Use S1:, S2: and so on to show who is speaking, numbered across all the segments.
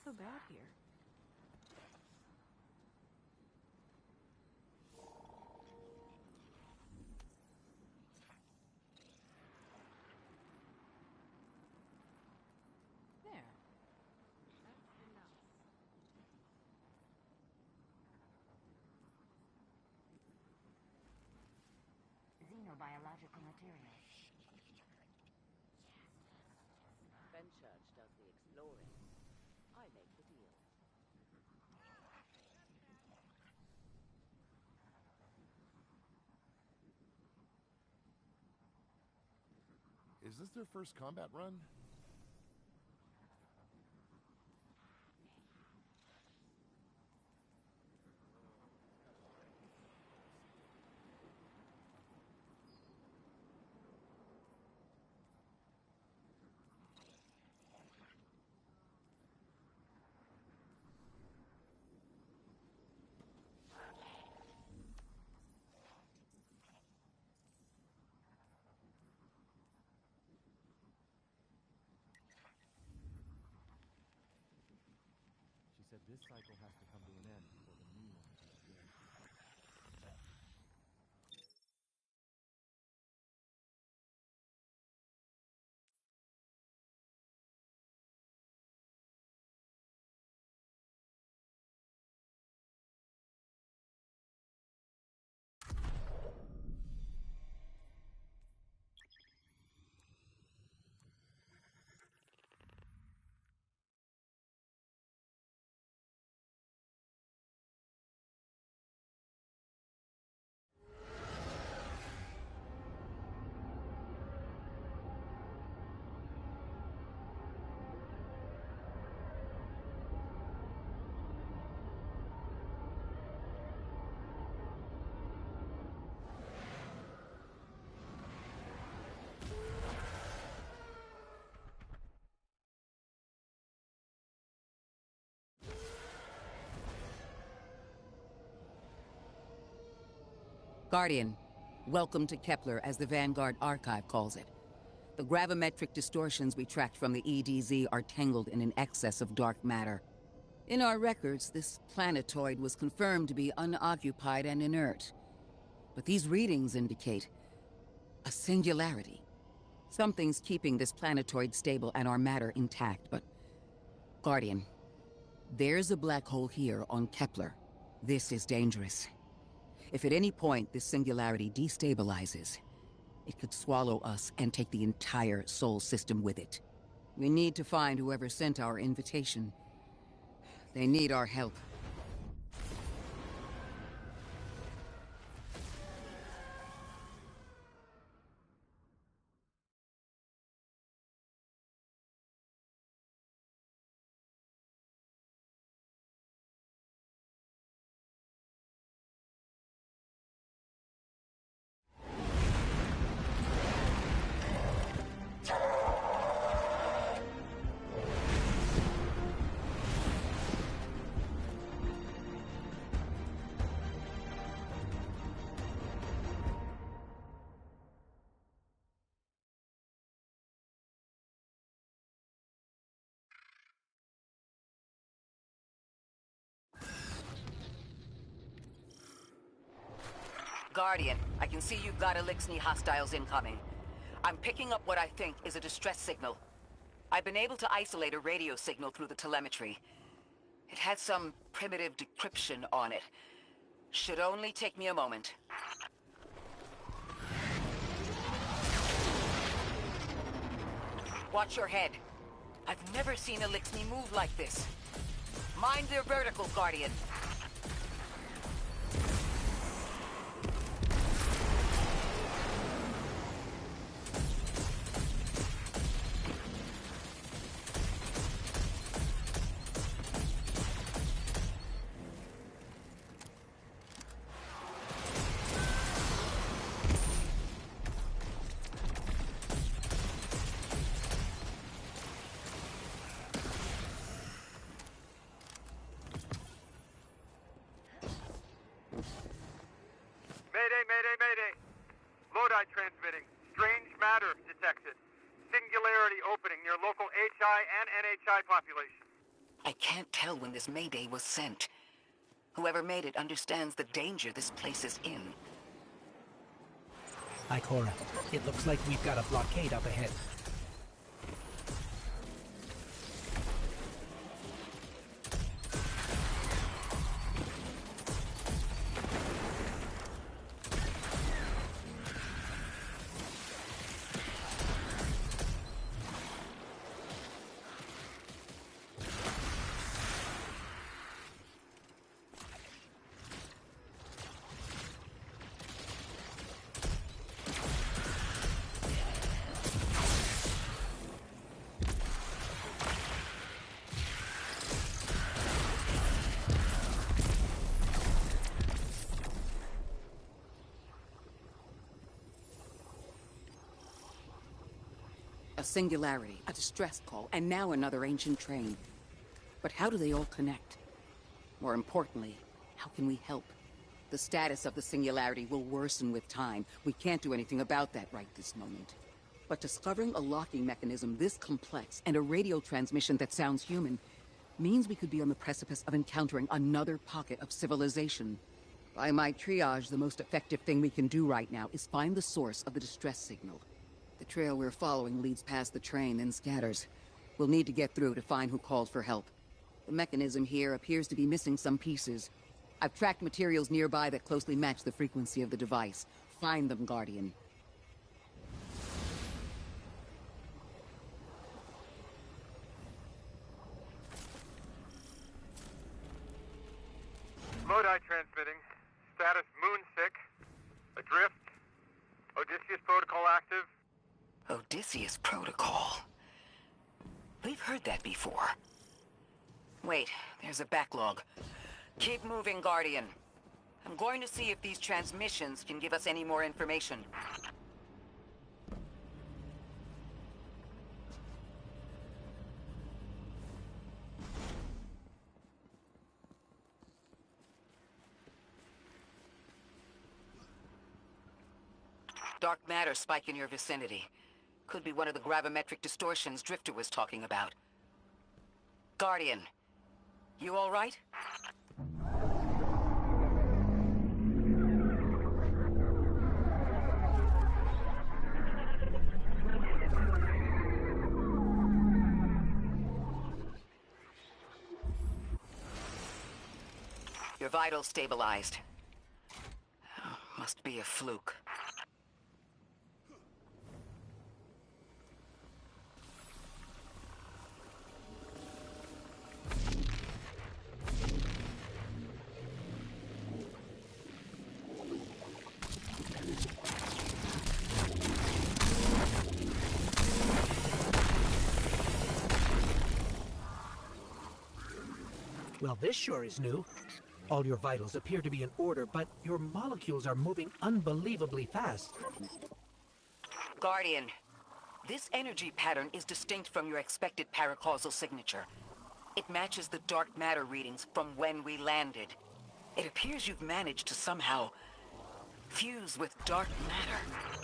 S1: so bad here. There. That's enough.
S2: Xenobiological material.
S3: Fenchurch does the exploring. I make the deal.
S4: Is this their first combat run?
S5: She said this cycle has to come to an end before the new one can begin.
S6: Guardian, welcome to Kepler, as the Vanguard Archive calls it. The gravimetric distortions we tracked from the EDZ are tangled in an excess of dark matter. In our records, this planetoid was confirmed to be unoccupied and inert. But these readings indicate a singularity. Something's keeping this planetoid stable and our matter intact, but... Guardian, there's a black hole here on Kepler. This is dangerous. If at any point this singularity destabilizes, it could swallow us and take the entire Sol system with it. We need to find whoever sent our invitation. They need our help. Guardian, I can see you've got Eliksni hostiles incoming. I'm picking up what I think is a distress signal. I've been able to isolate a radio signal through the telemetry. It had some primitive decryption on it. Should only take me a moment. Watch your head. I've never seen Eliksni move like this. Mind their vertical, Guardian.
S7: Mayday! Lodi transmitting. Strange matter detected. Singularity opening near local HI and NHI population.
S6: I can't tell when this Mayday was sent. Whoever made it understands the danger this place is in.
S2: Ikora, it looks like we've got a blockade up ahead.
S6: A singularity, a distress call, and now another ancient train. But how do they all connect? More importantly, how can we help? The status of the singularity will worsen with time. We can't do anything about that right this moment. But discovering a locking mechanism this complex and a radio transmission that sounds human means we could be on the precipice of encountering another pocket of civilization. By my triage, the most effective thing we can do right now is find the source of the distress signal. The trail we're following leads past the train, then scatters. We'll need to get through to find who called for help. The mechanism here appears to be missing some pieces. I've tracked materials nearby that closely match the frequency of the device. Find them, Guardian.
S7: Lodi transmitting. Status moonsick. Adrift. Odysseus protocol active.
S6: Odysseus Protocol. We've heard that before. Wait, there's a backlog. Keep moving, Guardian. I'm going to see if these transmissions can give us any more information. Dark matter spike in your vicinity. Could be one of the gravimetric distortions Drifter was talking about. Guardian, you all right? Your vitals stabilized. Oh, must be a fluke.
S2: Well, this sure is new. All your vitals appear to be in order, but your molecules are moving unbelievably fast.
S6: Guardian, this energy pattern is distinct from your expected paracausal signature. It matches the dark matter readings from when we landed. It appears you've managed to somehow fuse with dark matter.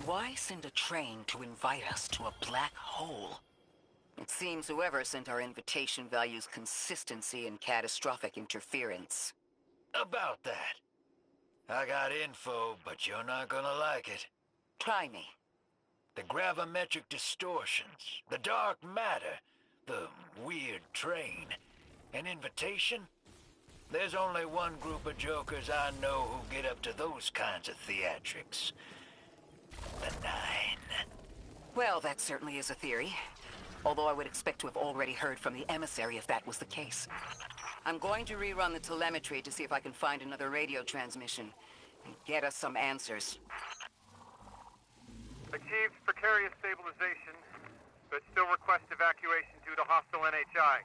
S6: Why send a train to invite us to a black hole? It seems whoever sent our invitation values consistency and catastrophic interference.
S8: About that. I got info, but you're not gonna like it.
S6: Try me.
S8: The gravimetric distortions, the dark matter, the weird train. An invitation? There's only one group of jokers I know who get up to those kinds of theatrics. The Nine.
S6: Well, that certainly is a theory. Although I would expect to have already heard from the emissary if that was the case. I'm going to rerun the telemetry to see if I can find another radio transmission and get us some answers.
S7: Achieved precarious stabilization, but still request evacuation due to hostile NHI.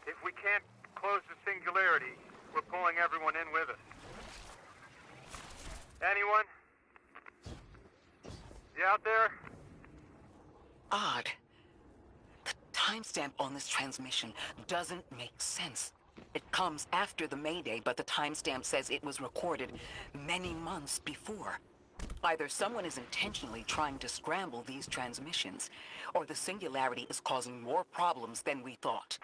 S7: If we can't close the singularity, we're pulling everyone in with us. Anyone? You out there?
S6: Odd. The timestamp on this transmission doesn't make sense. It comes after the Mayday, but the timestamp says it was recorded many months before. Either someone is intentionally trying to scramble these transmissions, or the singularity is causing more problems than we thought.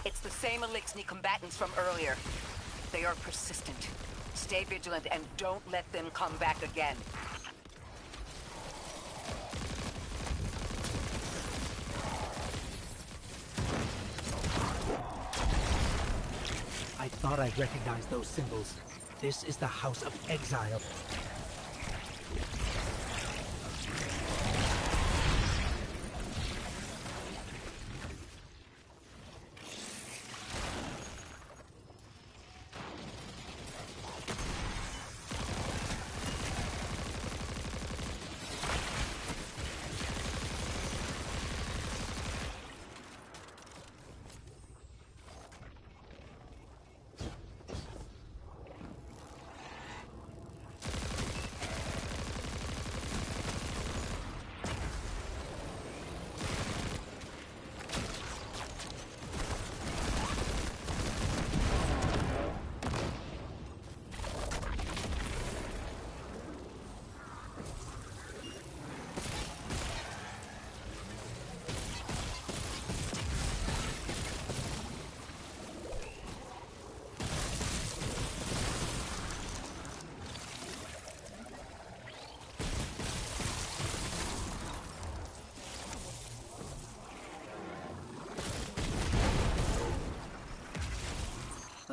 S6: It's the same Elixni combatants from earlier. They are persistent. Stay vigilant and don't let them come back again.
S2: I thought I recognized those symbols. This is the House of Exile.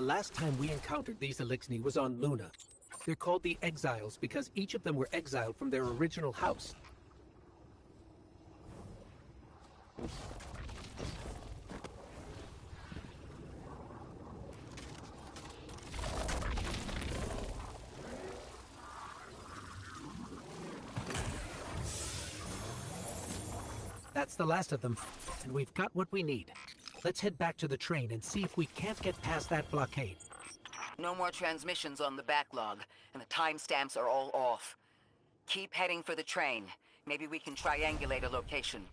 S2: last time we encountered these Elixni was on Luna. They're called the Exiles because each of them were exiled from their original house. That's the last of them, and we've got what we need. Let's head back to the train and see if we can't get past that blockade.
S6: No more transmissions on the backlog, and the timestamps are all off. Keep heading for the train. Maybe we can triangulate a location.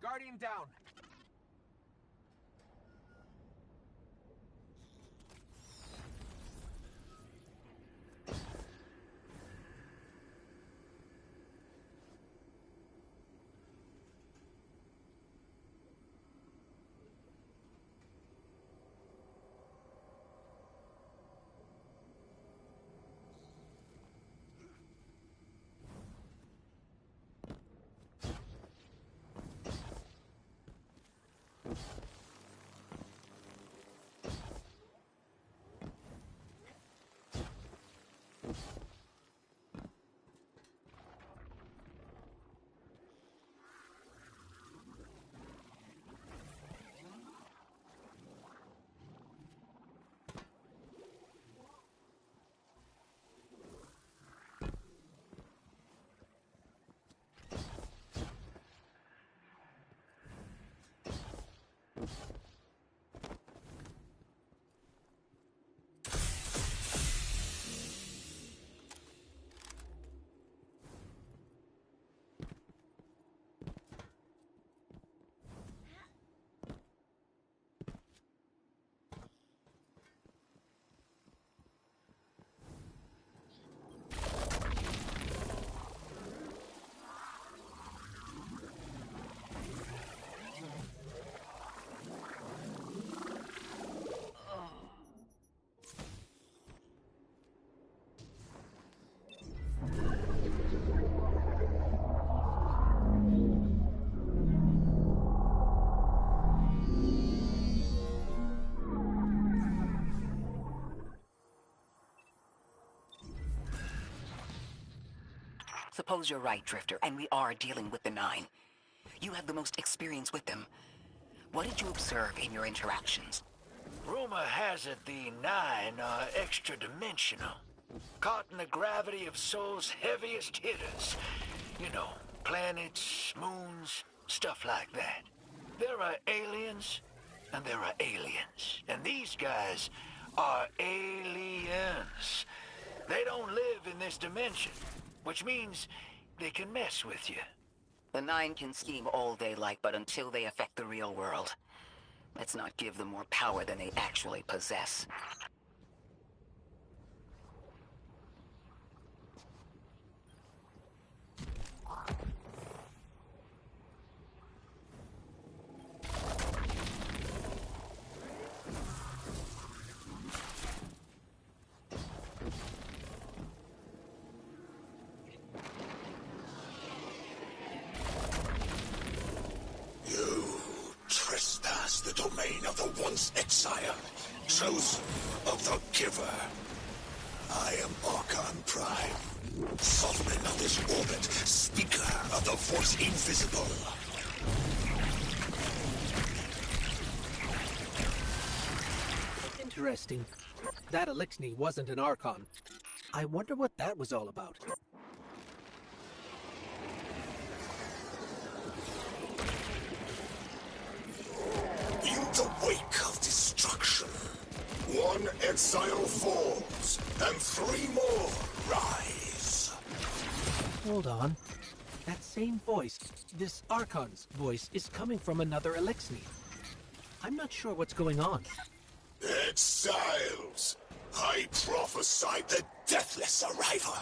S5: Guardian down.
S6: Suppose you're right, Drifter, and we are dealing with the Nine. You have the most experience with them. What did you observe in your interactions?
S8: Rumor has it the Nine are extra-dimensional. Caught in the gravity of Sol's heaviest hitters. You know, planets, moons, stuff like that. There are aliens, and there are aliens. And these guys are aliens. They don't live in this dimension, which means they can mess with you.
S6: The Nine can scheme all they like, but until they affect the real world, let's not give them more power than they actually possess.
S9: The domain of the once exile, chosen of the Giver. I am Archon Prime, sovereign of this orbit, speaker of the Force Invisible.
S2: Interesting. That Elixni wasn't an Archon. I wonder what that was all about.
S9: In the wake of destruction, exile falls, and 3 more rise.
S2: Hold on. That same voice, this Archon's voice, is coming from another Eliksni. I'm not sure what's going on.
S9: Exiles! I prophesied the deathless arrival.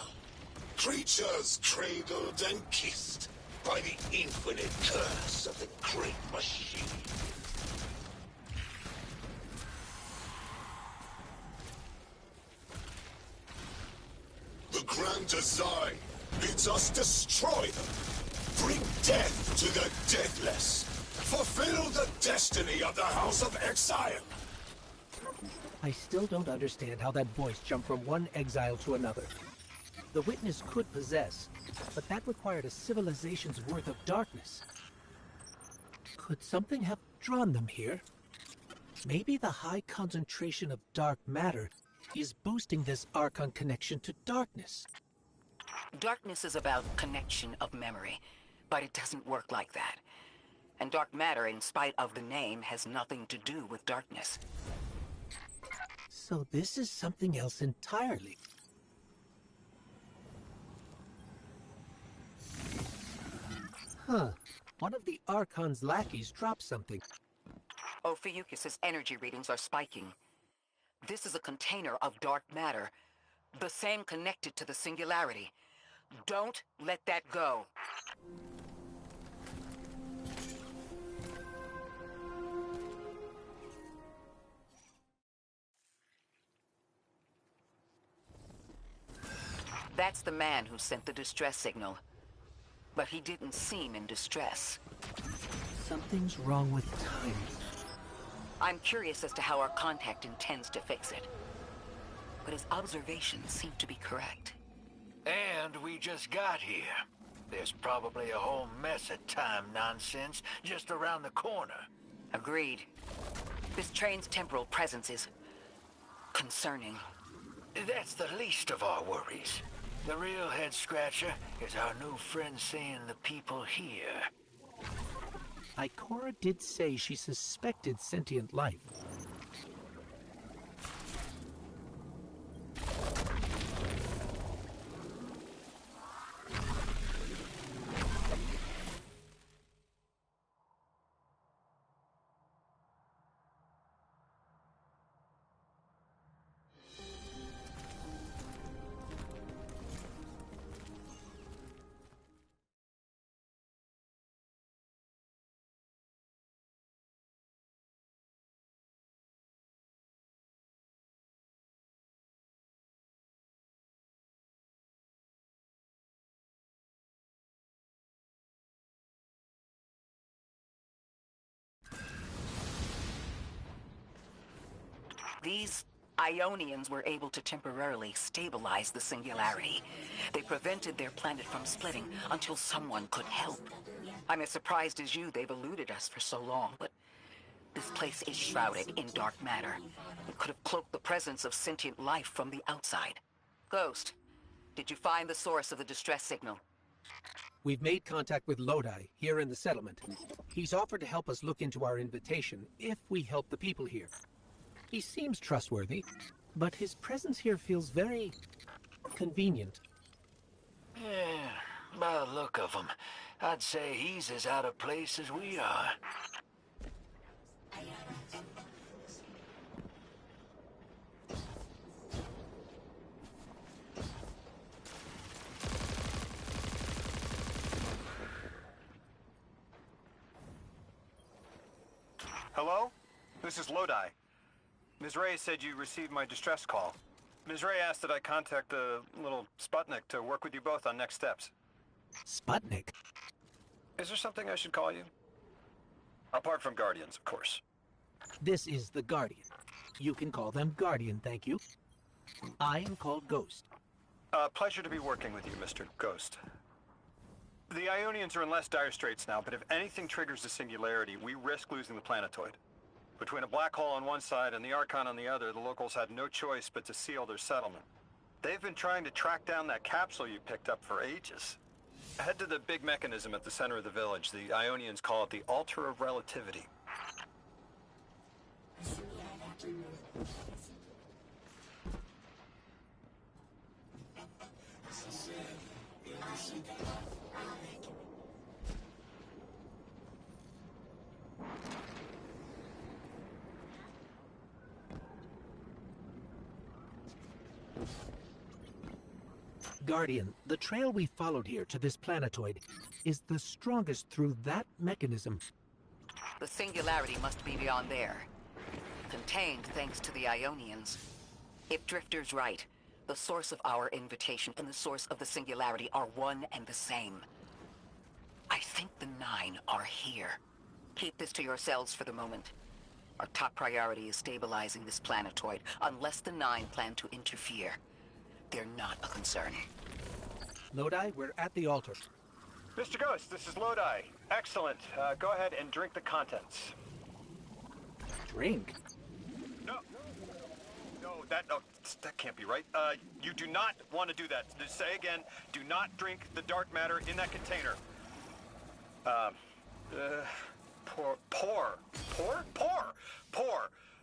S9: Creatures cradled and kissed by the infinite curse of the great machine. The grand design bids us destroy them. Bring death to the deathless. Fulfill the destiny of the House of Exile.
S2: I still don't understand how that voice jumped from one exile to another. The Witness could possess, but that required a civilization's worth of darkness. Could something have drawn them here? Maybe the high concentration of dark matter is boosting this Archon connection to darkness.
S6: Darkness is about connection of memory, but it doesn't work like that. And dark matter, in spite of the name, has nothing to do with darkness.
S2: So this is something else entirely. Huh. One of the Archon's lackeys dropped something.
S6: Ophiuchus's energy readings are spiking. This is a container of dark matter, the same connected to the Singularity. Don't let that go. That's the man who sent the distress signal. But he didn't seem in distress.
S2: Something's wrong with time.
S6: I'm curious as to how our contact intends to fix it. But his observations seem to be correct.
S8: And we just got here. There's probably a whole mess of time nonsense just around the corner.
S6: Agreed. This train's temporal presence is concerning.
S8: That's the least of our worries. The real head-scratcher is our new friend seeing the people here.
S2: Ikora did say she suspected sentient life.
S6: These Ionians were able to temporarily stabilize the Singularity. They prevented their planet from splitting until someone could help. I'm as surprised as you they've eluded us for so long, but this place is shrouded in dark matter. It could have cloaked the presence of sentient life from the outside. Ghost, did you find the source of the distress signal?
S2: We've made contact with Lodi, here in the settlement. He's offered to help us look into our invitation, if we help the people here. He seems trustworthy, but his presence here feels very convenient.
S8: Yeah, by the look of him, I'd say he's as out of place as we are.
S7: Hello? This is Lodi. Ms. Ray said you received my distress call. Ms. Ray asked that I contact the little Sputnik to work with you both on next steps.
S2: Sputnik?
S7: Is there something I should call you? Apart from Guardians, of course.
S2: This is the Guardian. You can call them Guardian, thank you. I am called Ghost.
S7: Pleasure to be working with you, Mr. Ghost. The Ionians are in less dire straits now, but if anything triggers the Singularity, we risk losing the planetoid. Between a black hole on one side and the Archon on the other, the locals had no choice but to seal their settlement. They've been trying to track down that capsule you picked up for ages. Head to the big mechanism at the center of the village. The Ionians call it the Altar of Relativity.
S2: Guardian, the trail we followed here to this planetoid is the strongest through that mechanism.
S6: The singularity must be beyond there. Contained thanks to the Ionians. If Drifter's right, the source of our invitation and the source of the singularity are one and the same. I think the Nine are here. Keep this to yourselves for the moment. Our top priority is stabilizing this planetoid, unless the Nine plan to interfere. They're not a concern.
S2: Lodi, we're at the altar.
S7: Mr. Ghost, this is Lodi. Excellent. Go ahead and drink the contents.
S2: Drink?
S7: No. No, that can't be right. You do not want to do that. Just say again, do not drink the dark matter in that container.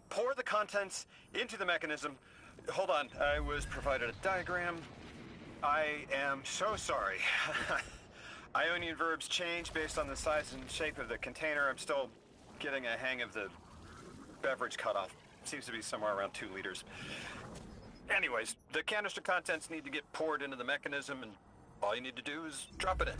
S7: Pour the contents into the mechanism. Hold on, I was provided a diagram. I am so sorry. Ionian verbs change based on the size and shape of the container. I'm still getting a hang of the beverage cutoff. Seems to be somewhere around 2 liters. Anyways, the canister contents need to get poured into the mechanism, and all you need to do is drop it in.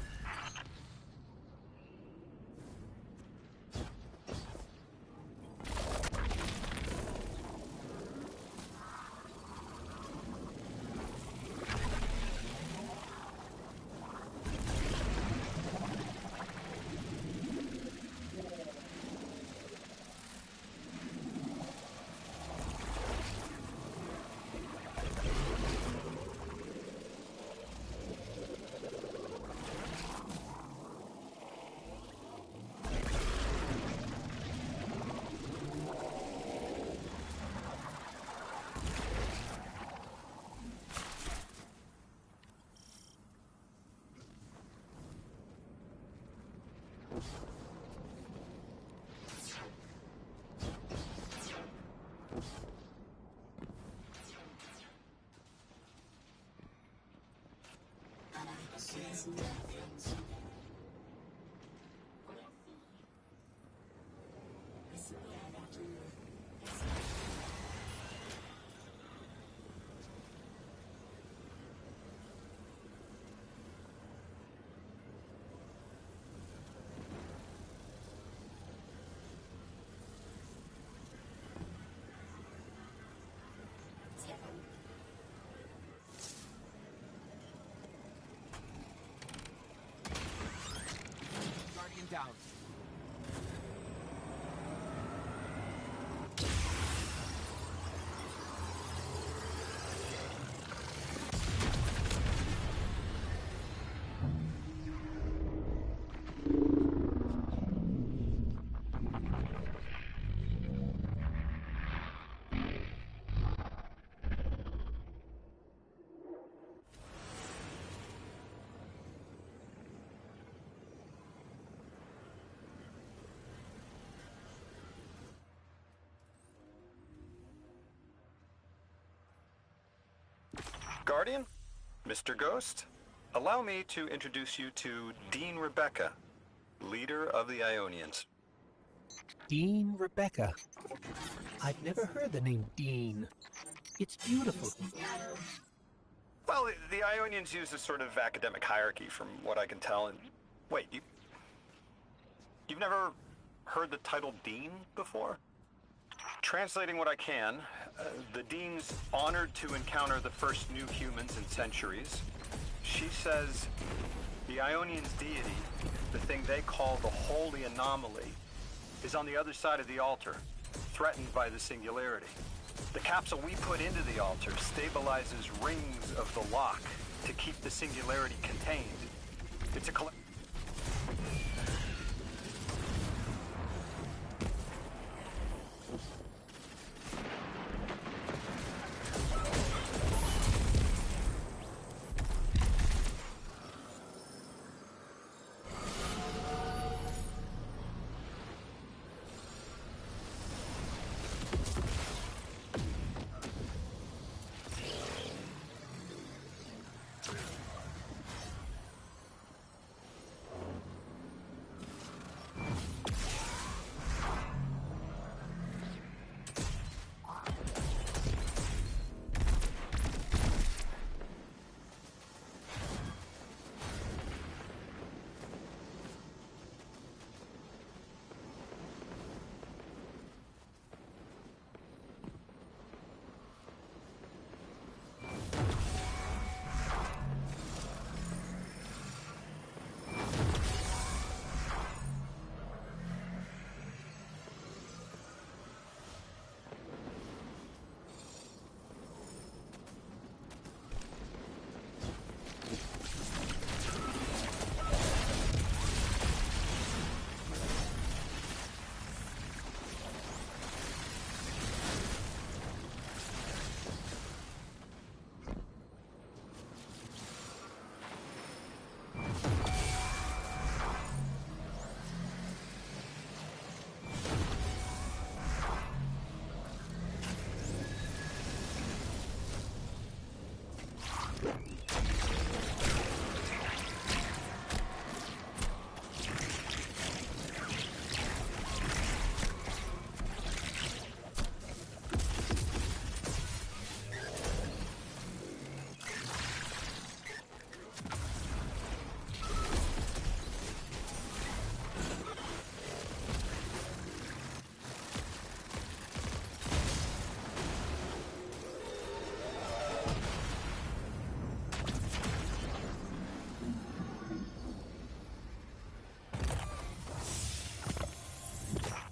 S5: Guardian down.
S7: Guardian, Mr. Ghost, allow me to introduce you to Dean Rebecca, leader of the Ionians.
S2: Dean Rebecca. I've never heard the name Dean. It's beautiful.
S7: Well, the Ionians use a sort of academic hierarchy from what I can tell. And wait, you've never heard the title Dean before? Translating what I can, the Dean's honored to encounter the first new humans in centuries. She says the Ionians' deity, the thing they call the Holy Anomaly, is on the other side of the altar, threatened by the singularity. The capsule we put into the altar stabilizes rings of the lock to keep the singularity contained. It's a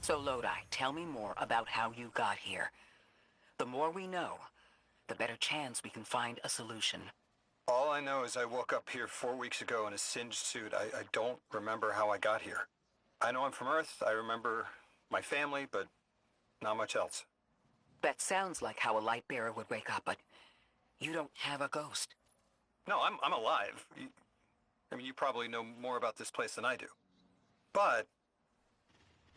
S6: So Lodi, tell me more about how you got here. The more we know, the better chance we can find a solution.
S7: All I know is I woke up here 4 weeks ago in a singed suit. I don't remember how I got here. I know I'm from Earth. I remember my family, but not much else.
S6: That sounds like how a light bearer would wake up, but you don't have a ghost.
S7: No, I'm alive. I mean, you probably know more about this place than I do. But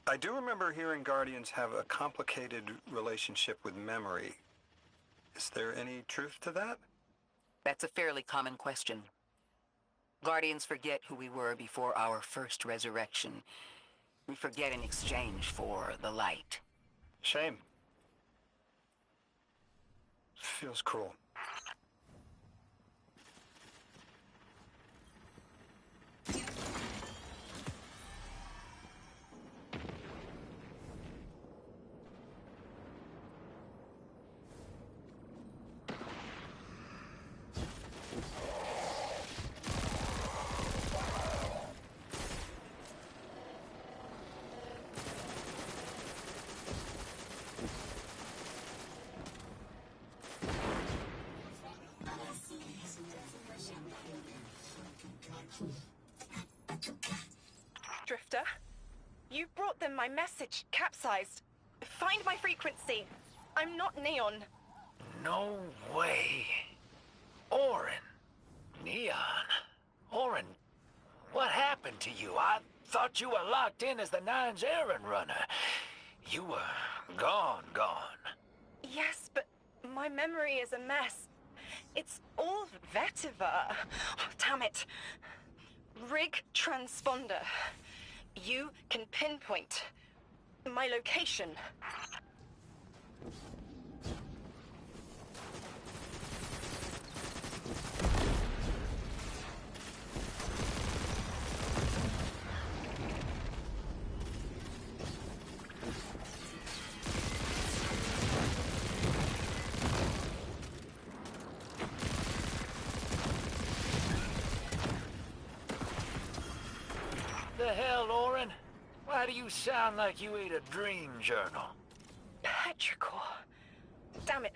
S7: I do remember hearing Guardians have a complicated relationship with memory. Is there any truth to that?
S6: That's a fairly common question. Guardians forget who we were before our first resurrection. We forget in exchange for the light.
S7: Shame. Feels cruel.
S10: Drifter, you brought them my message, capsized. Find my frequency. I'm not Neon.
S8: No way. Orin. Neon. Orin, what happened to you? I thought you were locked in as the Nine's errand runner. You were gone.
S10: Yes, but my memory is a mess. It's all vetiver. Oh, damn it. Rig transponder. You can pinpoint my location.
S8: The hell, Orin? Why do you sound like you ate a dream journal?
S10: Petrichor. Damn it.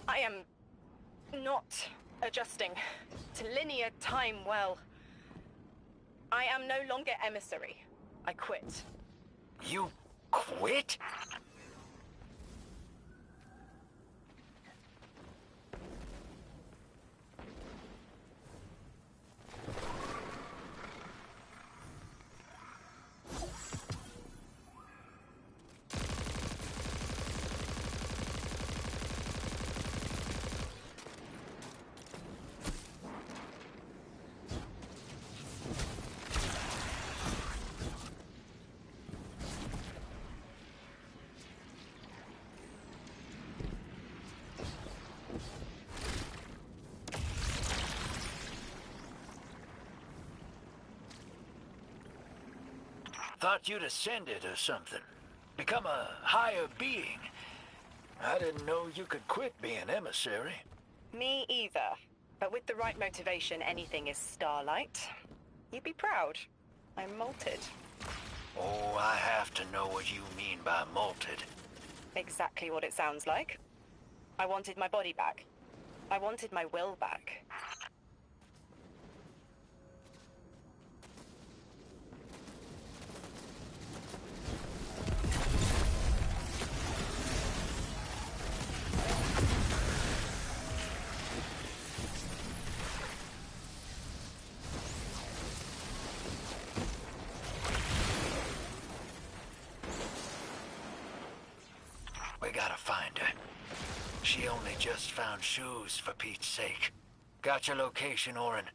S10: I am not adjusting to linear time well. I am no longer emissary. I quit.
S8: You quit? Thought you'd ascended or something. Become a higher being. I didn't know you could quit being emissary.
S10: Me either. But with the right motivation, anything is starlight. You'd be proud. I'm molted.
S8: Oh, I have to know what you mean by molted.
S10: Exactly what it sounds like. I wanted my body back. I wanted my will back.
S8: We gotta find her. She only just found shoes, for Pete's sake. Got your location, Orin.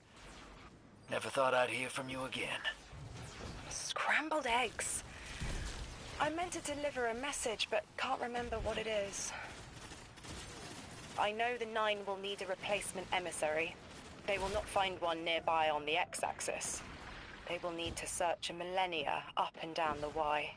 S8: Never thought I'd hear from you again.
S10: Scrambled eggs. I meant to deliver a message, but can't remember what it is. I know the Nine will need a replacement emissary. They will not find one nearby on the X-axis. They will need to search a millennia up and down the Y.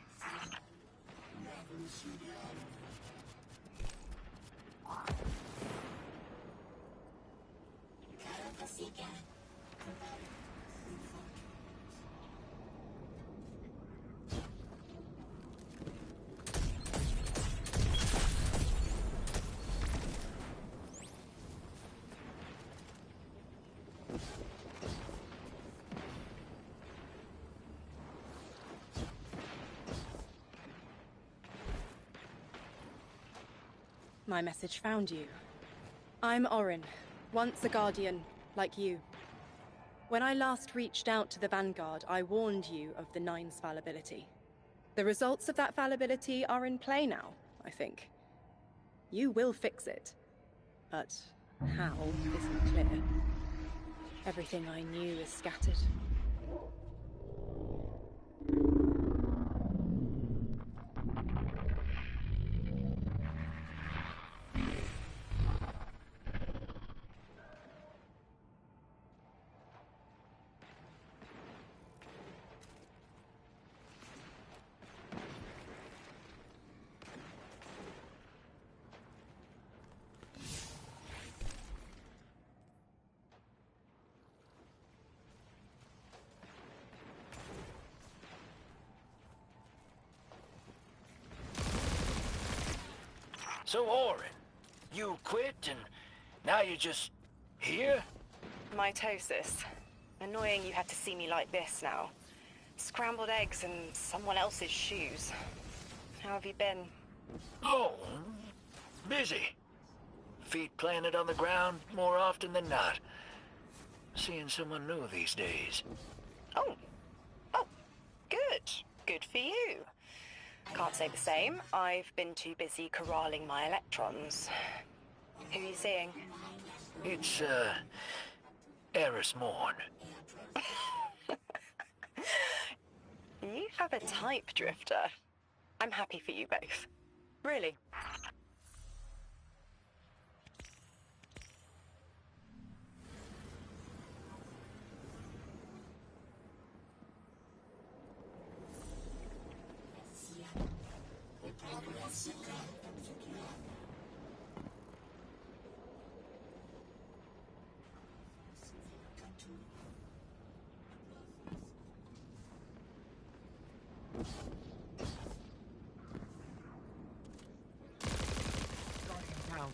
S10: my message found you. I'm Orin, once a Guardian, like you. When I last reached out to the Vanguard, I warned you of the Nine's fallibility. The results of that fallibility are in play now, I think. You will fix it. But how isn't clear. Everything I knew is scattered.
S8: So, Orin, you quit and now you're just here?
S10: Mitosis. Annoying you had to see me like this now. Scrambled eggs in someone else's shoes. How have you been?
S8: Oh, busy. Feet planted on the ground more often than not. Seeing someone new these days.
S10: Oh, good. Good for you. Can't say the same. I've been too busy corralling my electrons. Who are you seeing?
S8: It's, Eris Morn.
S10: You have a type, Drifter. I'm happy for you both. Really.
S2: Down.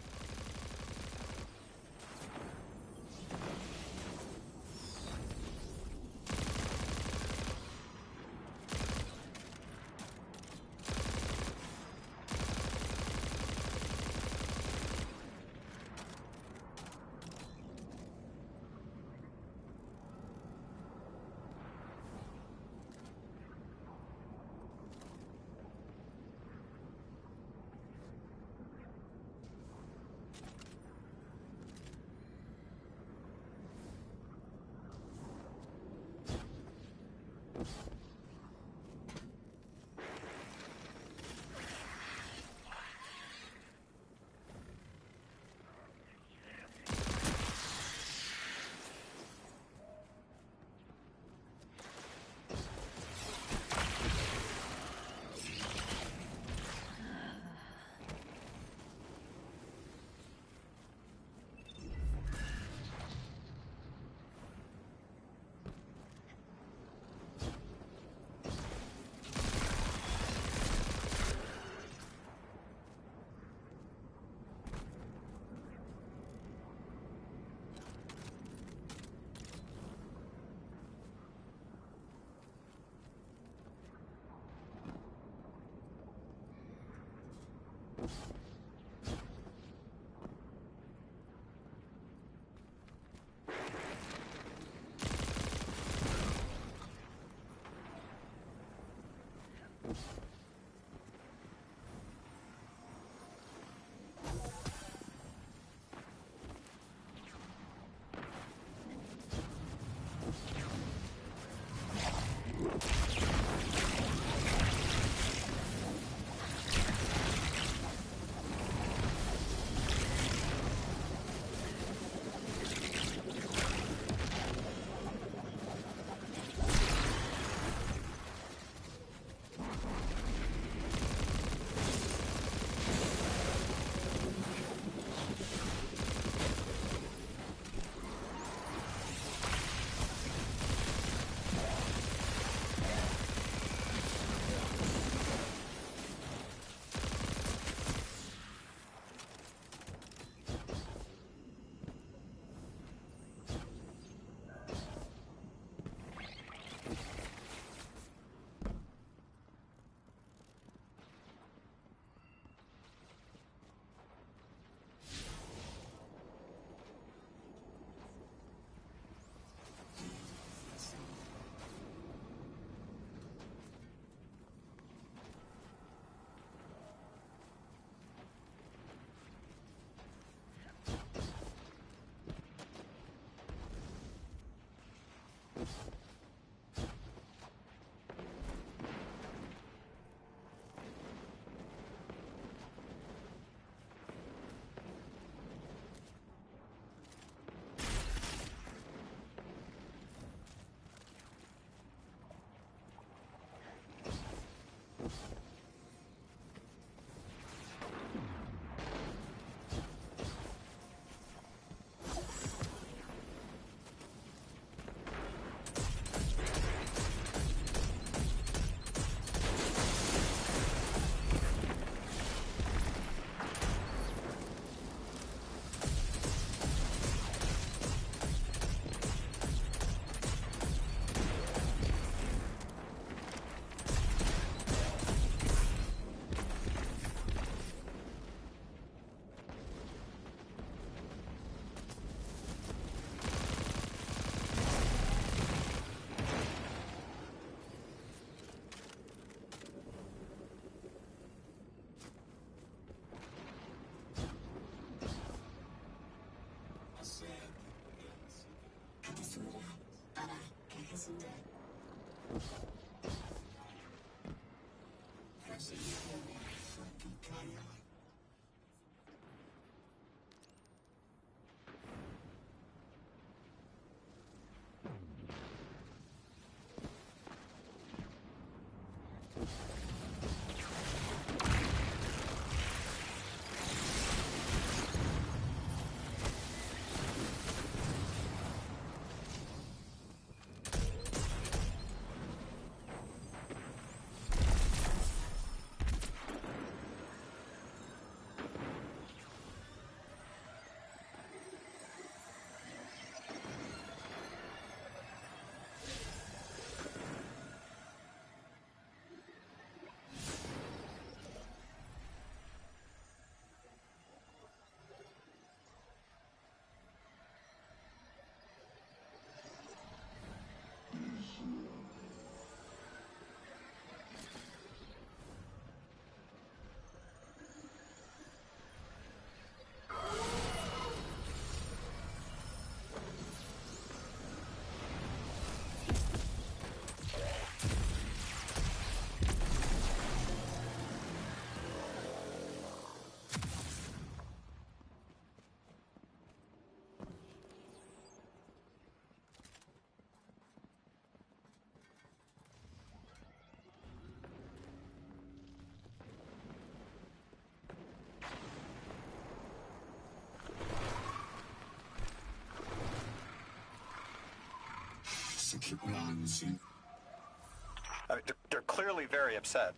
S7: They're clearly very upset,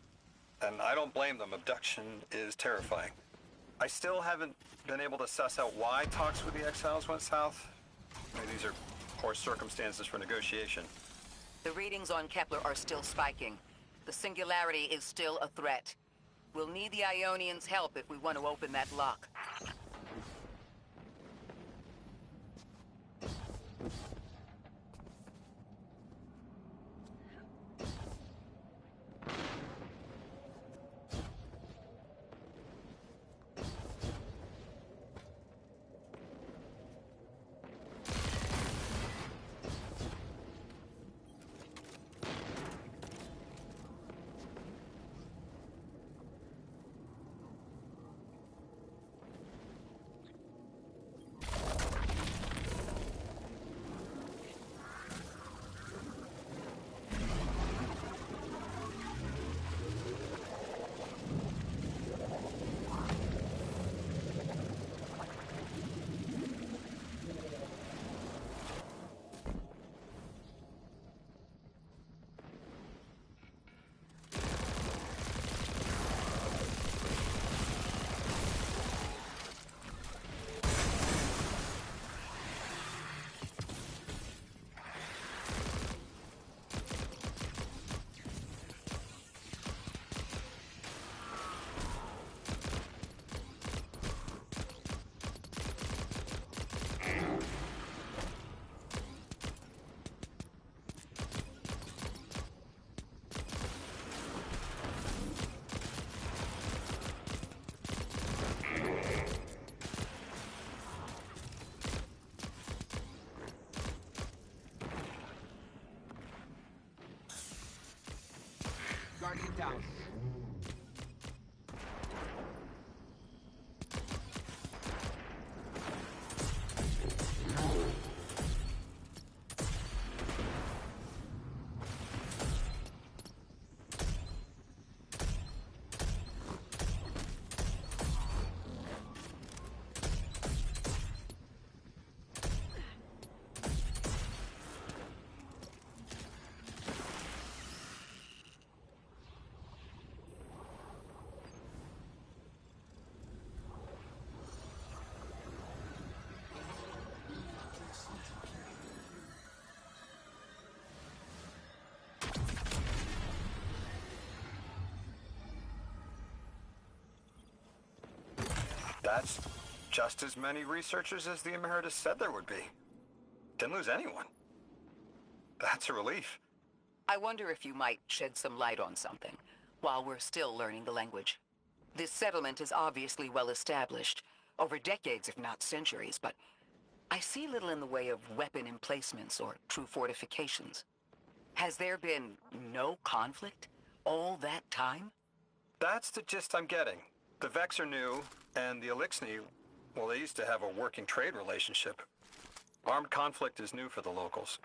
S7: and I don't blame them. Abduction is terrifying. I still haven't been able to suss out why talks with the Exiles went south. Maybe these are poor circumstances for negotiation.
S6: The readings on Kepler are still spiking. The Singularity is still a threat. We'll need the Ionians' help if we want to open that lock.
S2: Guardian down.
S7: That's just as many researchers as the Emeritus said there would be. Didn't lose anyone. That's a relief.
S6: I wonder if you might shed some light on something, while we're still learning the language. This settlement is obviously well established, over decades if not centuries, but I see little in the way of weapon emplacements or true fortifications. Has there been no conflict all that time?
S7: That's the gist I'm getting. The Vex are new, and the Elixni, well, they used to have a working trade relationship. Armed conflict is new for the locals.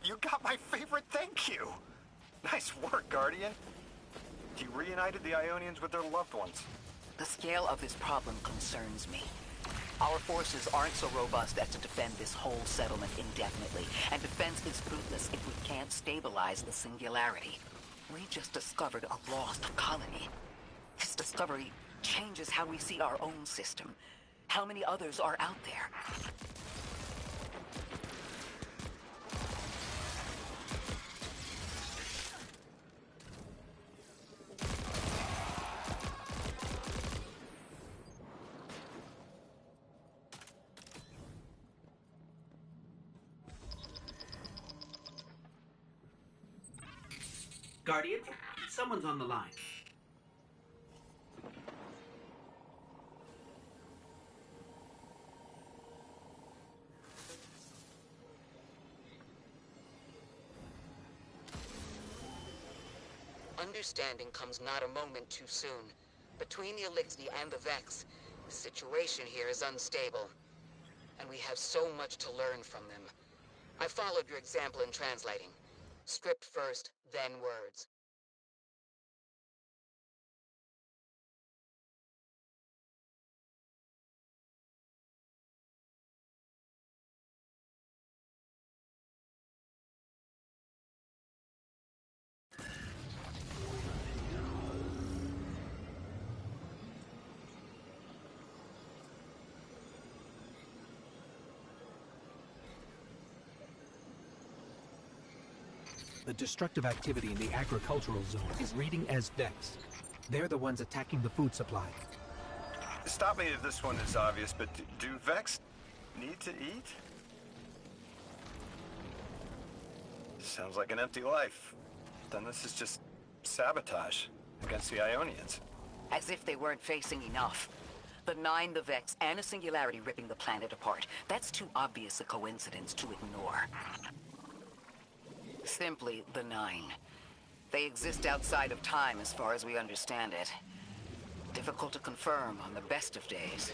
S7: You got my favorite thank you! Nice work, Guardian. You reunited the Ionians with their loved ones.
S6: The scale of this problem concerns me. Our forces aren't so robust as to defend this whole settlement indefinitely, and defense is fruitless if we can't stabilize the singularity. We just discovered a lost colony. This discovery changes how we see our own system. How many others are out there?
S2: Guardian, someone's on the line.
S6: Understanding comes not a moment too soon. Between the Elixni and the Vex, the situation here is unstable. And we have so much to learn from them. I followed your example in translating. Script first, then words.
S2: The destructive activity in the agricultural zone is reading as Vex. They're the ones attacking the food supply.
S7: Stop me if this one is obvious, but do Vex need to eat? Sounds like an empty life. Then this is just sabotage against the Ionians.
S6: As if they weren't facing enough. The Nine, the Vex, and a singularity ripping the planet apart. That's too obvious a coincidence to ignore. Simply the Nine. They exist outside of time as far as we understand it. Difficult to confirm on the best of days.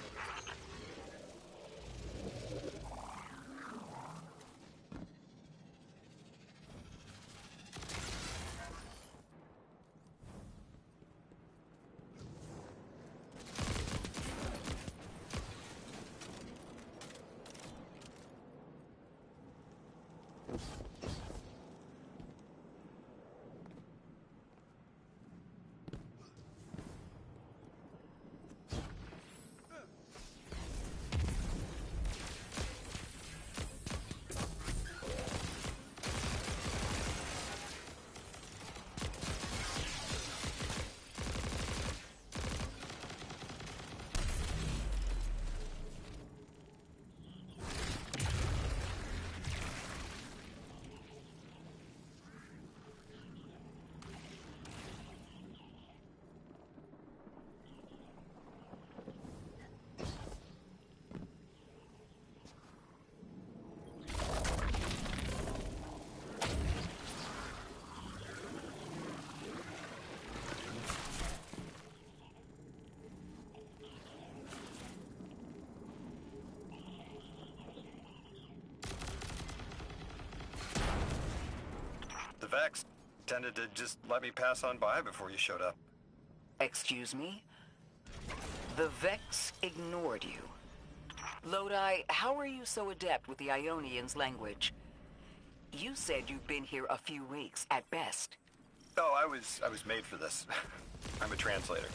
S7: The Vex tended to just let me pass on by before you showed up.
S6: Excuse me? The Vex ignored you. Lodi, how are you so adept with the Ionians' language? You said you've been here a few weeks, at best.
S7: Oh, I was made for this. I'm a translator.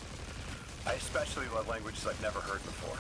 S7: I especially love languages I've never heard before.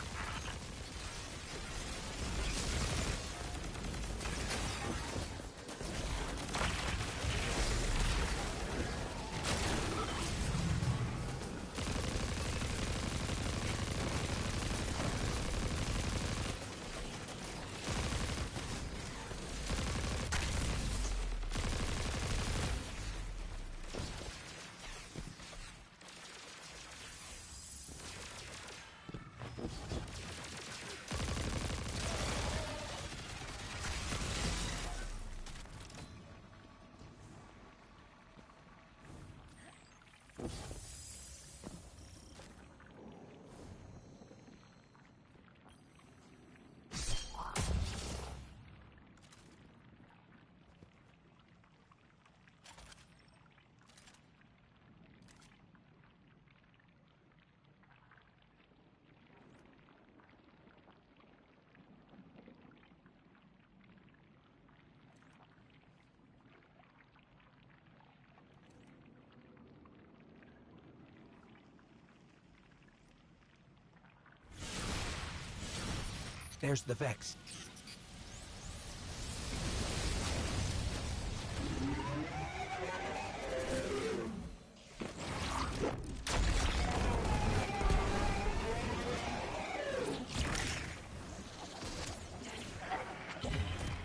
S2: There's the Vex.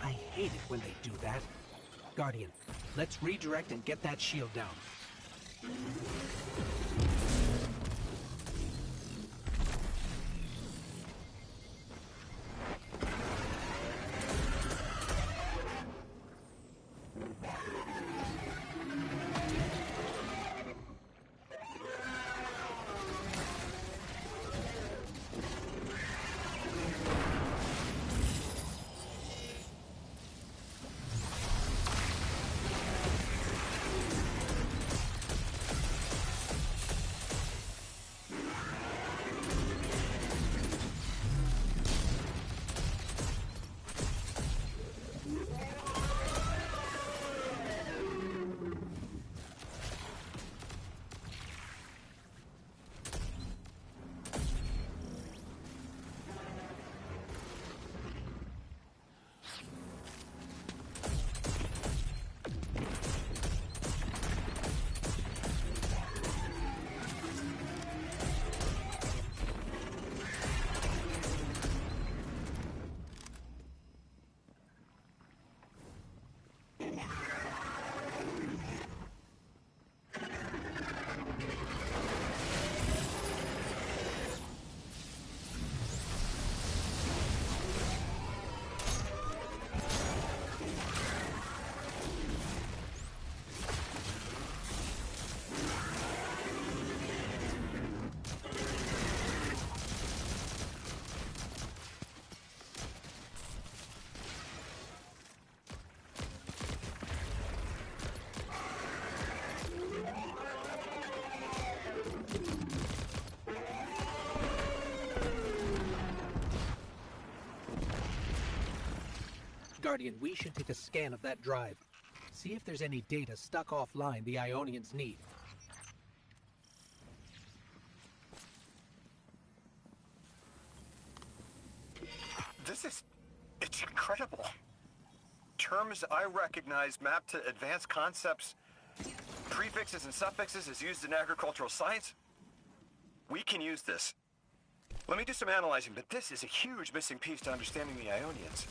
S2: I hate it when they do that. Guardian, let's redirect and get that shield down. Guardian, we should take a scan of that drive. See if there's any data stuck offline the Ionians need.
S7: It's incredible. Terms I recognize mapped to advanced concepts, prefixes and suffixes as used in agricultural science. We can use this. Let me do some analyzing, but this is a huge missing piece to understanding the Ionians.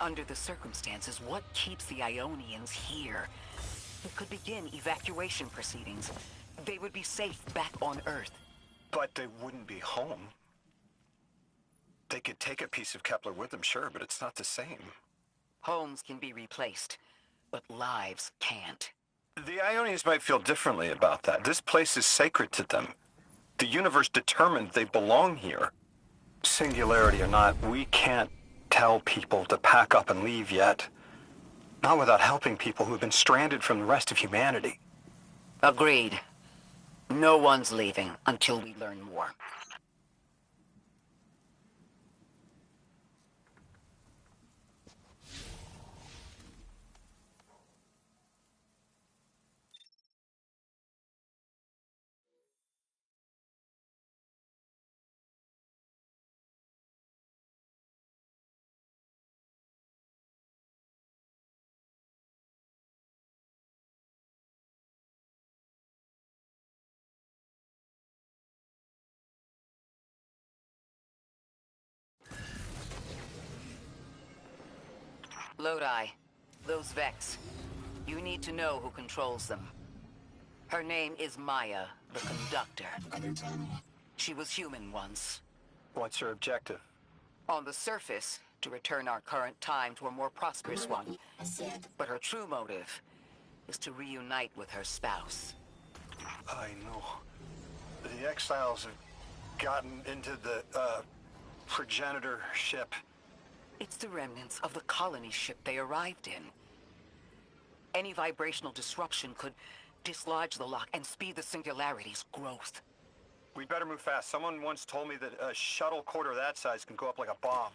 S6: Under the circumstances, what keeps the Ionians here? It could begin evacuation proceedings. They would be safe back on Earth.
S7: But they wouldn't be home. They could take a piece of Kepler with them, sure, but it's not the same.
S6: Homes can be replaced, but lives can't.
S7: The Ionians might feel differently about that. This place is sacred to them. The universe determined they belong here. Singularity or not, we can't tell people to pack up and leave yet. Not without helping people who've been stranded from the rest of humanity.
S6: Agreed. No one's leaving until we learn more. Lodi, those Vex. You need to know who controls them. Her name is Maya, the Conductor. She was human once.
S7: What's her objective?
S6: On the surface, to return our current time to a more prosperous one. But her true motive is to reunite with her spouse.
S7: I know. The exiles have gotten into the, progenitor ship.
S6: It's the remnants of the colony ship they arrived in. Any vibrational disruption could dislodge the lock and speed the Singularity's growth.
S7: We'd better move fast. Someone once told me that a shuttle quarter that size can go up like a bomb.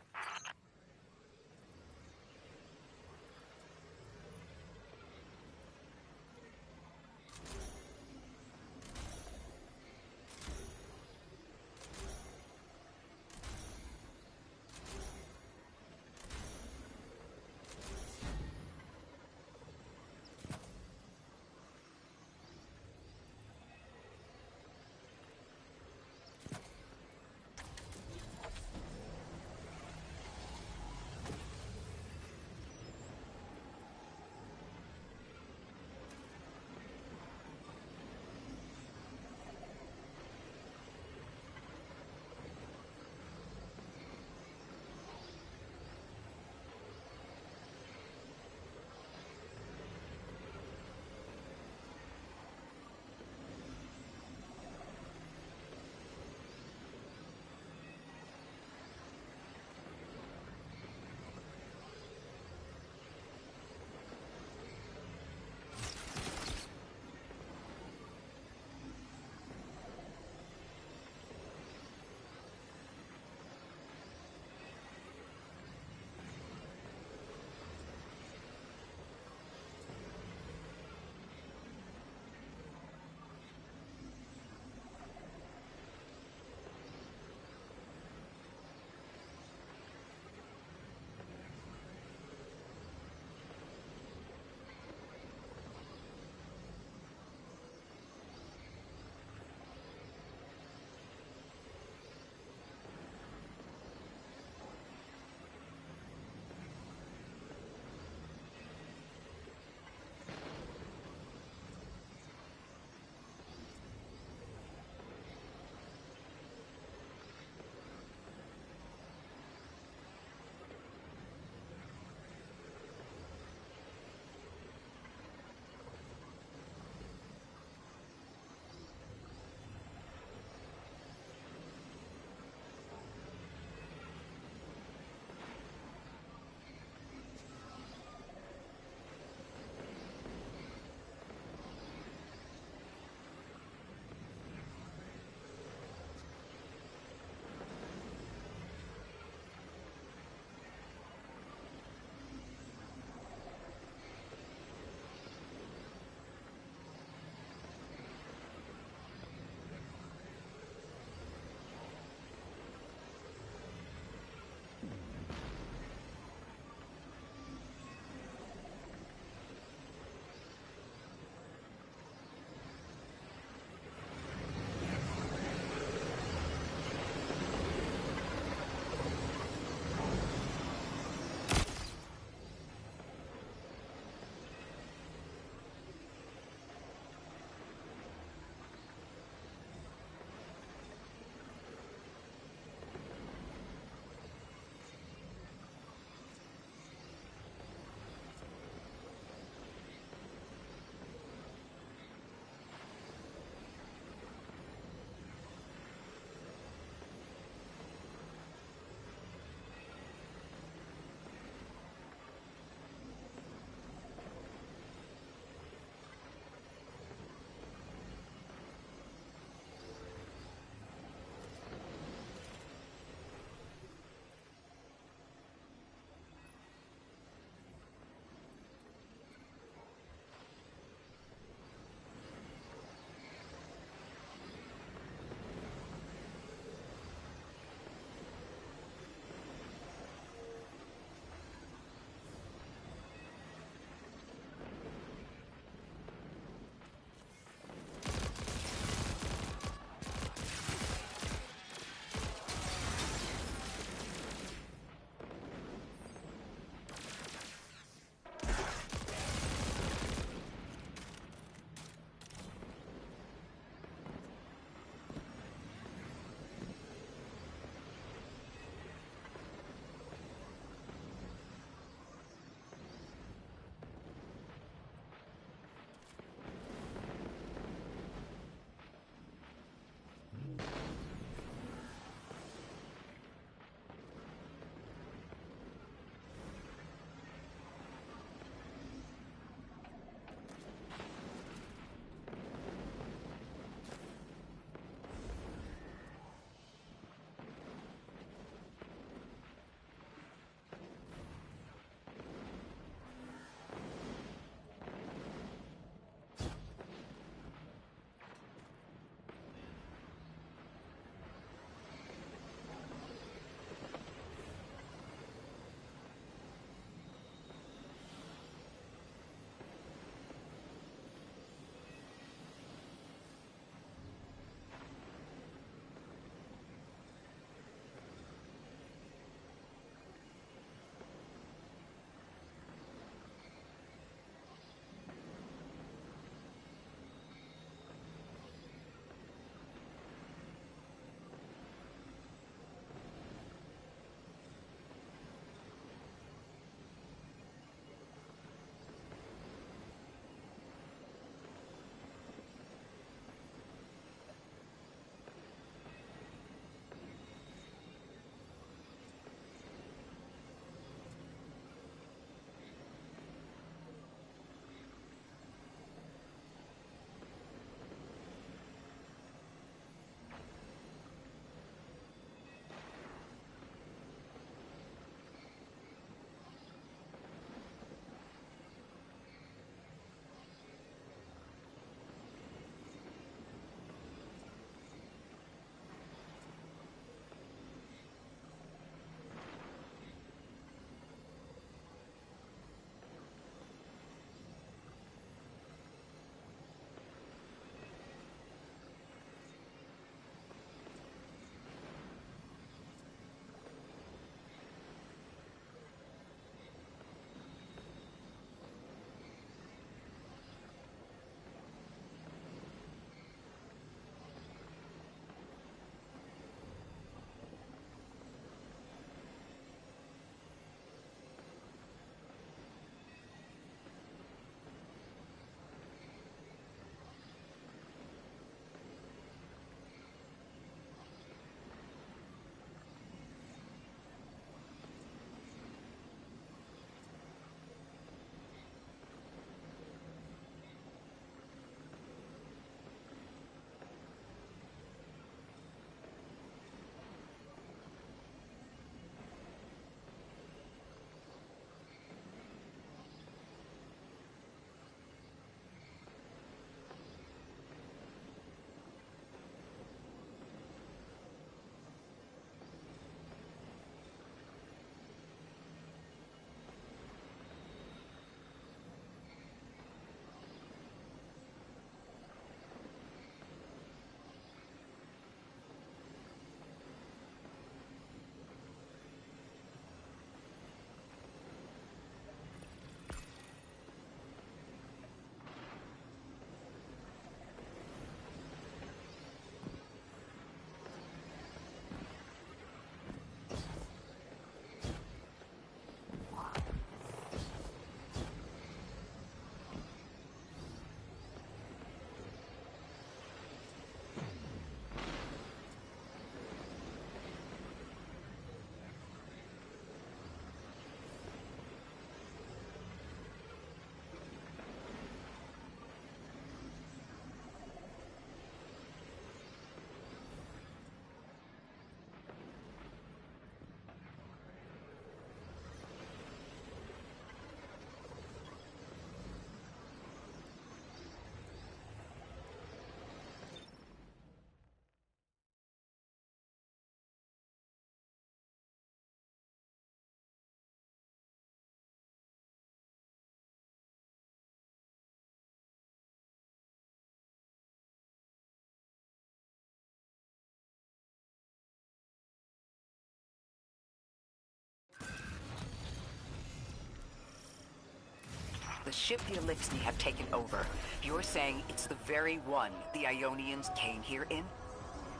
S6: the ship the Elixni have taken over, you're saying it's the very one the Ionians came here in?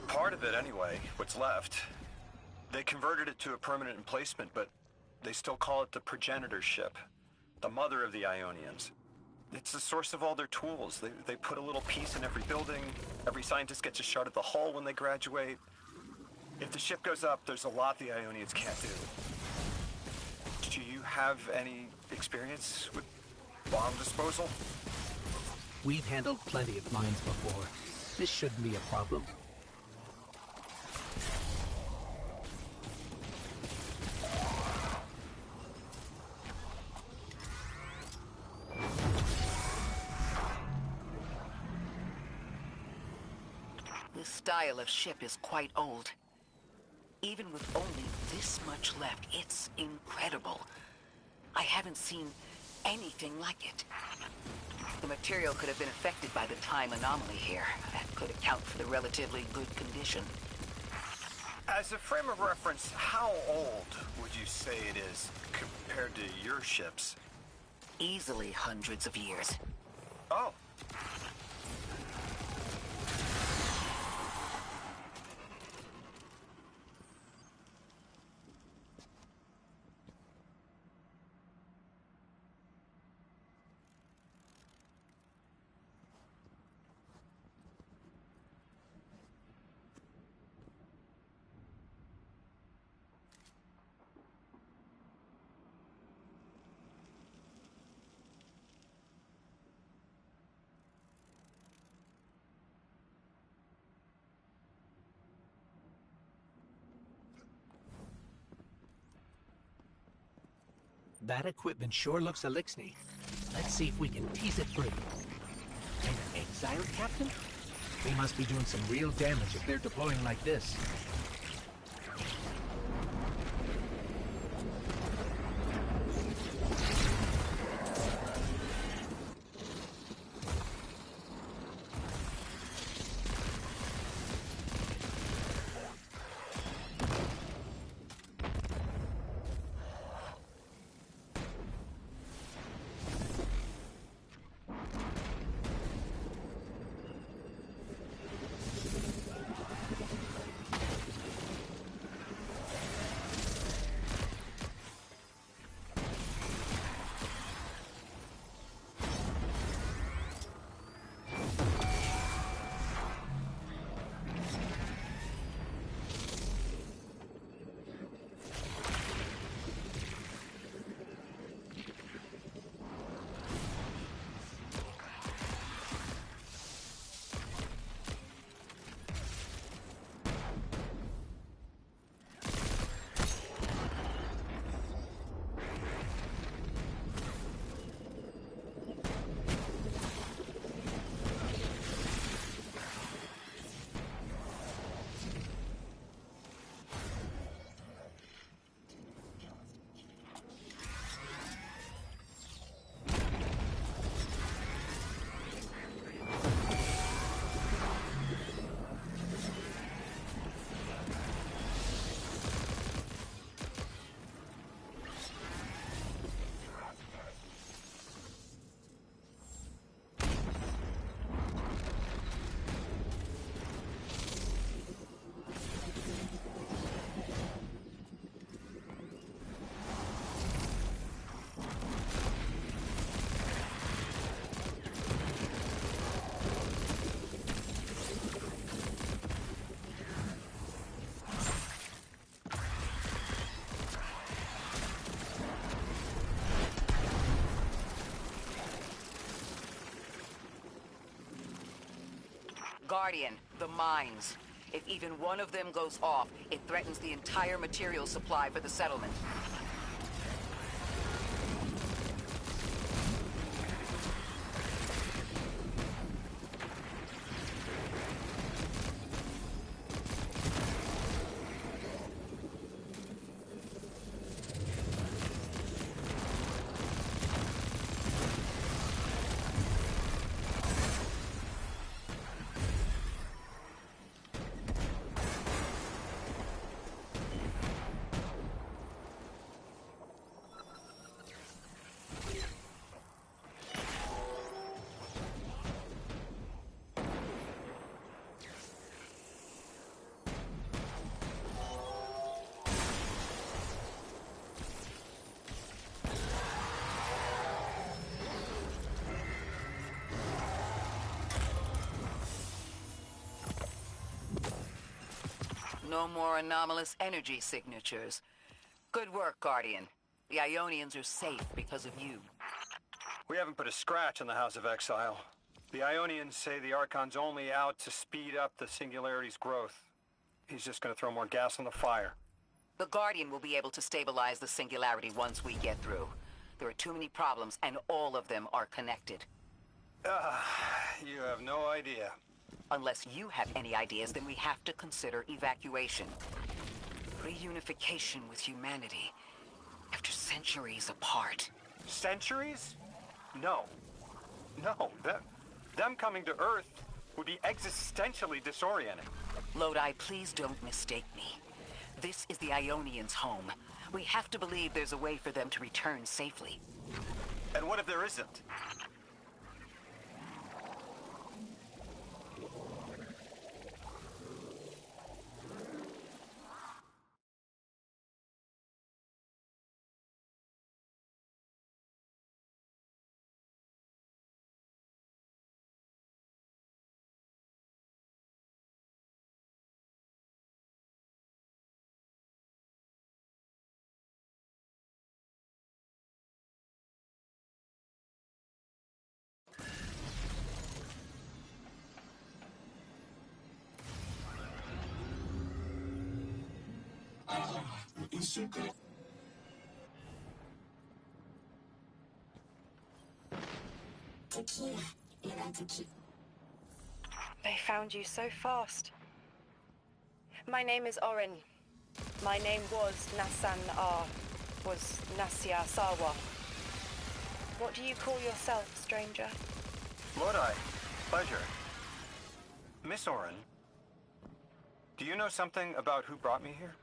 S7: Part of it, anyway. What's left. They converted it to a permanent emplacement, but they still call it the progenitor ship. The mother of the Ionians. It's the source of all their tools. They put a little piece in every building. Every scientist gets a shot at the hull when they graduate. If the ship goes up, there's a lot the Ionians can't do. Do you have any experience with bomb disposal?
S2: We've handled plenty of mines before. This shouldn't be a problem.
S6: This style of ship is quite old. Even with only this much left, it's incredible. I haven't seen anything like it. The material could have been affected by the time anomaly here. That could account for the relatively good condition.
S7: As a frame of reference, how old would you say it is compared to your ships?
S6: Easily hundreds of years.
S7: Oh.
S2: That equipment sure looks Elixni. Let's see if we can tease it free. An exiled captain? They must be doing some real damage if they're deploying like this.
S6: Guardian, the mines. If even one of them goes off, it threatens the entire material supply for the settlement. No more anomalous energy signatures. Good work, Guardian. The Ionians are safe because of you.
S7: We haven't put a scratch on the House of Exile. The Ionians say the Archon's only out to speed up the Singularity's growth. He's just gonna throw more gas on the fire.
S6: The Guardian will be able to stabilize the Singularity once we get through. There are too many problems, and all of them are connected.
S7: You have no idea.
S6: Unless you have any ideas, then we have to consider evacuation. Reunification with humanity. After centuries apart.
S7: Centuries? No. No, them coming to Earth would be existentially disorienting.
S6: Lodi, please don't mistake me. This is the Ionians' home. We have to believe there's a way for them to return safely.
S7: And what if there isn't?
S10: They found you so fast. My name is Orin. My name was Nasan R. Was Nasya Sawa. What do you call yourself, stranger?
S7: Lodi, pleasure. Miss Orin, do you know something about who brought me here?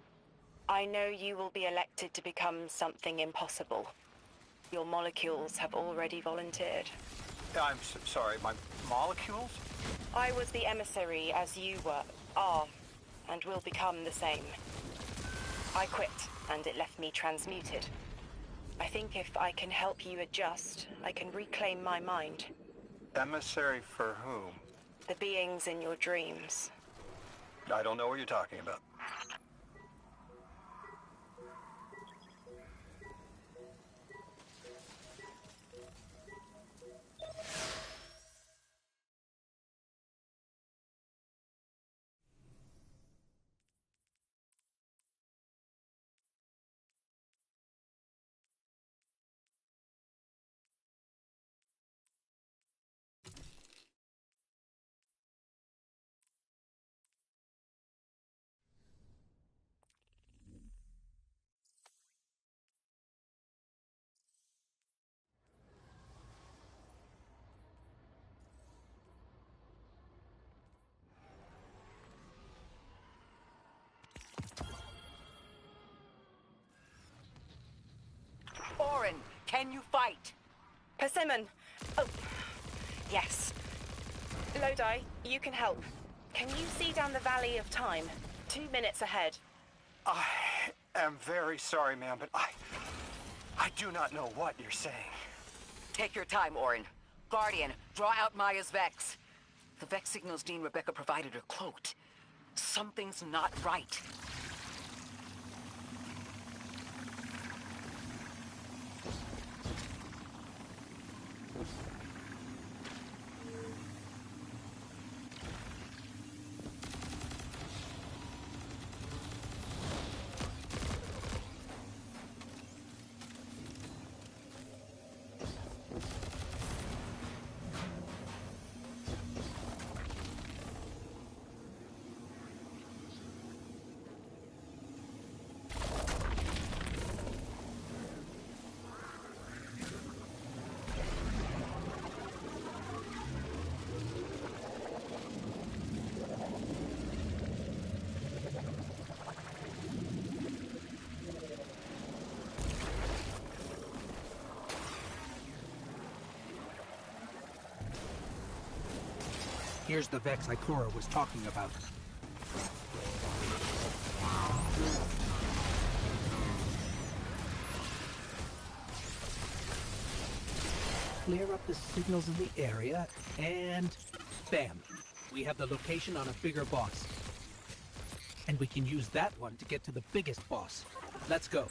S10: I know you will be elected to become something impossible. Your molecules have already volunteered.
S7: I'm sorry, my molecules?
S10: I was the emissary as you are, and will become the same. I quit, and it left me transmuted. I think if I can help you adjust, I can reclaim my mind.
S7: Emissary for whom?
S10: The beings in your dreams.
S7: I don't know what you're talking about.
S6: Orin, can you fight?
S10: Persimmon! Oh, yes. Lodi, you can help. Can you see down the Valley of Time? 2 minutes ahead.
S7: I am very sorry, ma'am, but I do not know what you're saying.
S6: Take your time, Orin. Guardian, draw out Maya's Vex. The Vex signals Dean Rebecca provided are cloaked. Something's not right.
S2: Here's the Vex Ikora was talking about. Clear up the signals in the area, and bam! We have the location on a bigger box. And we can use that one to get to the biggest boss. Let's go.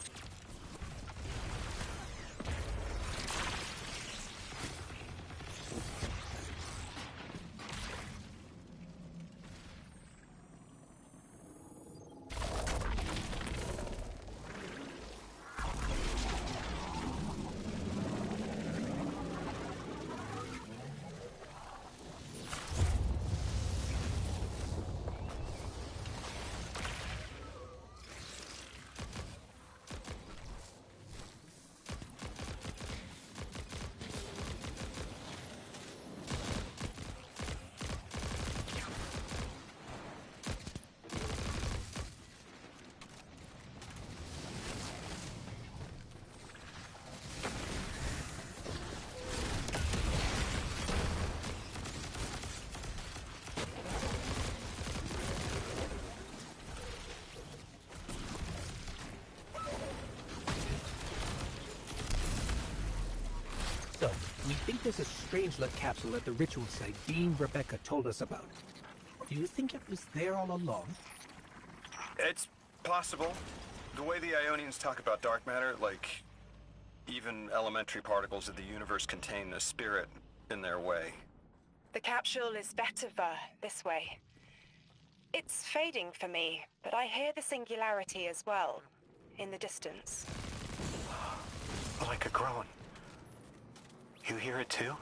S2: So, we think there's a Strangelet capsule at the ritual site Dean Rebecca told us about. Do you think it was there all along?
S7: It's possible. The way the Ionians talk about dark matter, like, even elementary particles of the universe contain the spirit in their way.
S10: The capsule is Vetiver, this way. It's fading for me, but I hear the singularity as well, in the distance.
S7: Like a groan. You hear it too?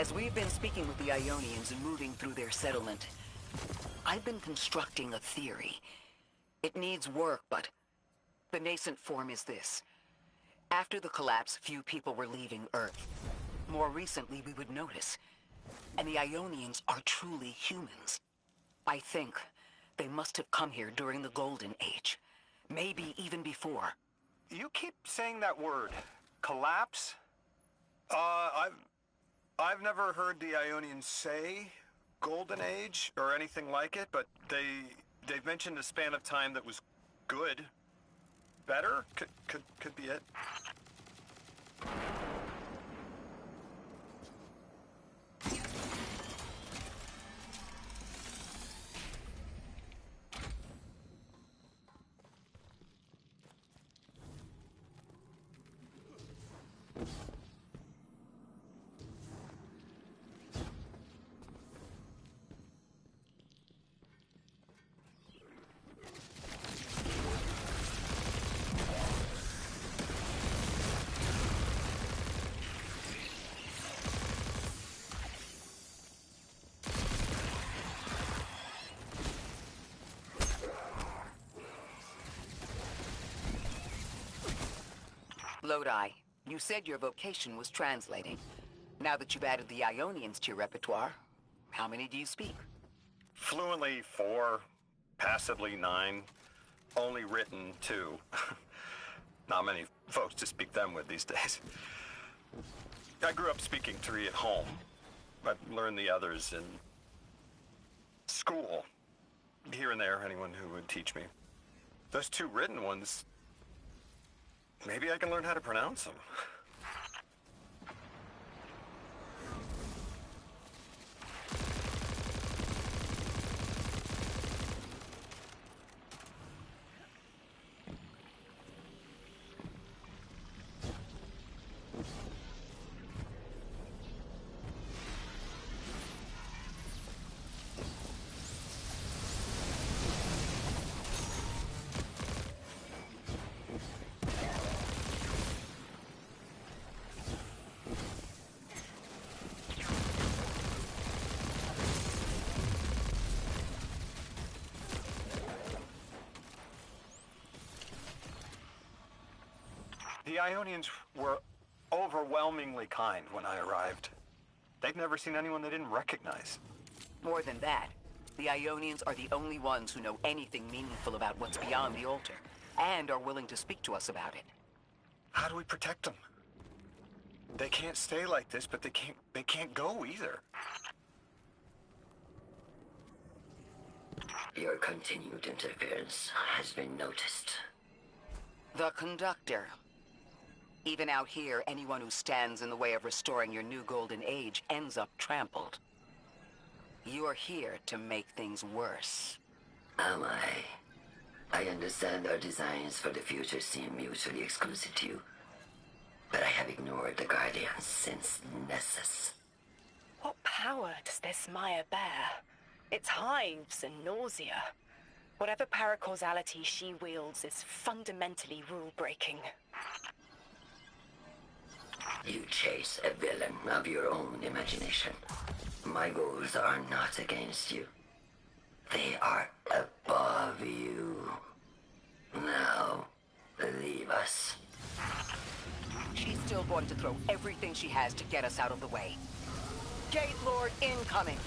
S6: As we've been speaking with the Ionians and moving through their settlement, I've been constructing a theory. It needs work, but the nascent form is this. After the collapse, few people were leaving Earth. More recently, we would notice. And the Ionians are truly humans. I think they must have come here during the Golden Age. Maybe even before.
S7: You keep saying that word. Collapse? I've never heard the Ionians say Golden Age or anything like it, but they've mentioned a span of time that was good. Better? Could be it.
S6: Lodi, you said your vocation was translating. Now that you've added the Ionians to your repertoire, how many do you speak?
S7: Fluently 4, passively 9, only written 2. not many folks to speak them with these days. I grew up speaking three at home. I learned the others in school. Here and there, anyone who would teach me. Those two written ones, maybe I can learn how to pronounce them. The Ionians were overwhelmingly kind when I arrived. They'd never seen anyone they didn't recognize.
S6: More than that, the Ionians are the only ones who know anything meaningful about what's beyond the altar, and are willing to speak to us about it.
S7: How do we protect them? They can't stay like this, but they can't go either.
S11: Your continued interference has been noticed.
S6: The Conductor. Even out here, anyone who stands in the way of restoring your new golden age ends up trampled. You're here to make things worse.
S11: Am I? I understand our designs for the future seem mutually exclusive to you. But I have ignored the Guardians since Nessus.
S10: What power does this Maya bear? It's hives and nausea. Whatever paracausality she wields is fundamentally rule-breaking.
S11: You chase a villain of your own imagination. My goals are not against you. They are above you. Now, leave us.
S6: She's still going to throw everything she has to get us out of the way. Gate Lord incoming!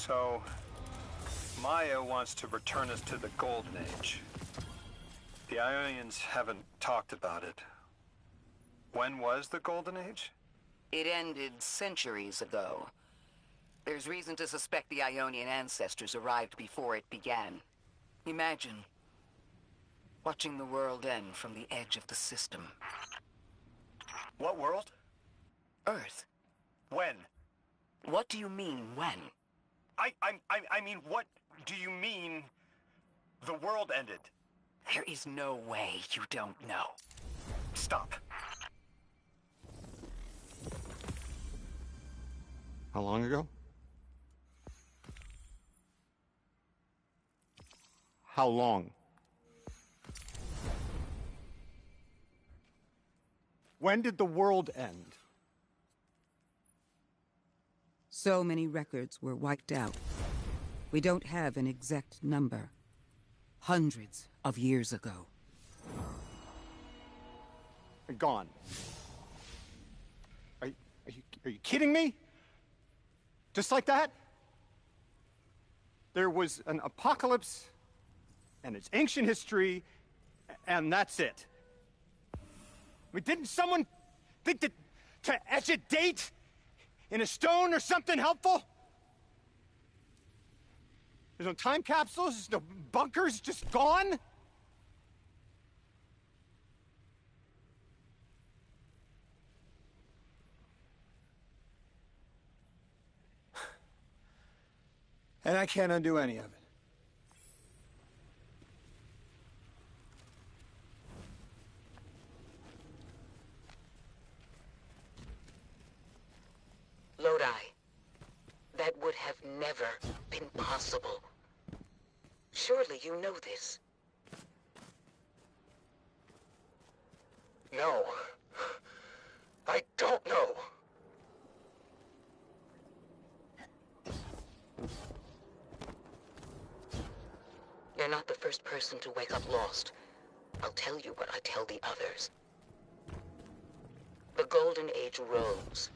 S7: So, Maya wants to return us to the Golden Age. The Ionians haven't talked about it. When was the Golden Age?
S6: It ended centuries ago. There's reason to suspect the Ionian ancestors arrived before it began. Imagine watching the world end from the edge of the system.
S7: What world?
S6: Earth.
S7: When?
S6: What do you mean, when?
S7: I mean, what do you mean the world ended?
S6: There is no way you don't know.
S7: Stop.
S5: How long ago? How long? When did the world end?
S6: So many records were wiped out. We don't have an exact number. Hundreds of years ago.
S5: Gone. Are you kidding me? Just like that? There was an apocalypse, and it's ancient history, and that's it. I mean, didn't someone think that to etch a date in a stone or something helpful? There's no time capsules, there's no bunkers, just gone?
S12: And I can't undo any of it.
S6: Lodi, that would have never been possible. Surely you know this.
S12: No. I don't know.
S6: You're not the first person to wake up lost. I'll tell you what I tell the others. The Golden Age rose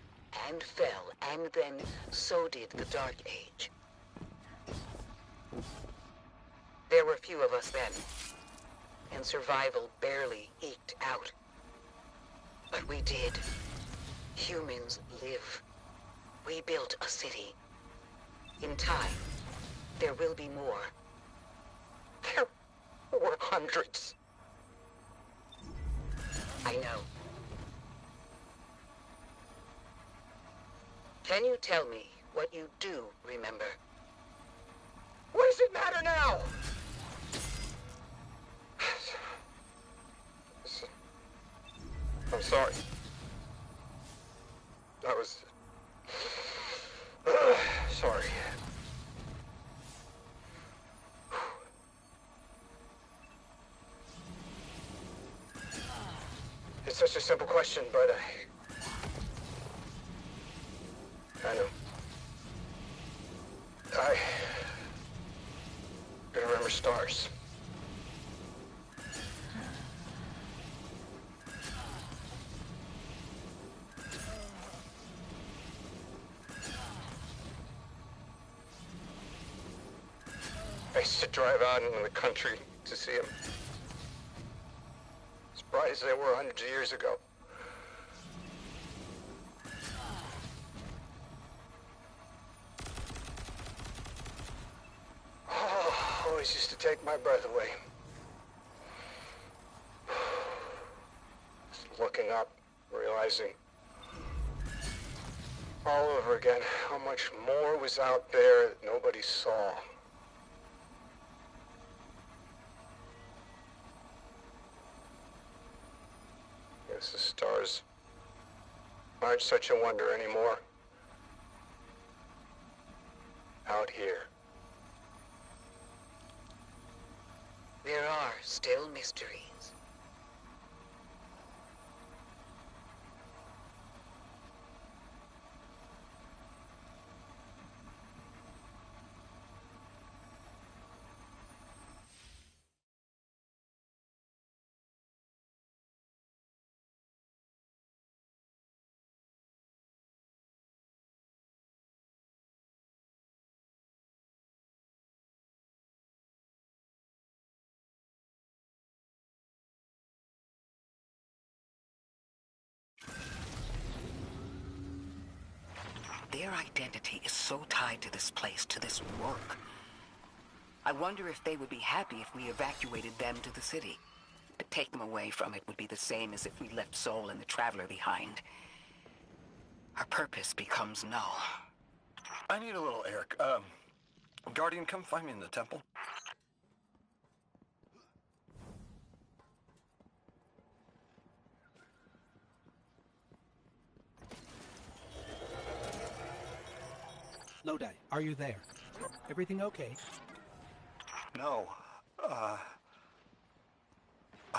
S6: and fell, and then so did the Dark Age. There were few of us then, and survival barely eked out. But we did. Humans live. We built a city. In time, there will be more.
S12: There were hundreds.
S6: I know. Can you tell me what you do remember?
S12: What does it matter now? I'm sorry. I was... sorry. It's such a simple question, but I know. I remember stars. I used to drive out into the country to see them. As bright as they were hundreds of years ago. Oh, always used to take my breath away. Just looking up, realizing all over again how much more was out there that nobody saw. Guess the stars aren't such a wonder anymore. Out here.
S6: There are still mysteries. Their identity is so tied to this place, to this work. I wonder if they would be happy if we evacuated them to the city. To take them away from it would be the same as if we left Soul and the Traveler behind. Our purpose becomes null.
S7: I need a little Eric. Guardian, come find me in the temple.
S2: Lodi, are you there? Everything okay?
S7: No. I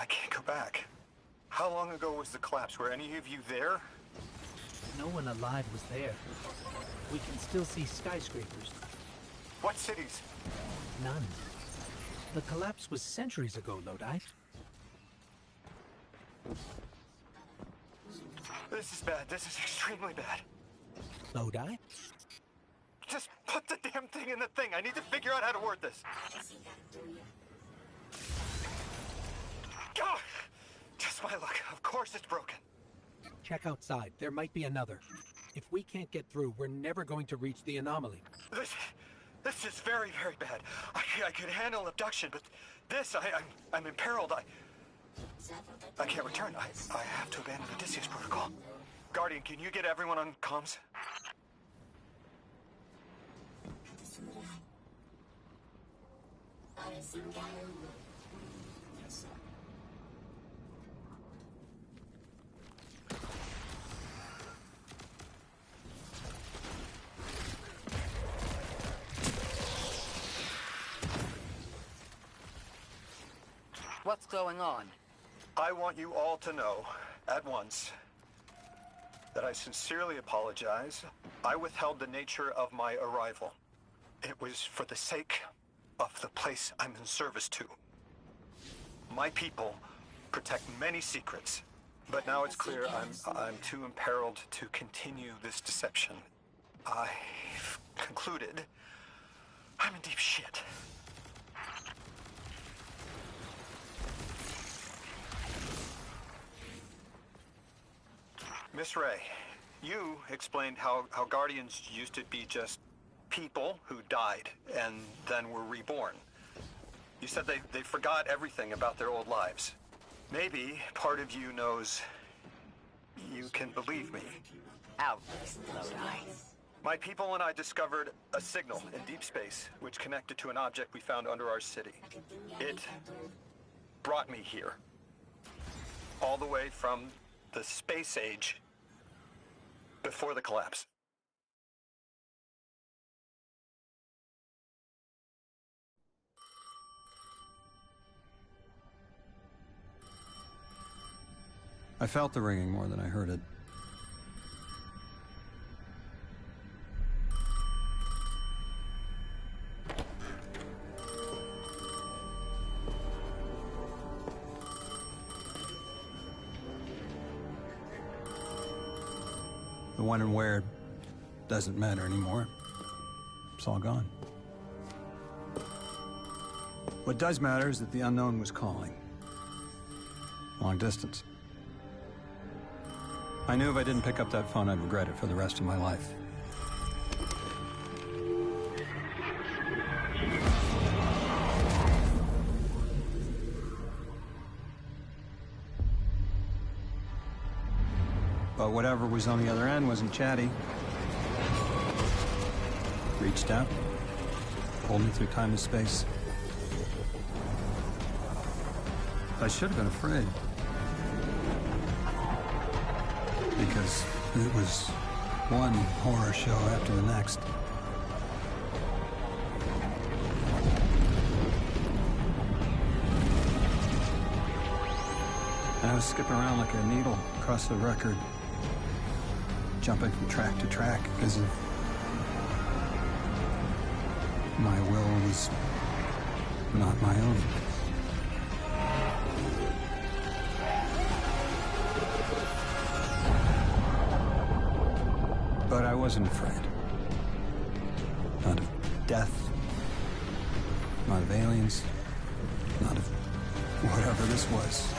S7: can't go back. How long ago was the collapse? Were any of you there?
S2: No one alive was there. We can still see skyscrapers.
S7: What cities?
S2: None. The collapse was centuries ago, Lodi.
S7: This is bad. This is extremely bad.
S2: Lodi?
S7: Just put the damn thing in the thing. I need to figure out how to word this. God! Just my luck. Of course it's broken.
S2: Check outside. There might be another. If we can't get through, we're never going to reach the anomaly.
S7: This is very, very bad. I could handle abduction, but this, I'm imperiled. I can't return. I have to abandon Odysseus protocol. Guardian, can you get everyone on comms?
S6: What's going on?
S7: I want you all to know, at once, that I sincerely apologize. I withheld the nature of my arrival. It was for the sake of the place I'm in service to. My people protect many secrets, but now it's clear I'm too imperiled to continue this deception. I've concluded I'm in deep shit. Miss Ray, you explained how Guardians used to be just people who died and then were reborn. You said they forgot everything about their old lives. Maybe part of you knows you can believe me.
S6: Out, Lodi.
S7: My people and I discovered a signal in deep space which connected to an object we found under our city. It brought me here. All the way from the space age before the collapse.
S13: I felt the ringing more than I heard it. The when and where doesn't matter anymore. It's all gone. What does matter is that the unknown was calling. Long distance. I knew if I didn't pick up that phone, I'd regret it for the rest of my life. But whatever was on the other end wasn't chatty. Reached out, pulled me through time and space. I should have been afraid. Because it was one horror show after the next. And I was skipping around like a needle across the record, jumping from track to track because of my will was not my own. But I wasn't afraid. Not of death, not of aliens, not of whatever this was.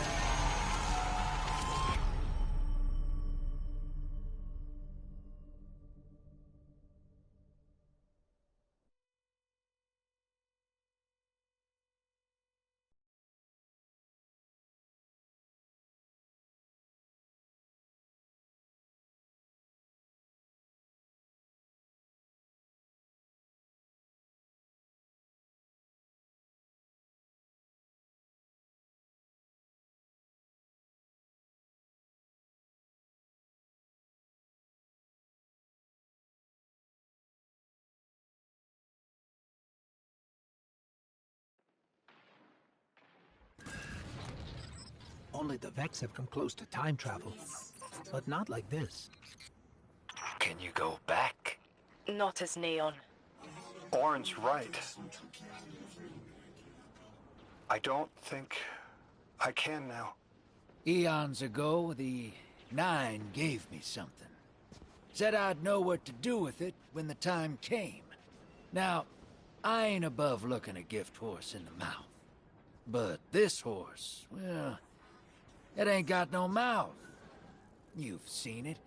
S2: Only the Vex have come close to time travel. But not like this.
S8: Can you go back?
S10: Not as Neon.
S7: Orin's right. I don't think I can now.
S8: Eons ago, the Nine gave me something. Said I'd know what to do with it when the time came. Now, I ain't above looking a gift horse in the mouth. But this horse, well, it ain't got no mouth. You've seen it.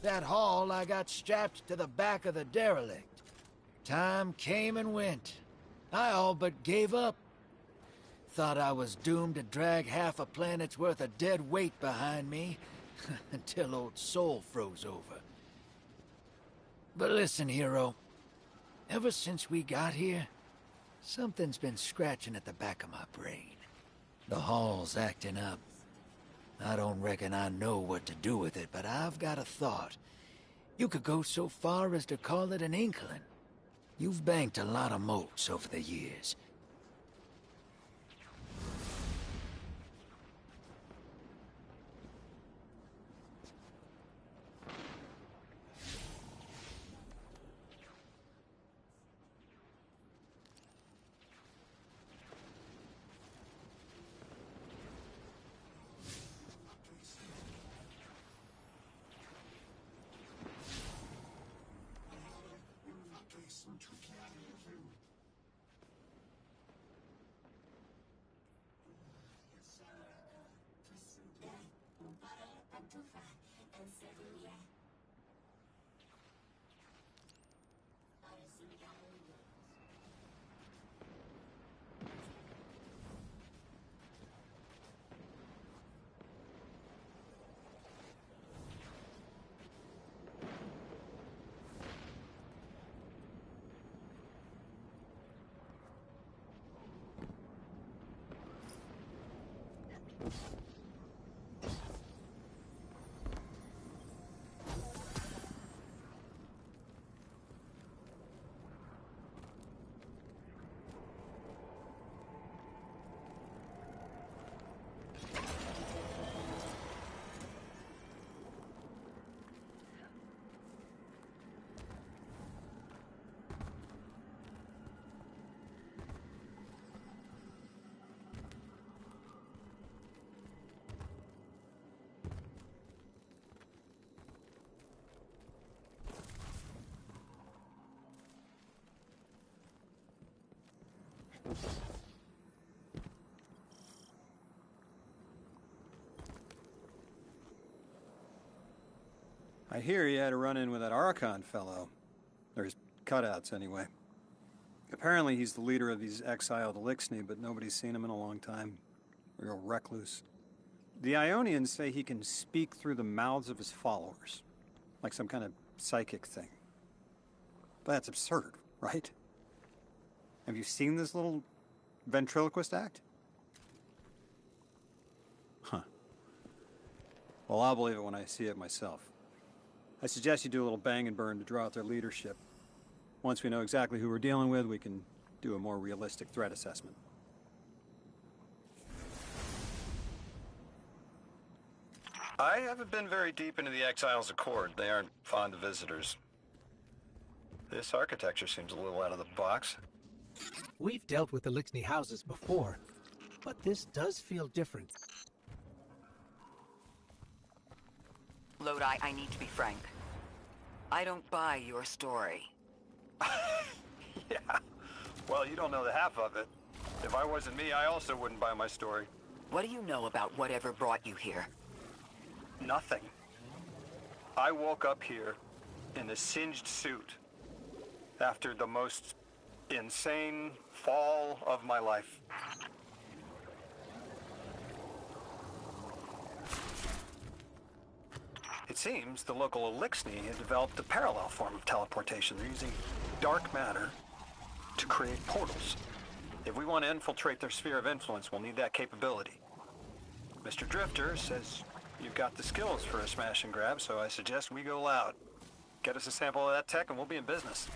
S8: That haul I got strapped to the back of the derelict. Time came and went. I all but gave up. Thought I was doomed to drag half a planet's worth of dead weight behind me until old Soul froze over. But listen, hero. Ever since we got here, something's been scratching at the back of my brain. The hall's acting up. I don't reckon I know what to do with it, but I've got a thought. You could go so far as to call it an inkling. You've banked a lot of motes over the years.
S5: I hear you had a run-in with that Archon fellow. Or his cutouts, anyway. Apparently he's the leader of these exiled Elixni, but nobody's seen him in a long time. Real recluse. The Ionians say he can speak through the mouths of his followers. Like some kind of psychic thing. But that's absurd, right? Have you seen this little ventriloquist act? Huh. Well, I'll believe it when I see it myself. I suggest you do a little bang and burn to draw out their leadership. Once we know exactly who we're dealing with, we can do a more realistic threat assessment.
S7: I haven't been very deep into the Exiles' Accord. They aren't fond of visitors. This architecture seems a little out of the box.
S2: We've dealt with Elixni houses before, but this does feel different.
S6: Lodi, I need to be frank. I don't buy your story.
S7: Yeah. Well, you don't know the half of it. If I wasn't me, I also wouldn't buy my story.
S6: What do you know about whatever brought you here?
S7: Nothing. I woke up here in a singed suit after the most insane fall of my life. It seems the local Elixni had developed a parallel form of teleportation. They're using dark matter to create portals. If we want to infiltrate their sphere of influence, we'll need that capability. Mr. Drifter says you've got the skills for a smash and grab, so I suggest we go loud. Get us a sample of that tech and we'll be in business.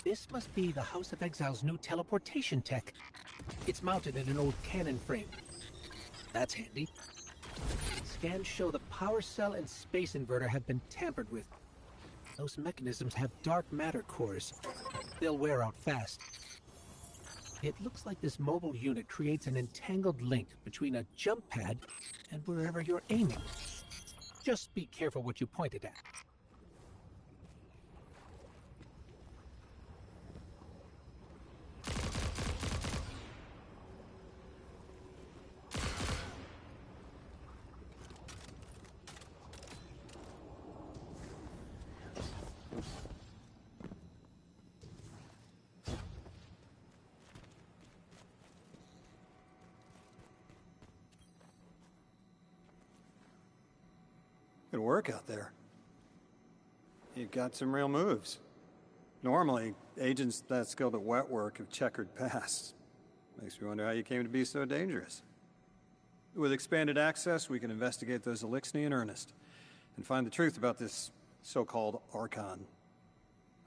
S2: This must be the House of Exile's new teleportation tech. It's mounted in an old cannon frame. That's handy. Scans show the power cell and space inverter have been tampered with. Those mechanisms have dark matter cores. They'll wear out fast. It looks like this mobile unit creates an entangled link between a jump pad and wherever you're aiming. Just be careful what you point it at.
S5: Good work out there. You've got some real moves. Normally, agents that skilled at wet work have checkered pasts. Makes me wonder how you came to be so dangerous. With expanded access, we can investigate those Elixni in earnest, and find the truth about this so-called Archon.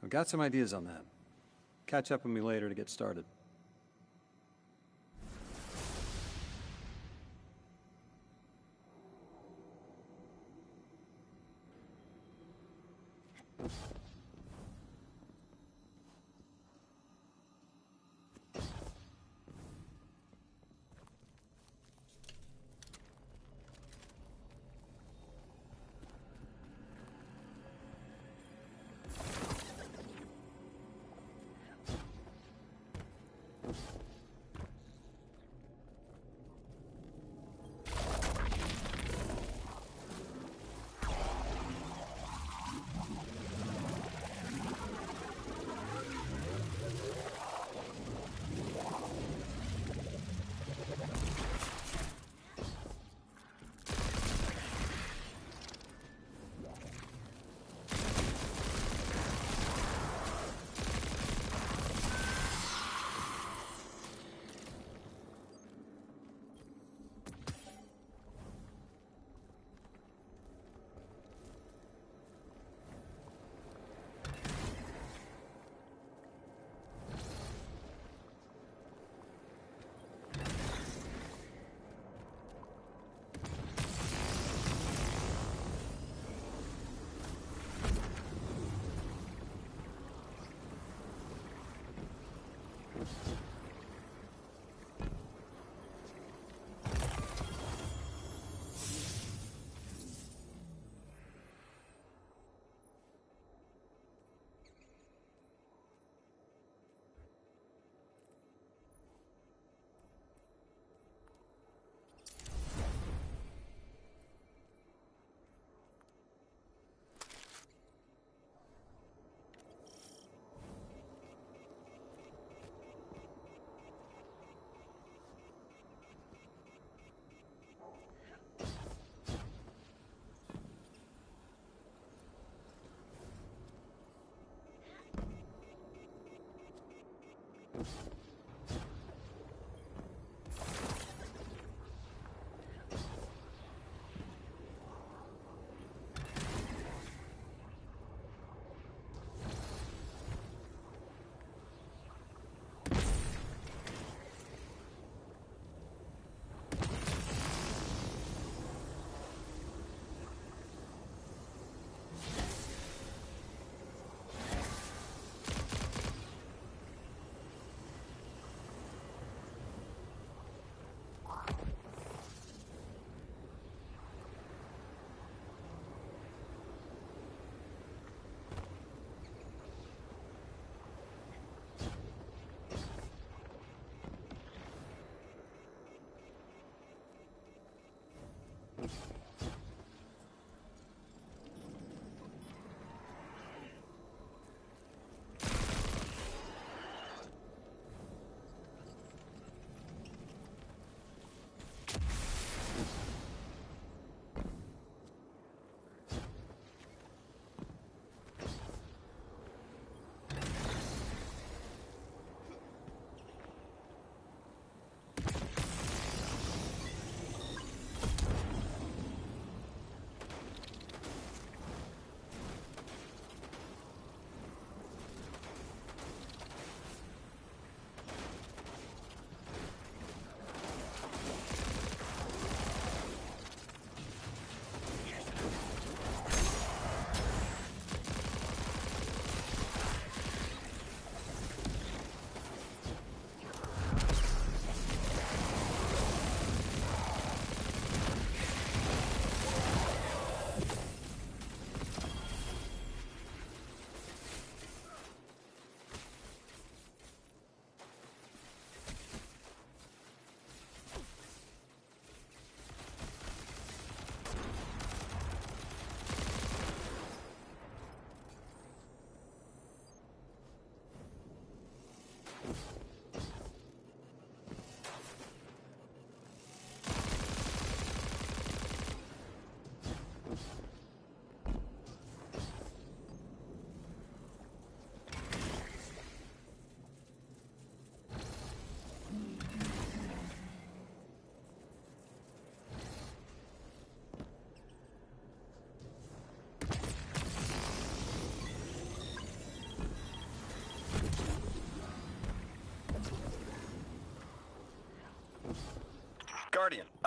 S5: I've got some ideas on that. Catch up with me later to get started.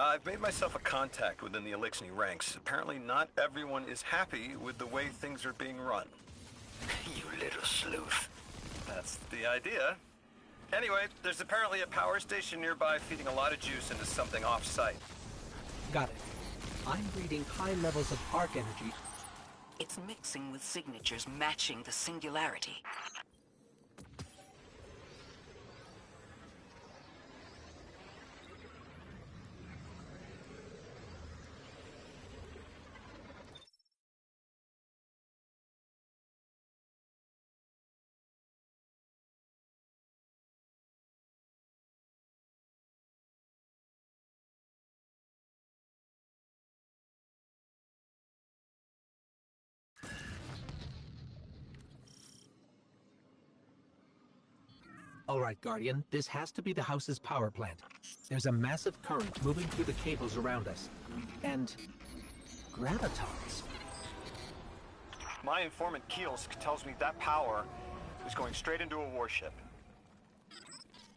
S7: I've made myself a contact within the Elixni ranks. Apparently not everyone is happy with the way things are being run.
S8: You little sleuth.
S7: That's the idea. Anyway, there's apparently a power station nearby feeding a lot of juice into something off-site.
S2: Got it. I'm reading high levels of arc energy.
S6: It's mixing with signatures matching the singularity.
S2: All right, Guardian, this has to be the house's power plant. There's a massive current moving through the cables around us. And gravitons.
S5: My informant Keels tells me that power is going straight into a warship.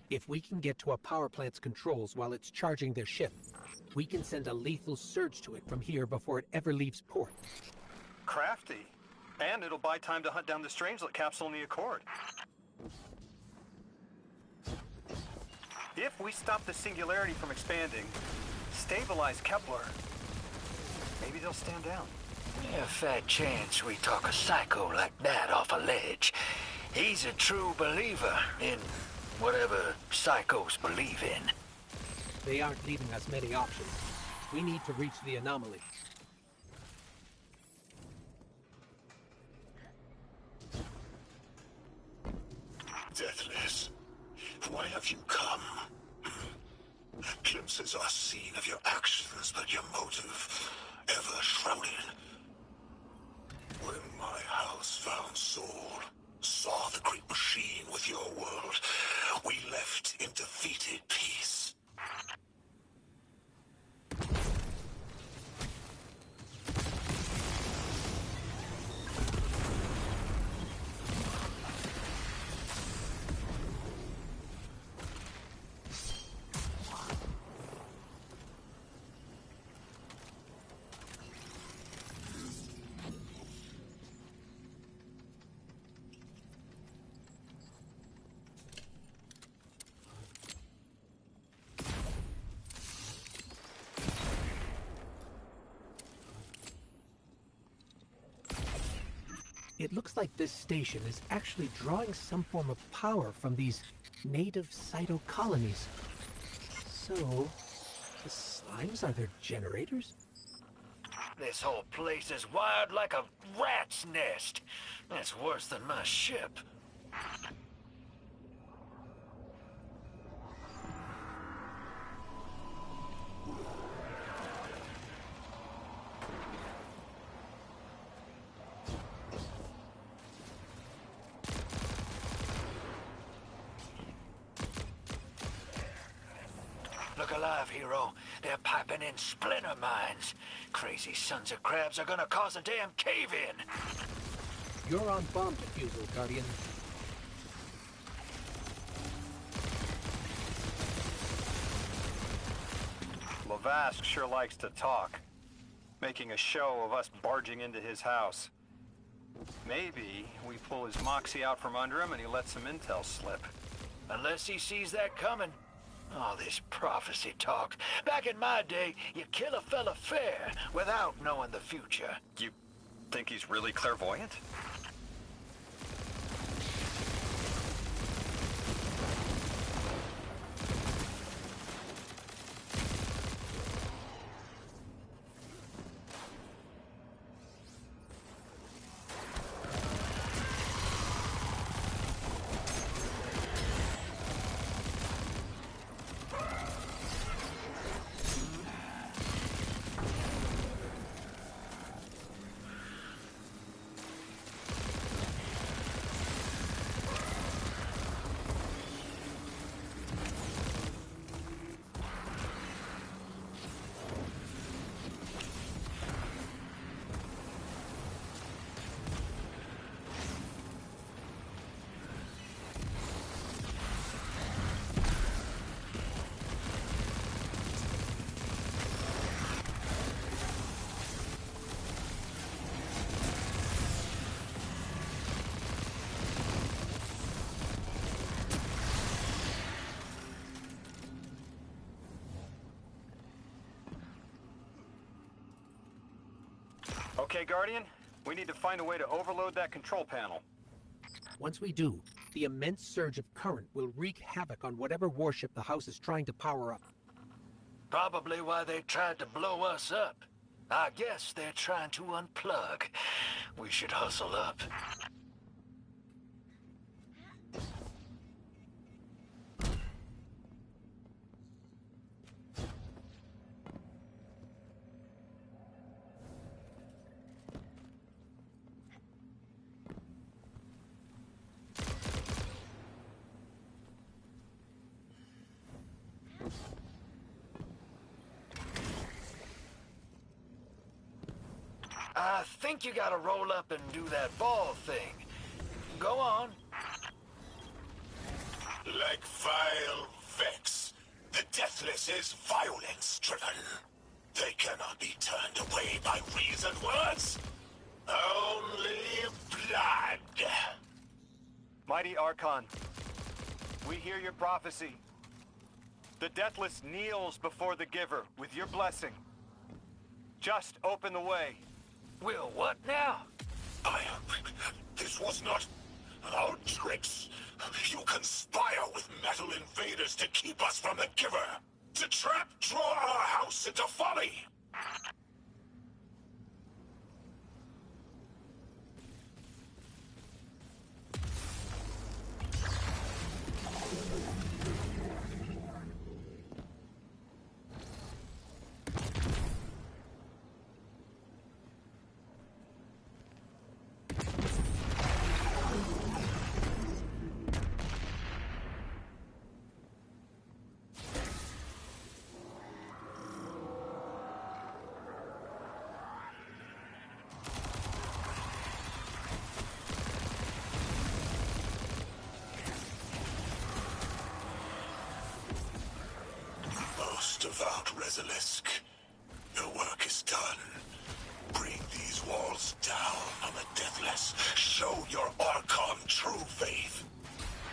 S2: If we can get to a power plant's controls while it's charging their ship, we can send a lethal surge to it from here before it ever leaves port.
S5: Crafty. And it'll buy time to hunt down the Strangelet capsule in the Accord. If we stop the singularity from expanding, stabilize Kepler, maybe they'll stand down.
S8: Yeah, fat chance we talk a psycho like that off a ledge. He's a true believer in whatever psychos believe in.
S2: They aren't leaving us many options. We need to reach the anomaly.
S9: Deathless, why have you come? Glimpses are seen of your actions, but your motive ever shrouded. When my house found Soul, saw the great machine with your world, we left in defeated peace.
S2: It looks like this station is actually drawing some form of power from these native cytocolonies. So, the slimes are their generators?
S8: This whole place is wired like a rat's nest. That's worse than my ship. Look alive, hero. They're piping in splinter mines. Crazy sons of crabs are gonna cause a damn cave-in.
S2: You're on bomb defusal, Guardian.
S5: Lavask sure likes to talk, making a show of us barging into his house. Maybe we pull his moxie out from under him and he lets some intel slip.
S8: Unless he sees that coming. All this prophecy talk. Back in my day, you kill a fella fair without knowing the future.
S5: You think he's really clairvoyant?
S7: Okay, Guardian. We need to find a way to overload that control panel.
S2: Once we do, the immense surge of current will wreak havoc on whatever warship the house is trying to power up.
S8: Probably why they tried to blow us up. I guess they're trying to unplug. We should hustle up. I think you gotta roll up and do that ball thing. Go on.
S9: Like vile Vex, the Deathless is violence-driven. They cannot be turned away by reasoned words. Only blood.
S7: Mighty Archon, we hear your prophecy. The Deathless kneels before the Giver with your blessing. Just open the way.
S8: Will what now?
S9: This was not our tricks. You conspire with metal invaders to keep us from the Giver. To draw our house into folly. Devout Resilisk, your work is done. Bring these walls down on the Deathless. Show your Archon true faith.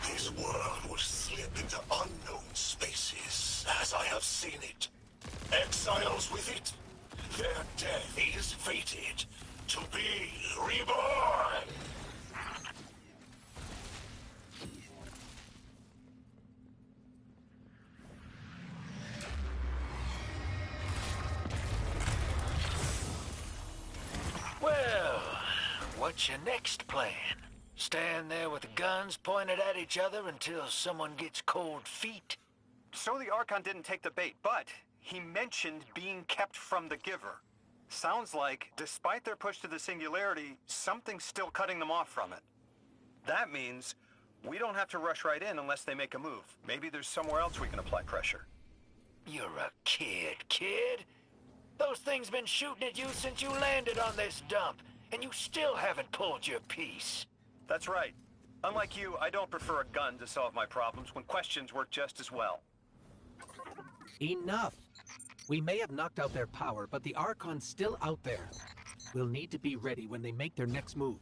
S9: This world will slip into unknown spaces, as I have seen it. Exiles with it. Their death is fated to be reborn.
S8: Well, what's your next plan? Stand there with the guns pointed at each other until someone gets cold feet?
S7: So the Archon didn't take the bait, but he mentioned being kept from the Giver. Sounds like, despite their push to the Singularity, something's still cutting them off from it. That means we don't have to rush right in unless they make a move. Maybe there's somewhere else we can apply pressure.
S8: You're a kid. Those things been shooting at you since you landed on this dump, and you still haven't pulled your piece.
S7: That's right. Unlike you, I don't prefer a gun to solve my problems when questions work just as well.
S2: Enough! We may have knocked out their power, but the Archon's still out there. We'll need to be ready when they make their next move.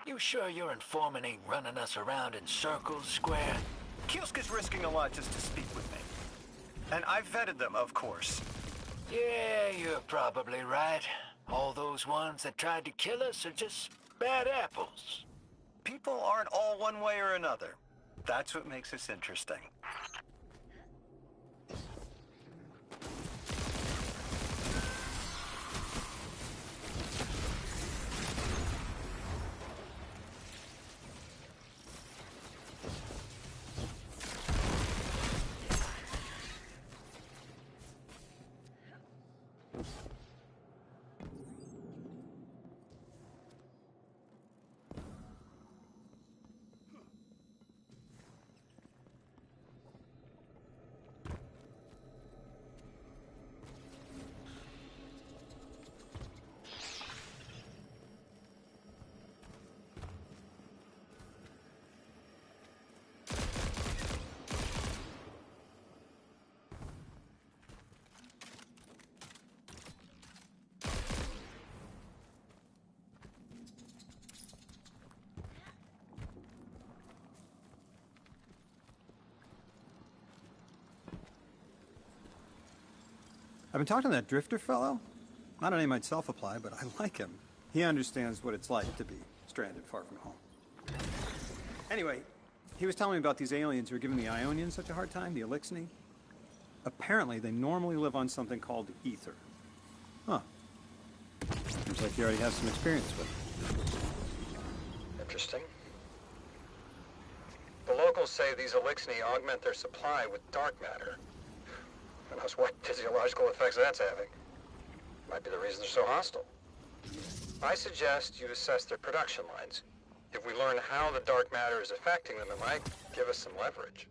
S8: You sure your informant ain't running us around in circles, Square?
S7: Kielska's risking a lot just to speak with me. And I've vetted them, of course.
S8: Yeah, you're probably right. All those ones that tried to kill us are just bad apples.
S7: People aren't all one way or another. That's what makes us interesting.
S5: I've been talking to that Drifter fellow. Not a name I'd self-apply, but I like him. He understands what it's like to be stranded far from home. Anyway, he was telling me about these aliens who are giving the Ionians such a hard time, the Elixni. Apparently, they normally live on something called ether. Huh. Seems like you already have some experience with it.
S12: Interesting. The locals say these Elixni augment their supply with dark matter. Who knows what physiological effects that's having. Might be the reason they're so hostile. I suggest you assess their production lines. If we learn how the dark matter is affecting them, it might give us some leverage.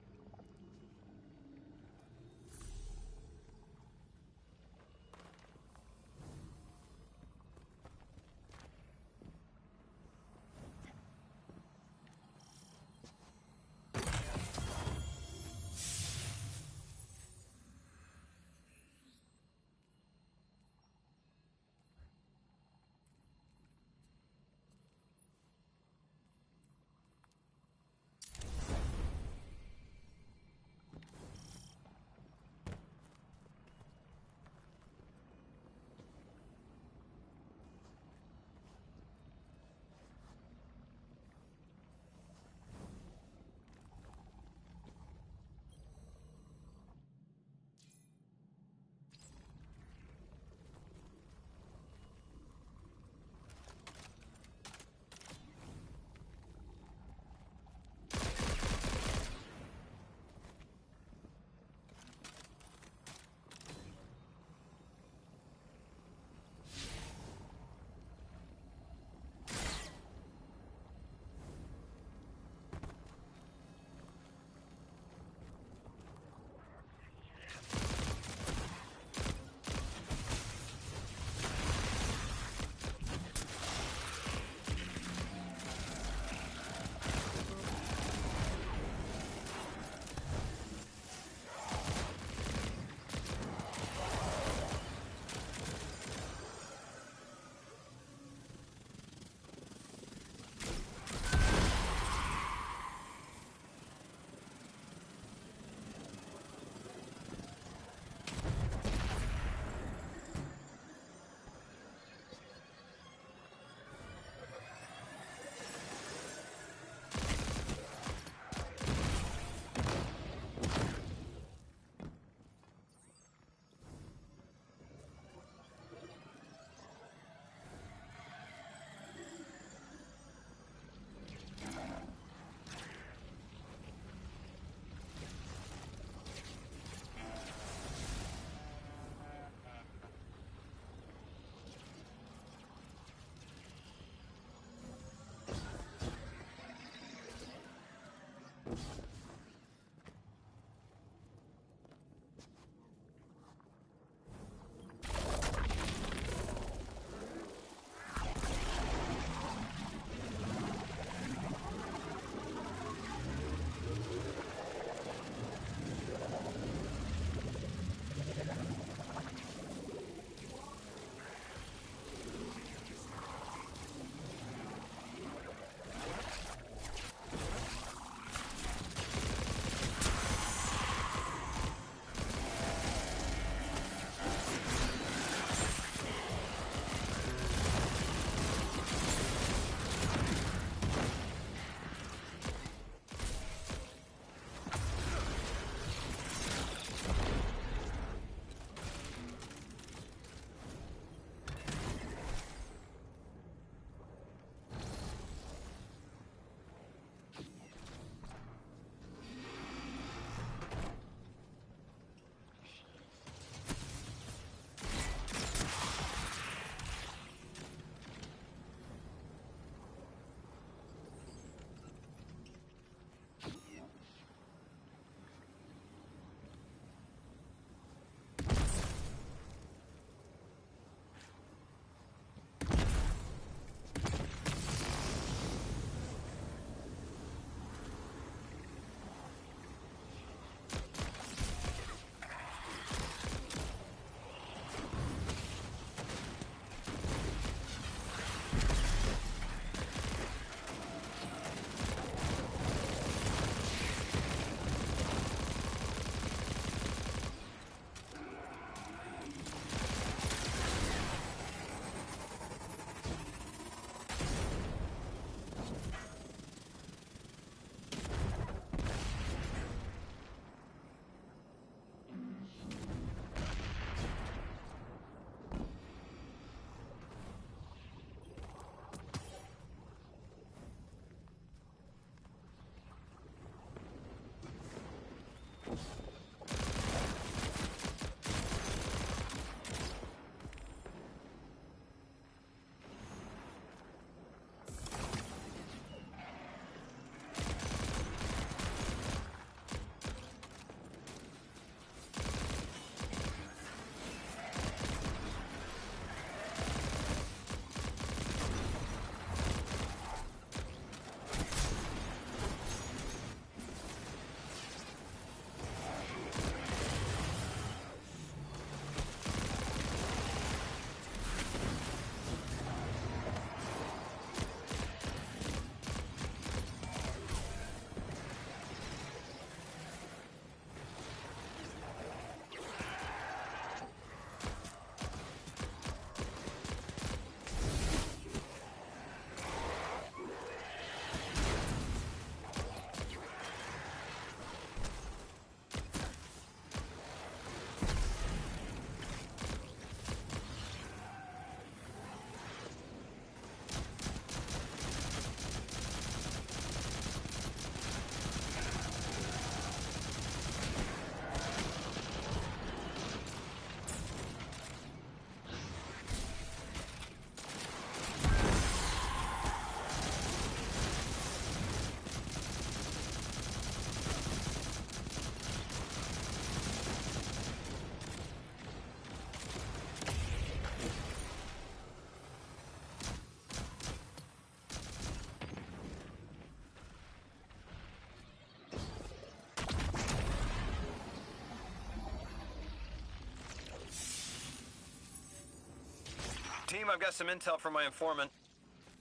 S7: Team, I've got some intel from my informant.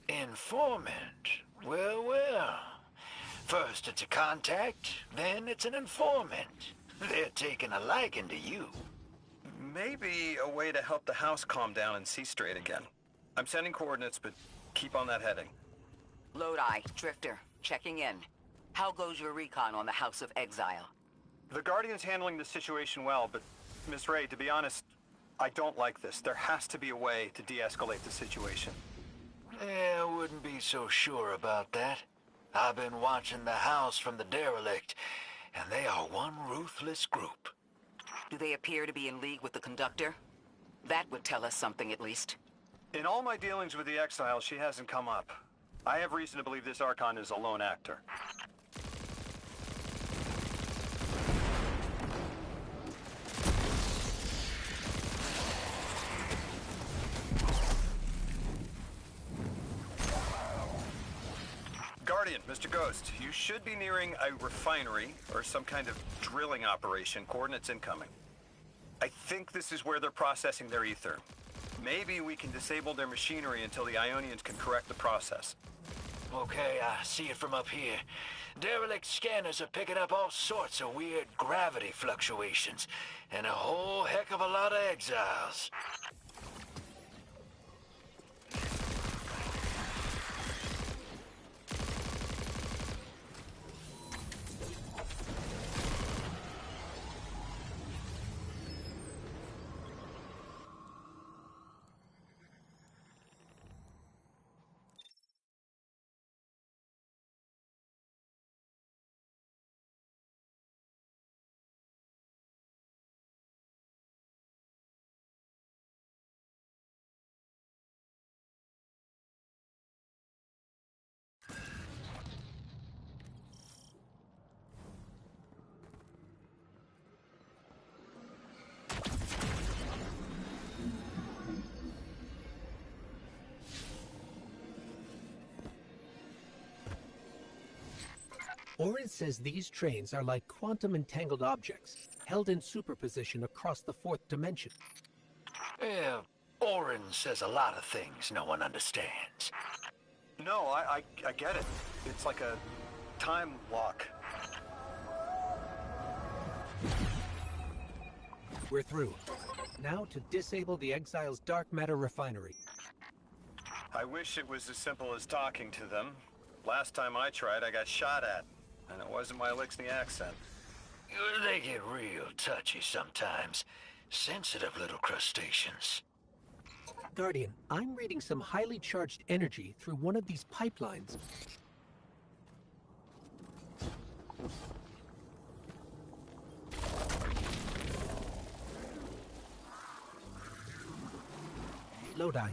S8: Informant? Well, well. First it's a contact, then it's an informant. They're taking a liking to you.
S7: Maybe a way to help the house calm down and see straight again. I'm sending coordinates, but keep on that heading.
S6: Lodi, Drifter, checking in. How goes your recon on the House of Exile?
S7: The Guardian's handling the situation well, but Miss Ray, to be honest, I don't like this. There has to be a way to de-escalate the situation.
S8: I wouldn't be so sure about that. I've been watching the house from the derelict, and they are one ruthless group.
S6: Do they appear to be in league with the Conductor? That would tell us something, at least.
S7: In all my dealings with the Exile, she hasn't come up. I have reason to believe this Archon is a lone actor. Guardian, Mr. Ghost, you should be nearing a refinery or some kind of drilling operation. Coordinates incoming. I think this is where they're processing their ether. Maybe we can disable their machinery until the Ionians can correct the process.
S8: Okay, I see it from up here. Derelict scanners are picking up all sorts of weird gravity fluctuations, and a whole heck of a lot of exiles.
S2: Orin says these trains are like quantum-entangled objects, held in superposition across the fourth dimension.
S8: Yeah, Orin says a lot of things no one understands.
S7: No, I get it. It's like a time lock.
S2: We're through. Now to disable the Exile's dark matter refinery.
S7: I wish it was as simple as talking to them. Last time I tried, I got shot at. And it wasn't my Elixni accent.
S8: They get real touchy sometimes. Sensitive little crustaceans.
S2: Guardian, I'm reading some highly charged energy through one of these pipelines. Lodi,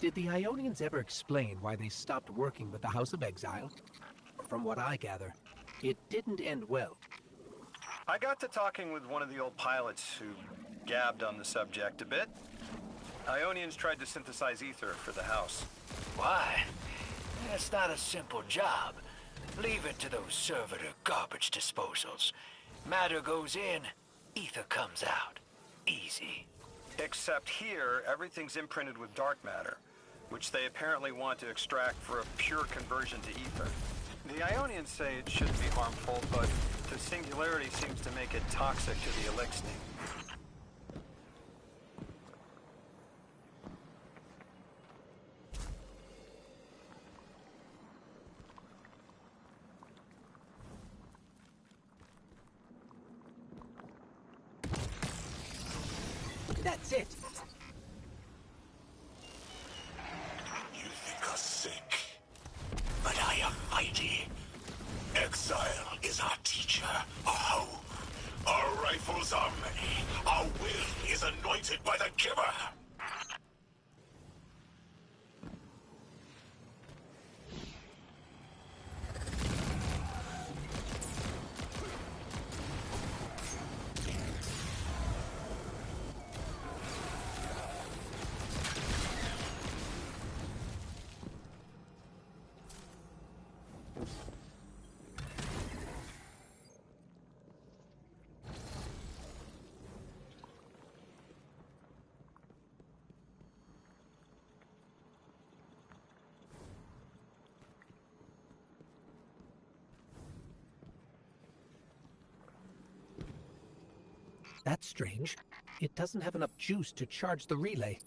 S2: did the Ionians ever explain why they stopped working with the House of Exile? From what I gather, it didn't end well.
S7: I got to talking with one of the old pilots who gabbed on the subject a bit. Ionians tried to synthesize ether for the house.
S8: Why? That's not a simple job. Leave it to those servitor garbage disposals. Matter goes in, ether comes out. Easy.
S7: Except here, everything's imprinted with dark matter, which they apparently want to extract for a pure conversion to ether. The Ionians say it shouldn't be harmful, but the singularity seems to make it toxic to the Elixni.
S2: That's it!
S9: You think us sick? But I am mighty. Exile is our teacher, our home. Our rifles are many. Our will is anointed by the Giver.
S2: That's strange. It doesn't have enough juice to charge the relay.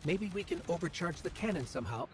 S2: Maybe we can overcharge the cannon somehow.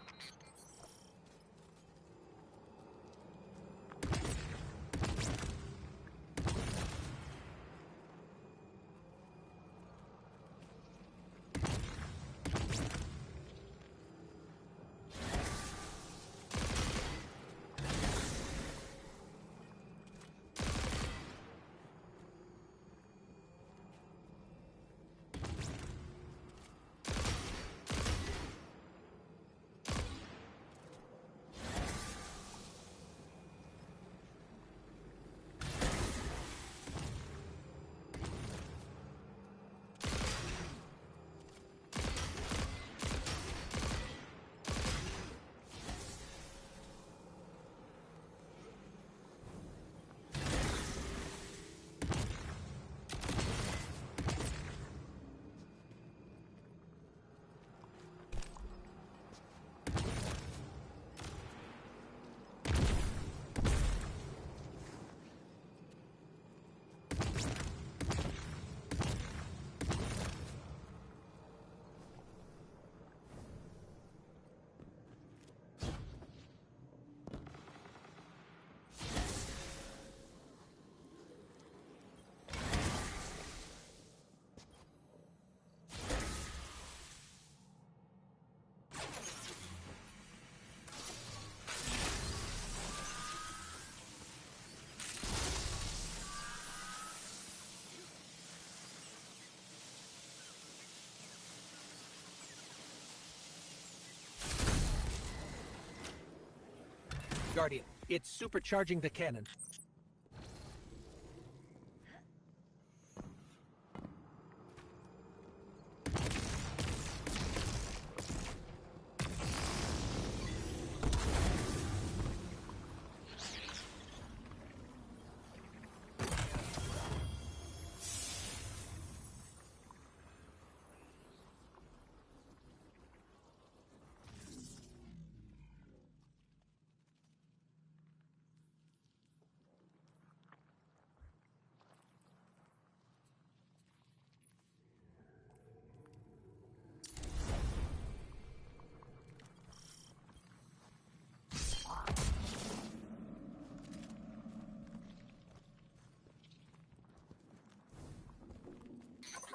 S2: Guardian, it's supercharging the cannon.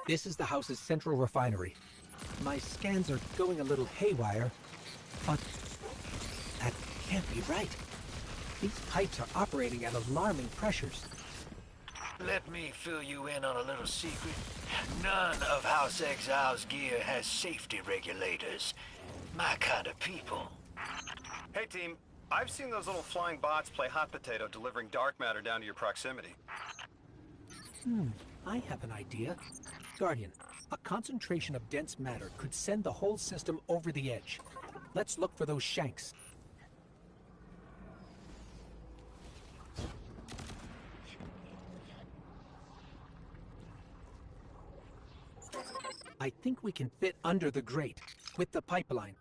S2: This is the house's central refinery. My scans are going a little haywire, but that can't be right. These pipes are operating at alarming pressures.
S8: Let me fill you in on a little secret. None of House Exile's gear has safety regulators. My kind of people.
S7: Hey team, I've seen those little flying bots play hot potato delivering dark matter down to your proximity.
S2: I have an idea. Guardian, a concentration of dense matter could send the whole system over the edge. Let's look for those shanks. I think we can fit under the grate, with the pipeline.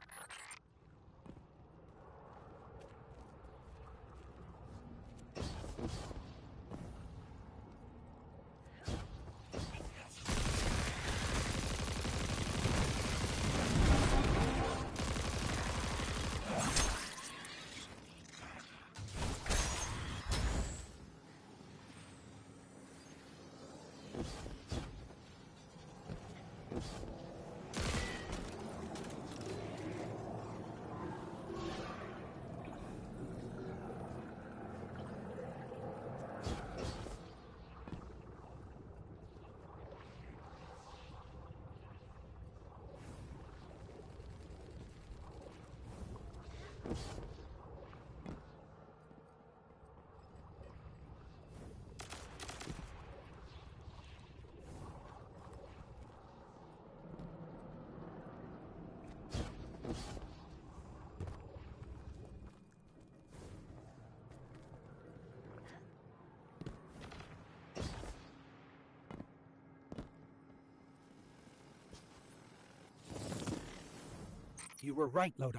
S2: You were right, Lodi.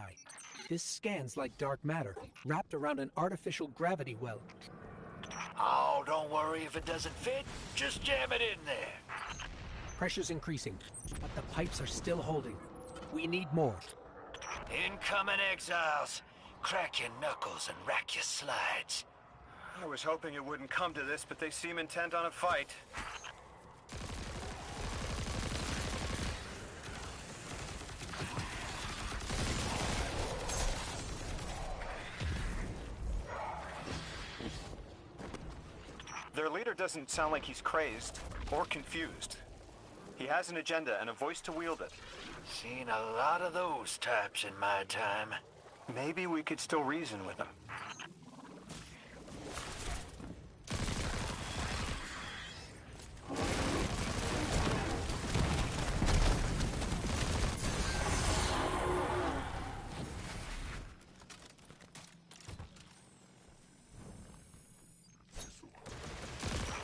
S2: This scans like dark matter, wrapped around an artificial gravity well.
S8: Oh, don't worry if it doesn't fit. Just jam it in there.
S2: Pressure's increasing, but the pipes are still holding. We need more.
S8: Incoming exiles. Crack your knuckles and rack your slides.
S7: I was hoping it wouldn't come to this, but they seem intent on a fight. Their leader doesn't sound like he's crazed or confused. He has an agenda and a voice to wield it.
S8: Seen a lot of those types in my time.
S7: Maybe we could still reason with him.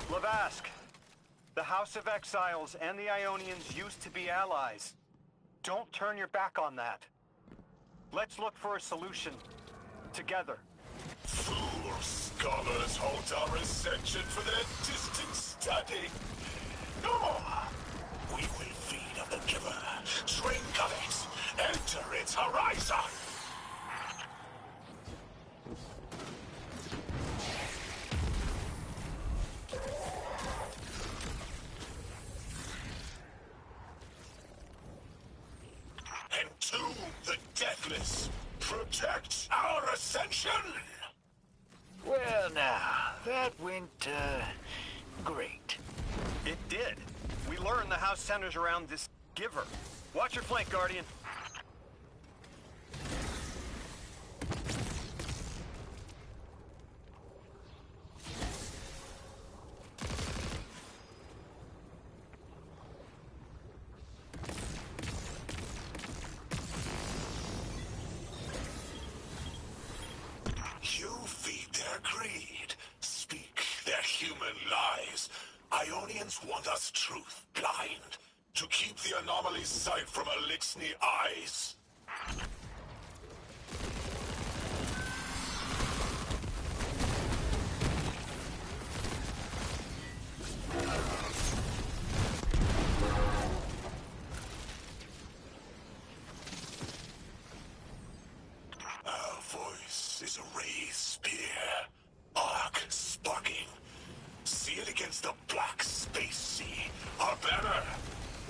S7: Lavask, the House of Exiles and the Ionians used to be allies. Don't turn your back on that. Let's look for a solution. Together.
S9: Fool scholars hold our ascension for their distant study. No! We will feed on the Giver, drink of it, enter its horizon. Entomb the deathless. Protect our ascension.
S8: Well now, that went, great.
S7: It did. We learned the house centers around this Giver. Watch your flank, Guardian.
S9: You feed their greed, speak their human lies. Ionians want us truth blind, to keep the anomaly's sight from Elixni eyes. Our voice is a raised spear, arc sparking. See it against the black space sea. Our banner.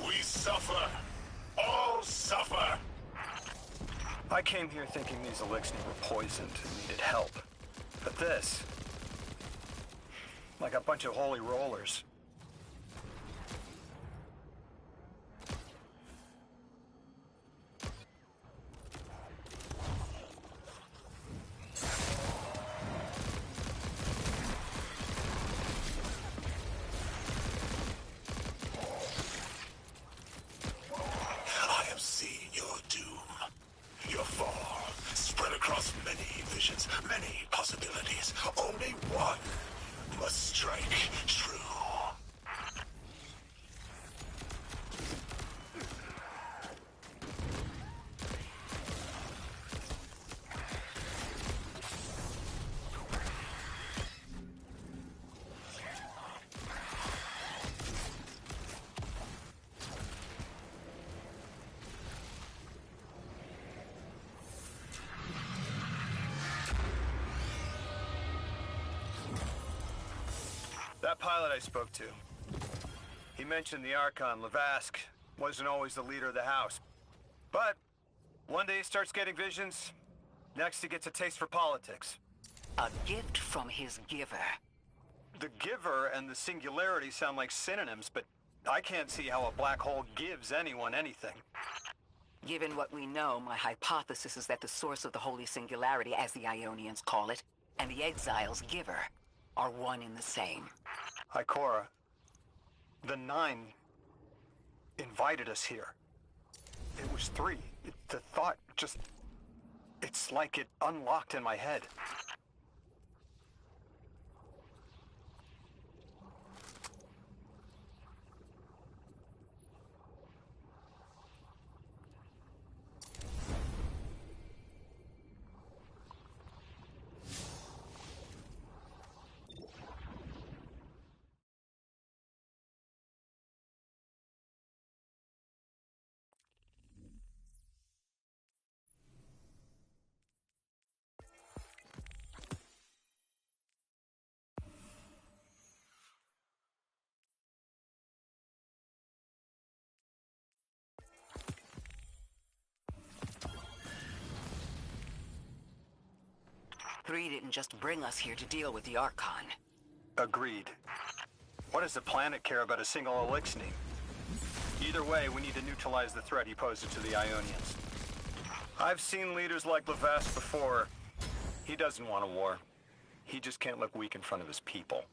S9: We suffer. All suffer.
S7: I came here thinking these Elixni were poisoned and needed help. But this... like a bunch of holy rollers.
S9: I am seeing your doom. Your fall, spread across many visions, many possibilities. Only one must strike true.
S7: That pilot I spoke to, he mentioned the Archon, Lavask, wasn't always the leader of the house. But one day he starts getting visions, next he gets a taste for politics.
S6: A gift from his giver.
S7: The Giver and the Singularity sound like synonyms, but I can't see how a black hole gives anyone anything.
S6: Given what we know, my hypothesis is that the source of the Holy Singularity, as the Ionians call it, and the Exile's giver are one and the same.
S7: Ikora, the Nine invited us here. It was 3. The thought just... it's like it unlocked in my head.
S6: 3 didn't just bring us here to deal with the Archon.
S7: Agreed. What does the planet care about a single Eliksni? Either way, we need to neutralize the threat he poses to the Ionians. I've seen leaders like Levesque before. He doesn't want a war. He just can't look weak in front of his people.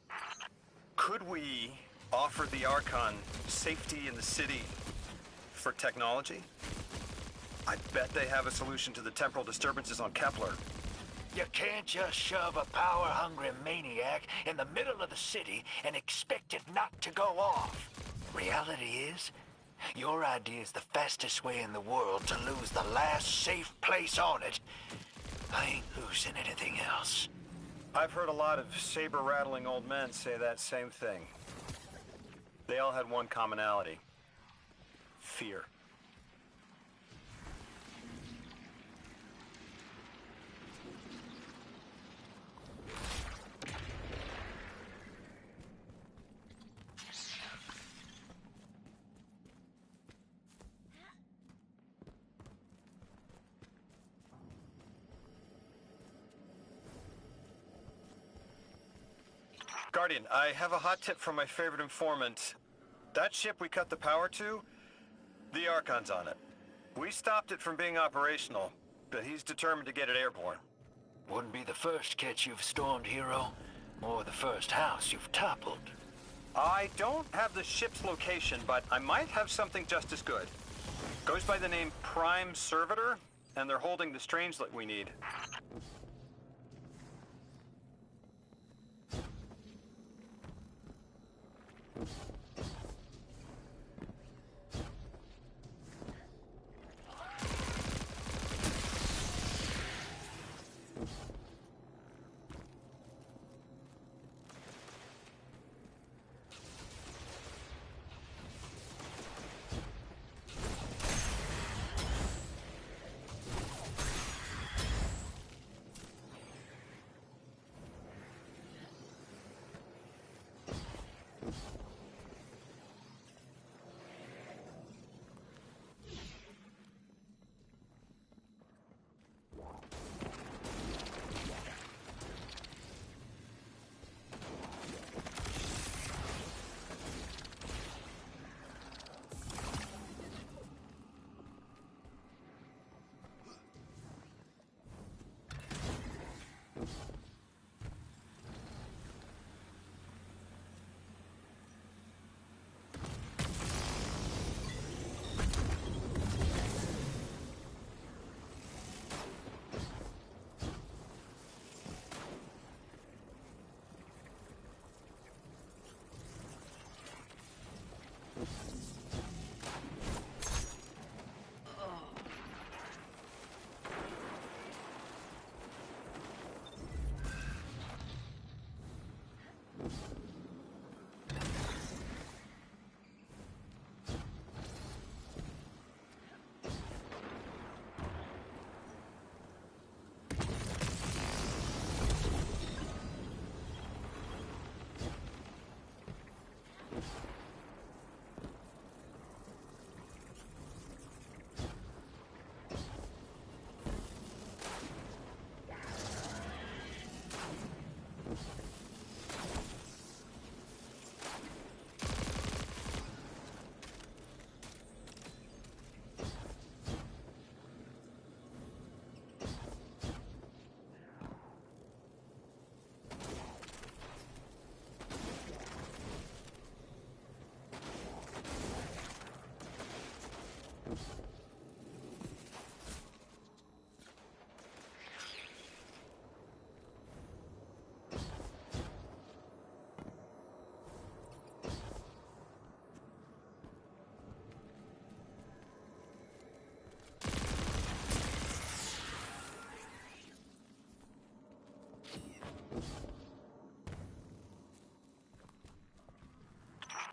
S7: Could we offer the Archon safety in the city for technology? I bet they have a solution to the temporal disturbances on Kepler.
S8: You can't just shove a power-hungry maniac in the middle of the city and expect it not to go off. Reality is, your idea is the fastest way in the world to lose the last safe place on it. I ain't losing anything else.
S7: I've heard a lot of saber-rattling old men say that same thing. They all had one commonality. Fear. Guardian, I have a hot tip from my favorite informant. That ship we cut the power to, the Archon's on it. We stopped it from being operational, but he's determined to get it airborne.
S8: Wouldn't be the first catch you've stormed, hero, or the first house you've toppled.
S7: I don't have the ship's location, but I might have something just as good. Goes by the name Prime Servitor, and they're holding the Strangelet we need.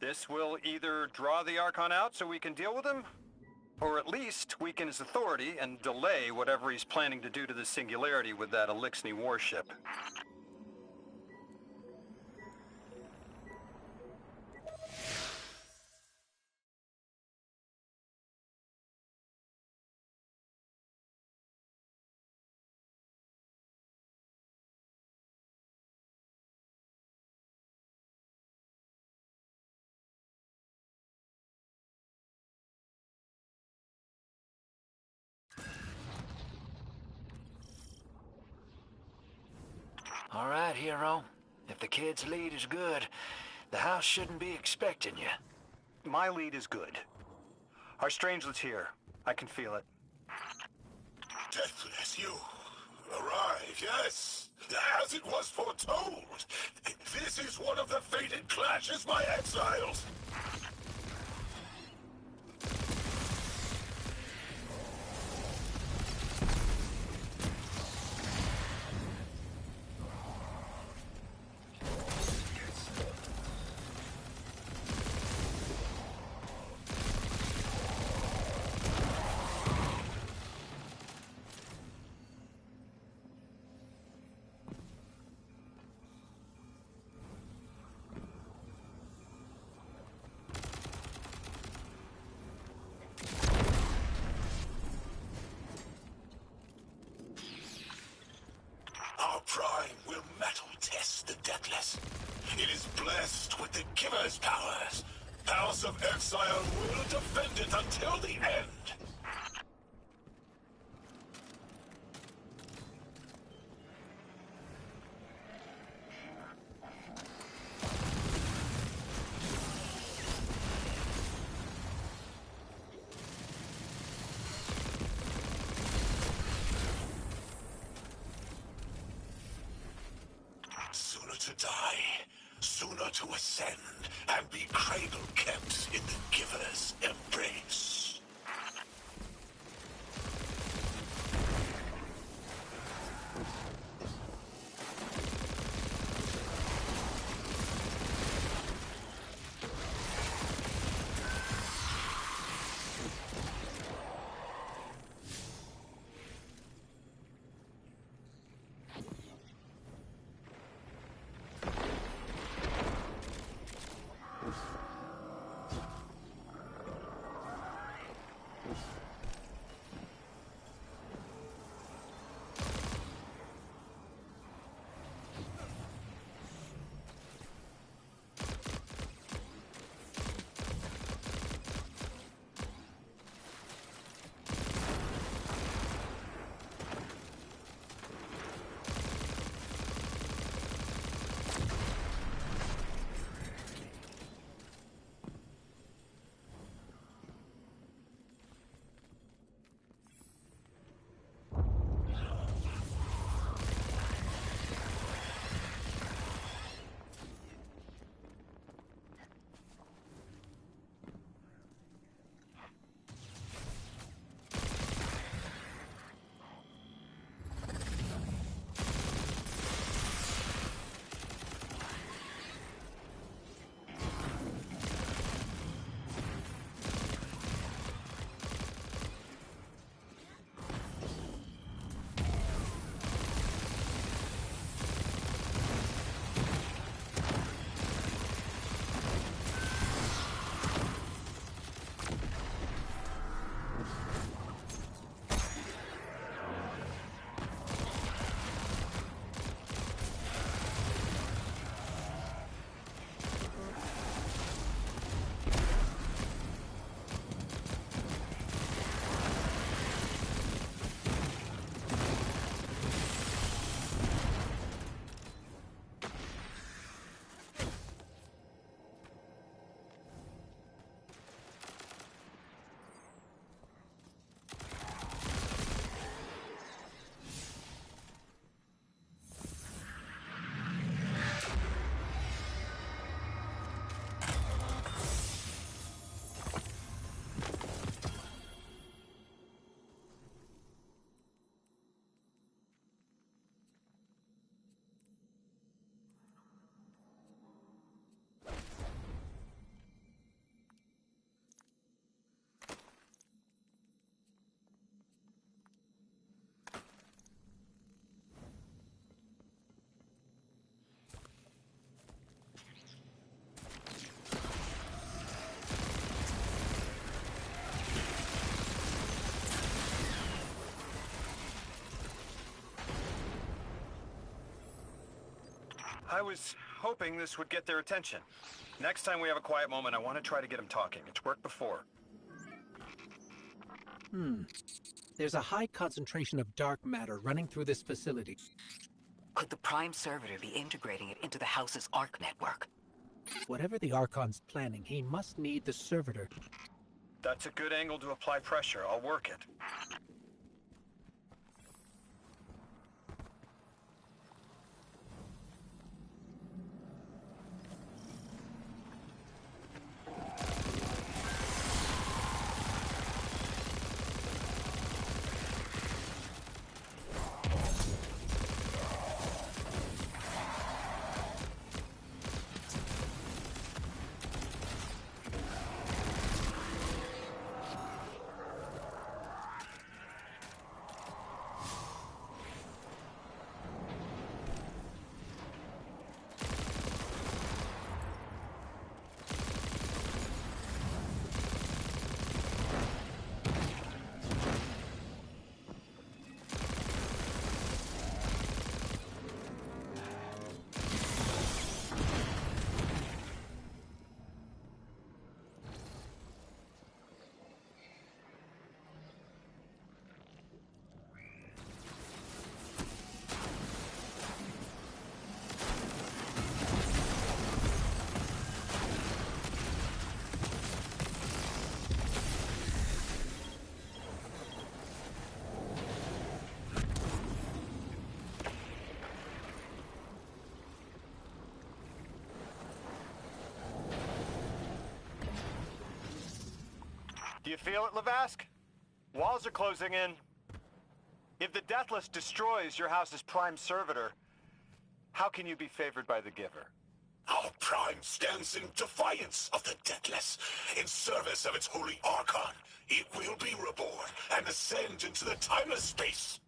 S7: This will either draw the Archon out so we can deal with him, or at least weaken his authority and delay whatever he's planning to do to the Singularity with that Eliksni warship.
S8: All right, hero. If the kid's lead is good, the house shouldn't be expecting you.
S7: My lead is good. Our strangelet's here. I can feel it.
S9: Deathless, you arrive, yes, as it was foretold. This is one of the fated clashes, my exiles. Our prime will metal test the Deathless. It is blessed with the Giver's powers. House of Exile will defend it until the end. Sooner to die, sooner to ascend, and be cradle-kept in the Giver's embrace.
S7: I was hoping this would get their attention. Next time we have a quiet moment, I want to try to get them talking. It's worked before.
S2: There's a high concentration of dark matter running through this facility.
S6: Could the Prime Servitor be integrating it into the House's Arc network?
S2: Whatever the Archon's planning, he must need the Servitor.
S7: That's a good angle to apply pressure. I'll work it. Do you feel it, Lavask? Walls are closing in. If the Deathless destroys your house's Prime Servitor, how can you be favored by the Giver?
S9: Our Prime stands in defiance of the Deathless, in service of its holy Archon. It will be reborn and ascend into the timeless space.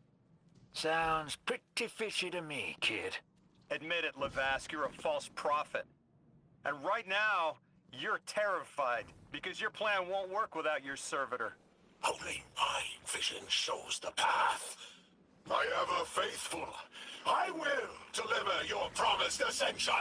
S8: Sounds pretty fishy to me, kid.
S7: Admit it, Lavask, you're a false prophet. And right now, you're terrified, because your plan won't work without your servitor.
S9: Only my vision shows the path. My ever faithful, I will deliver your promised ascension.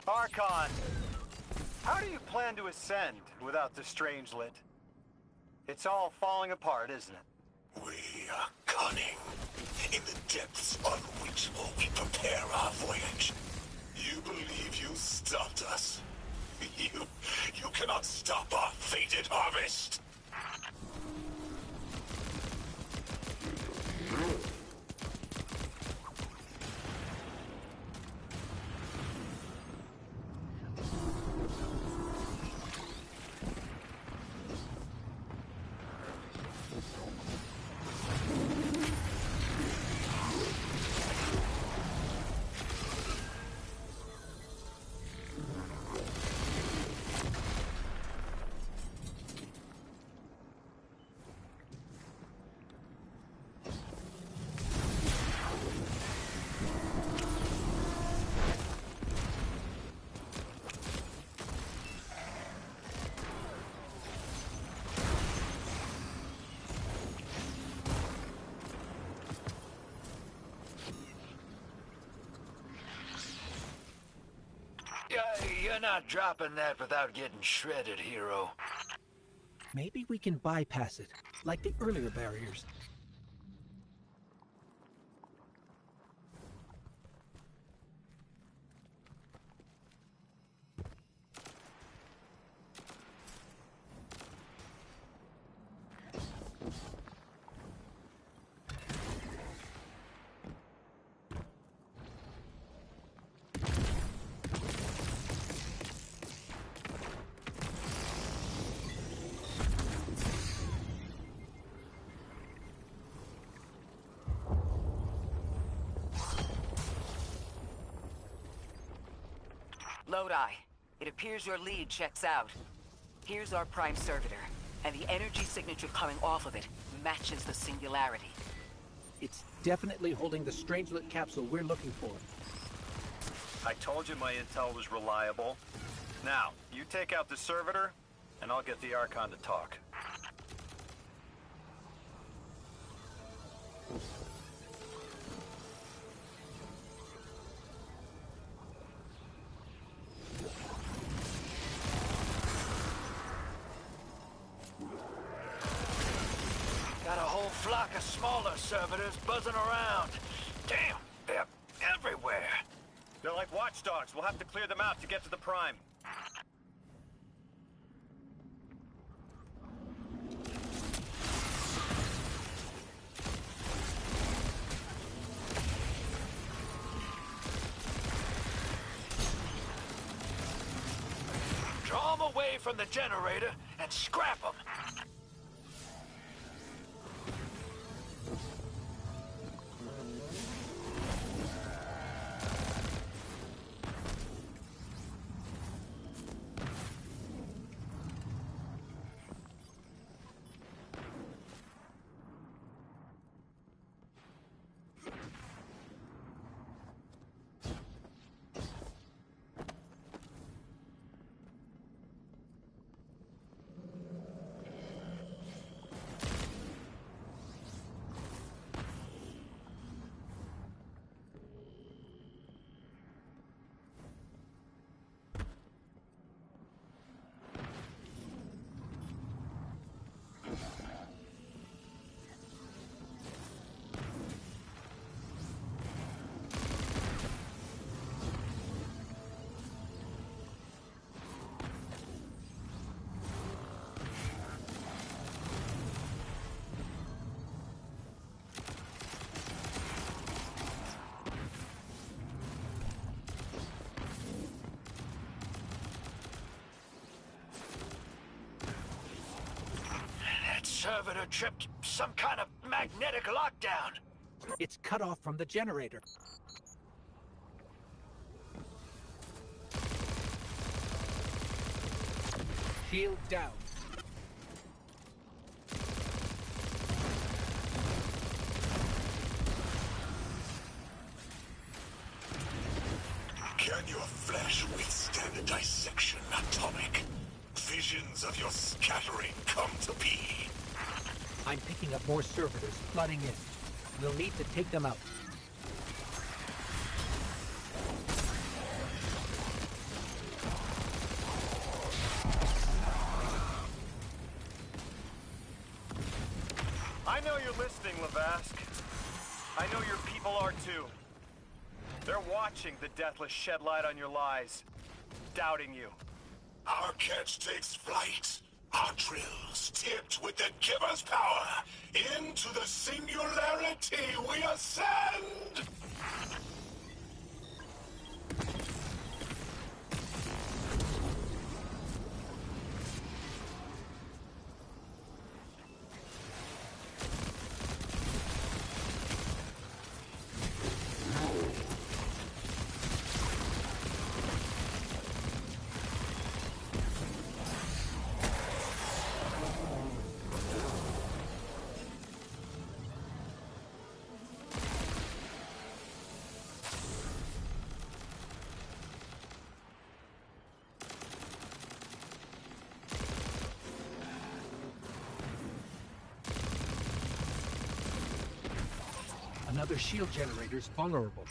S7: Archon, how do you plan to ascend without the Strangelet? It's all falling apart, isn't it?
S9: We are cunning. In the depths unreachable, we prepare our voyage. You believe you stopped us? You cannot stop our fated harvest.
S8: You're not dropping that without getting shredded, hero.
S2: Maybe we can bypass it, like the earlier barriers.
S6: Lodi, it appears your lead checks out. Here's our prime servitor, and the energy signature coming off of it matches the singularity.
S2: It's definitely holding the Strangelet capsule we're looking for.
S7: I told you my intel was reliable. Now, you take out the servitor, and I'll get the Archon to talk.
S8: Got a whole flock of smaller servitors buzzing around. Damn, they're everywhere.
S7: They're like watchdogs. We'll have to clear them out to get to the Prime.
S8: Draw them away from the generator and scrap them. Servitor tripped some kind of magnetic lockdown.
S2: It's cut off from the generator. Shield down.
S9: Can your flesh withstand a dissection, Atomic? Visions of your scattering come to be.
S2: I'm picking up more servitors flooding in. We'll need to take them out.
S7: I know you're listening, Lavask. I know your people are too. They're watching the Deathless shed light on your lies, doubting you.
S9: Our catch takes flight. Our drills tipped with the Giver's power. Into the singularity we ascend!
S2: Another shield generator's vulnerable.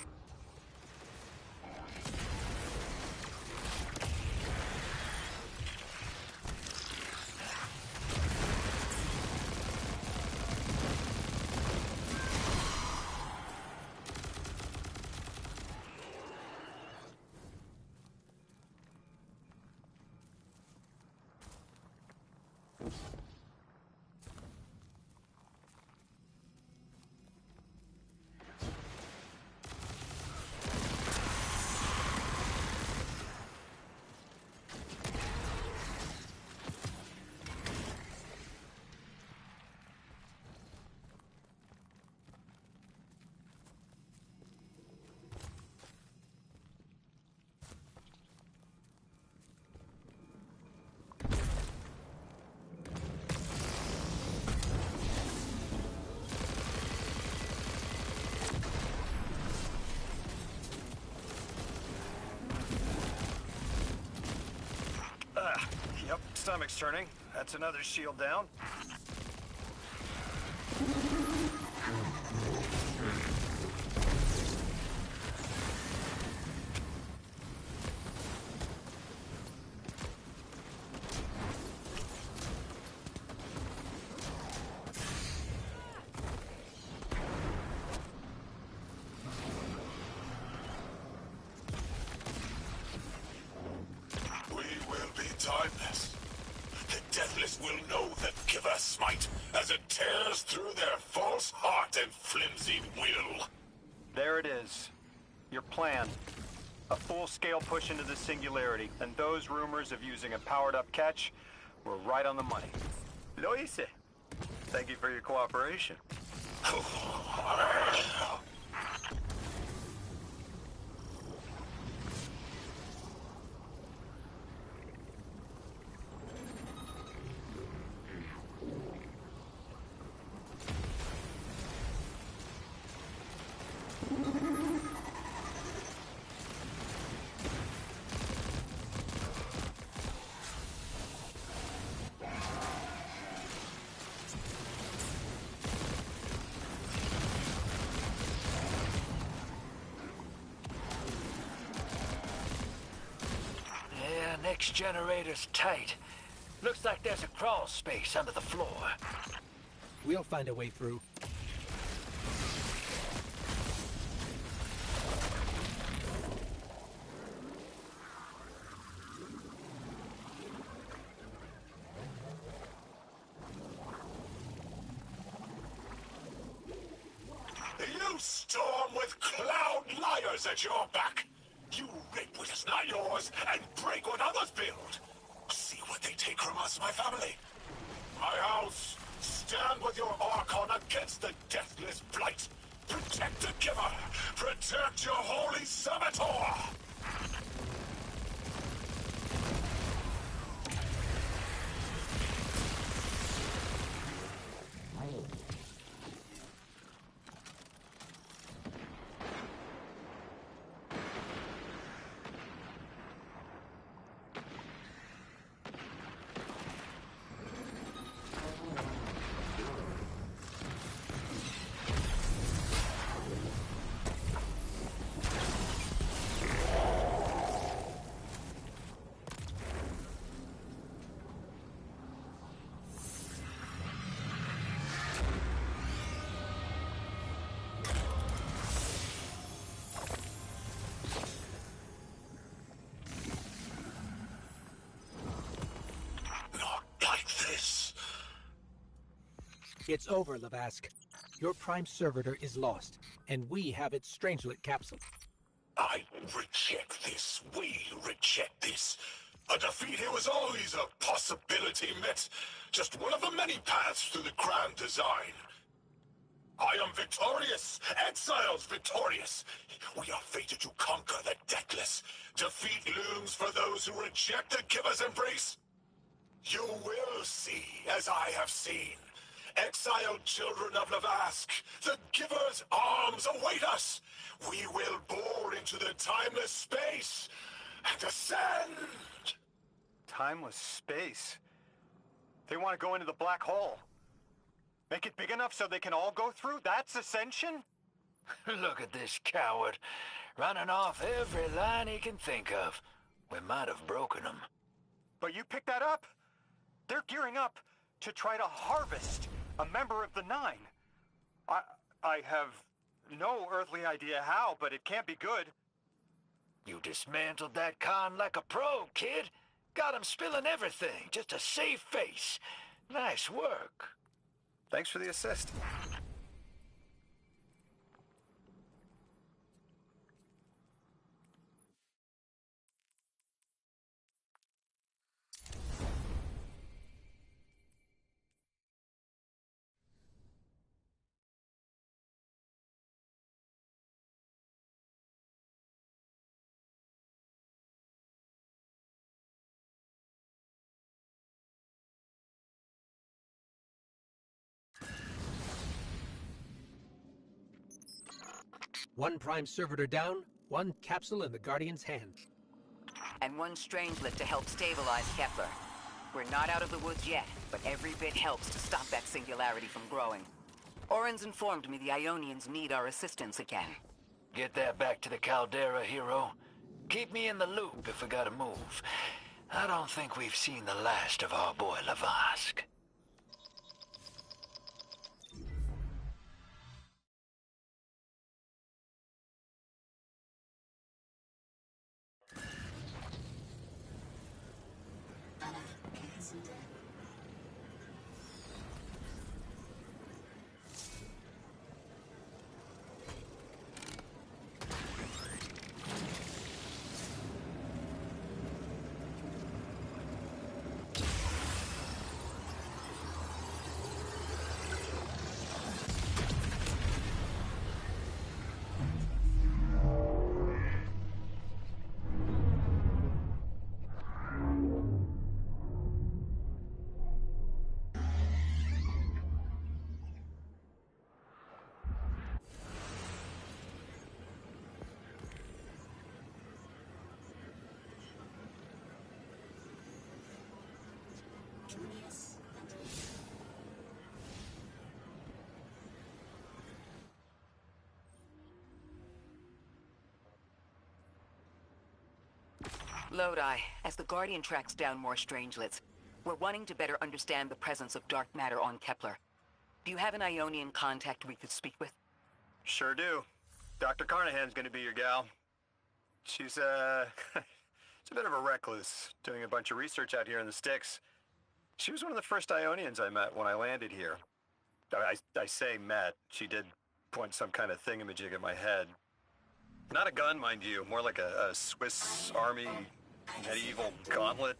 S7: stomach's turning. That's another shield down.
S9: We will be timeless. The Deathless will know the Giver smite as it tears through their false heart and flimsy will.
S7: There it is. Your plan. A full-scale push into the Singularity, and those rumors of using a powered-up catch were right on the money. Lo hice. Thank you for your cooperation.
S8: Next generator's tight. Looks like there's a crawl space under the floor.
S2: We'll find a way through.
S9: You storm with cloud liars at your back. You rape what is not yours and break what others build. See what they take from us, my family. My house, stand with your Archon against the Deathless Blight. Protect the Giver. Protect your holy Saboteur.
S2: It's over, Lavask. Your Prime Servitor is lost, and we have its Strangelet capsule.
S9: I reject this. We reject this. A defeat here was always a possibility met. Just one of the many paths to the grand design. I am victorious. Exiles victorious. We are fated to conquer the Deathless. Defeat looms for those who reject the Giver's embrace. You will see, as I have seen. Exiled children of Lavask, the Giver's arms await us. We will bore into the timeless space and ascend.
S7: Timeless space? They want to go into the black hole. Make it big enough so they can all go through? That's ascension?
S8: Look at this coward, running off every line he can think of. We might have broken him.
S7: But you picked that up. They're gearing up to try to harvest a member of the Nine. I have no earthly idea how, but it can't be good.
S8: You dismantled that con like a pro, kid. Got him spilling everything, just to save face. Nice work.
S7: Thanks for the assist.
S2: One Prime Servitor down, one capsule in the Guardian's hand.
S6: And one Strangelet to help stabilize Kepler. We're not out of the woods yet, but every bit helps to stop that singularity from growing. Orin's informed me the Ionians need our assistance again.
S8: Get that back to the Caldera, hero. Keep me in the loop if we gotta move. I don't think we've seen the last of our boy Lavask.
S6: Lodi, as the Guardian tracks down more strangelets, we're wanting to better understand the presence of dark matter on Kepler. Do you have an Ionian contact we could speak with?
S7: Sure do. Dr. Carnahan's gonna be your gal. She's, she's a bit of a recluse, doing a bunch of research out here in the sticks. She was one of the first Ionians I met when I landed here. I say met. She did point some kind of thingamajig at my head. Not a gun, mind you, more like a Swiss Army medieval gauntlet.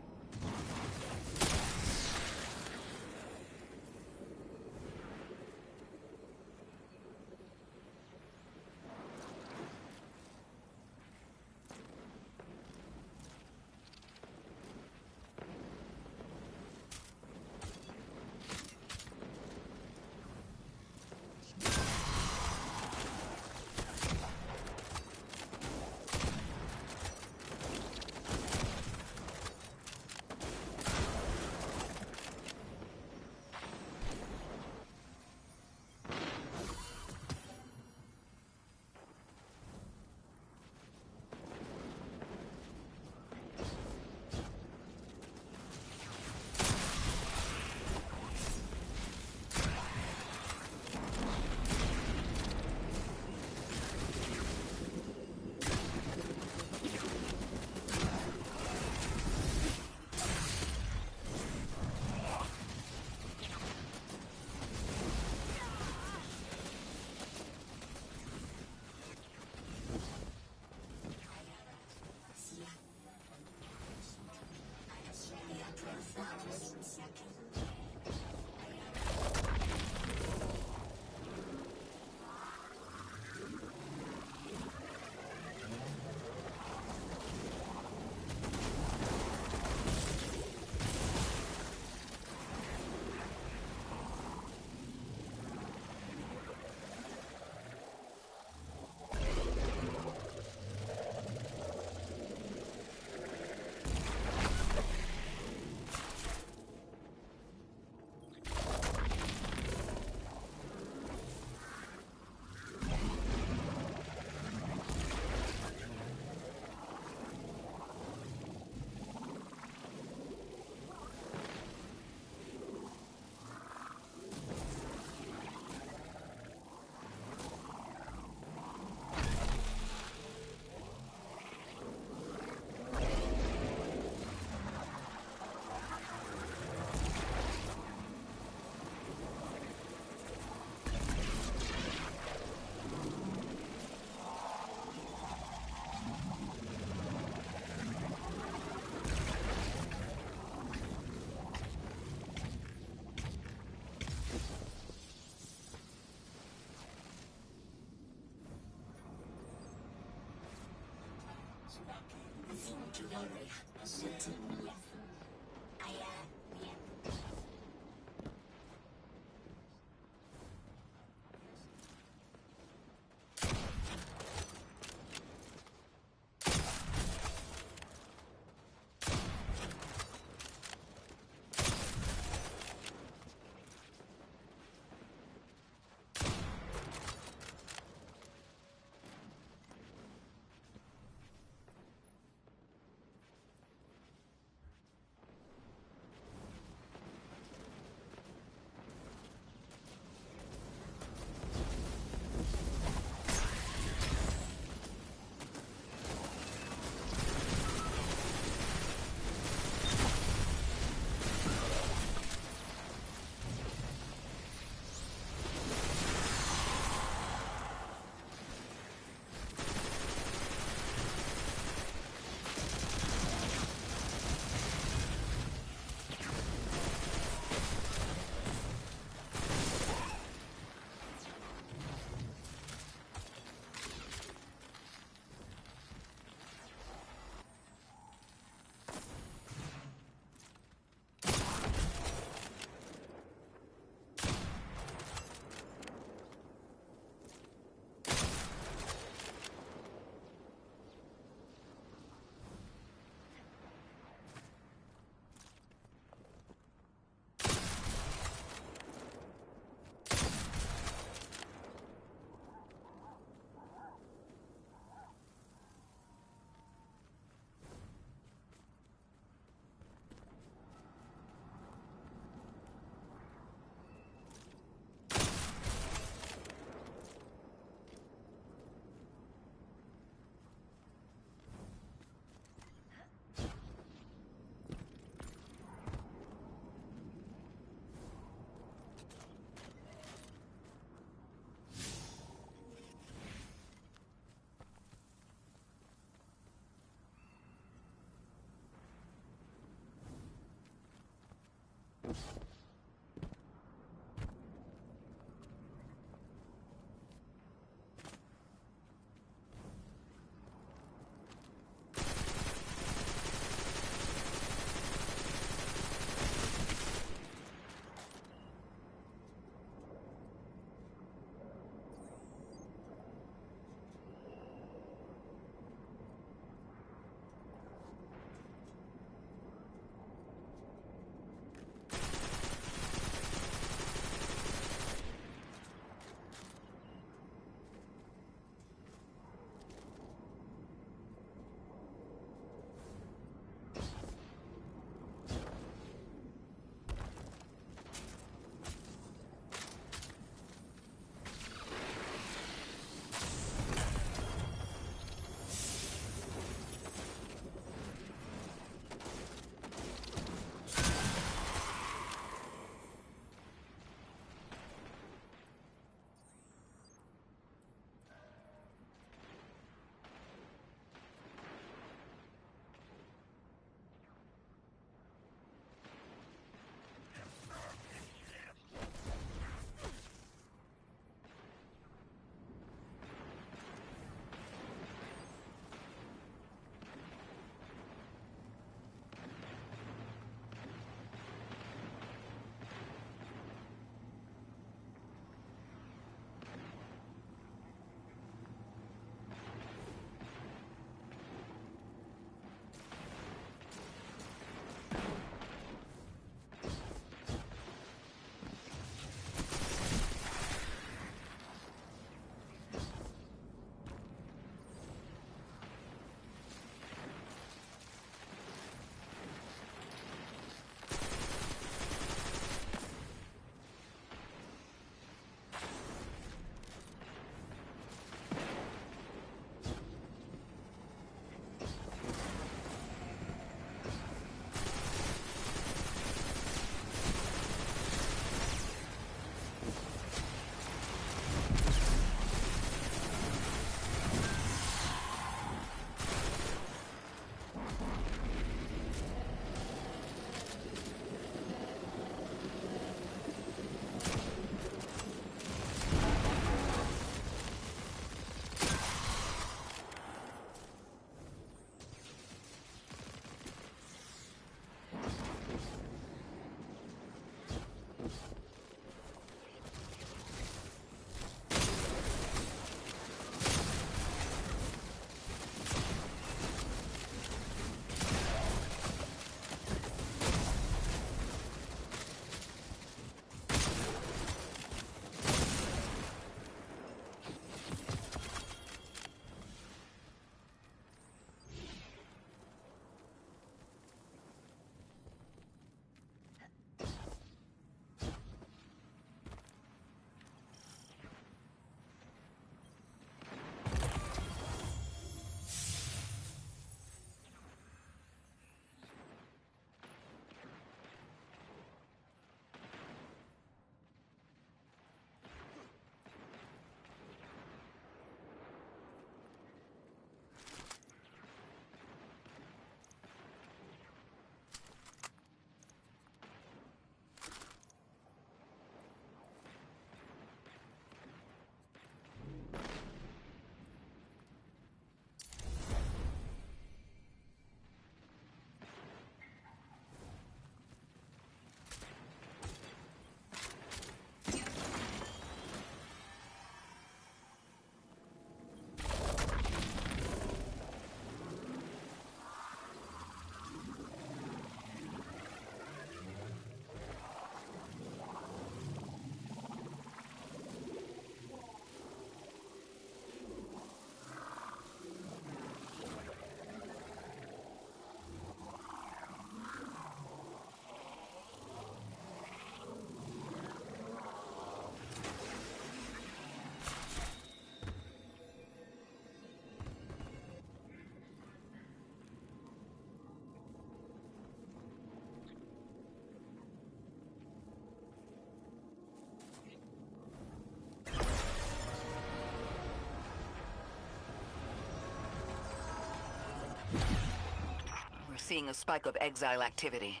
S6: We're seeing a spike of exile activity.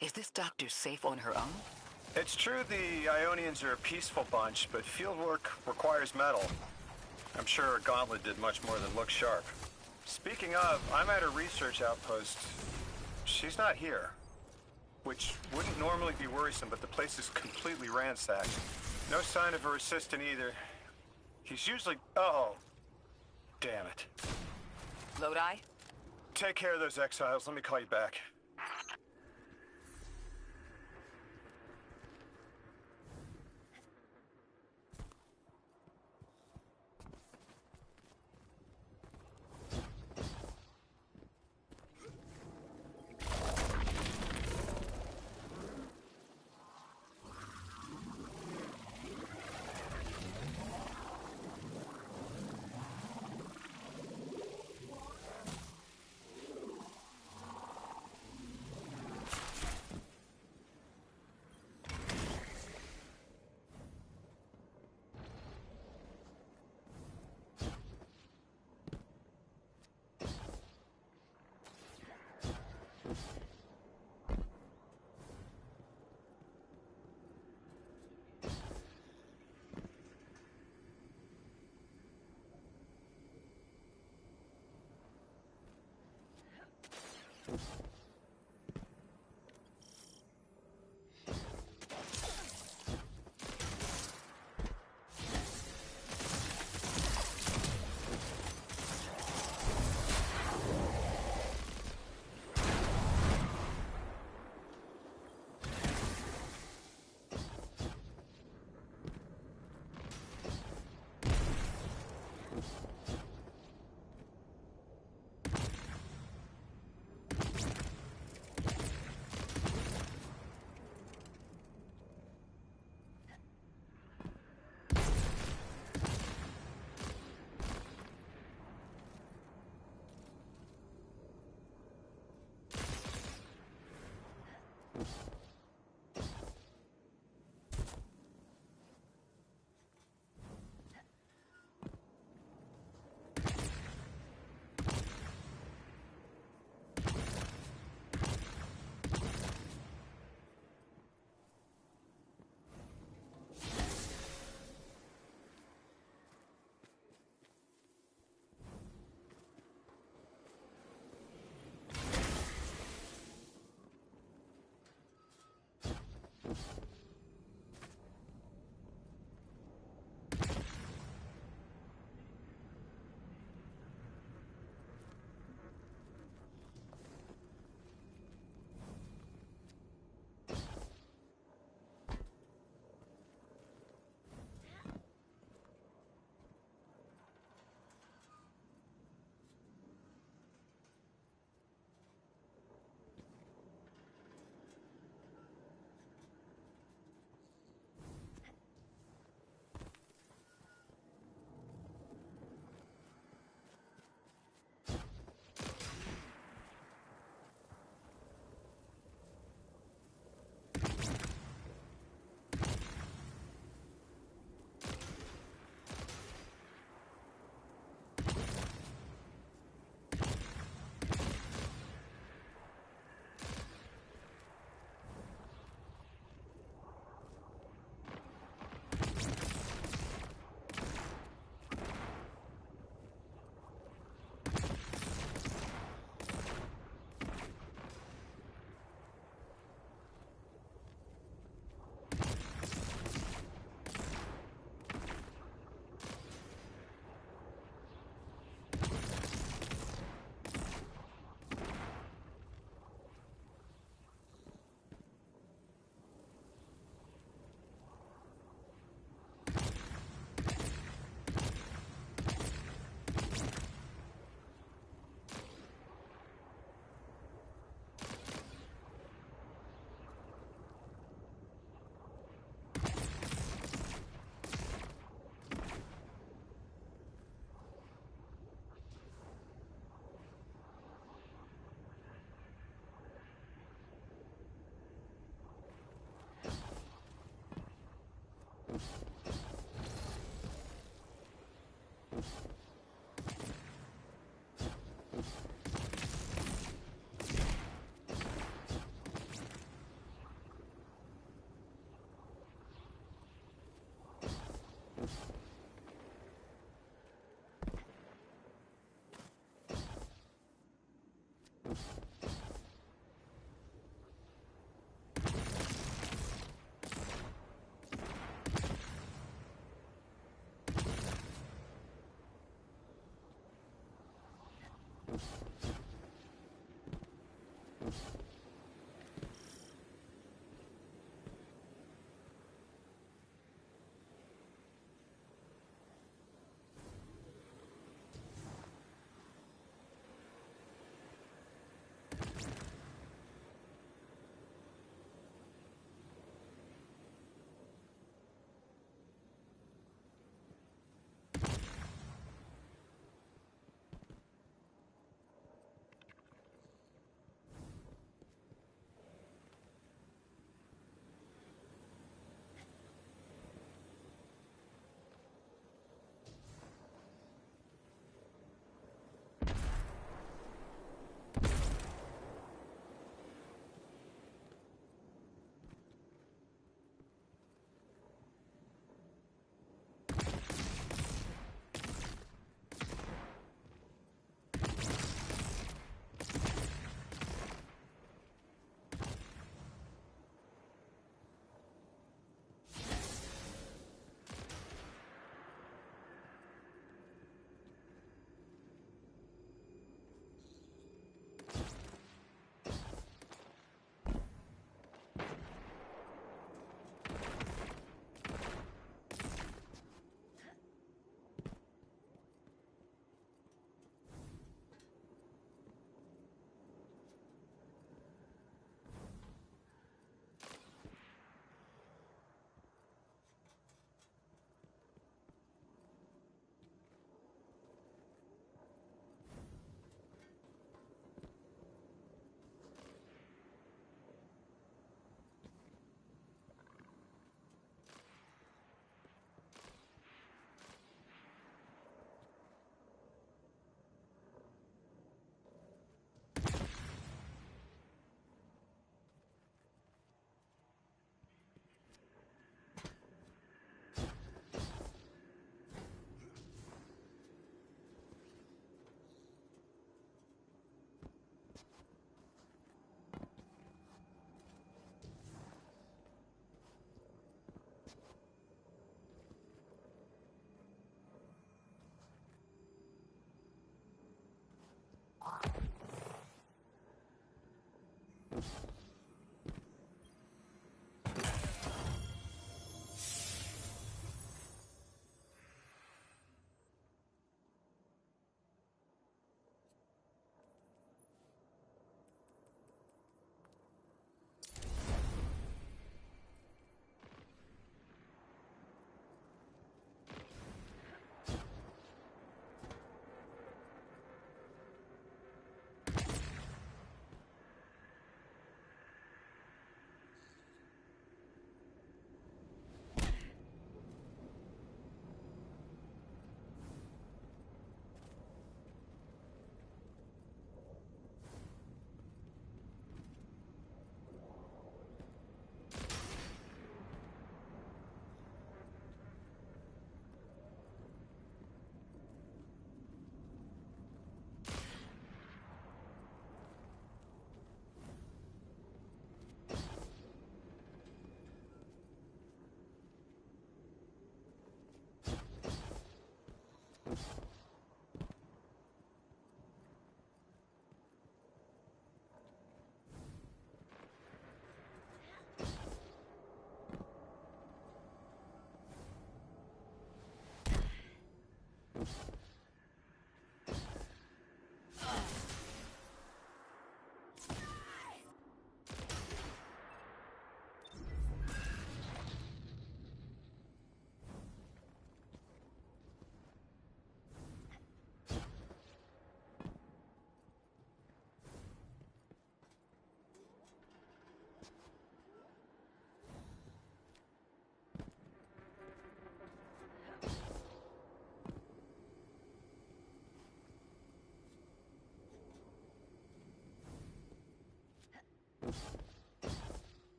S6: Is this doctor safe on her own?
S7: It's true the Ionians are a peaceful bunch, but fieldwork requires metal. I'm sure her gauntlet did much more than look sharp. Speaking of, I'm at her research outpost. She's not here. Which wouldn't normally be worrisome, but the place is completely ransacked. No sign of her assistant either. He's usually... Oh. Damn it.
S6: Lodi?
S7: Take care of those exiles. Let me call you back.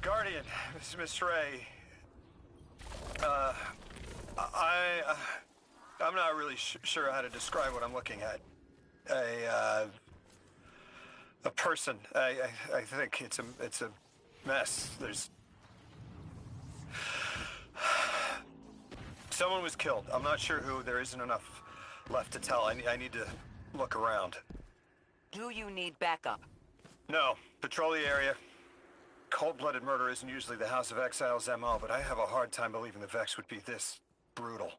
S7: Guardian, this is Miss Ray. I'm not really sure how to describe what I'm looking at. A person. I think it's a mess. There's someone was killed. I'm not sure who. There isn't enough left to tell. I need to look around.
S6: Do you need backup?
S7: No. Patrol the area. Cold-blooded murder isn't usually the House of Exile's MO, but I have a hard time believing the Vex would be this brutal.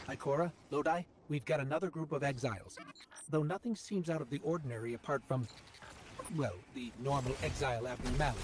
S2: Ikora, Lodi, we've got another group of exiles. Though nothing seems out of the ordinary apart from, well, the normal exile abnormality.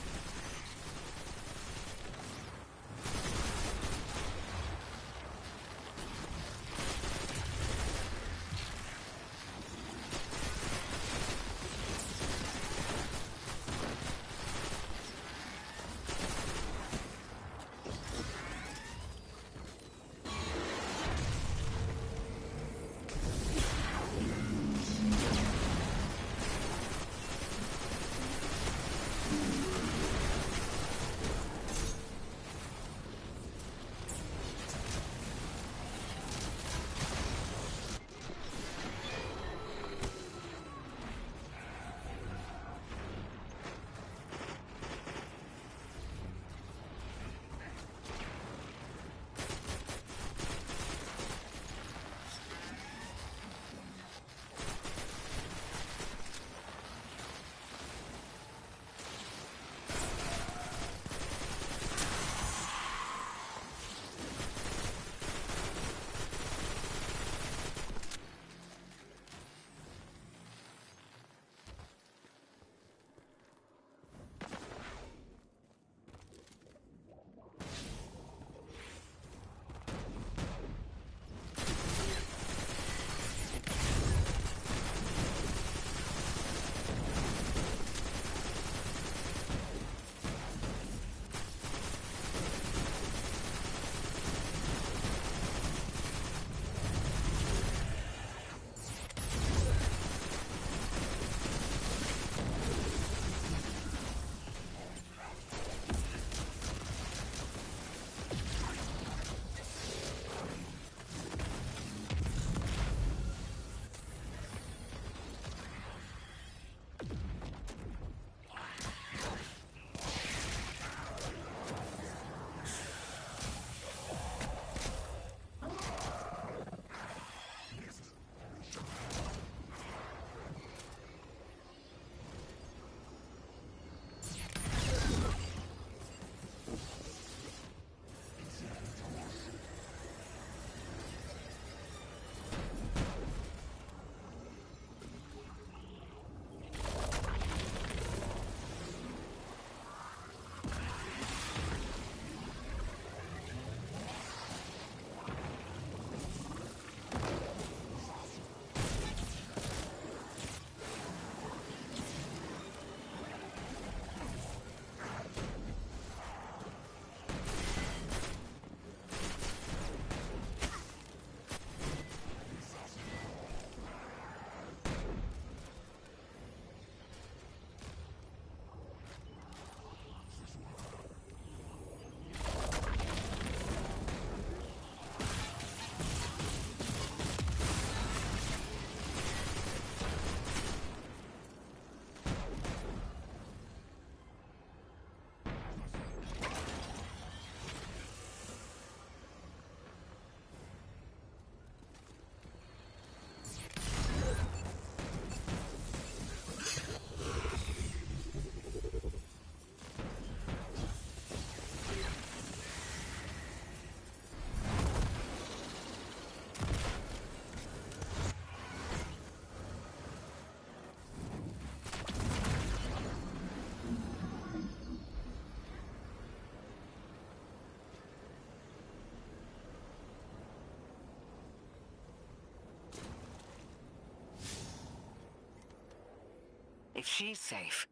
S6: If she's safe,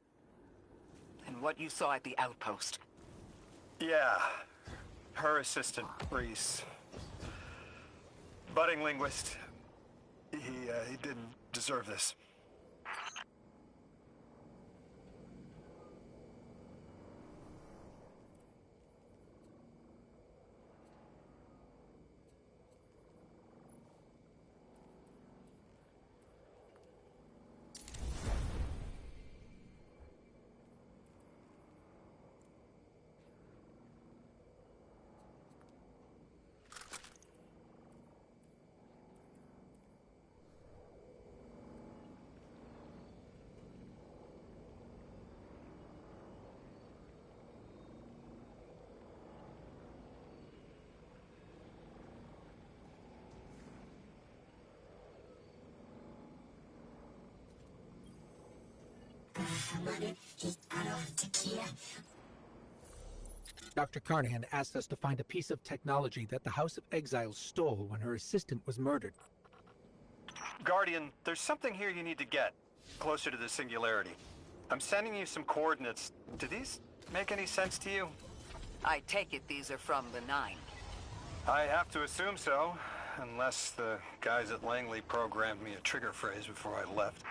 S6: then what you saw at the outpost.
S7: Yeah. Her assistant, Reese. Budding linguist. He didn't deserve this.
S2: Dr. Carnahan asked us to find a piece of technology that the House of Exiles stole when her assistant was murdered.
S7: Guardian, there's something here you need to get, closer to the Singularity. I'm sending you some coordinates. Do these make any sense to you?
S6: I take it these are from the Nine.
S7: I have to assume so, unless the guys at Langley programmed me a trigger phrase before I left.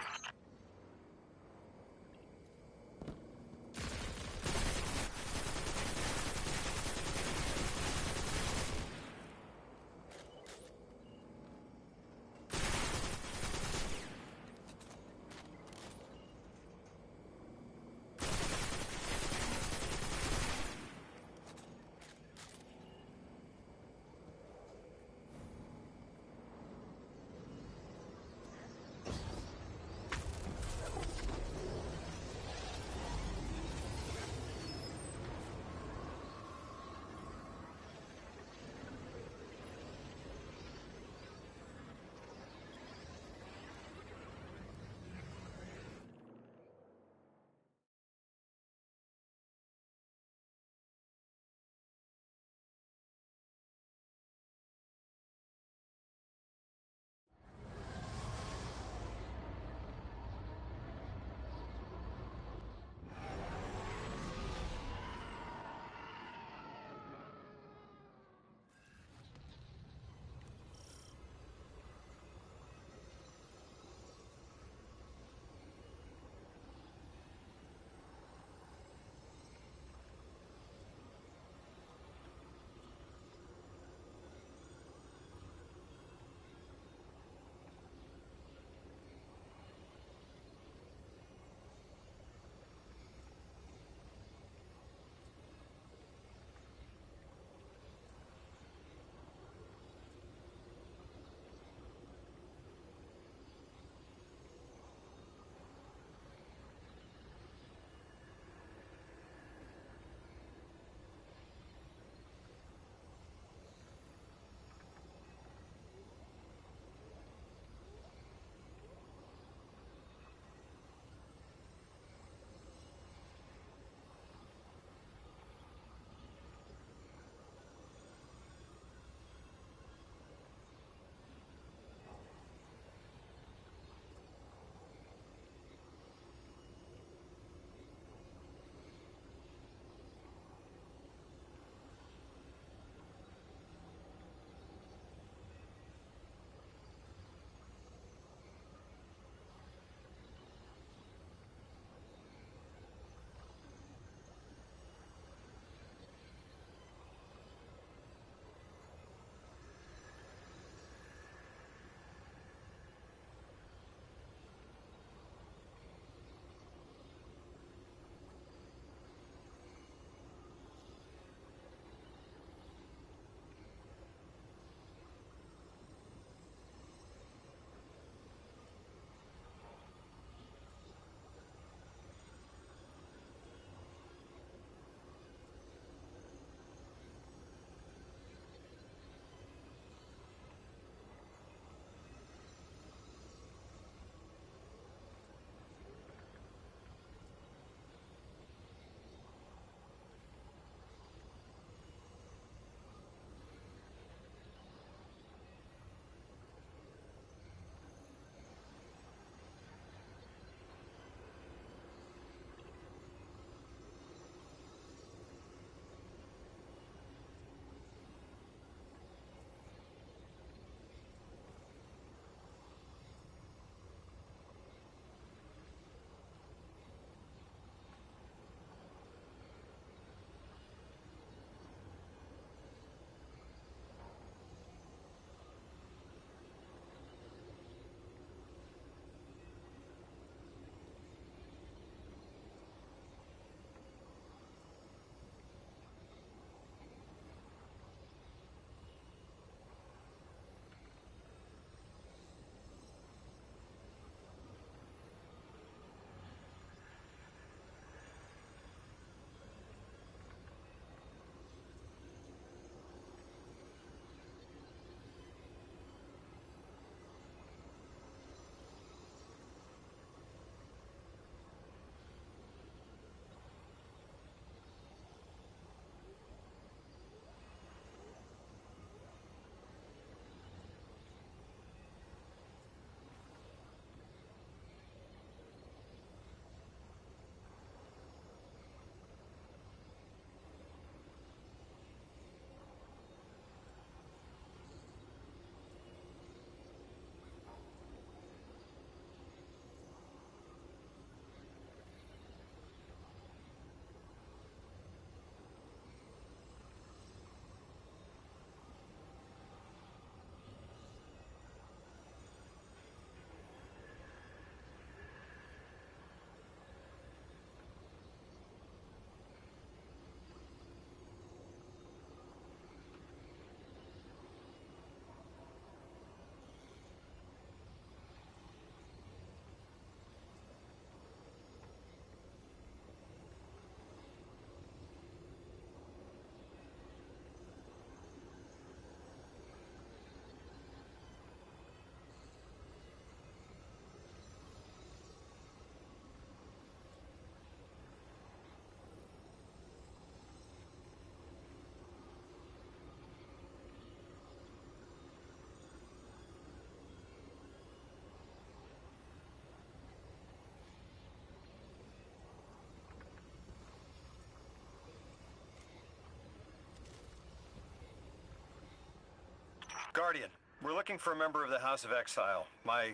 S7: Guardian, we're looking for a member of the House of Exile. My,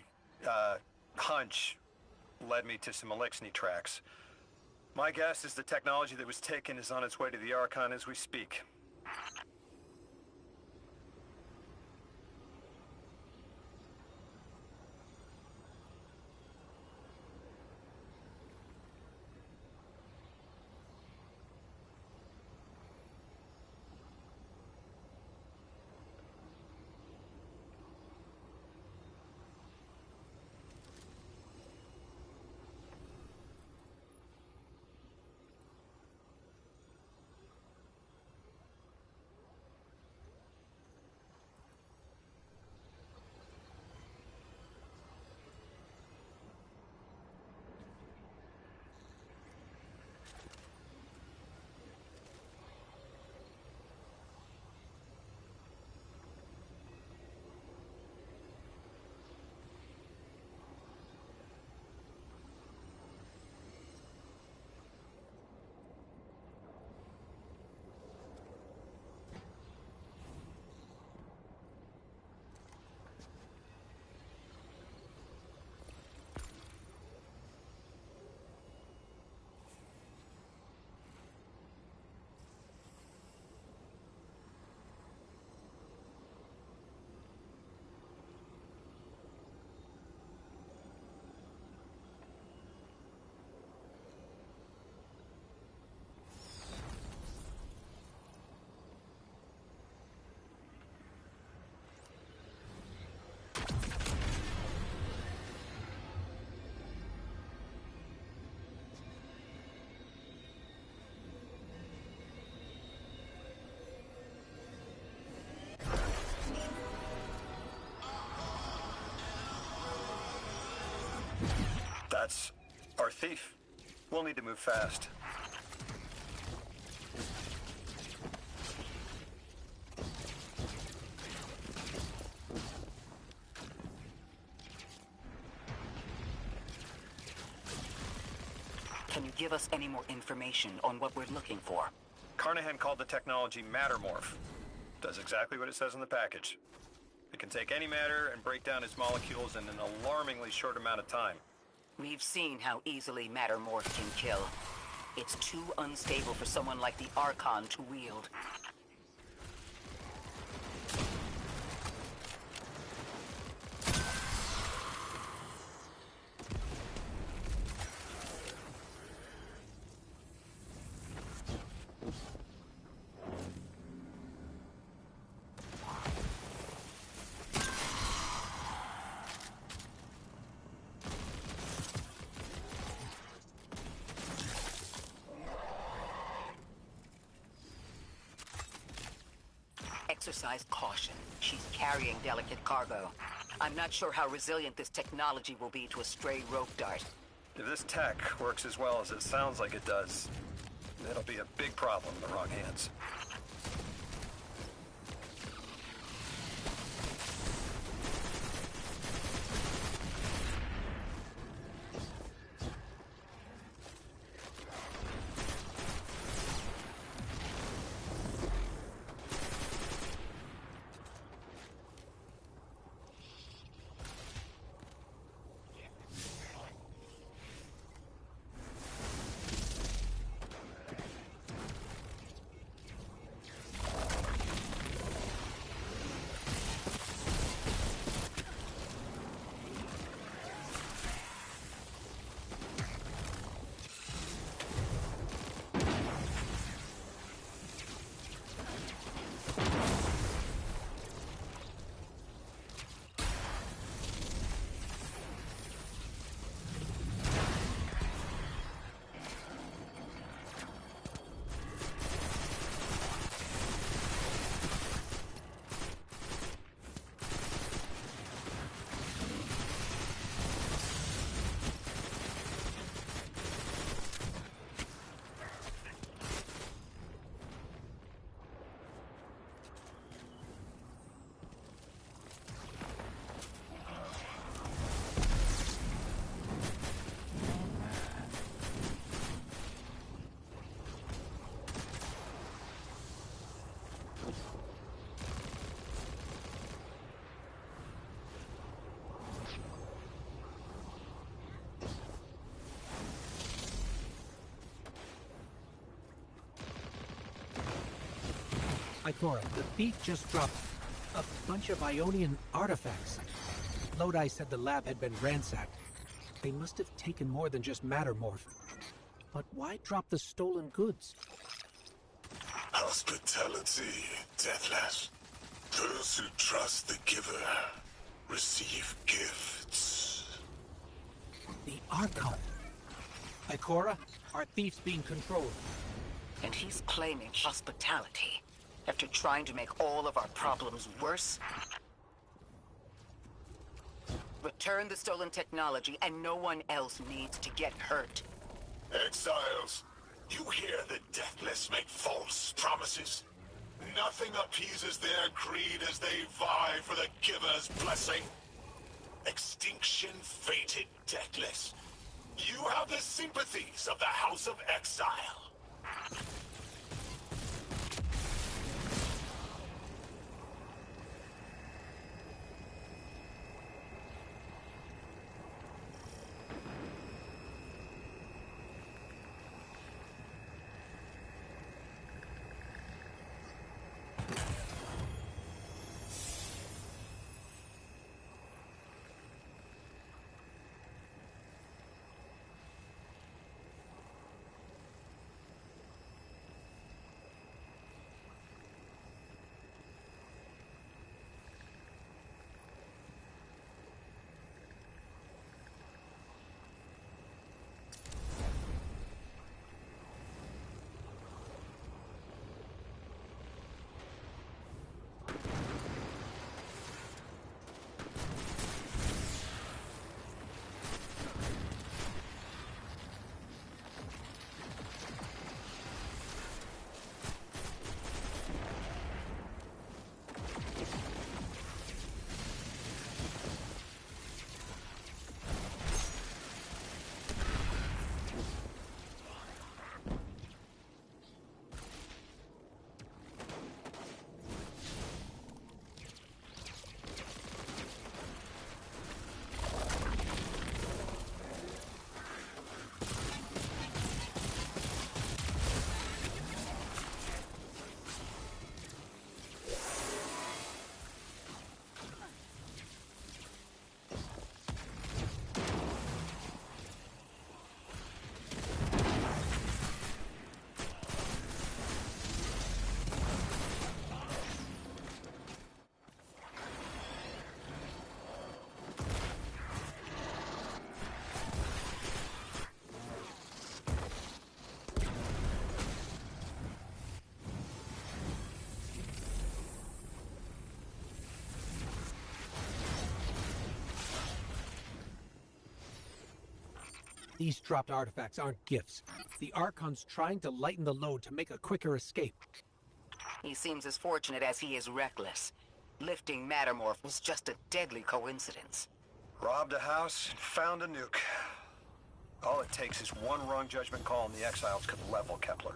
S7: hunch led me to some Elixni tracks. My guess is the technology that was taken is on its way to the Archon as we speak. That's our thief. We'll need to move fast.
S6: Can you give us any more information on what we're looking for?
S7: Carnahan called the technology Mattermorph. Does exactly what it says in the package. It can take any matter and break down its molecules in an alarmingly short amount of time.
S6: We've seen how easily Mattermorph can kill. It's too unstable for someone like the Archon to wield. Exercise caution. She's carrying delicate cargo. I'm not sure how resilient this technology will be to a stray rope dart.
S7: If this tech works as well as it sounds like it does, it'll be a big problem in the wrong hands.
S2: Ikora, the thief just dropped a bunch of Ionian artifacts. Lodi said the lab had been ransacked. They must have taken more than just Mattermorph. But why drop the stolen goods?
S9: Hospitality, Deathless. Those who trust the giver receive gifts.
S2: The Archon. Ikora, our thief's being controlled.
S6: And he's claiming hospitality after trying to make all of our problems worse? Return the stolen technology, and no one else needs to get hurt.
S9: Exiles, you hear the Deathless make false promises. Nothing appeases their greed as they vie for the giver's blessing. Extinction fated, Deathless. You have the sympathies of the House of Exile.
S2: These dropped artifacts aren't gifts. The Archon's trying to lighten the load to make a quicker escape.
S6: He seems as fortunate as he is reckless. Lifting Mattermorph was just a deadly coincidence.
S7: Robbed a house and found a nuke. All it takes is one wrong judgment call and the Exiles could level Kepler.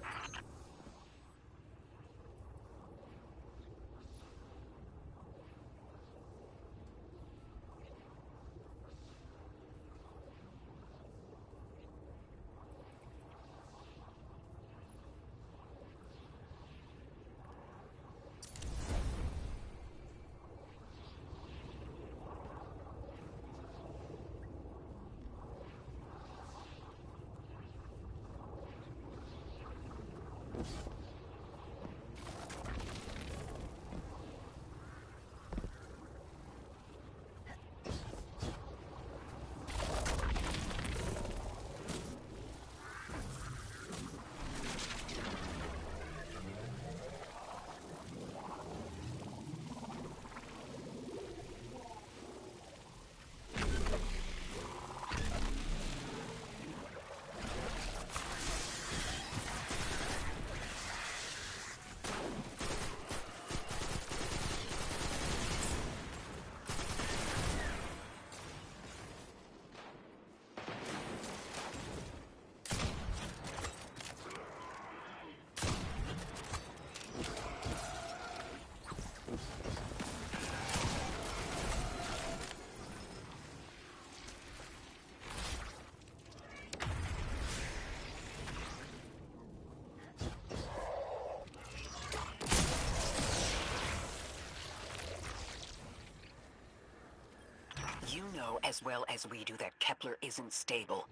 S6: You know as well as we do that Kepler isn't stable.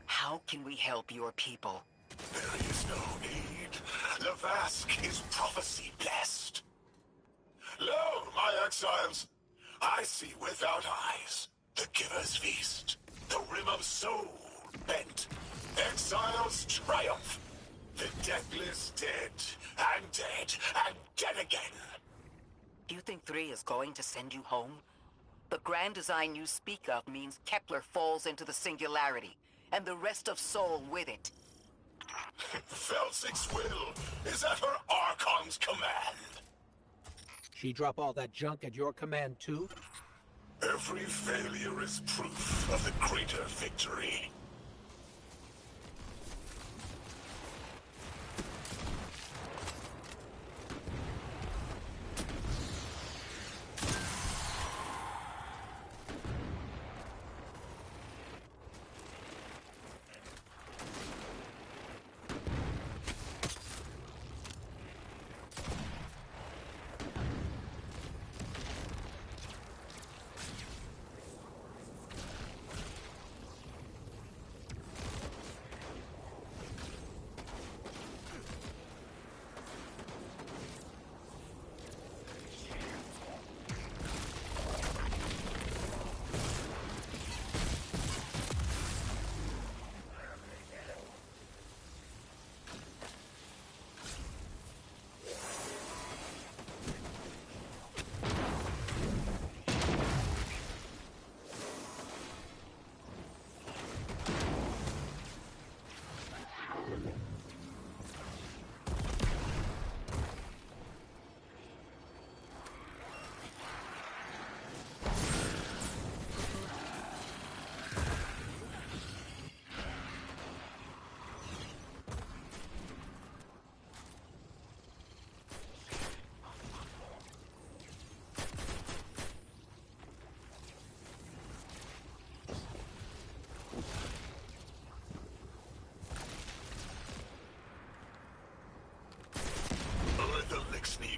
S6: How can we help your people?
S9: There is no need. Lavask is prophecy blessed. Lo, my exiles, I see without eyes the Giver's feast, the rim of soul bent, exiles triumph, the deathless dead, and dead again.
S6: You think 3 is going to send you home? The grand design you speak of means Kepler falls into the singularity, and the rest of Sol with it.
S9: Felsic's will is at her Archon's command.
S2: She drop all that junk at your command too?
S9: Every failure is proof of the greater victory.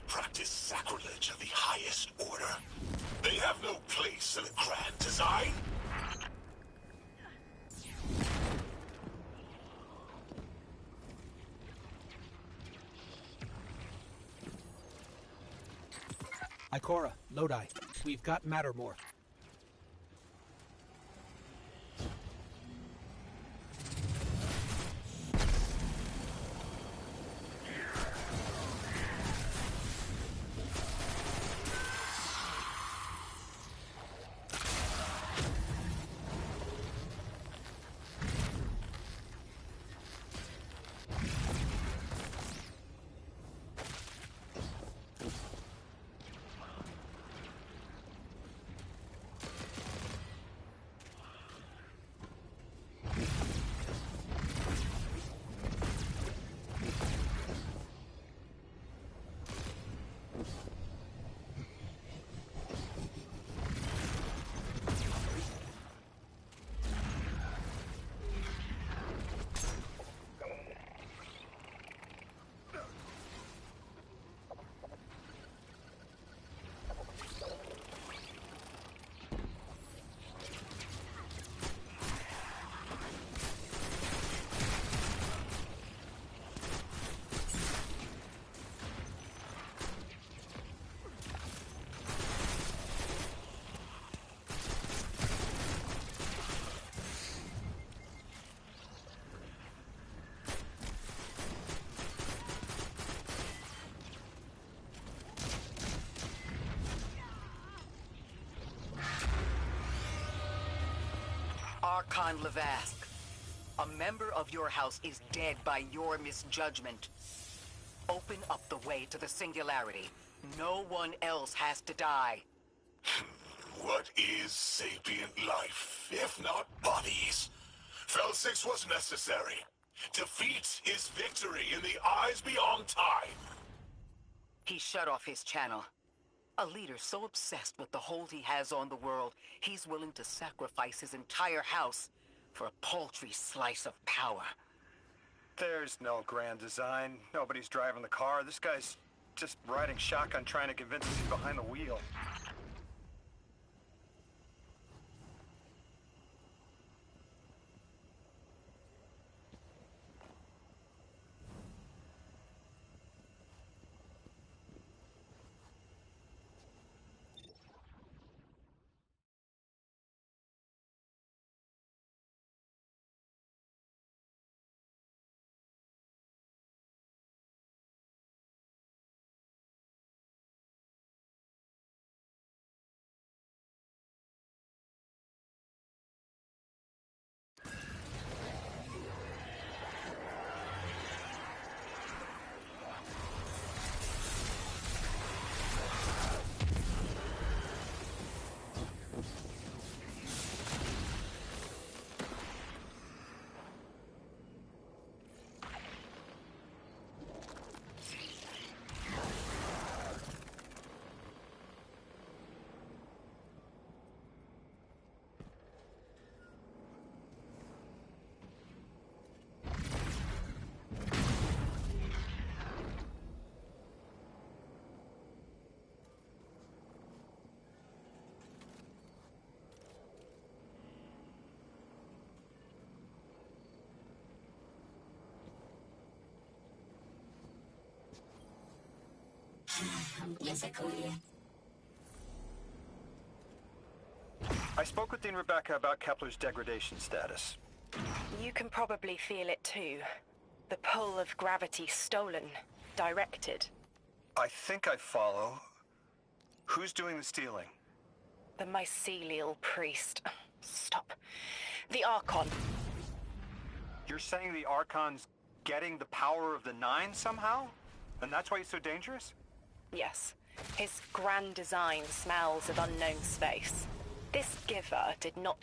S9: Practice sacrilege of the highest order. They have no place in a grand design.
S2: Ikora, Lodi, we've got Mattermore.
S6: Archon Lavask, a member of your house is dead by your misjudgment. Open up the way to the singularity. No one else has to die.
S9: What is sapient life, if not bodies? Felsix was necessary. Defeat is victory in the eyes beyond time.
S6: He shut off his channel. A leader so obsessed with the hold he has on the world, he's willing to sacrifice his entire house for a paltry slice of power.
S7: There's no grand design. Nobody's driving the car. This guy's just riding shotgun trying to convince us he's behind the wheel. I spoke with Dean Rebecca about Kepler's degradation status.
S10: You can probably feel it too. The pull of gravity stolen, directed.
S7: I think I follow. Who's doing the stealing?
S10: The mycelial priest. Stop. The Archon.
S7: You're saying the Archon's getting the power of the Nine somehow? And that's why he's so dangerous?
S10: Yes. His grand design smells of unknown space. This giver did not...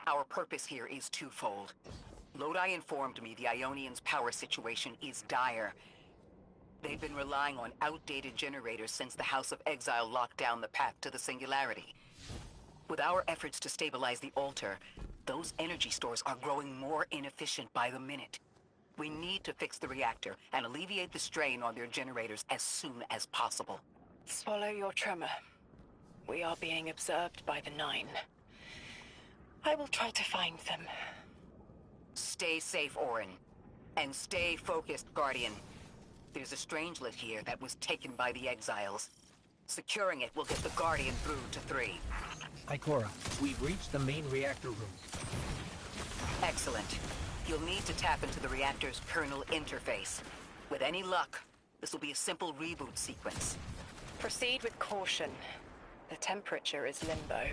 S6: Our purpose here is twofold. Lodi informed me the Ionians' power situation is dire. They've been relying on outdated generators since the House of Exile locked down the path to the Singularity. With our efforts to stabilize the altar, those energy stores are growing more inefficient by the minute. We need to fix the reactor and alleviate the strain on their generators as soon as possible.
S10: Swallow your tremor. We are being observed by the Nine. I will try to find them.
S6: Stay safe, Orin. And stay focused, Guardian. There's a Strangelet here that was taken by the Exiles. Securing it will get the Guardian through to 3.
S2: Ikora, we've reached the main reactor room.
S6: Excellent. You'll need to tap into the reactor's kernel interface. With any luck, this will be a simple reboot sequence.
S10: Proceed with caution. The temperature is limbo.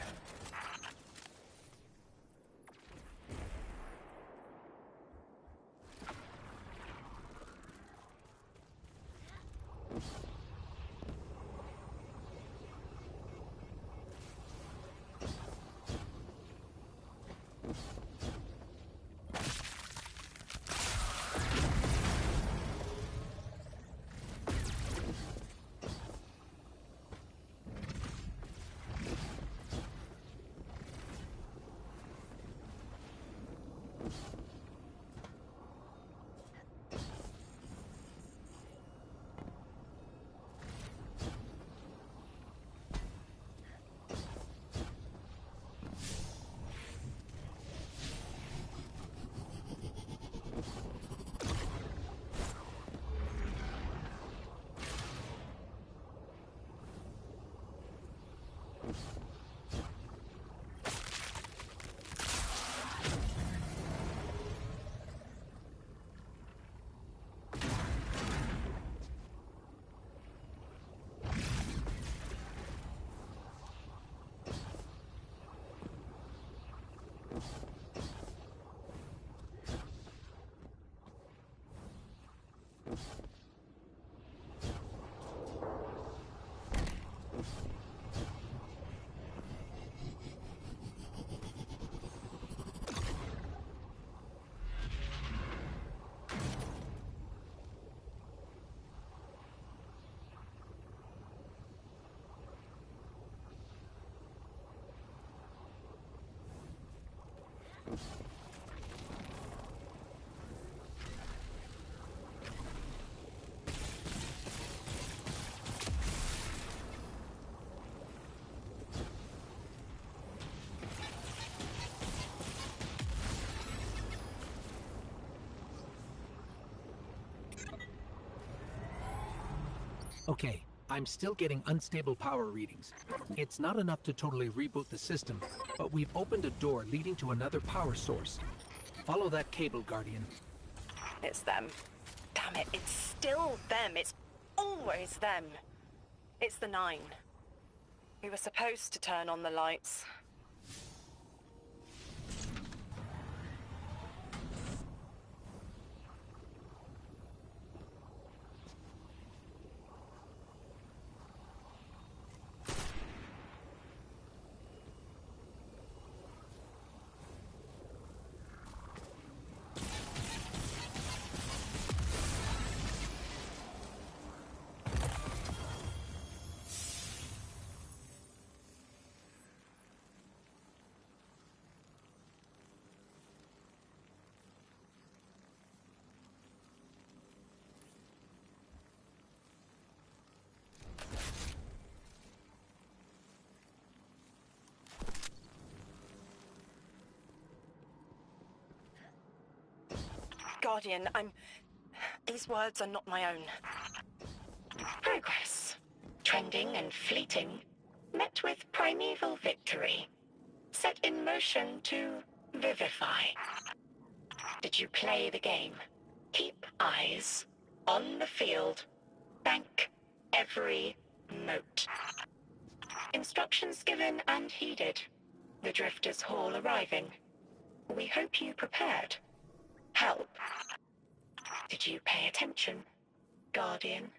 S2: Okay, I'm still getting unstable power readings. It's not enough to totally reboot the system, but we've opened a door leading to another power source. Follow that cable, Guardian.
S10: It's them. Damn it, it's still them. It's always them. It's the Nine. We were supposed to turn on the lights. Guardian, these words are not my own.
S11: Progress. Trending and fleeting. Met with primeval victory. Set in motion to vivify. Did you play the game? Keep eyes on the field. Bank every mote. Instructions given and heeded. The Drifters' Hall arriving. We hope you prepared. Help. Did you pay attention, Guardian?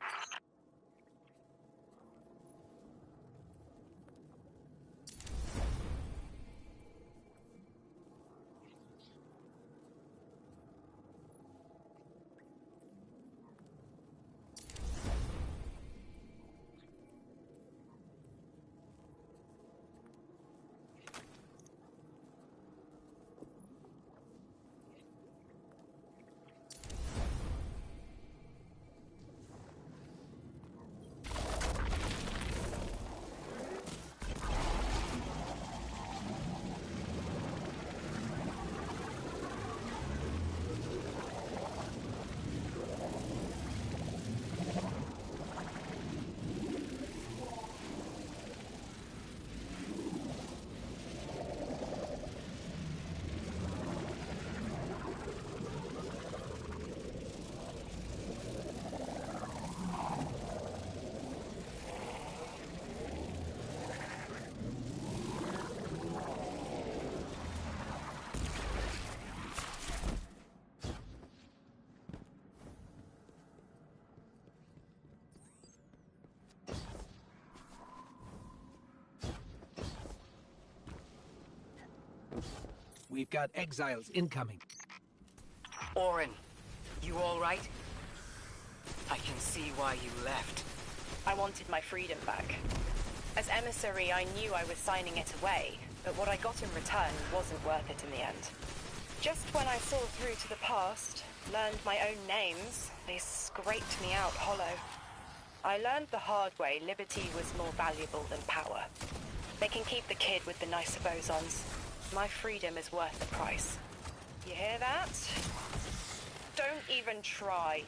S2: We've got exiles incoming.
S14: Orin, you all right? I can see why you left.
S10: I wanted my freedom back. As emissary, I knew I was signing it away, but what I got in return wasn't worth it in the end. Just when I saw through to the past, learned my own names, they scraped me out hollow. I learned the hard way liberty was more valuable than power. They can keep the kid with the nicer bosons. My freedom is worth the price. You hear that? Don't even try.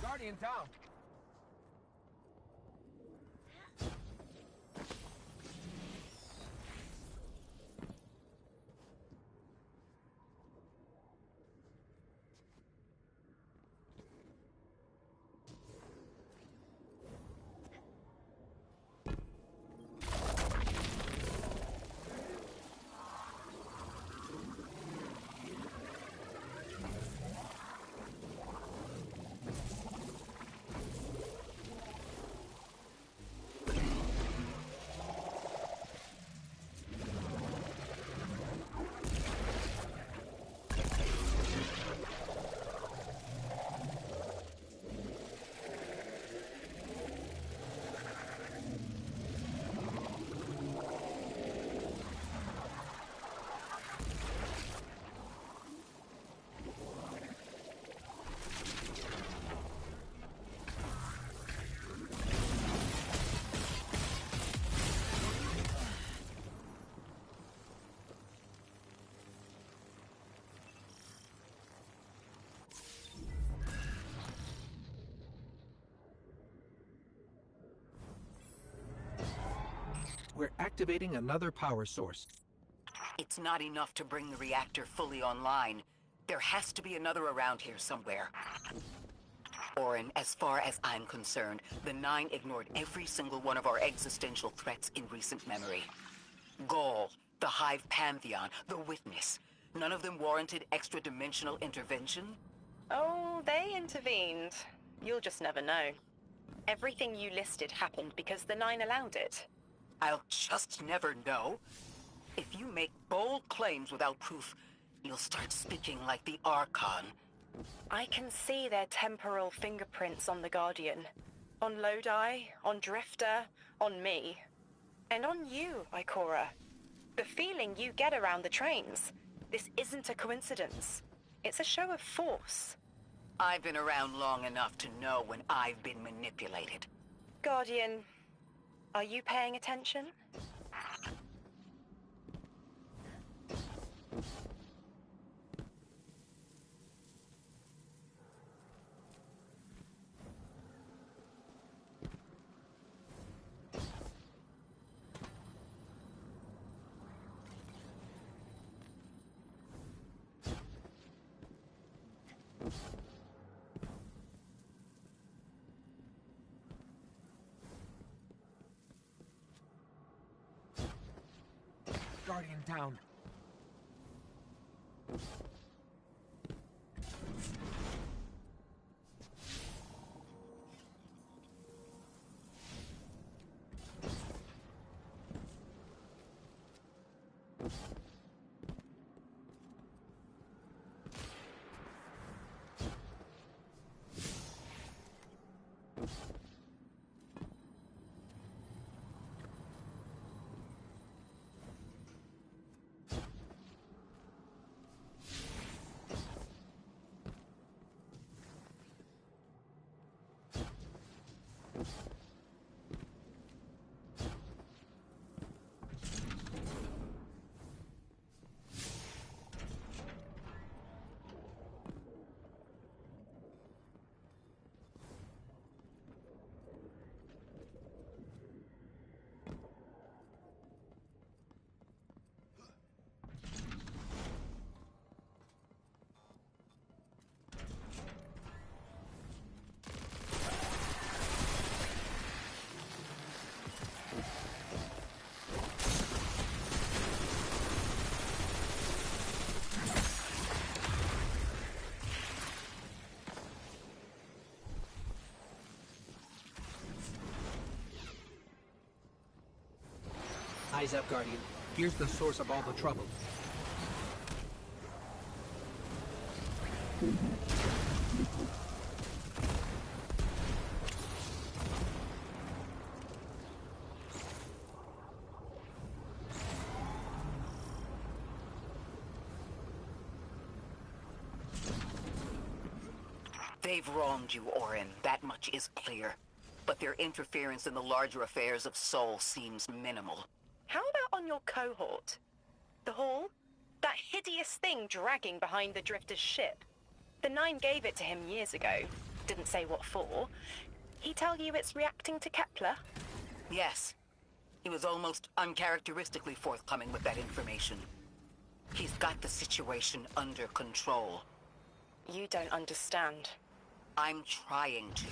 S2: Guardian down. We're activating another power source.
S14: It's not enough to bring the reactor fully online. There has to be another around here somewhere. Orin, as far as I'm concerned, the Nine ignored every single one of our existential threats in recent memory. Gaul, the Hive Pantheon, the Witness. None of them warranted extra-dimensional intervention?
S10: Oh, they intervened. You'll just never know. Everything you listed happened because the Nine allowed it.
S14: I'll just never know. If you make bold claims without proof, you'll start speaking like the Archon.
S10: I can see their temporal fingerprints on the Guardian. On Lodi, on Drifter, on me. And on you, Ikora. The feeling you get around the trains. This isn't a coincidence. It's a show of force.
S14: I've been around long enough to know when I've been manipulated.
S10: Guardian, are you paying attention?
S2: Guardian down. Eyes up, Guardian. Here's the source of all the trouble.
S14: They've wronged you, Orin. That much is clear. But their interference in the larger affairs of Sol seems minimal.
S10: How about on your cohort? The Hall? That hideous thing dragging behind the Drifter's ship. The Nine gave it to him years ago. didn't say what for. He tell you it's reacting to Kepler?
S14: Yes. He was almost uncharacteristically forthcoming with that information. He's got the situation under control.
S10: You don't understand.
S14: I'm trying to.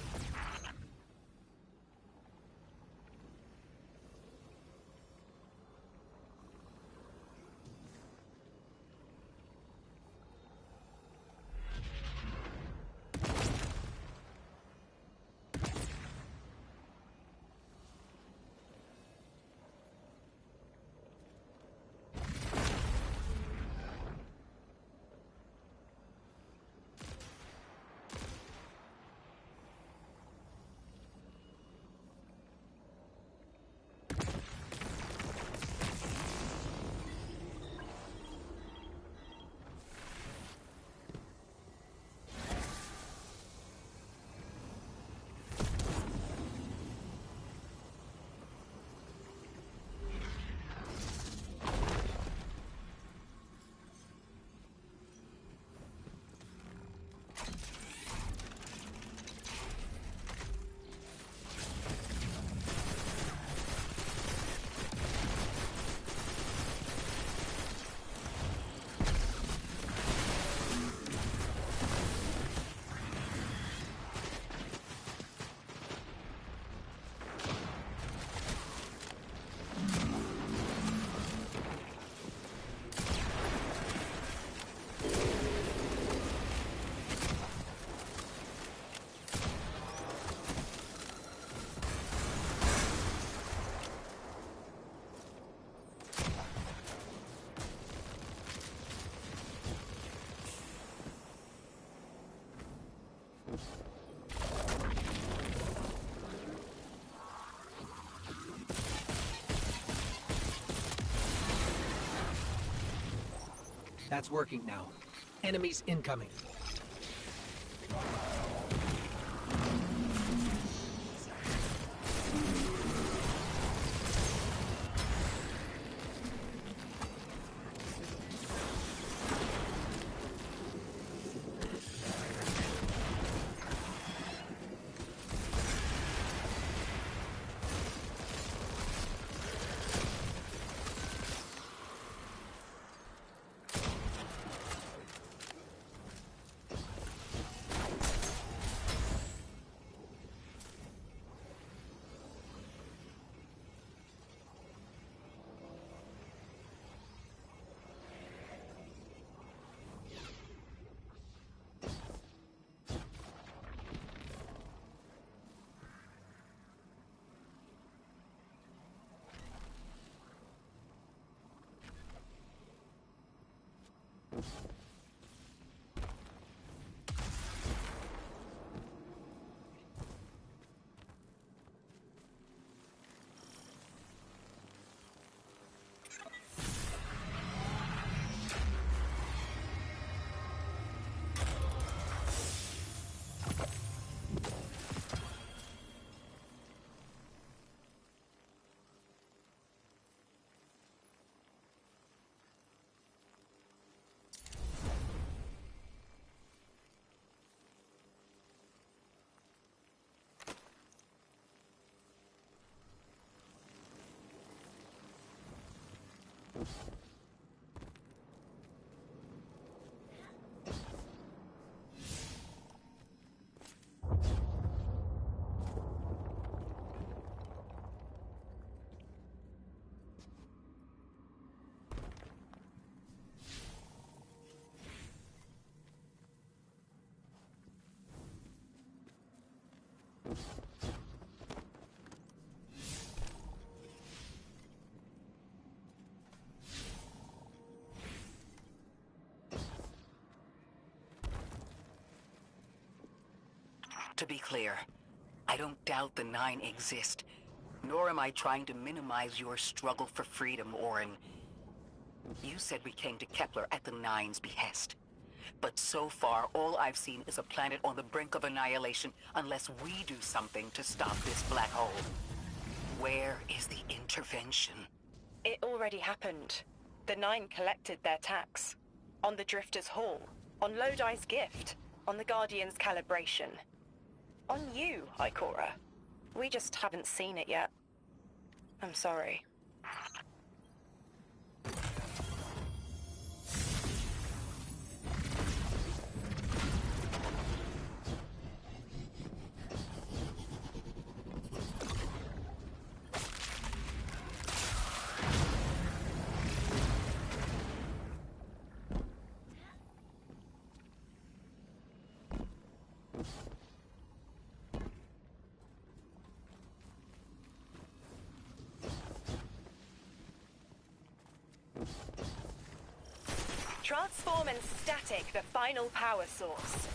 S2: That's working now. Enemies incoming.
S14: To be clear, I don't doubt the Nine exist, nor am I trying to minimize your struggle for freedom, Orin. You said we came to Kepler at the Nine's behest. But so far, all I've seen is a planet on the brink of annihilation unless we do something to stop this black hole. Where is the intervention?
S10: It already happened. The Nine collected their tax. On the Drifter's Hall, on Lodi's gift, on the Guardian's calibration. On you, Ikora. We just haven't seen it yet. I'm sorry. Transform and static the final power source.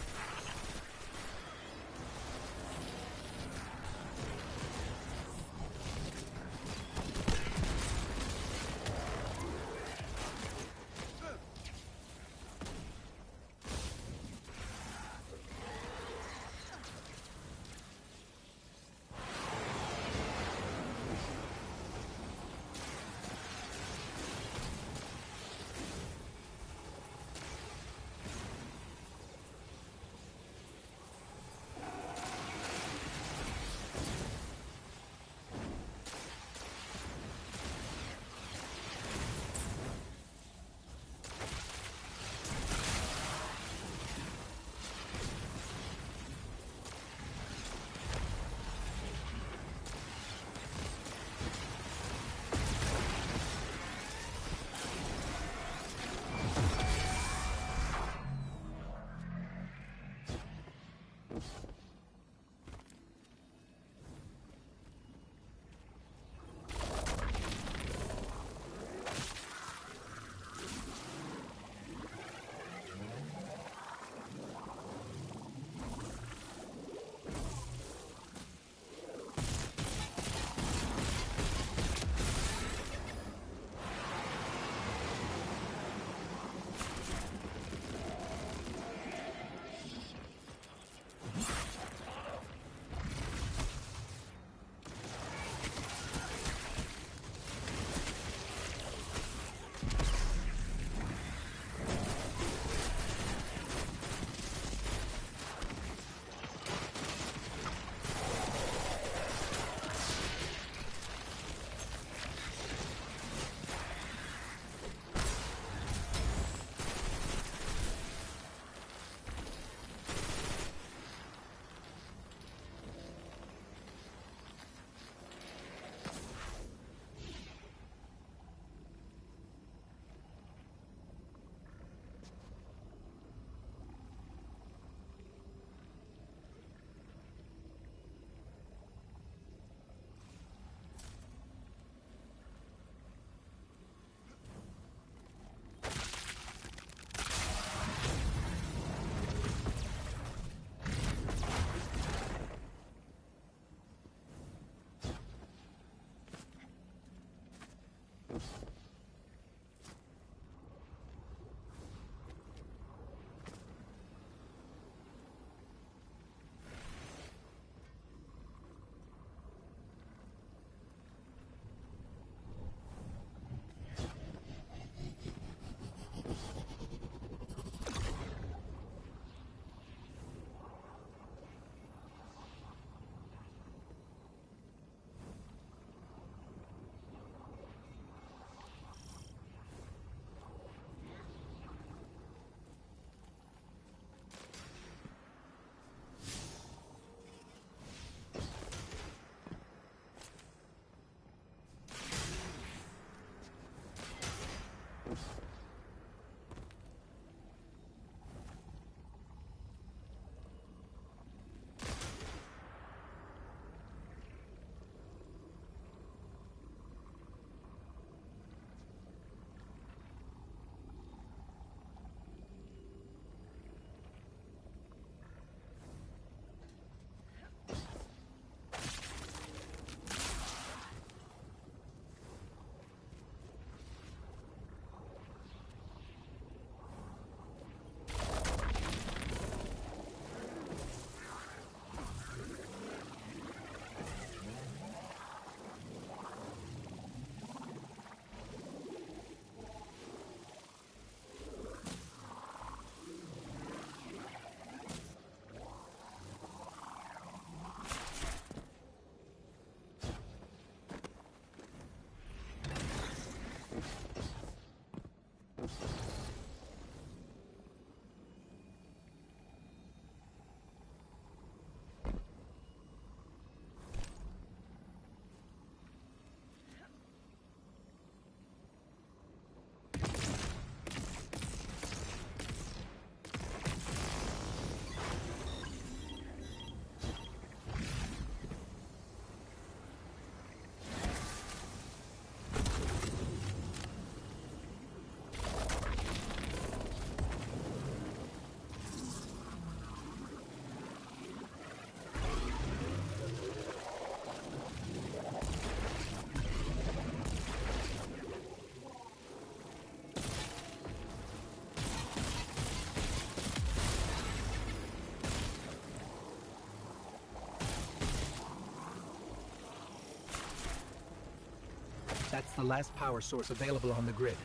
S2: That's the last power source available on the grid.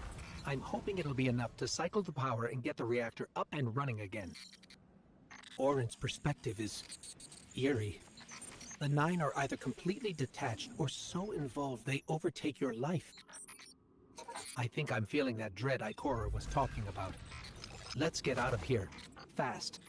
S2: I'm hoping it'll be enough to cycle the power and get the reactor up and running again. Orin's perspective is eerie. The Nine are either completely detached or so involved they overtake your life. I think I'm feeling that dread Ikora was talking about. Let's get out of here. Fast.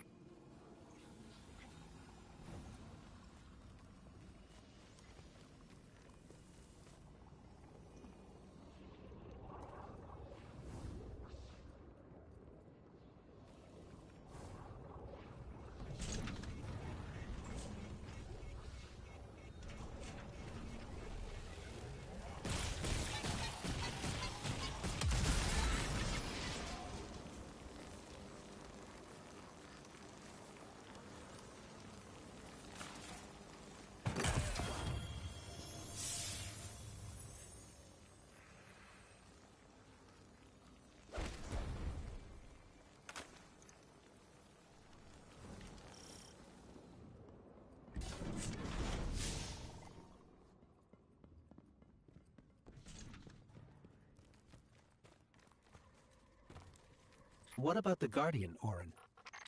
S2: What about the Guardian, Orin?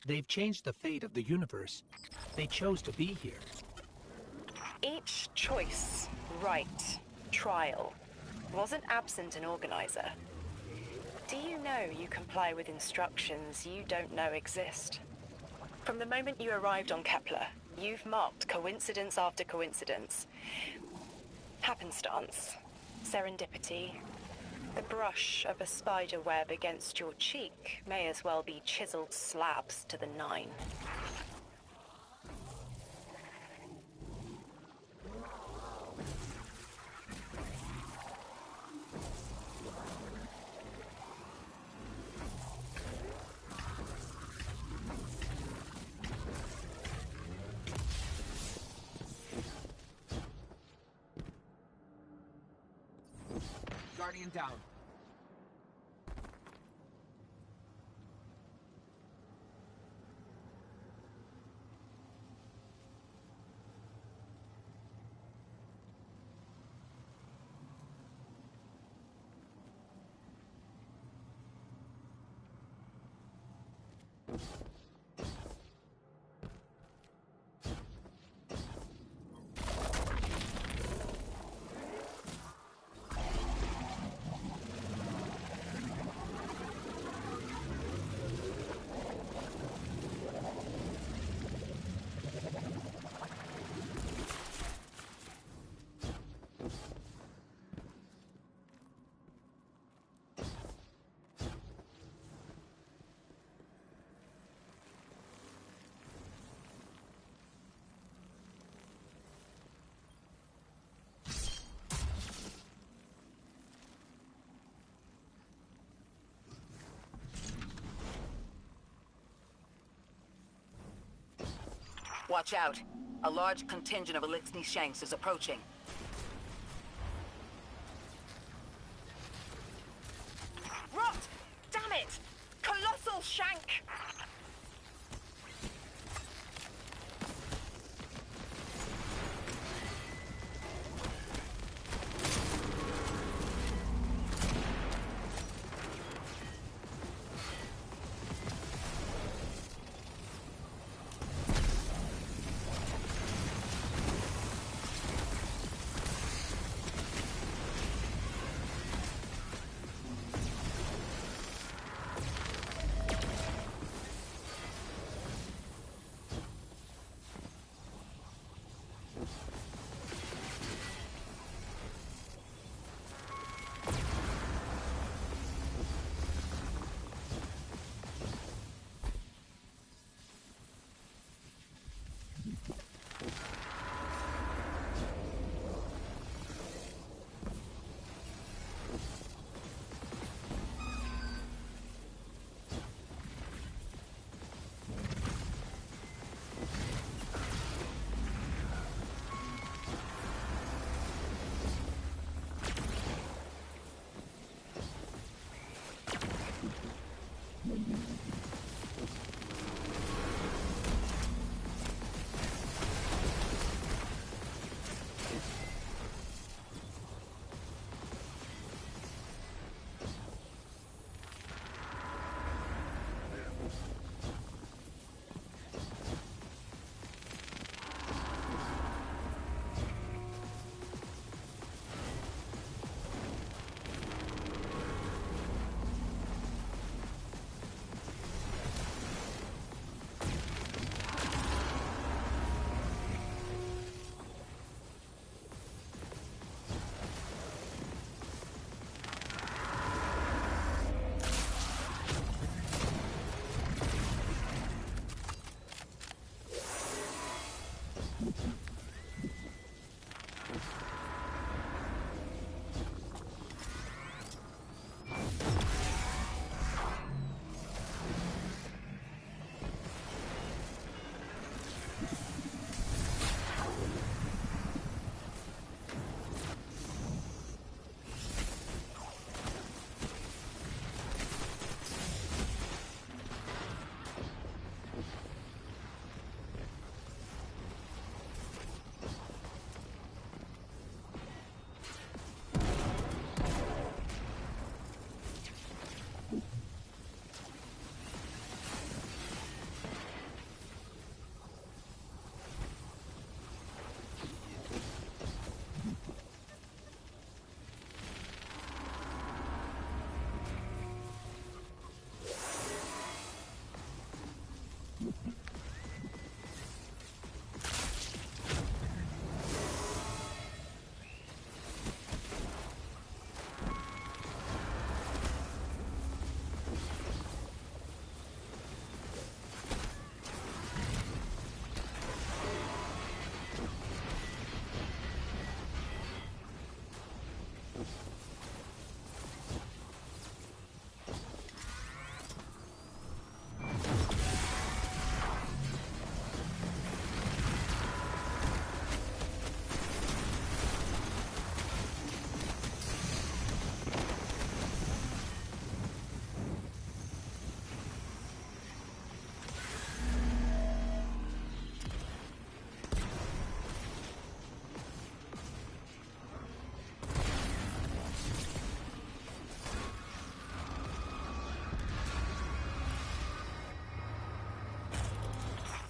S2: They've changed the fate of the universe. They chose to be here.
S10: Each choice, right, trial, wasn't absent an organizer. Do you know you comply with instructions you don't know exist? From the moment you arrived on Kepler, you've marked coincidence after coincidence. Happenstance, serendipity. The brush of a spider web against your cheek may as well be chiseled slabs to the Nine.
S2: Guardian down.
S14: Watch out. A large contingent of Eliksni Shanks is approaching.
S10: Rot! Damn it! Colossal Shank!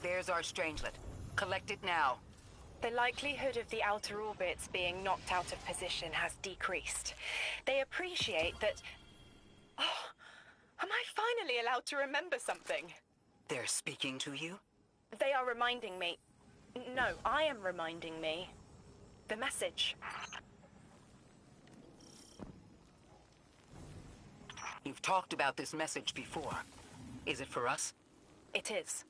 S14: There's our Strangelet. Collect it now.
S10: The likelihood of the outer orbits being knocked out of position has decreased. They appreciate that... Oh, am I finally allowed to remember something?
S14: They're speaking to you?
S10: They are reminding me... No, I am reminding me. The message.
S14: You've talked about this message before. Is it for us?
S10: It is.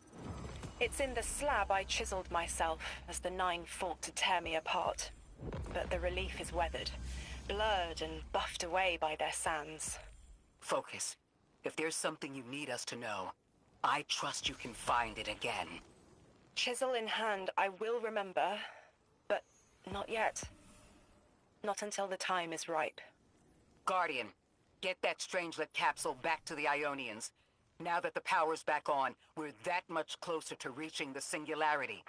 S10: It's in the slab I chiseled myself as the Nine fought to tear me apart. But the relief is weathered, blurred and buffed away by their sands.
S14: Focus. If there's something you need us to know, I trust you can find it again.
S10: Chisel in hand, I will remember, but not yet. Not until the time is ripe.
S14: Guardian, get that Strangelet capsule back to the Ionians. Now that the power's back on, we're that much closer to reaching the Singularity.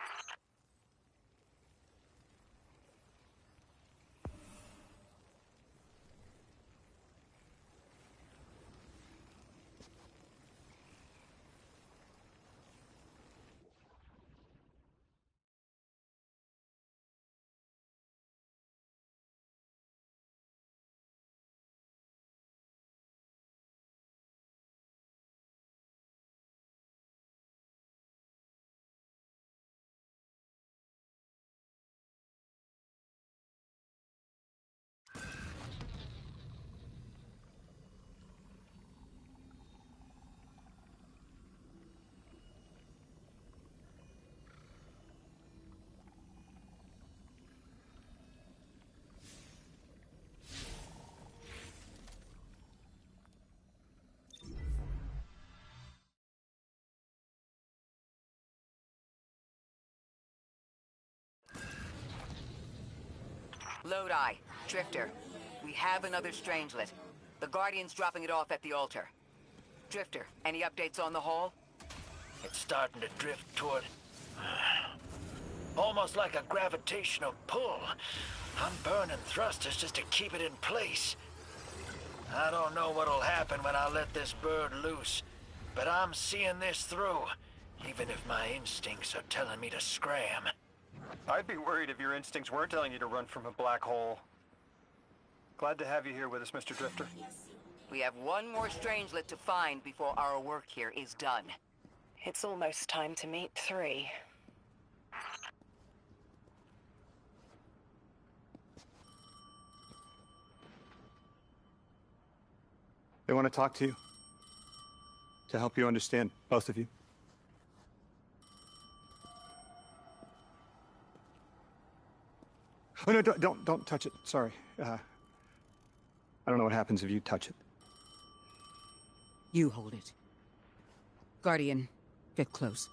S14: Lodi, Drifter, we have another Strangelet. The Guardian's dropping it off at the altar. Drifter, any updates on the haul?
S8: It's starting to drift toward... almost like a gravitational pull. I'm burning thrusters just to keep it in place. I don't know what'll happen when I let this bird loose, but I'm seeing this through, even if my instincts are telling me to scram.
S7: I'd be worried if your instincts weren't telling you to run from a black hole. Glad to have you here with us, Mr. Drifter.
S14: We have one more Strangelet to find before our work here is done.
S10: It's almost time to meet 3.
S5: They want to talk to you. To help you understand, both of you. Oh, no, don't touch it. Sorry. I don't know what happens if you touch it.
S6: You hold it. Guardian, get close.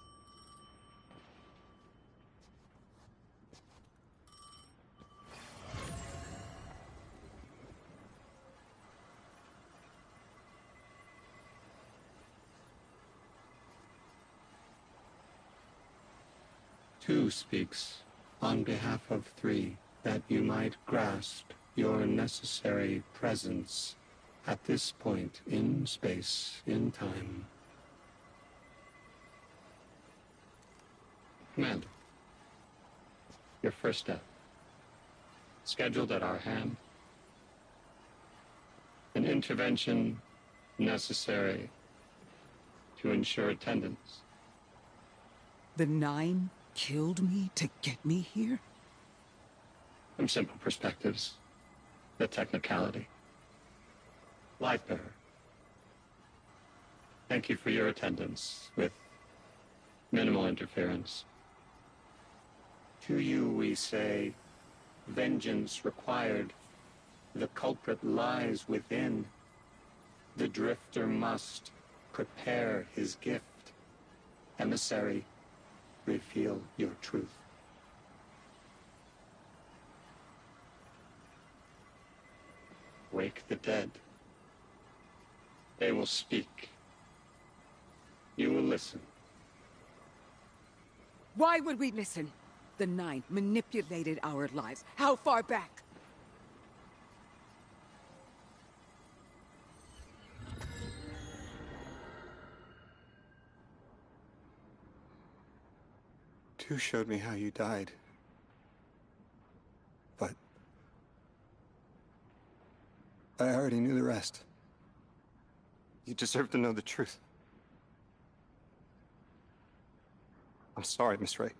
S15: Two speaks on behalf of 3, that you might grasp your necessary presence at this point in space, in time. Commander, your first step, scheduled at our hand. An intervention necessary to ensure attendance.
S6: The 9 killed me to get me here?
S15: From simple perspectives, the technicality. Lightbearer, thank you for your attendance with minimal interference. To you we say, vengeance required. The culprit lies within. The Drifter must prepare his gift. Emissary, reveal your truth. Wake the dead. They will speak. You will listen.
S6: Why would we listen? The 9 manipulated our lives. How far back?
S13: You showed me how you died. But I already knew the rest. You deserve to know the truth. I'm sorry, Miss Ray.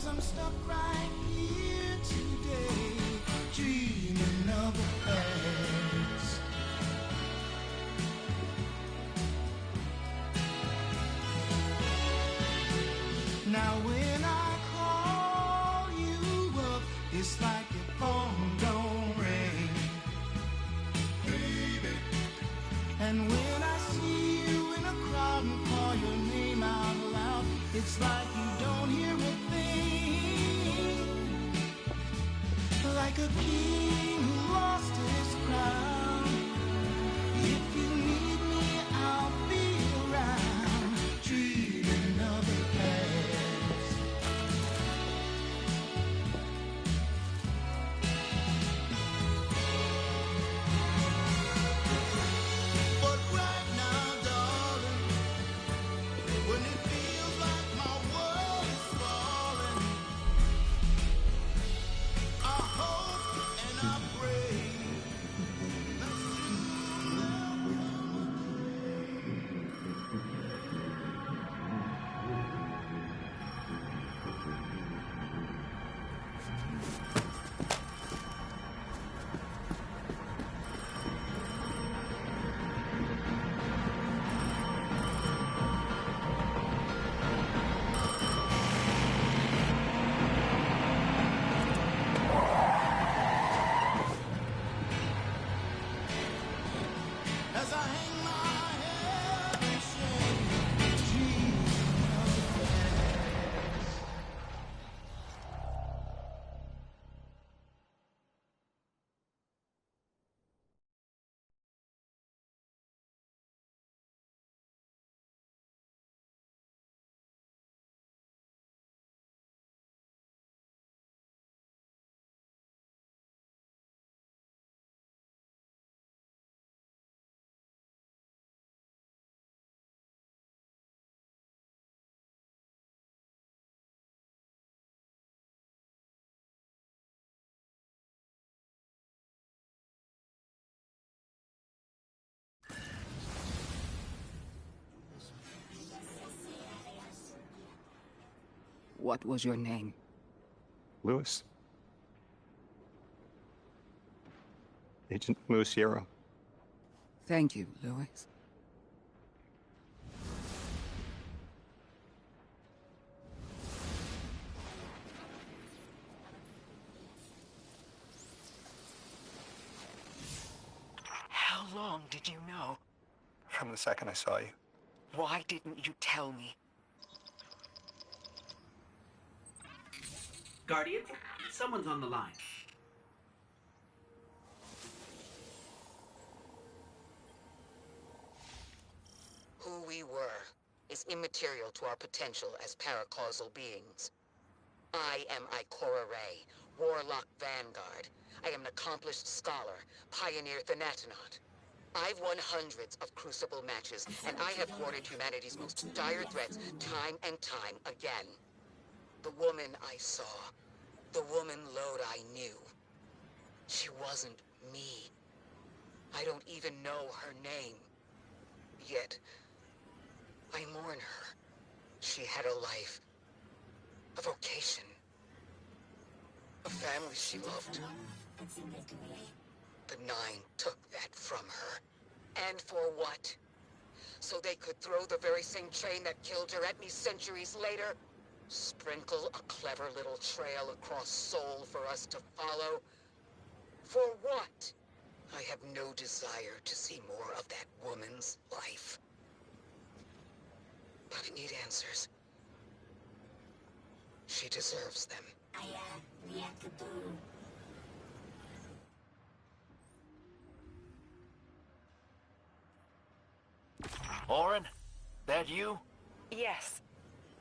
S16: I'm stuck right here today, dreaming of the past. Now when I call you up, it's like your phone don't ring, baby. And when I see you in a crowd and call your name out loud, it's like you don't hear a thing. Like a king who lost his crown. If you need me, I'll be around, dreaming of the past. But right now, darling, when it feels like my world is falling, I hope and I pray that soon there'll as I hang my head in shame, dreaming of the past.
S6: What was your name?
S13: Lewis. Agent Lewis Yarrow.
S6: Thank you, Lewis.
S14: How long did you know?
S13: From the second I saw you.
S14: Why didn't you tell me?
S2: Guardian, someone's on the line.
S17: Who we were is immaterial to our potential as paracausal beings. I am Ikora Ray, Warlock Vanguard. I am an accomplished scholar, pioneer Thanatonaut. I've won hundreds of Crucible matches, and I have thwarted humanity's most dire threats time and time again. The woman I saw, the woman Lodi knew, she wasn't me. I don't even know her name. Yet, I mourn her. She had a life, a vocation, a family she loved. The Nine took that from her. And for what? So they could throw the very same train that killed her at me centuries later? Sprinkle a clever little trail across Sol for us to follow? For what? I have no desire to see more of that woman's life. But I need answers. She deserves them.
S8: Orin? That you?
S10: Yes.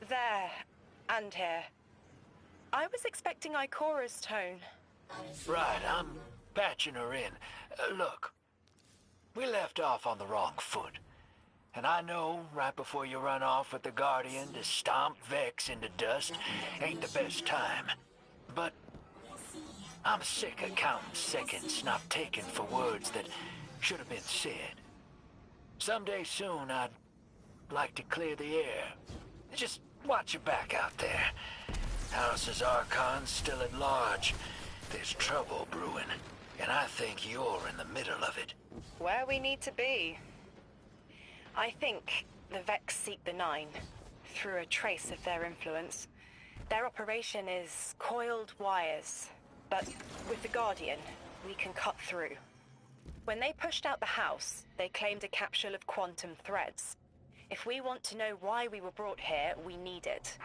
S10: There. And here. I was expecting Ikora's tone.
S8: Right, I'm patching her in. Look, we left off on the wrong foot. And I know right before you run off with the Guardian to stomp Vex into dust ain't the best time. But I'm sick of counting seconds not taken for words that should have been said. Someday soon I'd like to clear the air. Just watch your back out there. House's Archon's still at large. There's trouble brewing, and I think you're in the middle of it.
S10: Where we need to be. I think the Vex seek the Nine, through a trace of their influence. Their operation is coiled wires, but with the Guardian, we can cut through. When they pushed out the house, they claimed a capsule of quantum threads. If we want to know why we were brought here, we need it.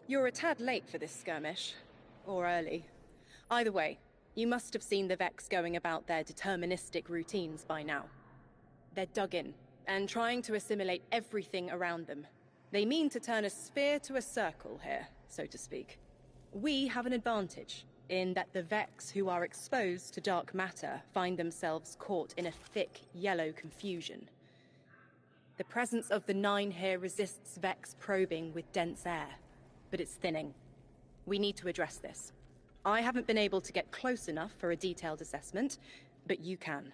S18: You're a tad late for this skirmish. Or early. Either way, you must have seen the Vex going about their deterministic routines by now. They're dug in, and trying to assimilate everything around them. They mean to turn a sphere to a circle here, so to speak. We have an advantage, in that the Vex who are exposed to dark matter find themselves caught in a thick, yellow confusion. The presence of the Nine here resists Vex probing with dense air, but it's thinning. We need to address this. I haven't been able to get close enough for a detailed assessment, but you can.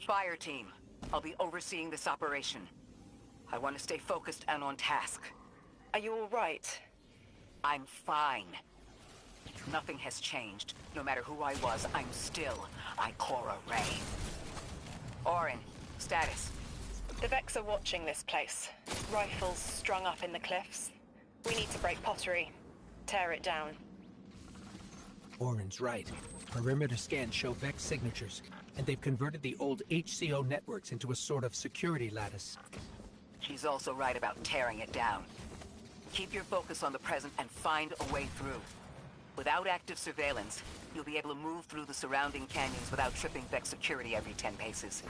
S14: Fire team, I'll be overseeing this operation. I want to stay focused and on task.
S10: Are you all right?
S14: I'm fine. Nothing has changed. No matter who I was, I'm still Ikora Rey. Orin, status.
S10: The Vex are watching this place. Rifles strung up in the cliffs. We need to break pottery. Tear it down.
S2: Orin's right. Perimeter scans show Vex signatures, and they've converted the old HCO networks into a sort of security lattice.
S14: She's also right about tearing it down. Keep your focus on the present and find a way through. Without active surveillance, you'll be able to move through the surrounding canyons without tripping Vex security every 10 paces.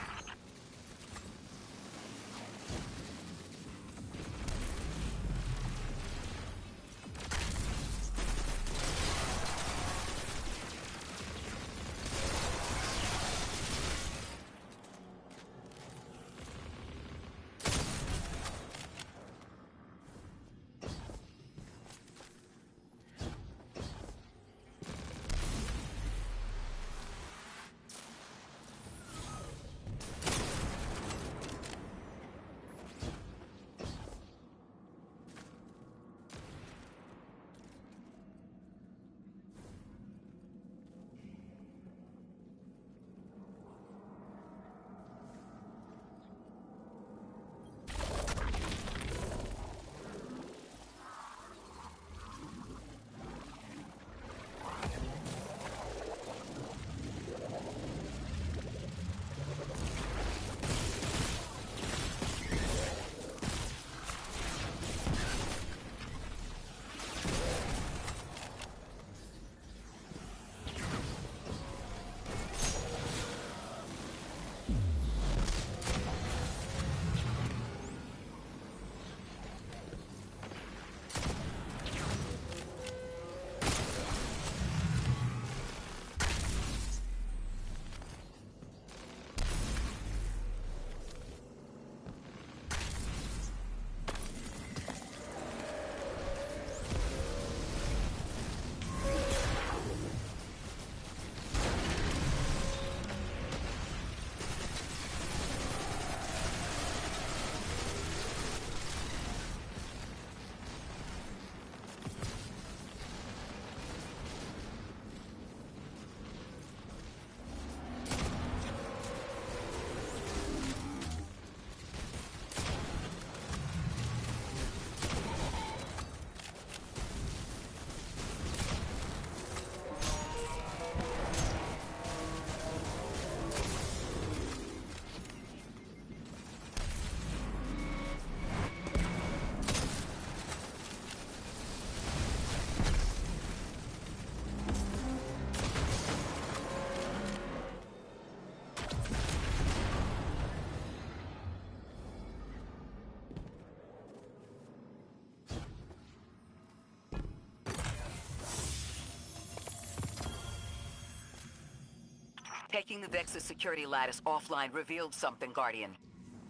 S14: Taking the Vex's security lattice offline revealed something, Guardian.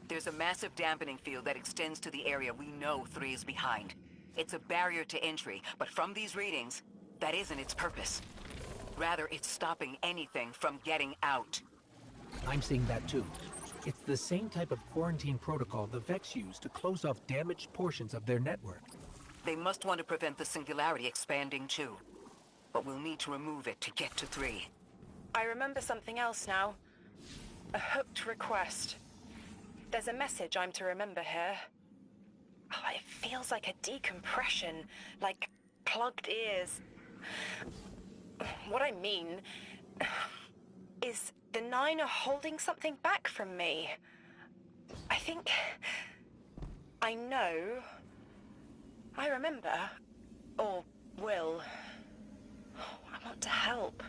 S14: There's a massive dampening field that extends to the area we know 3 is behind. It's a barrier to entry, but from these readings, that isn't its purpose. Rather, it's stopping anything from getting out.
S2: I'm seeing that too. It's the same type of quarantine protocol the Vex use to close off damaged portions of their network.
S14: They must want to prevent the Singularity expanding too. But we'll need to remove it to get to 3.
S10: I remember something else now. A hooked request. There's a message I'm to remember here. Oh, it feels like a decompression, like plugged ears. What I mean is the 9 are holding something back from me. I think I know. I remember. Or will. I want to help.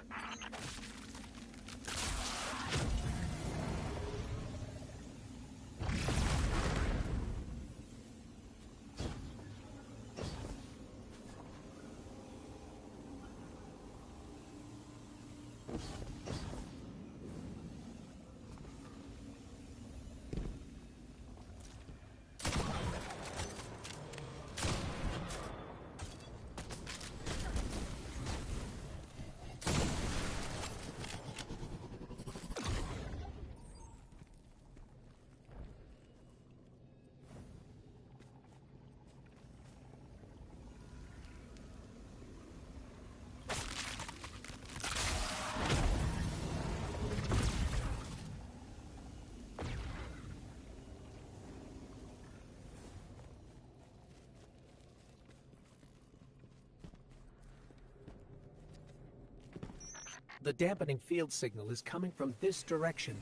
S2: The dampening field signal is coming from this direction,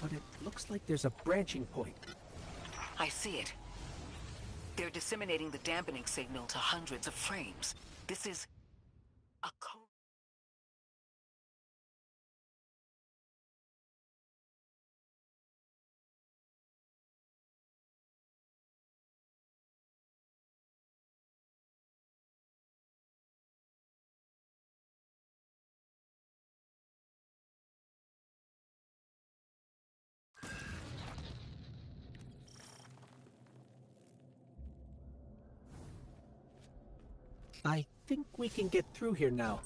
S2: but it looks like there's a branching point.
S14: I see it. They're disseminating the dampening signal to hundreds of frames. This is A code.
S2: I think we can get through here now.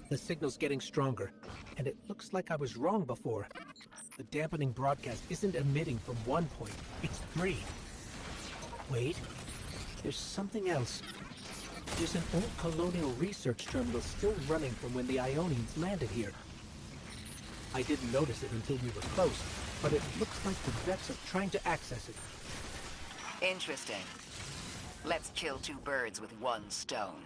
S2: The signal's getting stronger, and it looks like I was wrong before. The dampening broadcast isn't emitting from one point, it's 3. Wait, there's something else. There's an old colonial research terminal still running from when the Ionians landed here. I didn't notice it until we were close, but it looks like the Vex are trying to access it.
S14: Interesting. Let's kill 2 birds with 1 stone.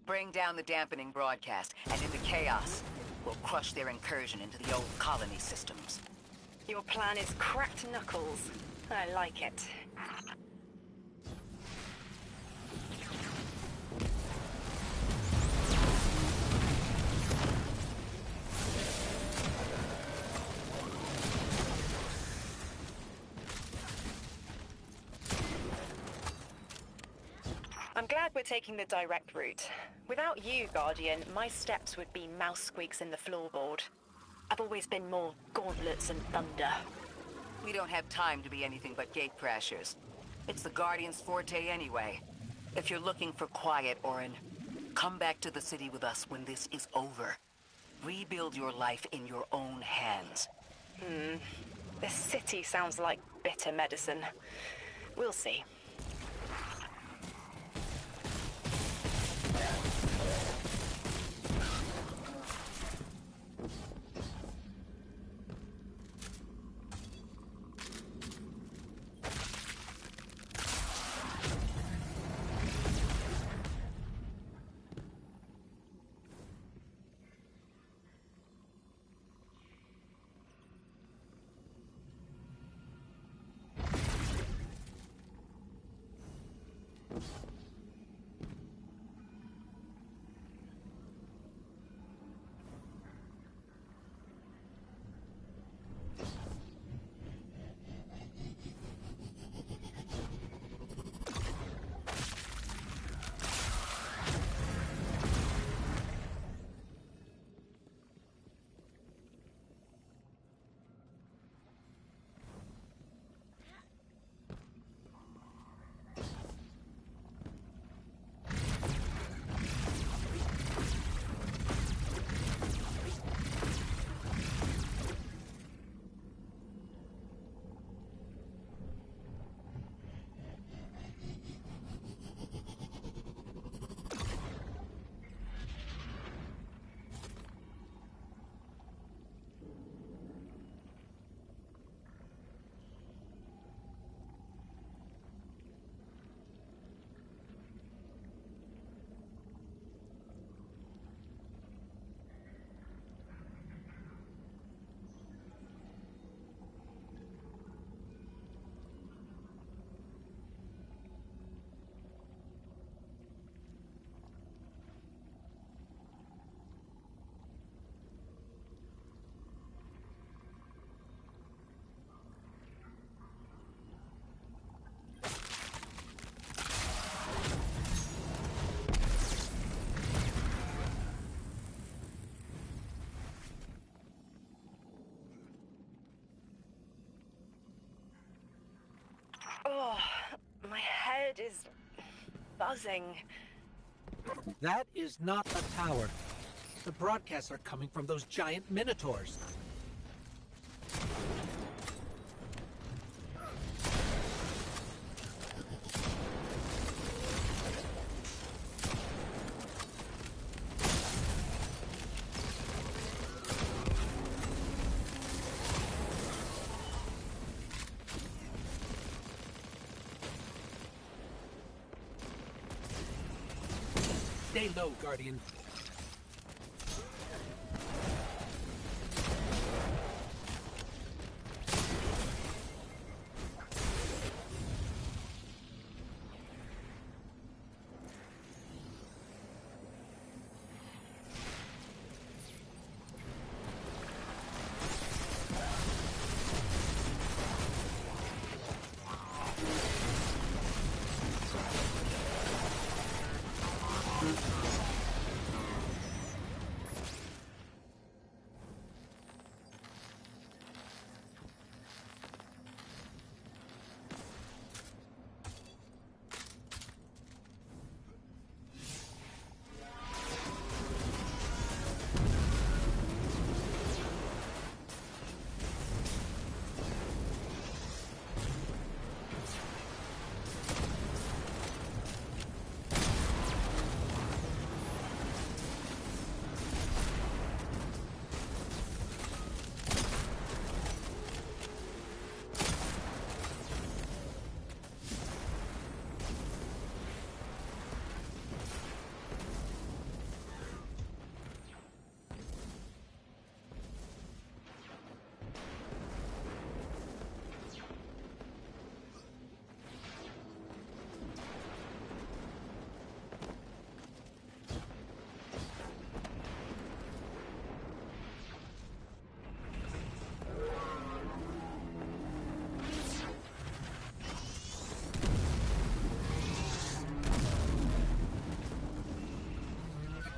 S14: Bring down the dampening broadcast, and in the chaos, we'll crush their incursion into the old colony systems.
S10: Your plan is cracked knuckles. I like it. I'm glad we're taking the direct route. Without you, Guardian, my steps would be mouse squeaks in the floorboard. I've always been more gauntlets and thunder.
S14: We don't have time to be anything but gate crashers. It's the Guardian's forte anyway. If you're looking for quiet, Orin, come back to the city with us when this is over. Rebuild your life in your own hands.
S10: This city sounds like bitter medicine. We'll see. Oh, my head is buzzing.
S2: That is not a tower. The broadcasts are coming from those giant minotaurs. Stay low, Guardian.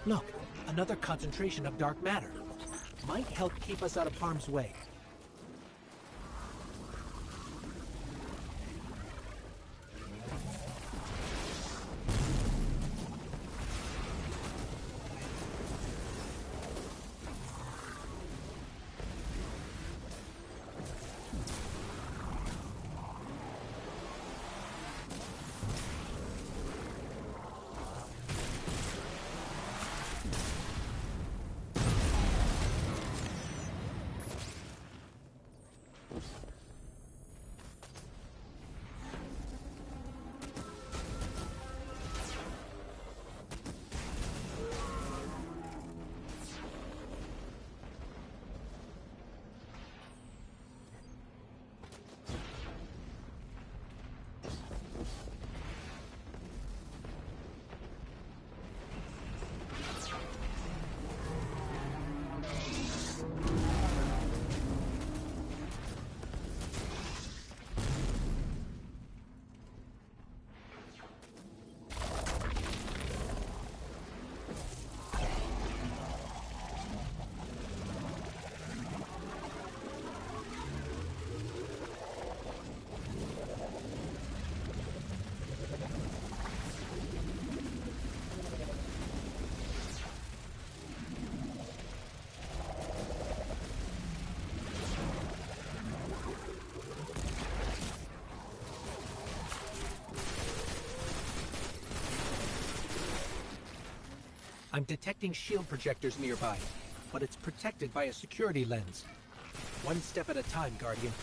S2: Look, another concentration of dark matter. Might help keep us out of harm's way. I'm detecting shield projectors nearby, but it's protected by a security lens. One step at a time, Guardian.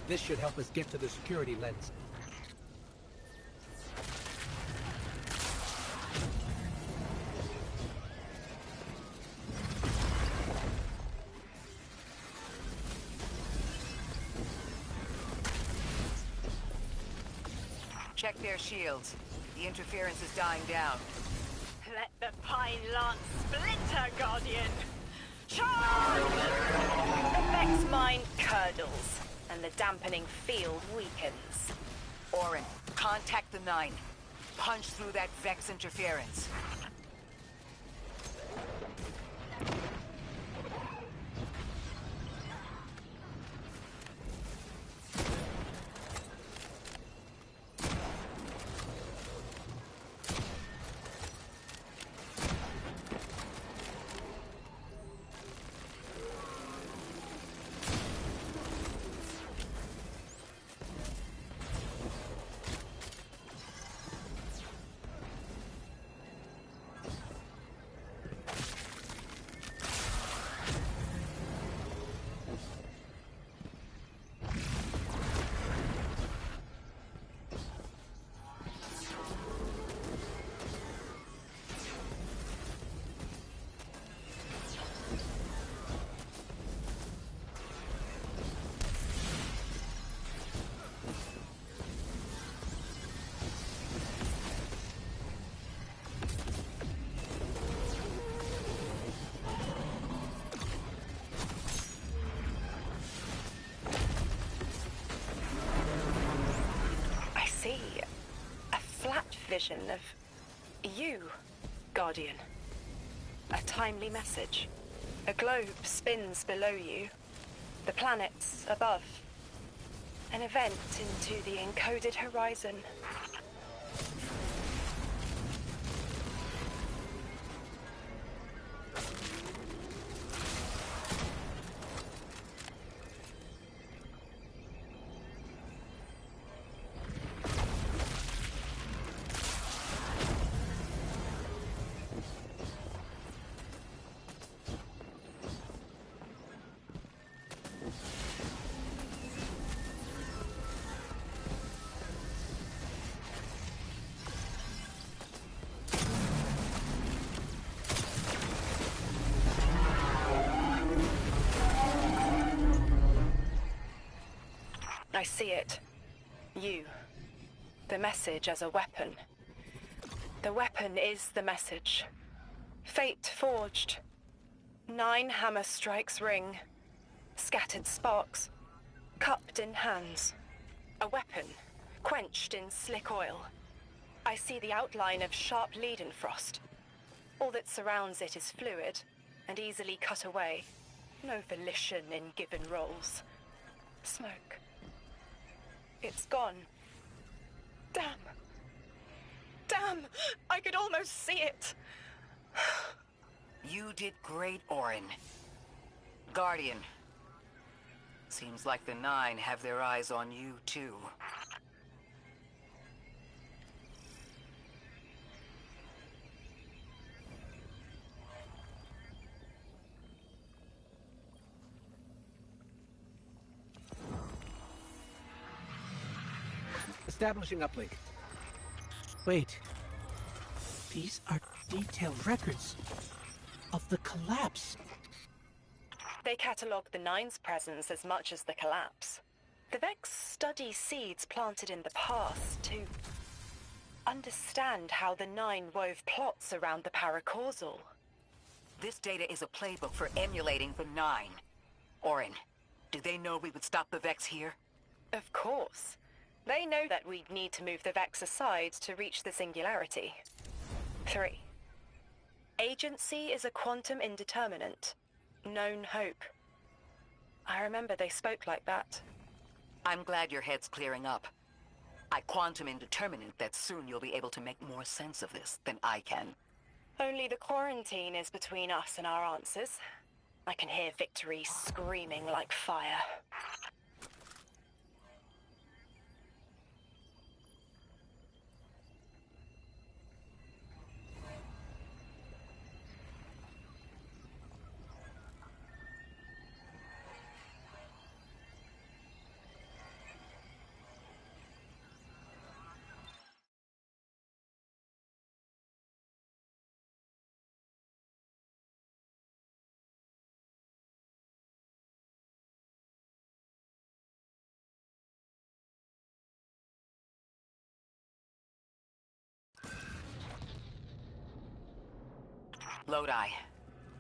S2: This should help us get to the security lens.
S14: Check their shields. The interference is dying down.
S10: Let the Pine Lance splinter, Guardian! Charge! The Vex mine curdles, and the dampening field weakens.
S14: Orin, contact the 9. Punch through that Vex interference.
S10: vision of you, Guardian. A timely message. A globe spins below you. The planets above. An event into the encoded horizon. I see it. You. The message as a weapon. The weapon is the message. Fate forged. 9 hammer strikes ring. Scattered sparks. Cupped in hands. A weapon. Quenched in slick oil. I see the outline of sharp Leidenfrost. All that surrounds it is fluid and easily cut away. No volition in given roles. Smoke. It's gone. Damn. Damn! I could almost see it!
S14: You did great, Orin. Guardian. Seems like the 9 have their eyes on you, too.
S2: Establishing uplink. Wait. These are detailed records of the collapse.
S10: They catalogue the 9's presence as much as the collapse. The Vex study seeds planted in the past to understand how the 9 wove plots around the paracausal.
S14: This data is a playbook for emulating the 9. Orin, do they know we would stop the Vex here?
S10: Of course. They know that we'd need to move the Vex aside to reach the singularity. 3. Agency is a quantum indeterminate. Known hope. I remember they spoke like that.
S14: I'm glad your head's clearing up. I quantum indeterminate that soon you'll be able to make more sense of this than I can.
S10: Only the quarantine is between us and our answers. I can hear victory screaming like fire.
S14: Lodi.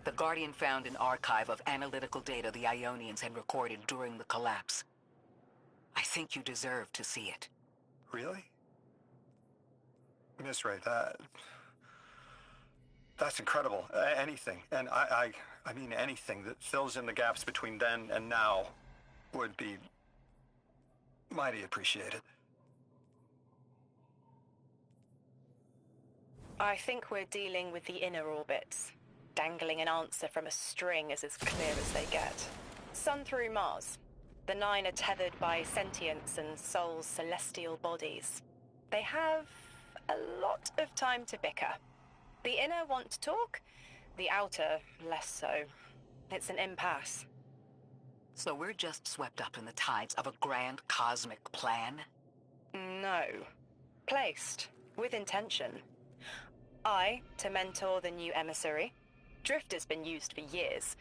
S14: The Guardian found an archive of analytical data the Ionians had recorded during the collapse. I think you deserve to see it.
S7: Really? Miss Ray, that's incredible. Anything, and I mean anything that fills in the gaps between then and now would be mighty appreciated.
S10: I think we're dealing with the inner orbits. Dangling an answer from a string is as clear as they get. Sun through Mars. The 9 are tethered by sentience and Sol's celestial bodies. They have a lot of time to bicker. The inner want to talk, the outer less so. It's an impasse.
S14: So we're just swept up in the tides of a grand cosmic plan?
S10: No. Placed. With intention. I, to mentor the new emissary. Drifter's been used for years.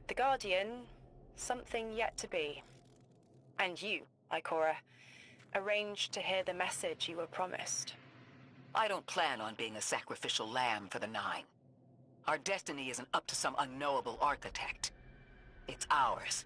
S10: The Guardian, something yet to be. And you, Ikora, arranged to hear the message you were promised.
S14: I don't plan on being a sacrificial lamb for the 9. Our destiny isn't up to some unknowable architect. It's ours.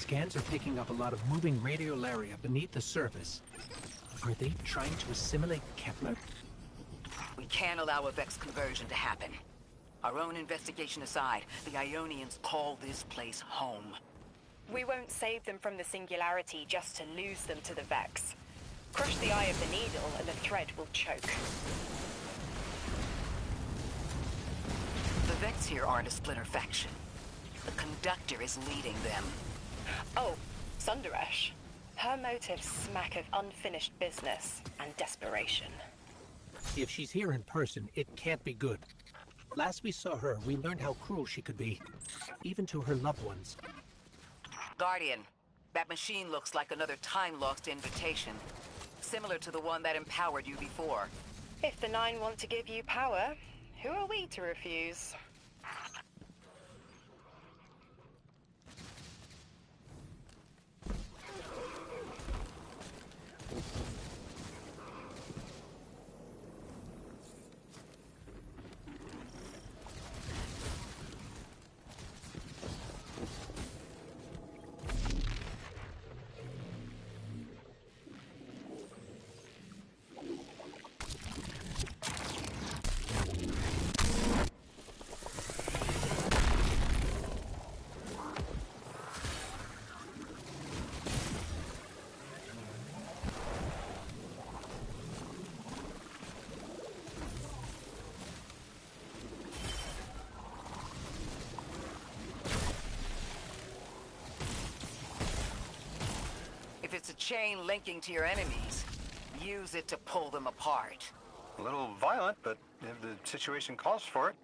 S2: scans are picking up a lot of moving radiolaria beneath the surface. Are they trying to assimilate Kepler?
S14: We can't allow a Vex conversion to happen. Our own investigation aside, the Ionians call this place home.
S10: We won't save them from the Singularity just to lose them to the Vex. Crush the eye of the needle and the thread will choke.
S14: The Vex here aren't a splinter faction. The Conductor is leading them.
S10: Oh, Sundaresh. Her motives smack of unfinished business and desperation.
S2: If she's here in person, it can't be good. Last we saw her, we learned how cruel she could be, even to her loved ones.
S14: Guardian, that machine looks like another time-lost invitation. Similar to the one that empowered you before.
S10: If the Nine want to give you power, who are we to refuse?
S14: If it's a chain linking to your enemies, use it to pull them apart.
S7: A little violent, but if the situation calls for it.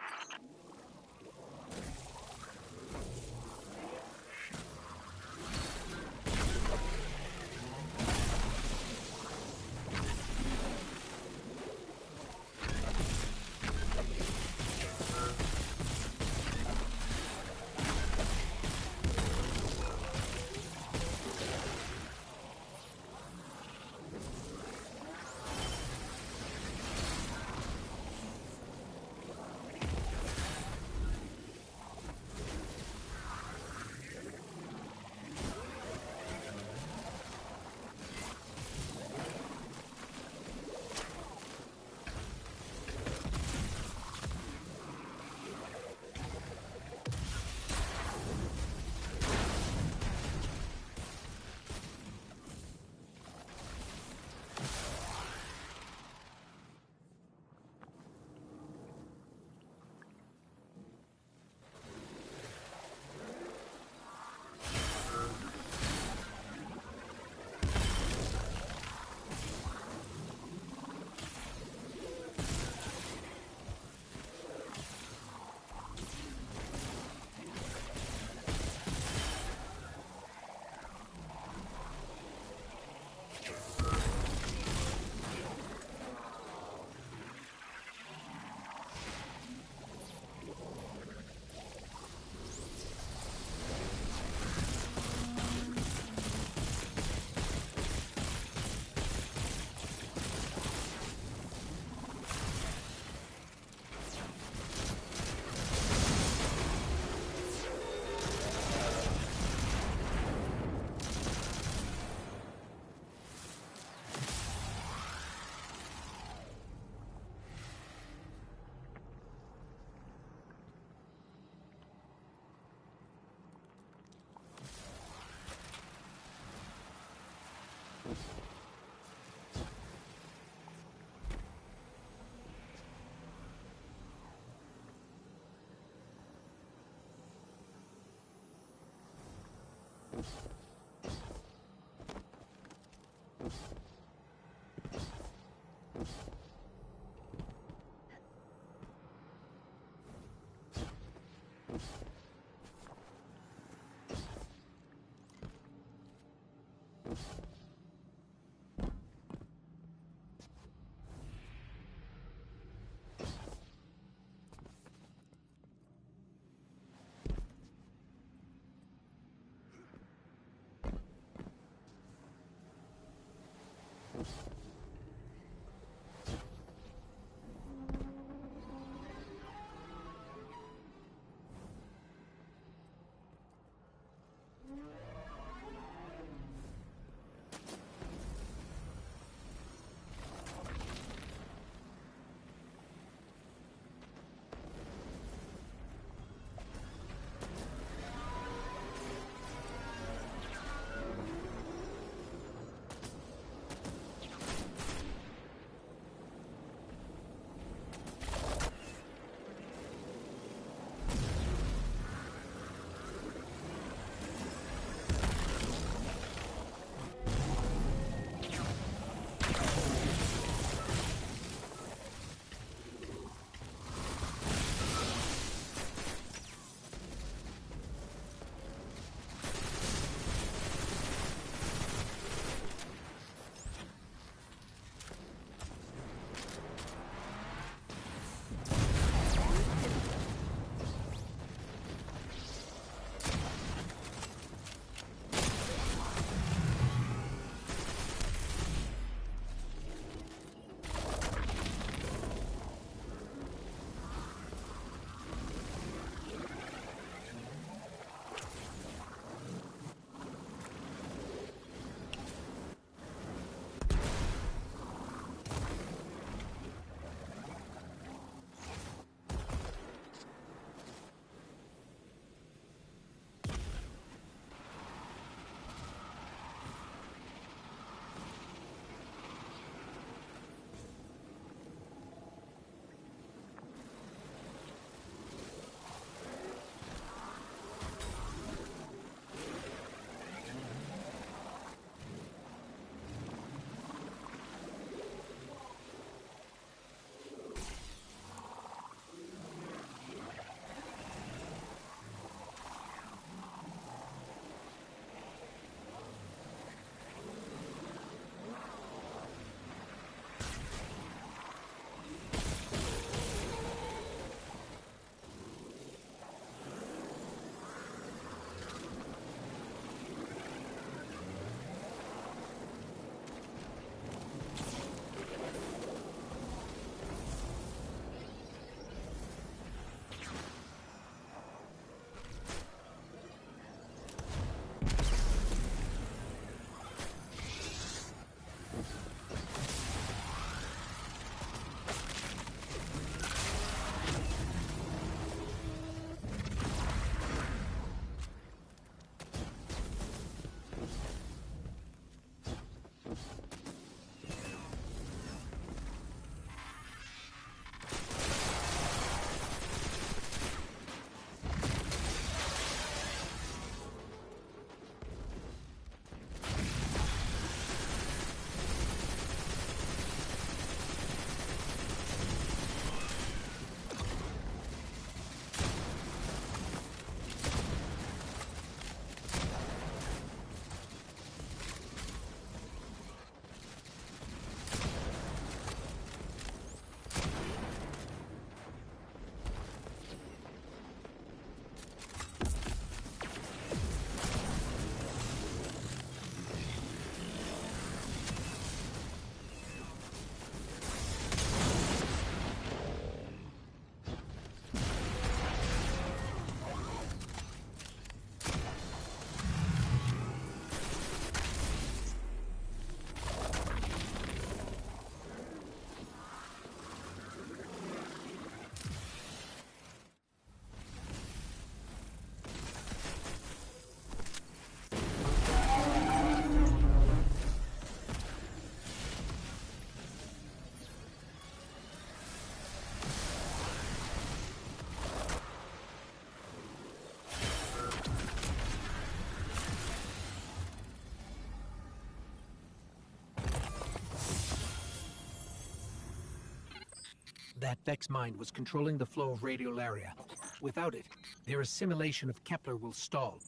S2: That Vex mind was controlling the flow of radiolaria. Without it, their assimilation of Kepler will stall.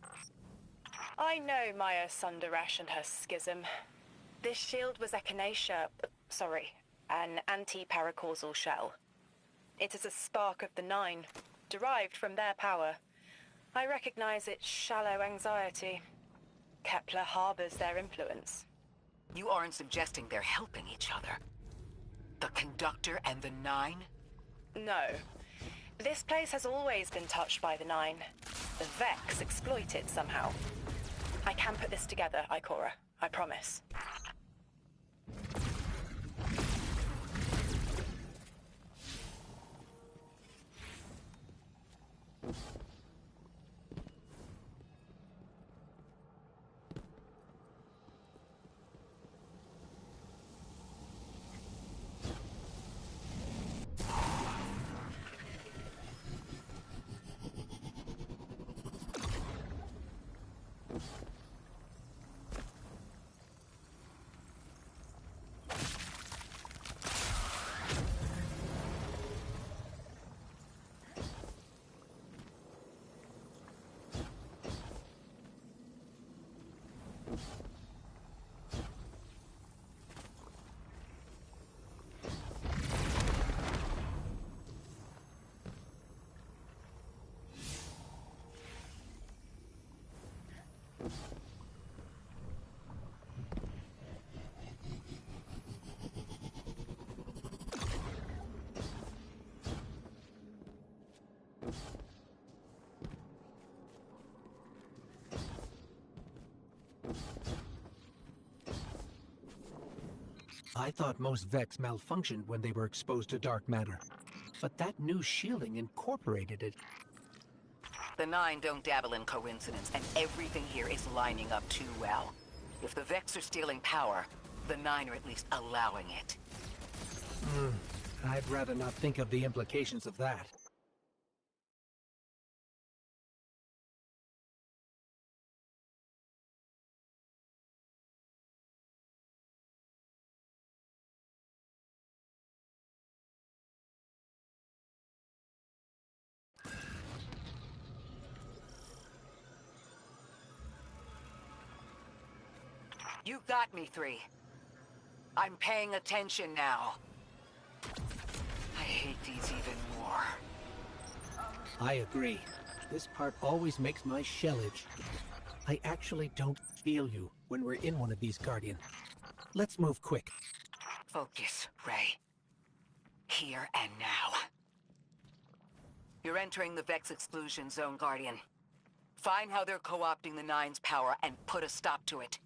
S10: I know Maya Sundaresh and her schism. This shield was echinacea, an anti-paracausal shell. It is a spark of the Nine, derived from their power. I recognize its shallow anxiety. Kepler harbors their influence.
S14: You aren't suggesting they're helping each other? The Conductor and the Nine?
S10: No. This place has always been touched by the Nine. The Vex exploit it somehow. I can put this together, Ikora. I promise.
S2: I thought most Vex malfunctioned when they were exposed to dark matter. But that new shielding incorporated it.
S14: The Nine don't dabble in coincidence, and everything here is lining up too well. If the Vex are stealing power, the Nine are at least allowing it.
S2: I'd rather not think of the implications of that.
S14: You got me, 3. I'm paying attention now. I hate these even more.
S2: I agree. This part always makes my shell itch. I actually don't feel you when we're in one of these, Guardian. Let's move quick.
S14: Focus, Ray. Here and now. You're entering the Vex exclusion zone, Guardian. Find how they're co-opting the Nine's power and put a stop to it.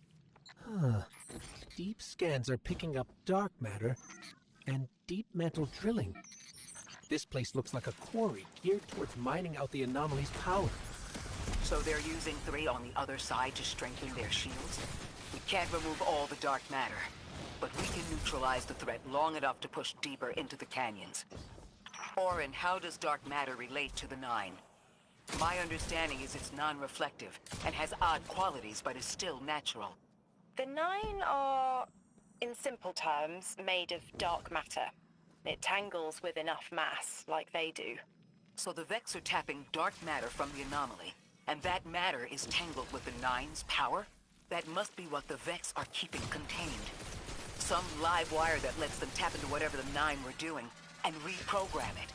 S2: Deep scans are picking up dark matter and deep metal drilling. This place looks like a quarry geared towards mining out the anomaly's power.
S14: So they're using 3 on the other side to strengthen their shields? We can't remove all the dark matter, but we can neutralize the threat long enough to push deeper into the canyons. Orin, how does dark matter relate to the Nine? My understanding is it's non-reflective and has odd qualities, but is still natural.
S10: The Nine are, in simple terms, made of dark matter. It tangles with enough mass, like they do.
S14: So the Vex are tapping dark matter from the anomaly, and that matter is tangled with the Nine's power? That must be what the Vex are keeping contained. Some live wire that lets them tap into whatever the Nine were doing, and reprogram it.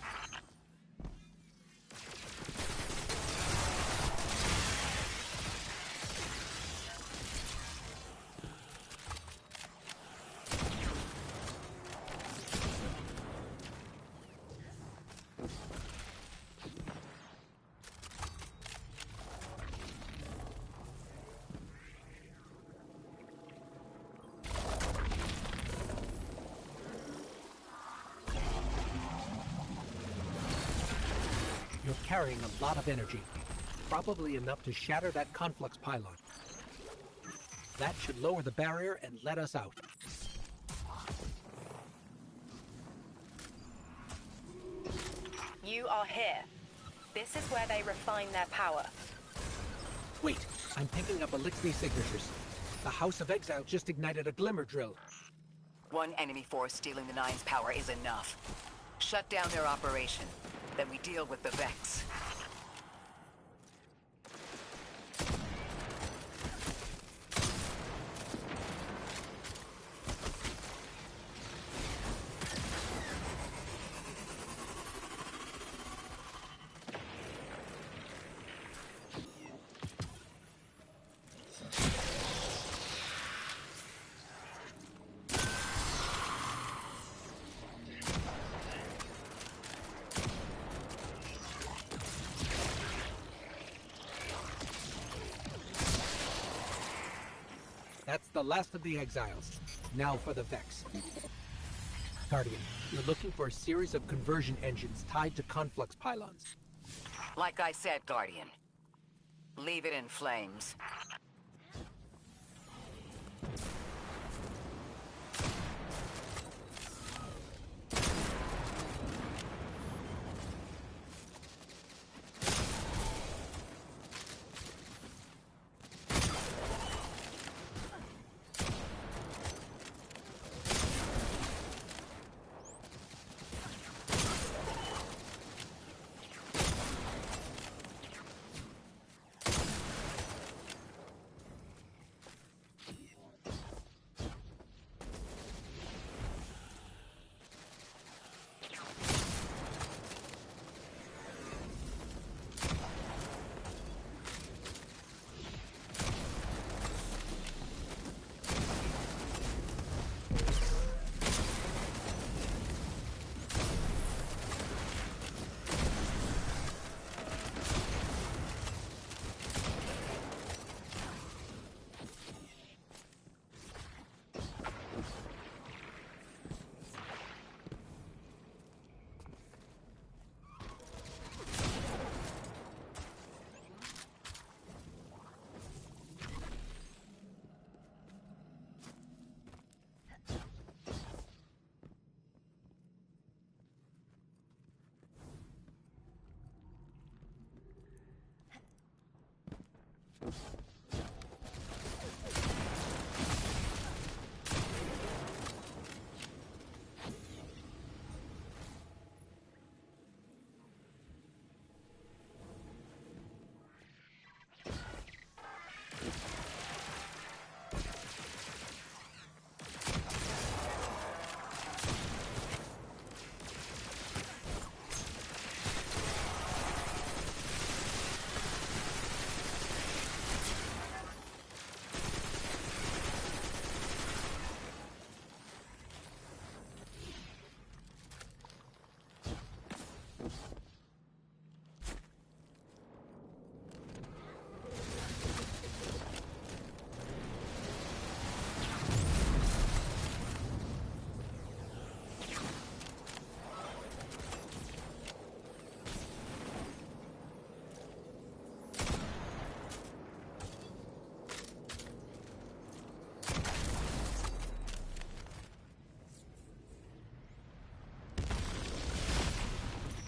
S2: You're carrying a lot of energy. Probably enough to shatter that conflux pylon. That should lower the barrier and let us out.
S10: You are here. This is where they refine their power.
S2: Wait, I'm picking up Elixir signatures. The House of Exile just ignited a glimmer drill.
S14: One enemy force stealing the Nine's power is enough. Shut down their operation. Then we deal with the Vex.
S2: That's the last of the exiles. Now for the Vex. Guardian, you're looking for a series of conversion engines tied to conflux pylons.
S14: Like I said, Guardian. Leave it in flames.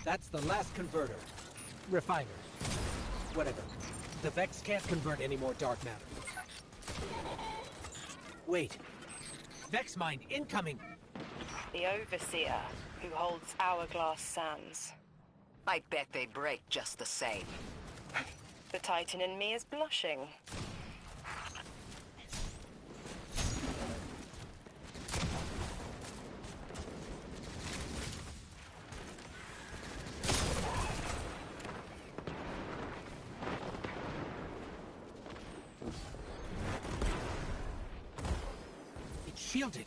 S2: That's the last converter. Refiner. Whatever. The Vex can't convert any more dark matter. Wait. Vex mine incoming!
S10: The Overseer, who holds Hourglass Sands.
S14: I bet they break just the same.
S10: The Titan in me is blushing.
S2: Shielded.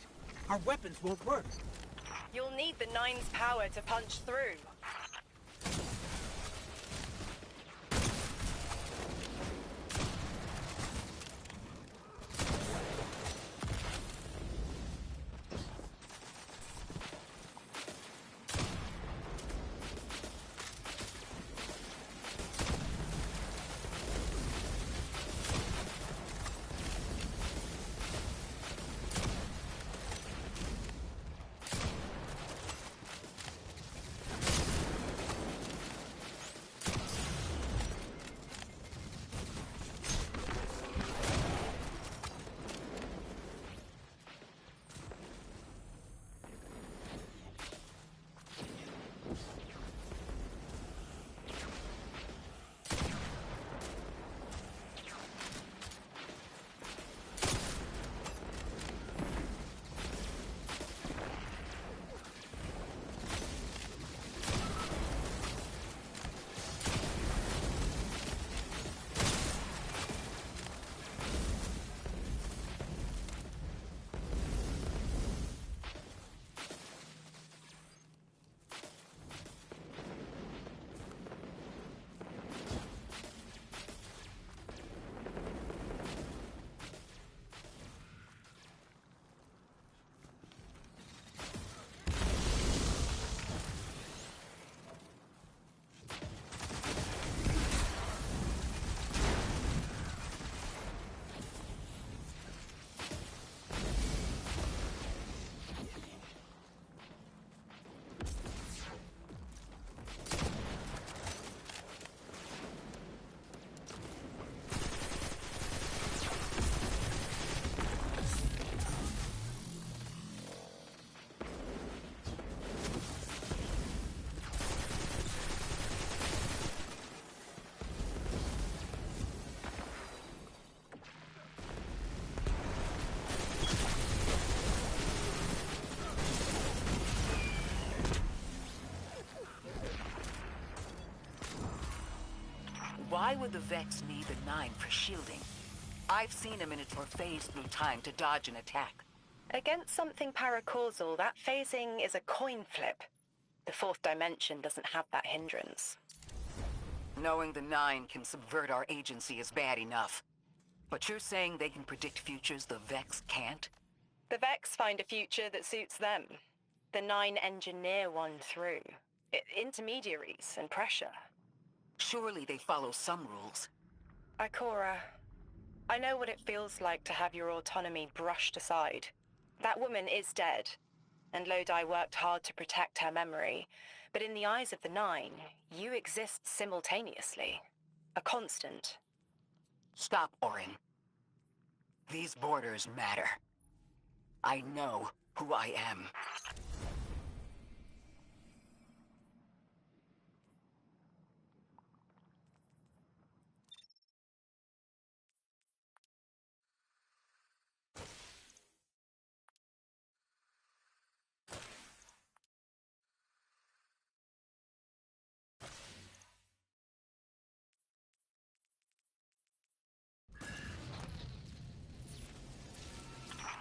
S2: Our weapons won't work.
S10: You'll need the Nine's power to punch through.
S14: Why would the Vex need the Nine for shielding? I've seen a Minotaur phase through time to dodge an attack.
S10: Against something paracausal, that phasing is a coin flip. The fourth dimension doesn't have that hindrance.
S14: Knowing the Nine can subvert our agency is bad enough. But you're saying they can predict futures the Vex can't?
S10: The Vex find a future that suits them. The Nine engineer one through. Intermediaries and pressure.
S14: Surely they follow some rules.
S10: Ikora, I know what it feels like to have your autonomy brushed aside. That woman is dead, and Lodi worked hard to protect her memory. But in the eyes of the Nine, you exist simultaneously. A constant.
S14: Stop, Orin. These borders matter. I know who I am.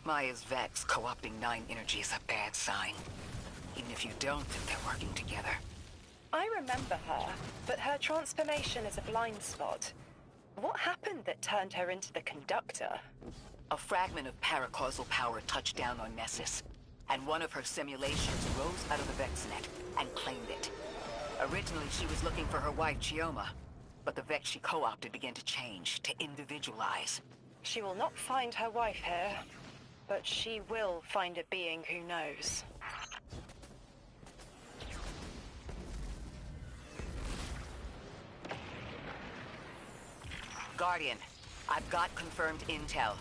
S14: Maya's Vex co-opting Nine energy is a bad sign. Even if you don't think they're working together.
S10: I remember her, but her transformation is a blind spot. What happened that turned her into the Conductor?
S14: A fragment of paracausal power touched down on Nessus, and one of her simulations rose out of the VexNet and claimed it. Originally, she was looking for her wife, Chioma, but the Vex she co-opted began to change, to individualize.
S10: She will not find her wife here, but she will find a being who knows.
S14: Guardian, I've got confirmed intel.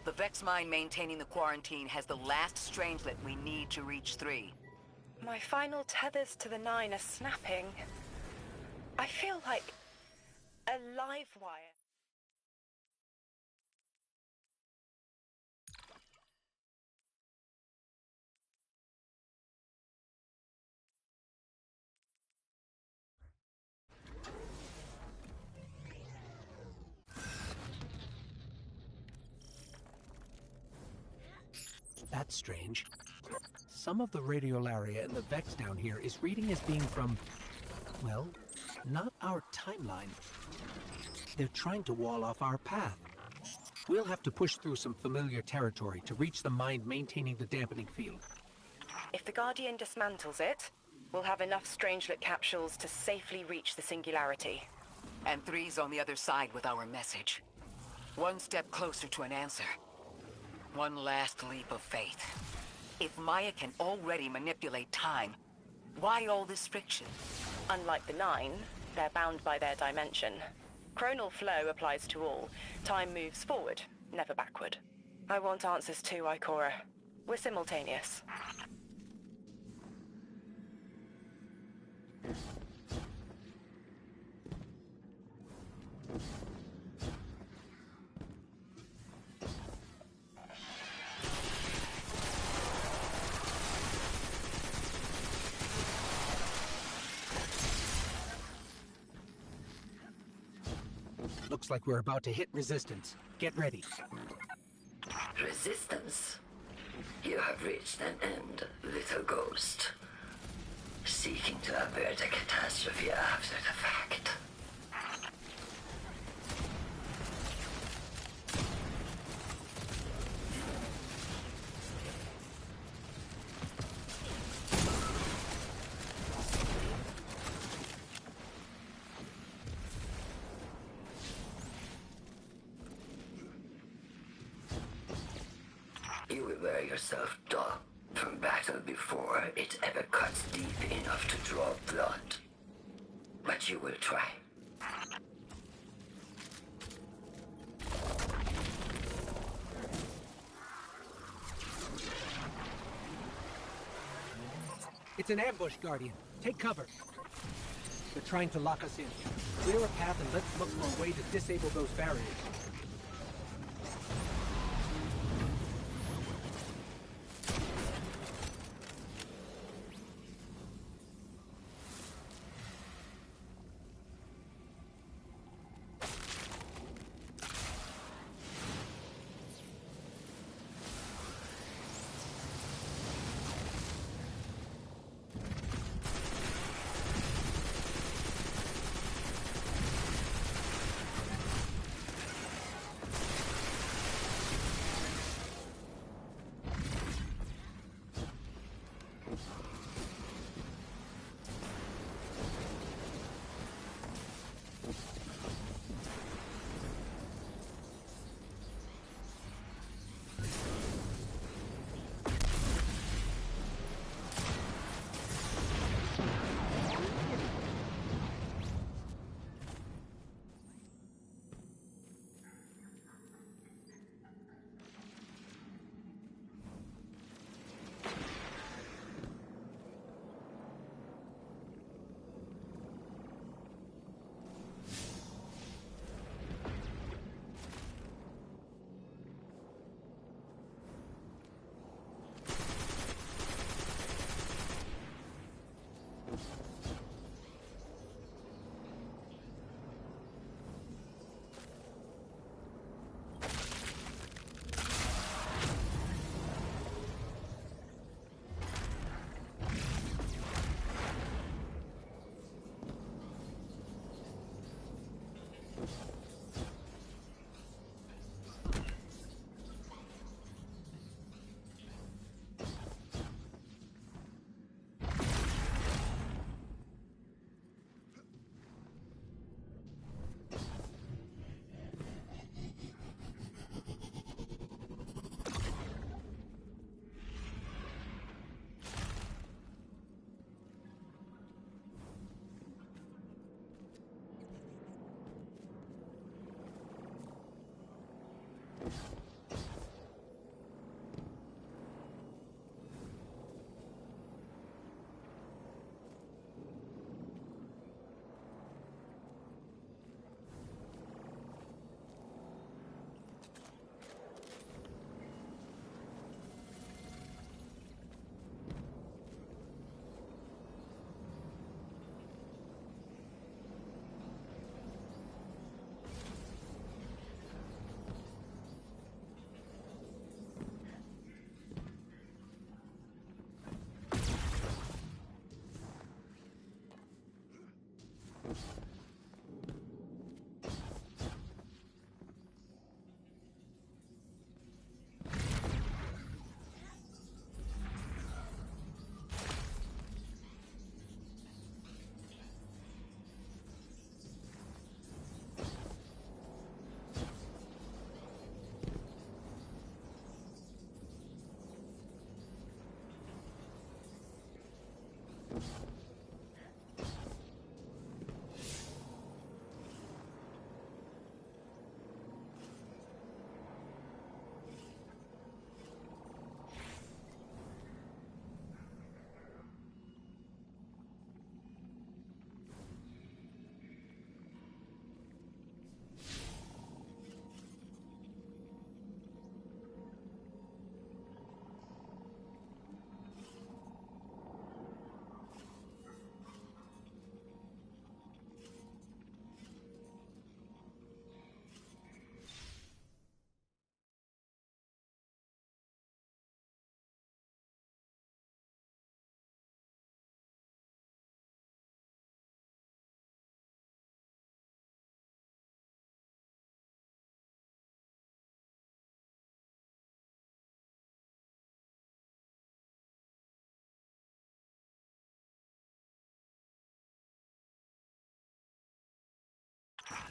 S14: The Vex mine maintaining the quarantine has the last strangelet we need to reach 3.
S10: My final tethers to the Nine are snapping. I feel like a live wire.
S2: That's strange. Some of the radiolaria in the Vex down here is reading as being from, well, not our timeline. They're trying to wall off our path. We'll have to push through some familiar territory to reach the mind maintaining the dampening field.
S10: If the Guardian dismantles it, we'll have enough Strangelet capsules to safely reach the Singularity.
S14: And 3's on the other side with our message. One step closer to an answer. One last leap of faith. If Maya can already manipulate time, why all this friction?
S10: Unlike the Nine, they're bound by their dimension. Chronal flow applies to all. Time moves forward, never backward. I want answers too, Ikora. We're simultaneous.
S2: Looks like we're about to hit resistance. Get ready.
S11: Resistance? You have reached an end, little ghost. Seeking to avert a catastrophe after the fact. You will wear yourself down from battle before it ever cuts deep enough to draw blood. But you will try.
S2: It's an ambush, Guardian. Take cover. They're trying to lock us in. Clear a path and let's look for a way to disable those barriers.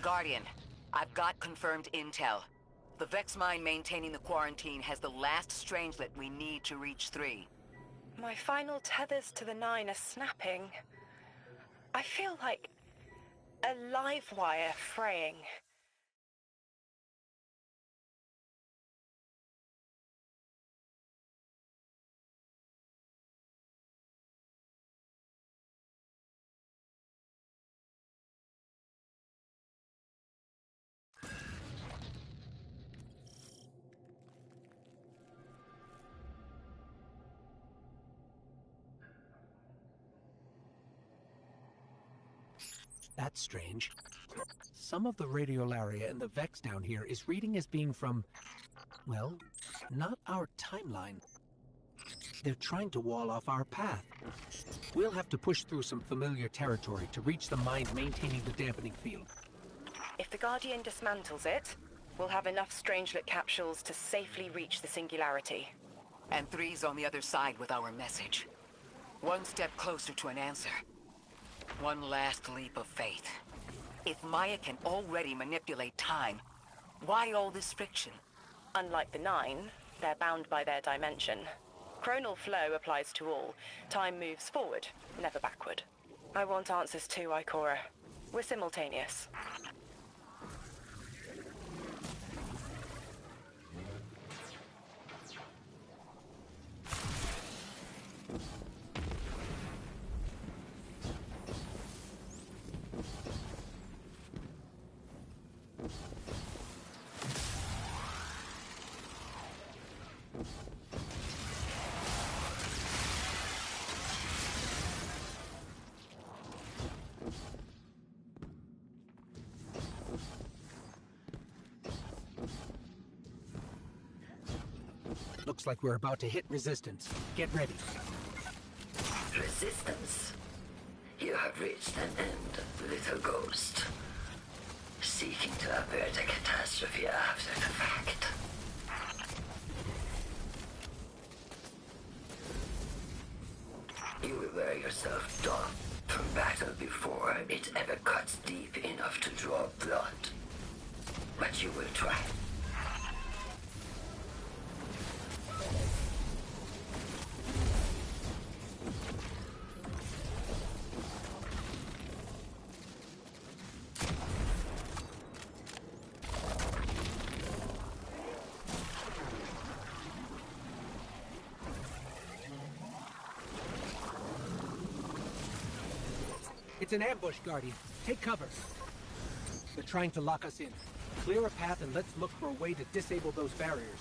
S14: Guardian, I've got confirmed intel. The Vex mine maintaining the quarantine has the last strangelet we need to reach 3.
S10: My final tethers to the 9 are snapping. I feel like a live wire fraying.
S2: That's strange. Some of the radiolaria in the Vex down here is reading as being from, well, not our timeline. They're trying to wall off our path. We'll have to push through some familiar territory to reach the mine maintaining the dampening field.
S10: If the Guardian dismantles it, we'll have enough Strangelet capsules to safely reach the Singularity.
S14: And 3's on the other side with our message. One step closer to an answer. One last leap of faith. If Maya can already manipulate time, why all this friction?
S10: Unlike the Nine, they're bound by their dimension. Chronal flow applies to all. Time moves forward, never backward. I want answers too, Ikora. We're simultaneous.
S2: Looks like we're about to hit resistance. Get ready.
S11: Resistance. You have reached an end, little ghost. Seeking to avert a catastrophe after the fact. You will wear yourself down from battle before it ever cuts deep enough to draw blood. But you will try.
S2: It's an ambush, Guardian. Take cover. They're trying to lock us in. Clear a path and let's look for a way to disable those barriers.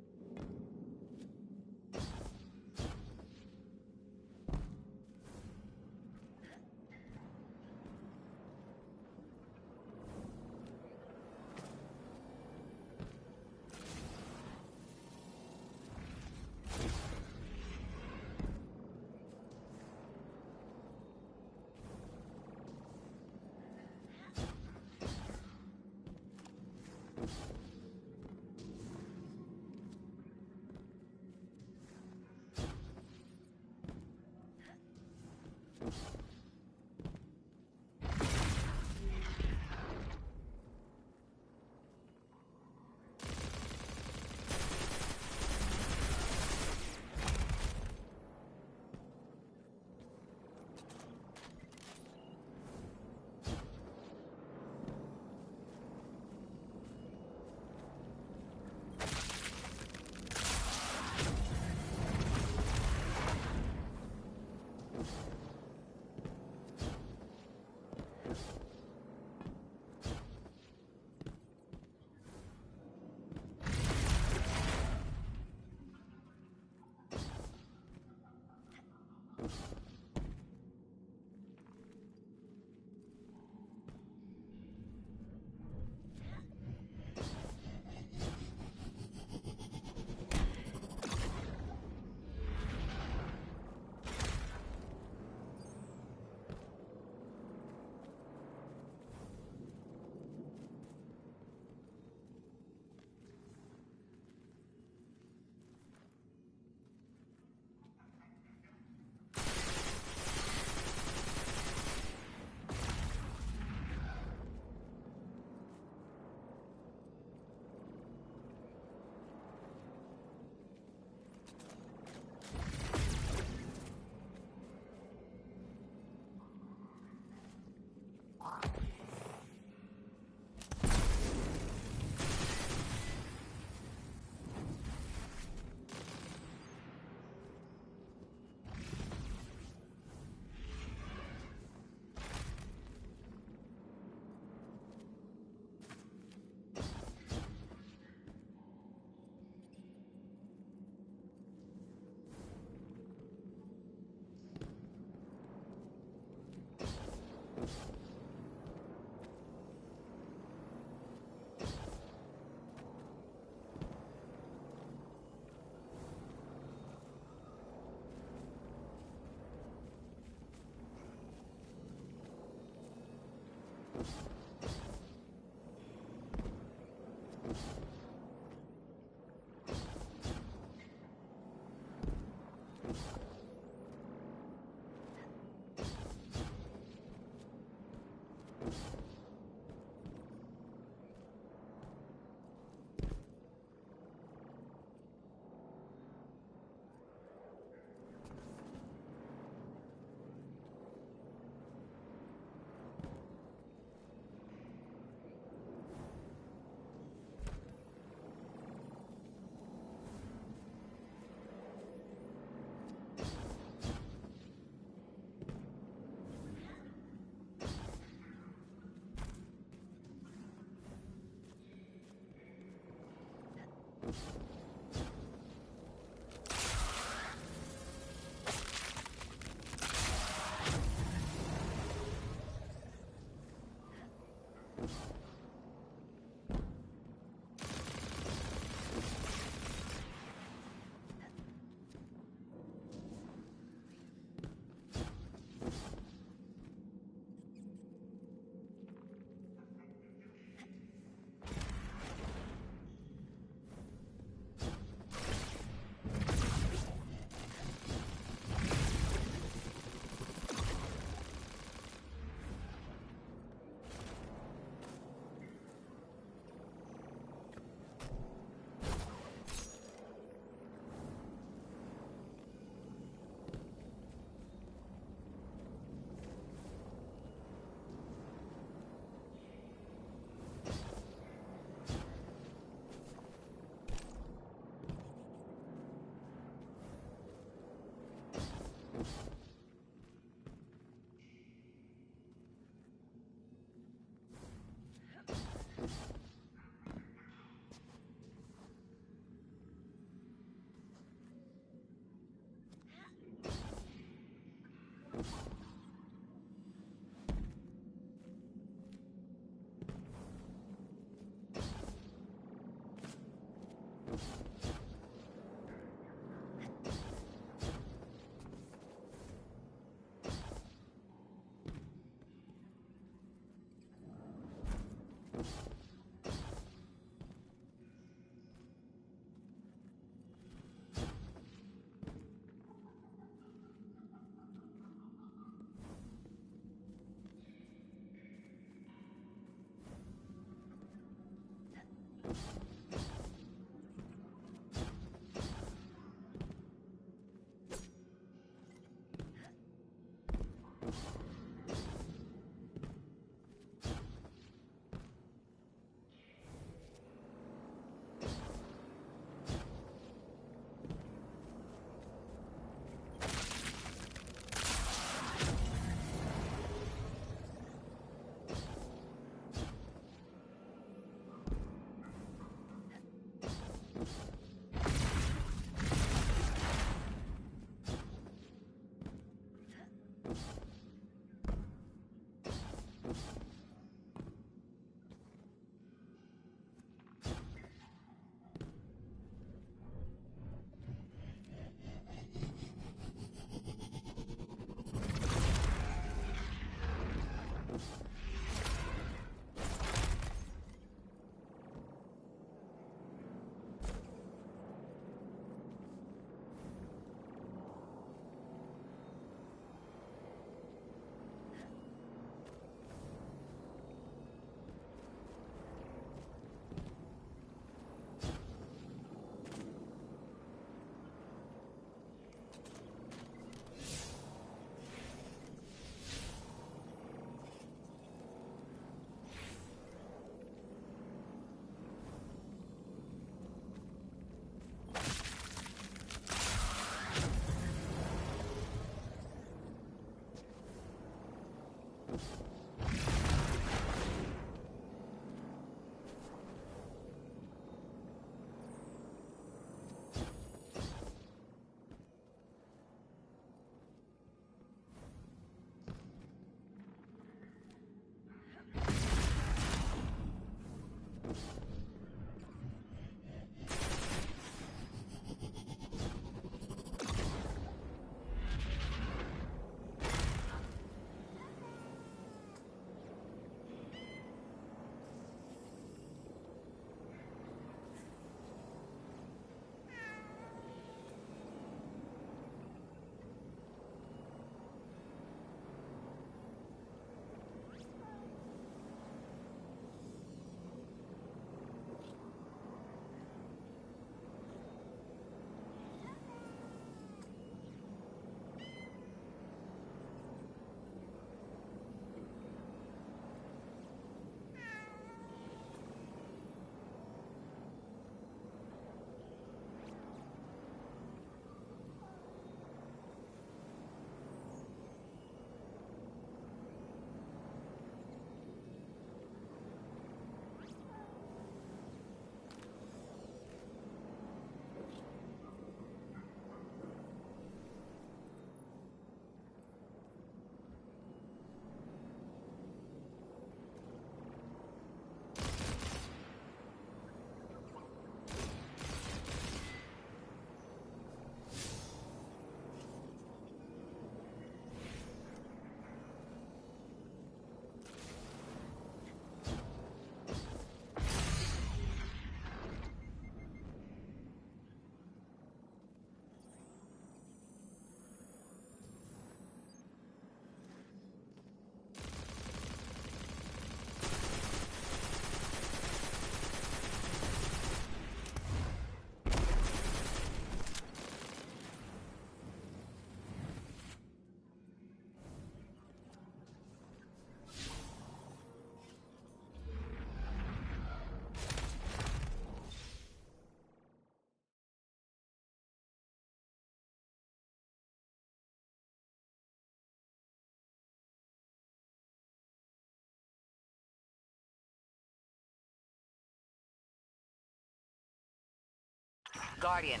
S14: Guardian,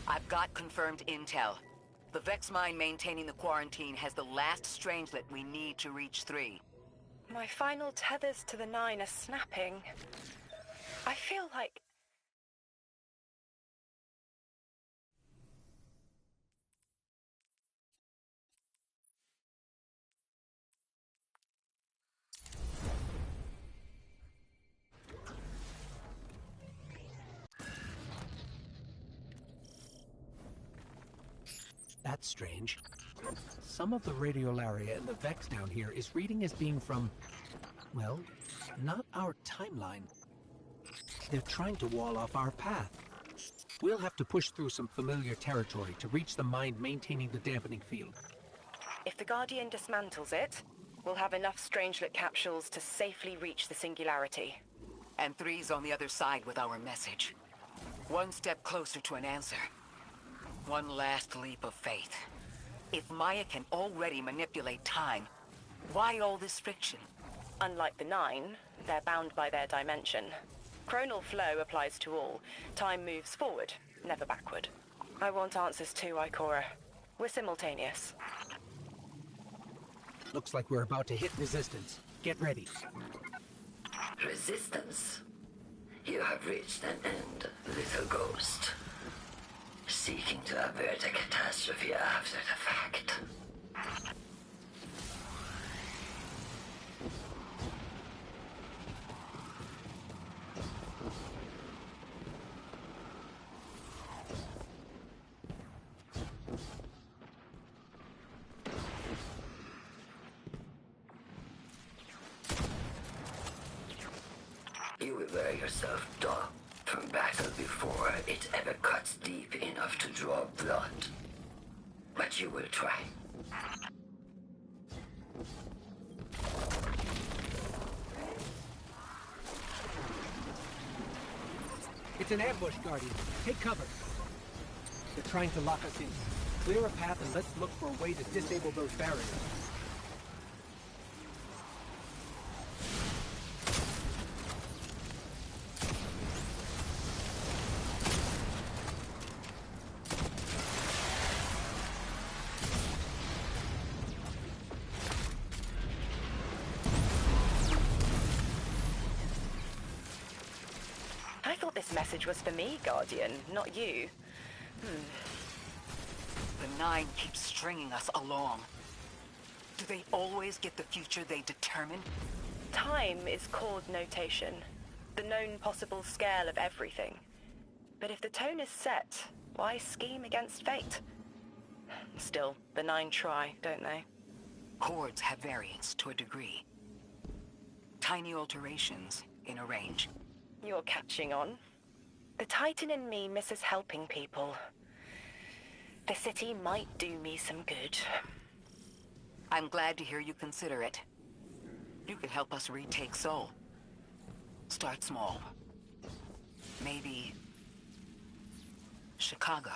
S14: I've got confirmed intel. The Vex mine maintaining the quarantine has the last strangelet we need to reach 3.
S10: My final tethers to the 9 are snapping. I feel like...
S2: That's strange. Some of the radiolaria in the Vex down here is reading as being from, well, not our timeline. They're trying to wall off our path. We'll have to push through some familiar territory to reach the mine maintaining the dampening field.
S10: If the Guardian dismantles it, we'll have enough Strangelet capsules to safely reach the Singularity.
S14: And 3's on the other side with our message. One step closer to an answer. One last leap of faith. If Maya can already manipulate time, why all this friction?
S10: Unlike the 9, they're bound by their dimension. Chronal flow applies to all. Time moves forward, never backward. I want answers too, Ikora. We're simultaneous.
S2: Looks like we're about to hit resistance. Get ready.
S11: Resistance? You have reached an end, little ghost. Seeking to avert a catastrophe after the fact. You will wear yourself down from battle before it ever cuts deep enough to draw blood. But you will try.
S2: It's an ambush, Guardian. Take cover. They're trying to lock us in. Clear a path and let's look for a way to disable those barriers.
S10: I thought this message was for me, Guardian, not you.
S14: The 9 keeps stringing us along. Do they always get the future they determine?
S10: Time is chord notation, the known possible scale of everything. But if the tone is set, why scheme against fate? Still, the 9 try, don't they?
S14: Chords have variance to a degree. Tiny alterations in a range.
S10: You're catching on. The Titan in me misses helping people. The city might do me some good.
S14: I'm glad to hear you consider it. You could help us retake Sol. Start small. Maybe Chicago.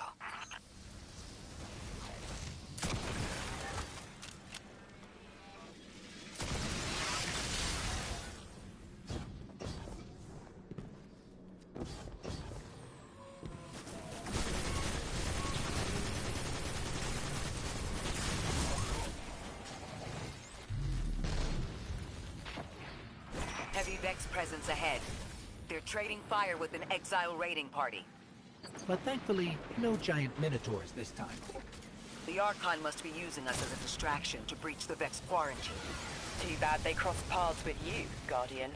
S14: Heavy Vex presence ahead. They're trading fire with an exile raiding party.
S2: But thankfully, no giant minotaurs this time.
S14: The Archon must be using us as a distraction to breach the Vex quarantine.
S10: Too bad they crossed paths with you, Guardian.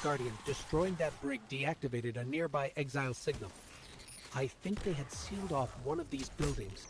S2: Guardian, destroying that brig deactivated a nearby exile signal. I think they had sealed off one of these buildings.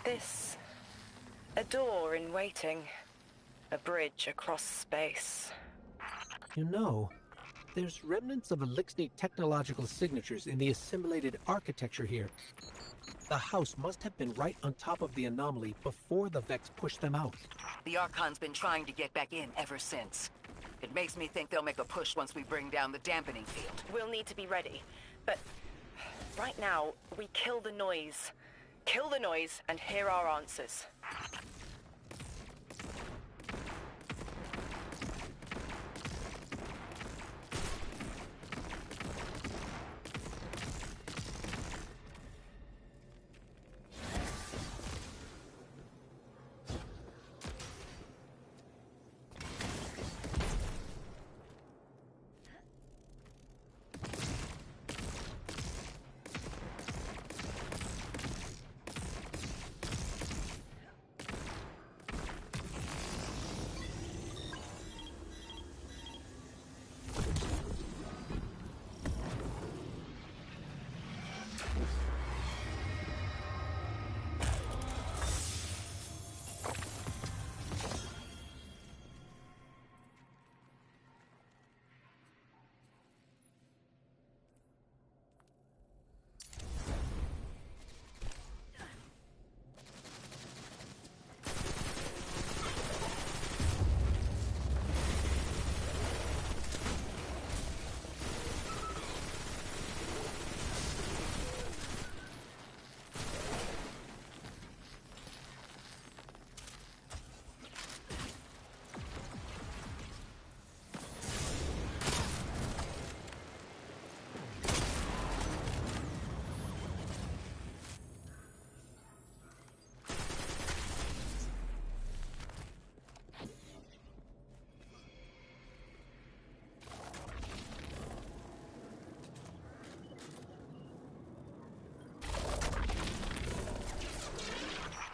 S10: This... a door in waiting. A bridge across space.
S2: You know, there's remnants of Elixni technological signatures in the assimilated architecture here. The house must have been right on top of the anomaly before the Vex pushed them out.
S14: The Archon's been trying to get back in ever since. It makes me think they'll make a push once we bring down the dampening field.
S10: We'll need to be ready, but right now, we kill the noise. Kill the noise and hear our answers.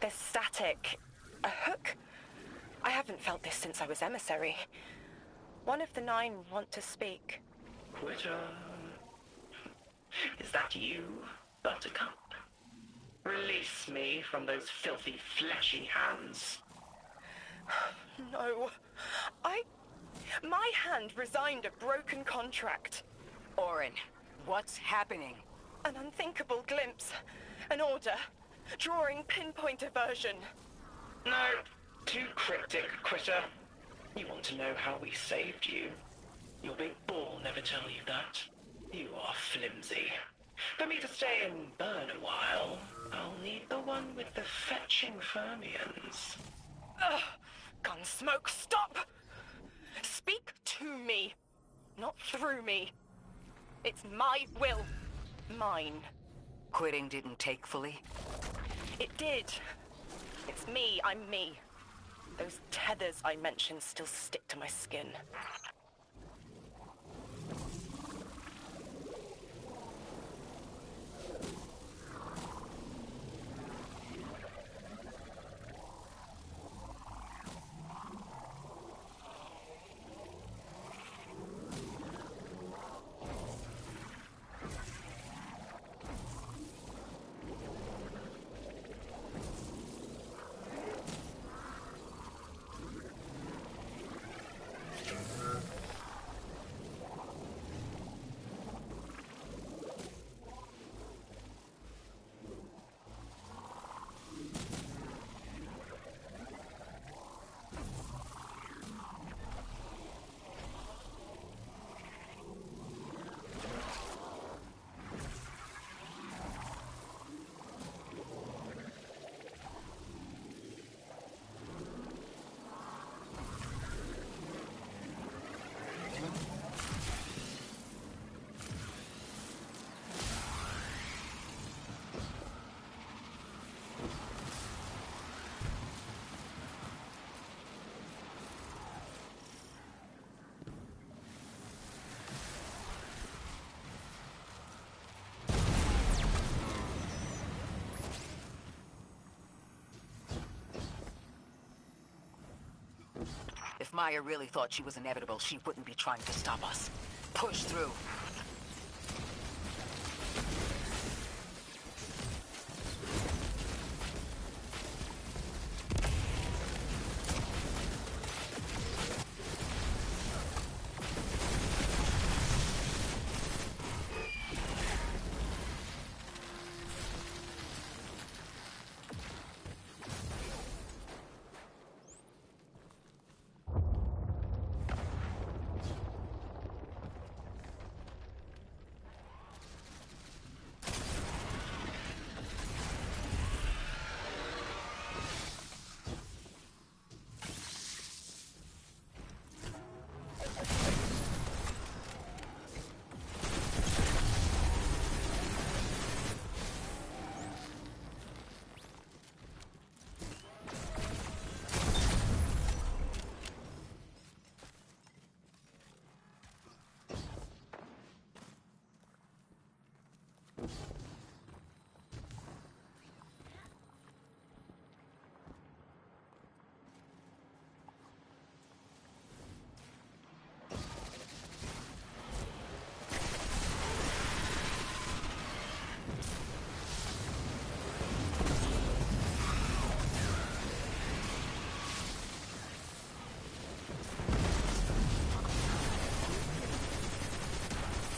S10: There's static. A hook? I haven't felt this since I was emissary. One of the 9 want to speak.
S19: Quitter. Is that you, Buttercup? Release me from those filthy, fleshy hands.
S10: No. My hand resigned a broken contract.
S14: Orin, what's happening?
S10: An unthinkable glimpse. An order. Drawing pinpoint aversion.
S19: No, too cryptic, Quitter. You want to know how we saved you? Your big ball never tell you that. You are flimsy. For me to stay and burn a while, I'll need the one with the fetching fermions.
S10: Ugh! Gunsmoke, stop! Speak to me, not through me. It's my will. Mine.
S14: Quitting didn't take fully?
S10: It did. It's me, I'm me. Those tethers I mentioned still stick to my skin.
S14: If Maya really thought she was inevitable, she wouldn't be trying to stop us. Push through.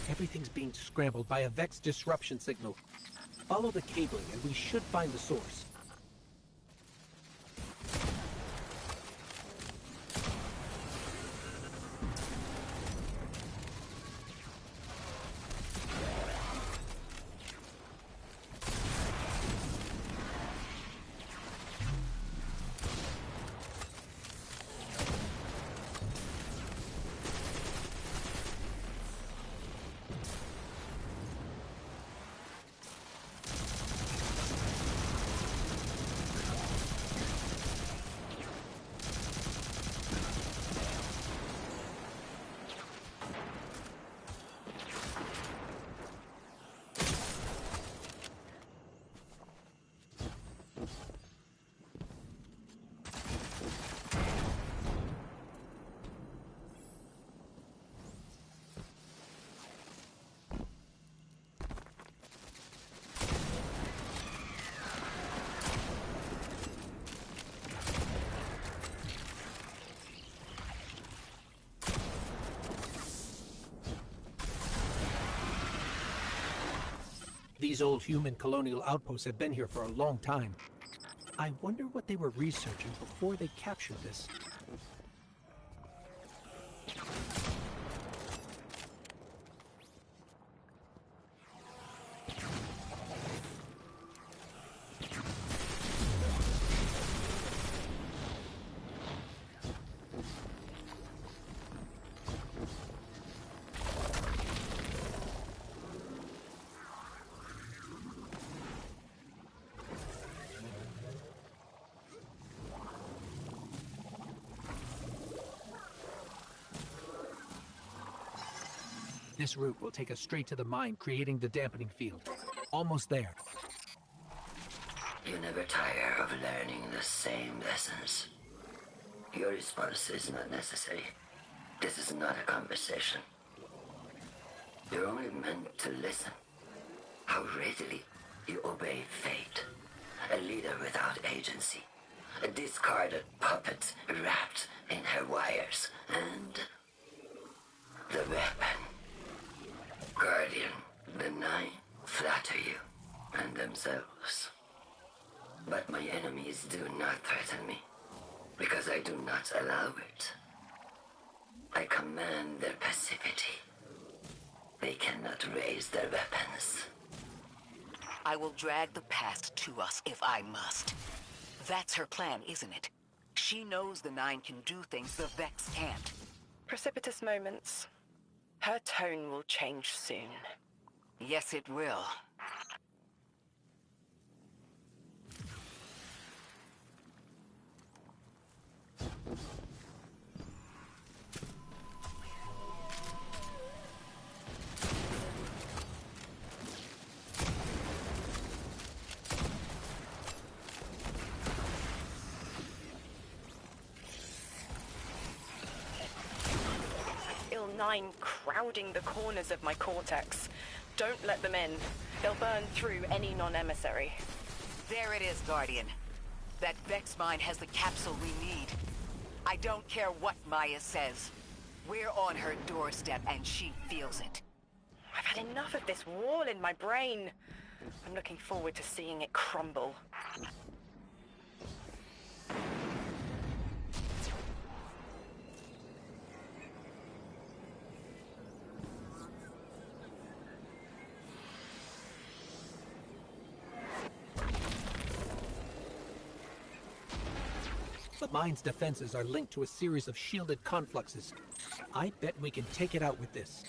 S2: Everything's being scrambled by a Vex disruption signal. Follow the cabling and we should find the source. These old human colonial outposts have been here for a long time. I wonder what they were researching before they captured this. This route will take us straight to the mine, creating the dampening field. Almost there.
S11: You never tire of learning the same lessons. Your response is not necessary. This is not a conversation. You're only meant to listen. How readily you obey fate. A leader without agency. A discarded puppet wrapped in her wires. And the weapon. Guardian, the Nine flatter you and themselves. But my enemies do not threaten me, because I do not allow it. I command their passivity. They cannot raise their weapons.
S14: I will drag the past to us if I must. That's her plan, isn't it? She knows the Nine can do things the Vex can't.
S10: Precipitous moments. Her tone will change soon.
S14: Yes, it will.
S10: 9 crowding the corners of my cortex. Don't let them in. They'll burn through any non-emissary.
S14: There it is, Guardian. That Vex mine has the capsule we need. I don't care what Maya says. We're on her doorstep and she feels it.
S10: I've had enough of this wall in my brain. I'm looking forward to seeing it crumble.
S2: The mine's defenses are linked to a series of shielded confluxes. I bet we can take it out with this.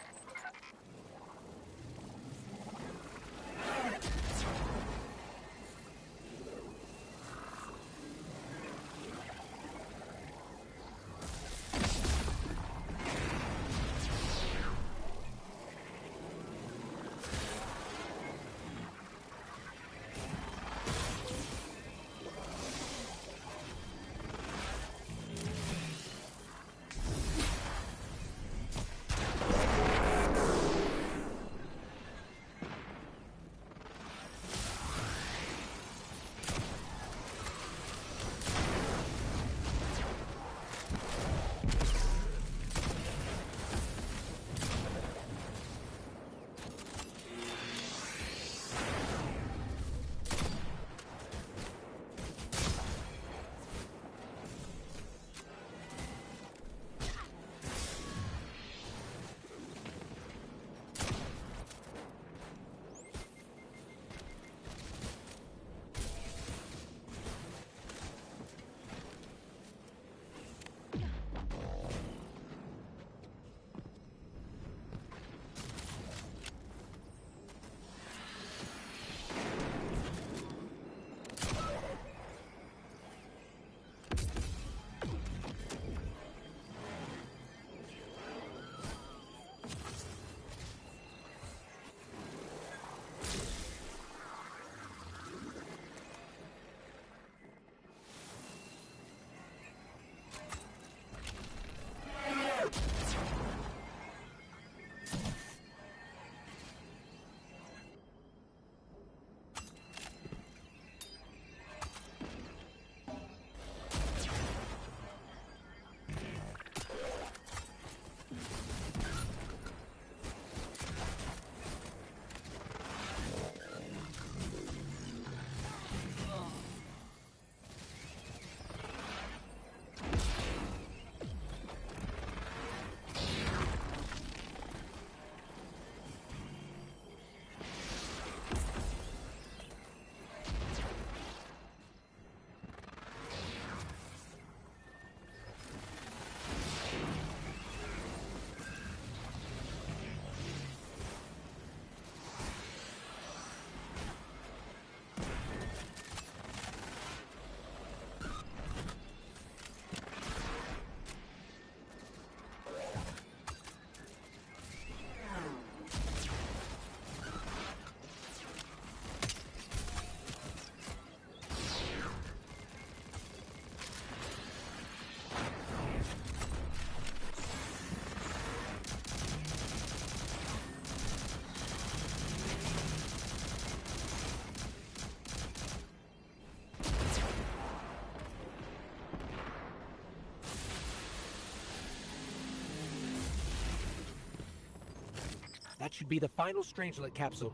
S2: That should be the final Strangelet capsule.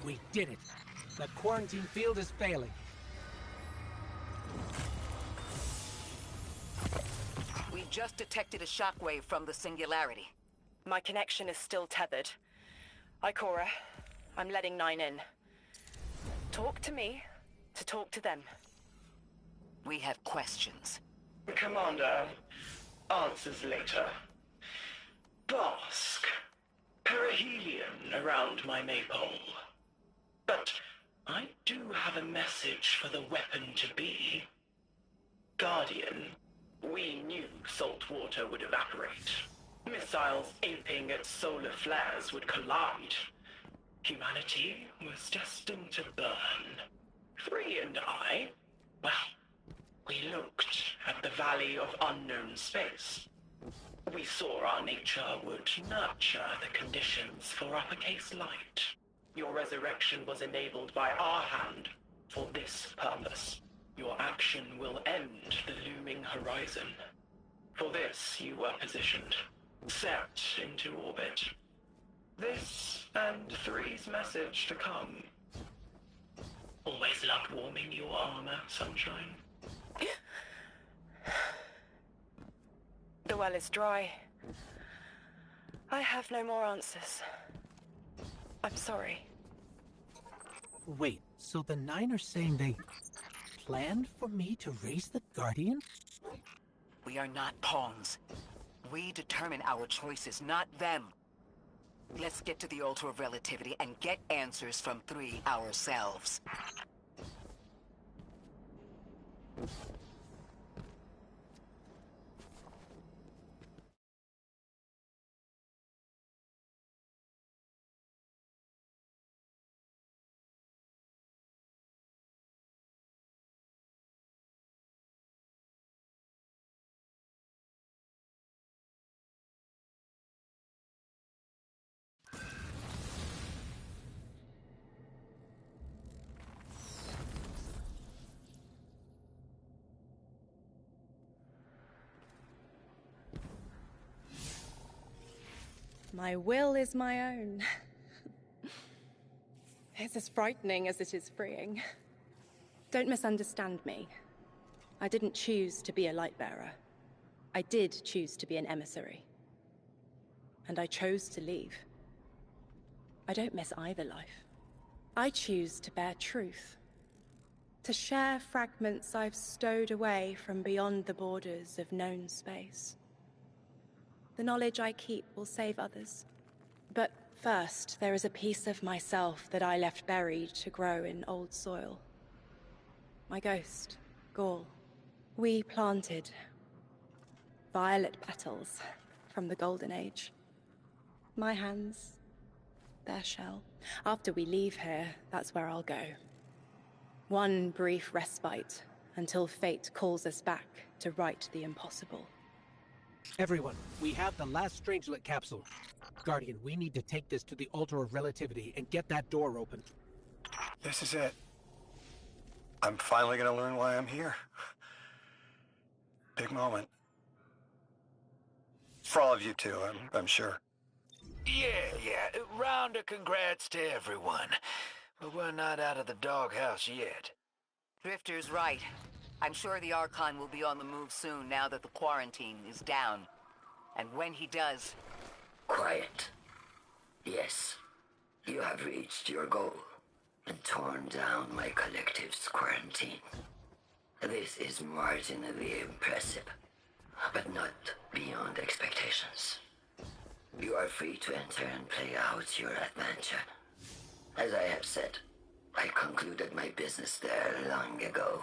S2: We did it. The quarantine field is failing.
S14: We just detected a shockwave from the Singularity.
S10: My connection is still tethered. Ikora, I'm letting 9 in. Talk to me to talk to them.
S14: We have questions.
S19: Commander, answers later. Bask. Perihelion around my maypole. But I do have a message for the weapon-to-be. Guardian, we knew salt water would evaporate. Missiles aping at solar flares would collide. Humanity was destined to burn. 3 and I, well, we looked at the Valley of Unknown Space. We saw our nature would nurture the conditions for uppercase light. Your resurrection was enabled by our hand for this purpose. Your action will end the looming horizon. For this, you were positioned, set into orbit. This and 3's message to come. Always loved warming your armor, Sunshine.
S10: The well is dry. I have no more answers. I'm sorry.
S2: Wait, so the Nine are saying they planned for me to raise the Guardian?
S14: We are not pawns. We determine our choices, not them. Let's get to the Altar of Relativity and get answers from 3 ourselves.
S18: My will is my own. It's as frightening as it is freeing. Don't misunderstand me. I didn't choose to be a Lightbearer. I did choose to be an emissary. And I chose to leave. I don't miss either life. I choose to bear truth. To share fragments I've stowed away from beyond the borders of known space. The knowledge I keep will save others. But first, there is a piece of myself that I left buried to grow in old soil. My ghost, Gaul. We planted violet petals from the Golden Age. My hands, their shell. After we leave here, that's where I'll go. One brief respite until fate calls us back to right the impossible.
S2: Everyone, we have the last Strangelet capsule. Guardian, we need to take this to the Altar of Relativity and get that door open.
S7: This is it. I'm finally gonna learn why I'm here. Big moment. For all of you too, I'm sure.
S8: Yeah. Round of congrats to everyone. But we're not out of the doghouse yet.
S14: Drifter's right. I'm sure the Archon will be on the move soon now that the quarantine is down. And when he does...
S11: Quiet. Yes, you have reached your goal and torn down my collective's quarantine. This is marginally impressive, but not beyond expectations. You are free to enter and play out your adventure. As I have said, I concluded my business there long ago.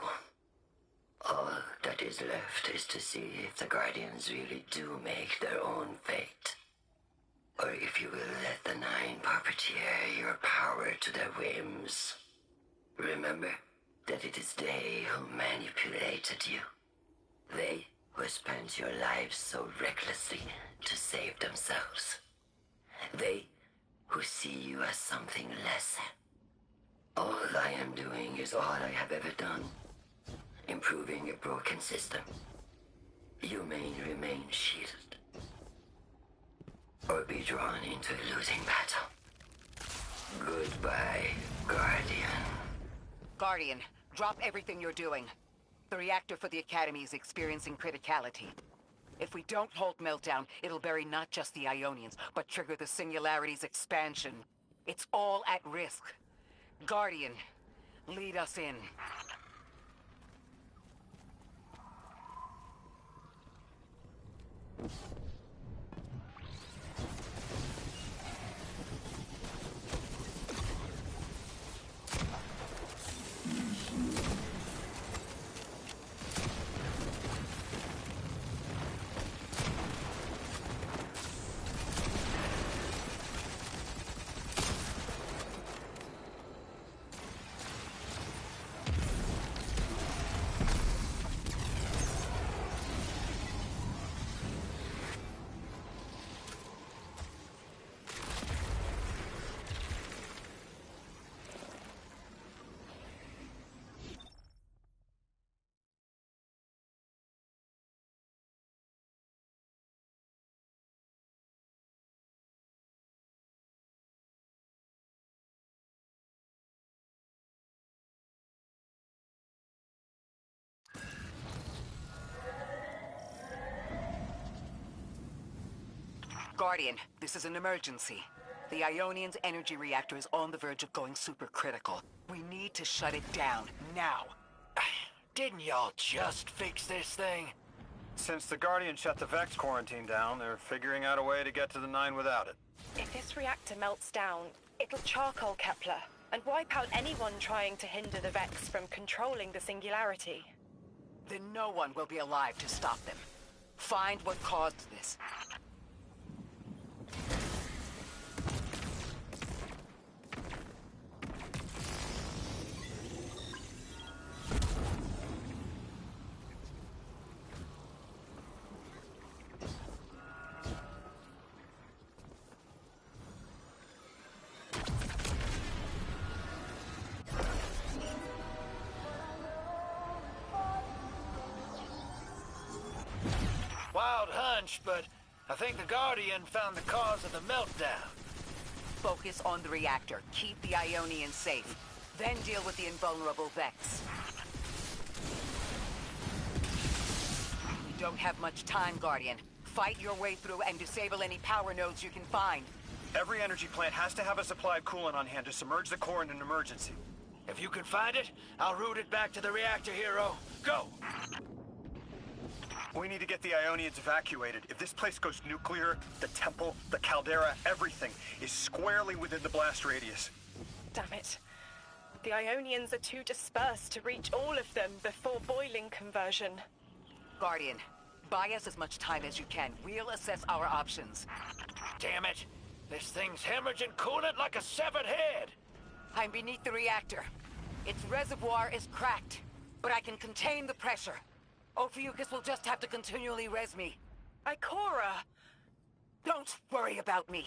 S11: All that is left is to see if the Guardians really do make their own fate. Or if you will let the Nine puppeteer your power to their whims. Remember that it is they who manipulated you. They who spent your lives so recklessly to save themselves. They who see you as something lesser. All I am doing is all I have ever done. Improving a broken system. You may remain shielded. Or be drawn into a losing battle. Goodbye, Guardian.
S14: Guardian, drop everything you're doing. The reactor for the Academy is experiencing criticality. If we don't hold Meltdown, it'll bury not just the Ionians, but trigger the Singularity's expansion. It's all at risk. Guardian, lead us in. Guardian, this is an emergency. The Ionian's energy reactor is on the verge of going supercritical. We need to shut it down, now.
S8: Didn't y'all just fix this thing?
S7: Since the Guardian shut the Vex quarantine down, they're figuring out a way to get to the 9 without it.
S10: If this reactor melts down, it'll charcoal Kepler and wipe out anyone trying to hinder the Vex from controlling the Singularity.
S14: Then no one will be alive to stop them. Find what caused this.
S8: Wild hunch, but I think the Guardian found the cause of the meltdown.
S14: Focus on the reactor. Keep the Ionian safe. Then deal with the invulnerable Vex. We don't have much time, Guardian. Fight your way through and disable any power nodes you can find.
S7: Every energy plant has to have a supply of coolant on hand to submerge the core in an emergency.
S8: If you can find it, I'll route it back to the reactor, Hero. Go!
S7: We need to get the Ionians evacuated. If this place goes nuclear, the temple, the caldera, everything is squarely within the blast radius.
S10: Damn it. The Ionians are too dispersed to reach all of them before boiling conversion.
S14: Guardian, buy us as much time as you can. We'll assess our options.
S8: Damn it! This thing's hemorrhaging coolant like a severed head!
S14: I'm beneath the reactor. Its reservoir is cracked, but I can contain the pressure. Ophiuchus will just have to continually res me.
S10: Ikora!
S14: Don't worry about me.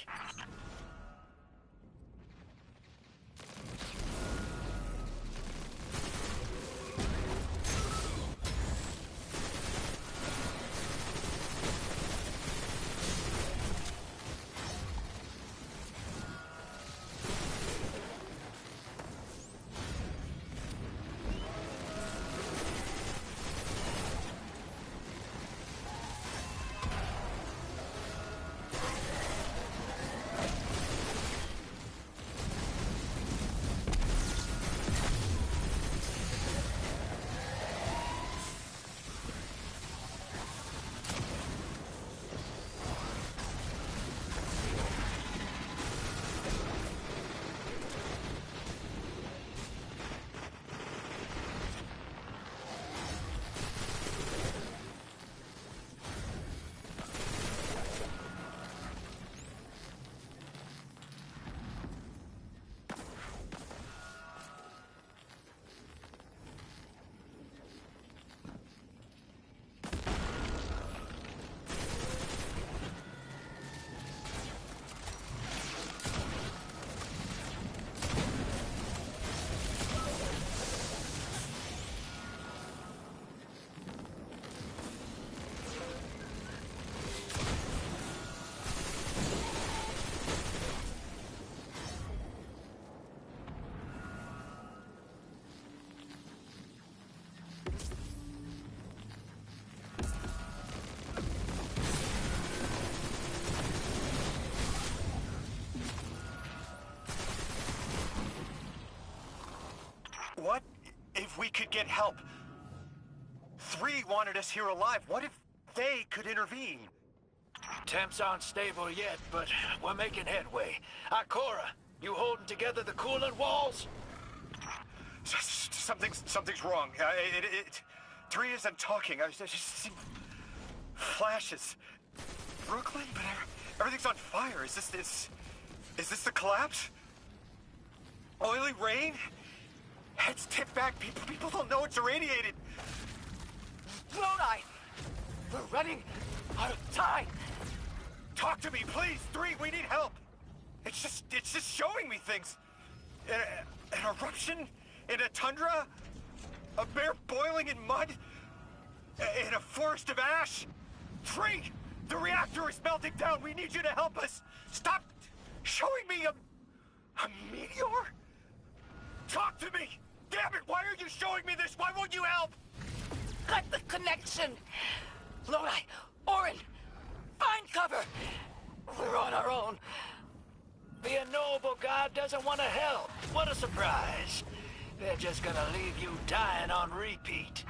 S7: What if we could get help? 3 wanted us here alive. What if they could intervene?
S8: Temps aren't stable yet, but we're making headway. Ikora, you holding together the coolant walls?
S7: Something's wrong. 3 isn't talking. I just see flashes. Brooklyn, but everything's on fire. Is this the collapse? Oily rain? Heads tipped back. People don't know it's irradiated.
S14: Lodi! We're running out of time.
S7: Talk to me, please. 3, we need help. It's just showing me things. An eruption in a tundra, a bear boiling in mud, in a forest of ash. 3, the reactor is melting down. We need you to help us. Stop showing me a meteor. Talk to me. Damn it! Why are you showing me this? Why won't you help?
S14: Cut the connection! Lodi! Orin! Find cover!
S8: We're on our own. The Unknowable God doesn't want to help. What a surprise. They're just gonna leave you dying on repeat.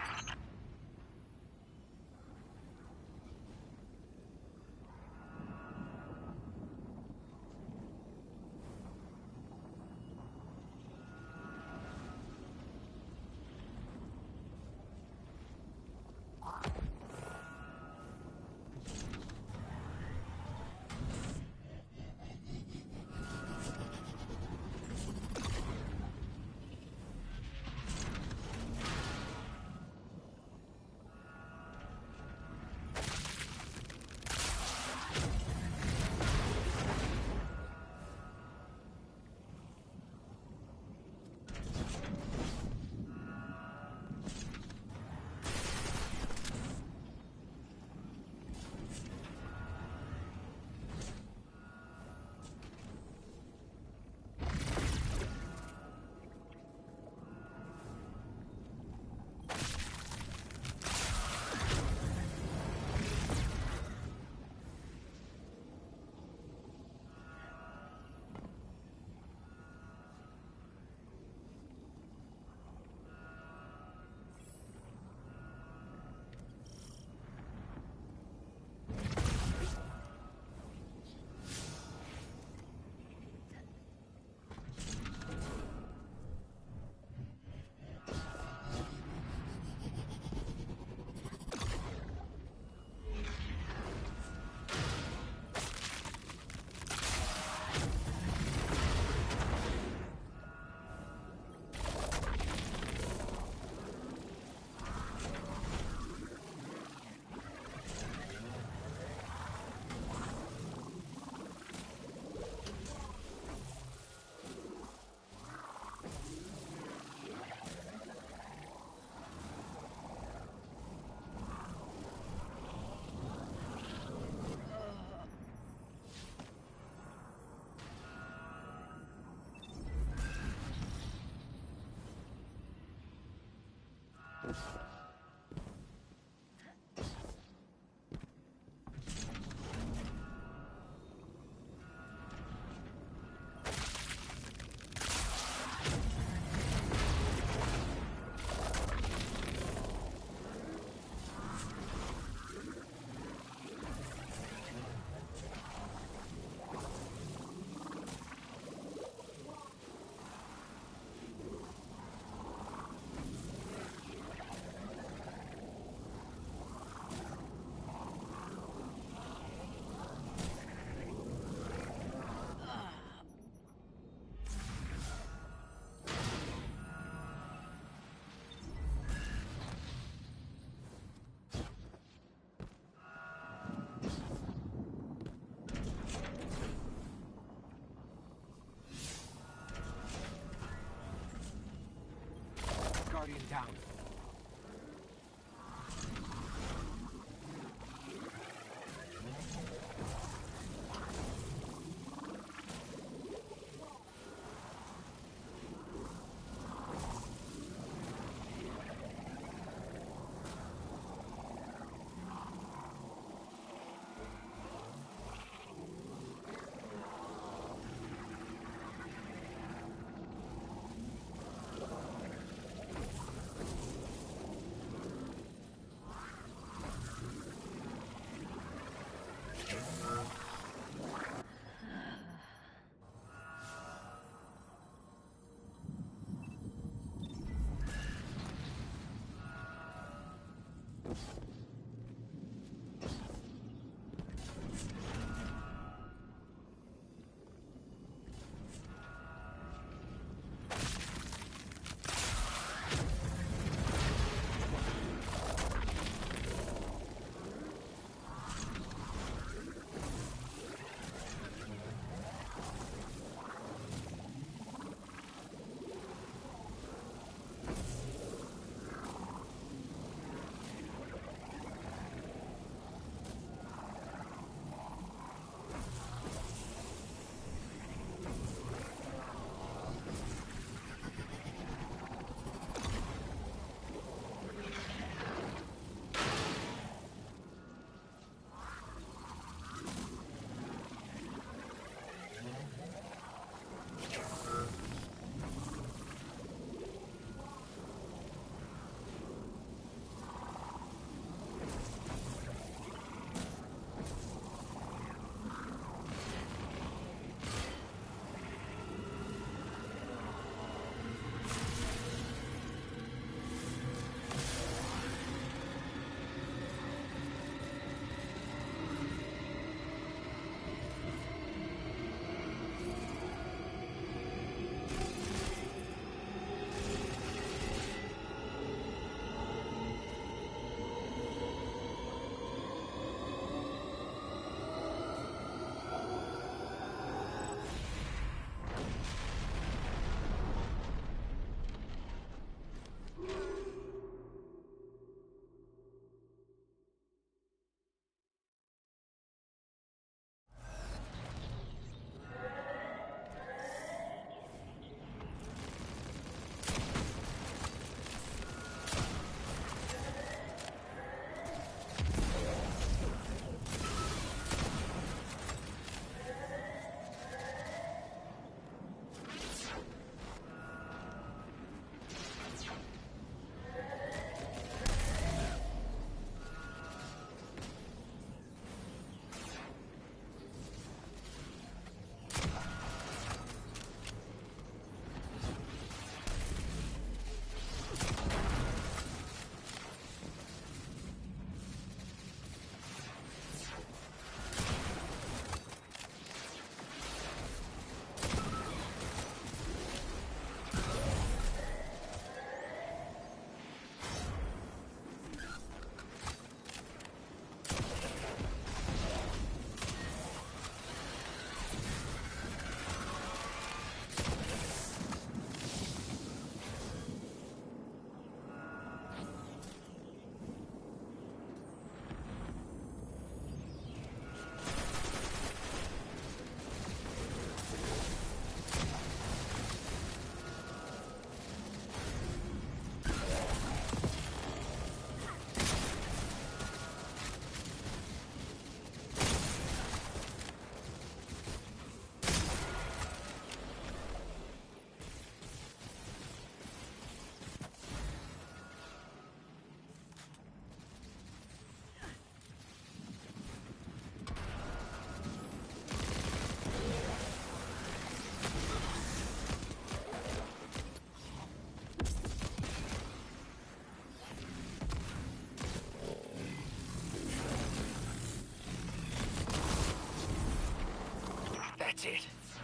S2: Guardian down.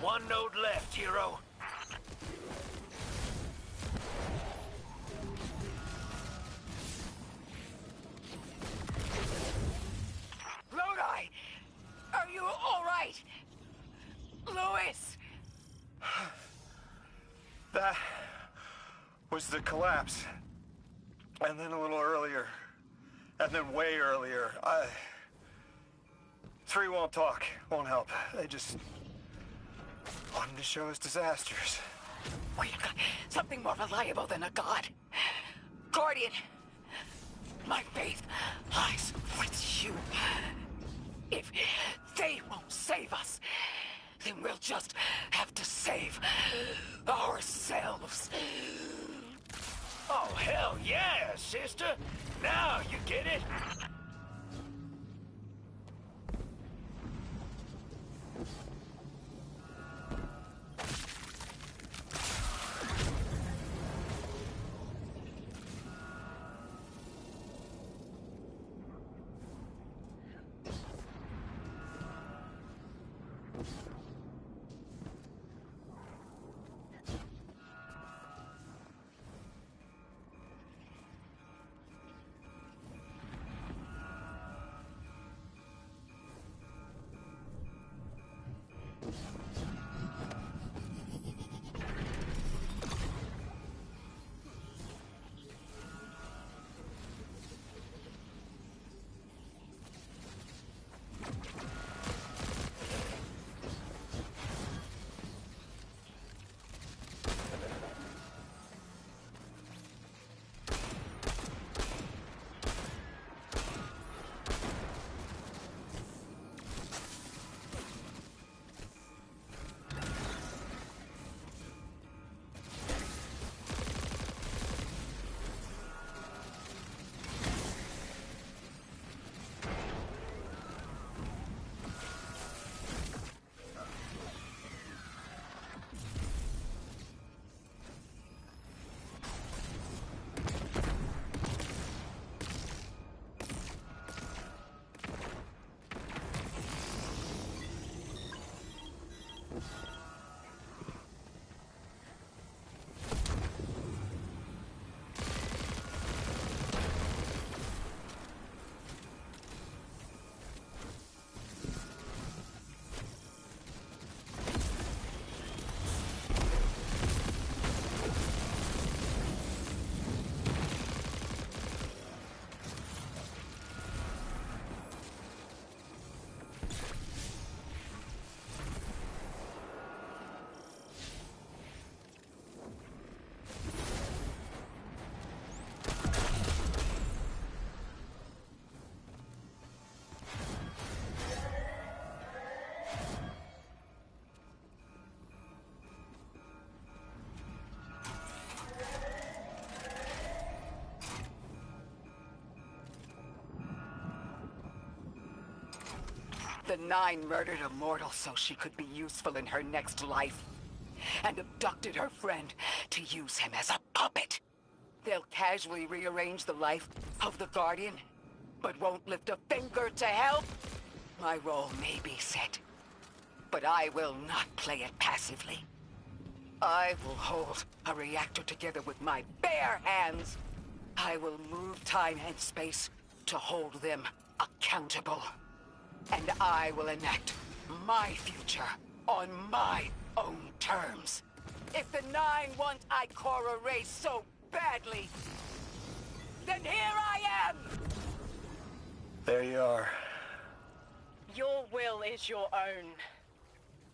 S8: One node left, hero.
S14: Lodi! Are you all right? Louis!
S7: That was the collapse. And then a little earlier. And then way earlier. 3 won't talk, won't help. They just wanted to show us disasters.
S14: We've got something more reliable than a god. Guardian, my faith lies with you. If they won't save us, then we'll just have to save ourselves.
S8: Oh, hell yeah, sister. Now you get it.
S14: The Nine murdered a mortal so she could be useful in her next life, and abducted her friend to use him as a puppet. They'll casually rearrange the life of the Guardian, but won't lift a finger to help. My role may be set, but I will not play it passively. I will hold a reactor together with my bare hands. I will move time and space to hold them accountable. And I will enact my future on my own terms. If the Nine want Ikora Ray so badly, then here I am!
S7: There you are.
S18: Your will is your own.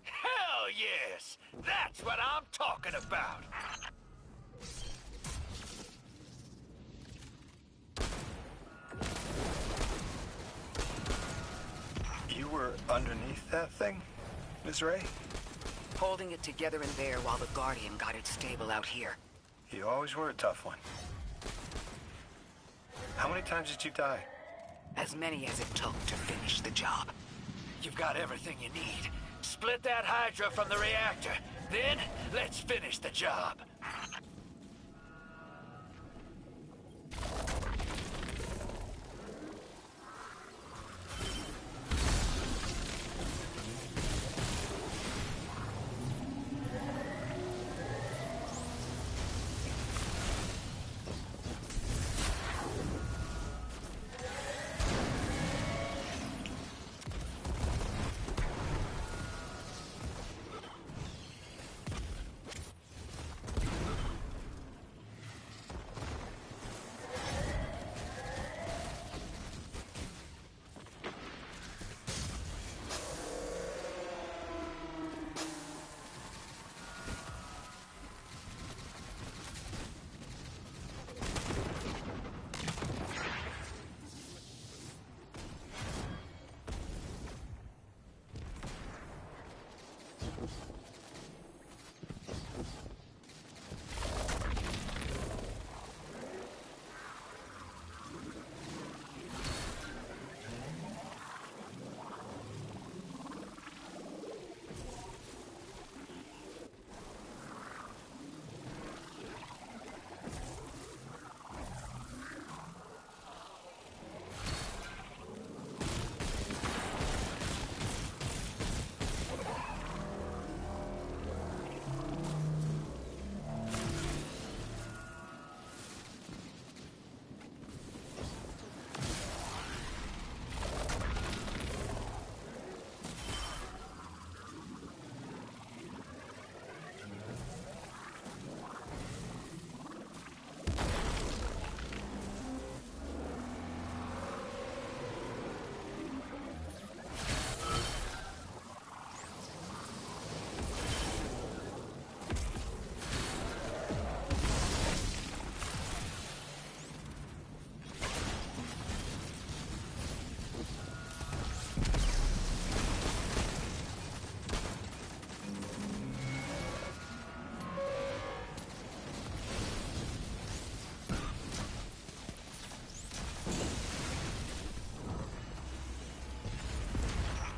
S8: Hell yes! That's what I'm talking about!
S7: You were underneath that thing, Ms. Ray?
S14: Holding it together in there while the Guardian got it stable out here.
S7: You always were a tough one. How many times did you die?
S14: As many as it took to finish the job.
S8: You've got everything you need. Split that Hydra from the reactor. Then, let's finish the job.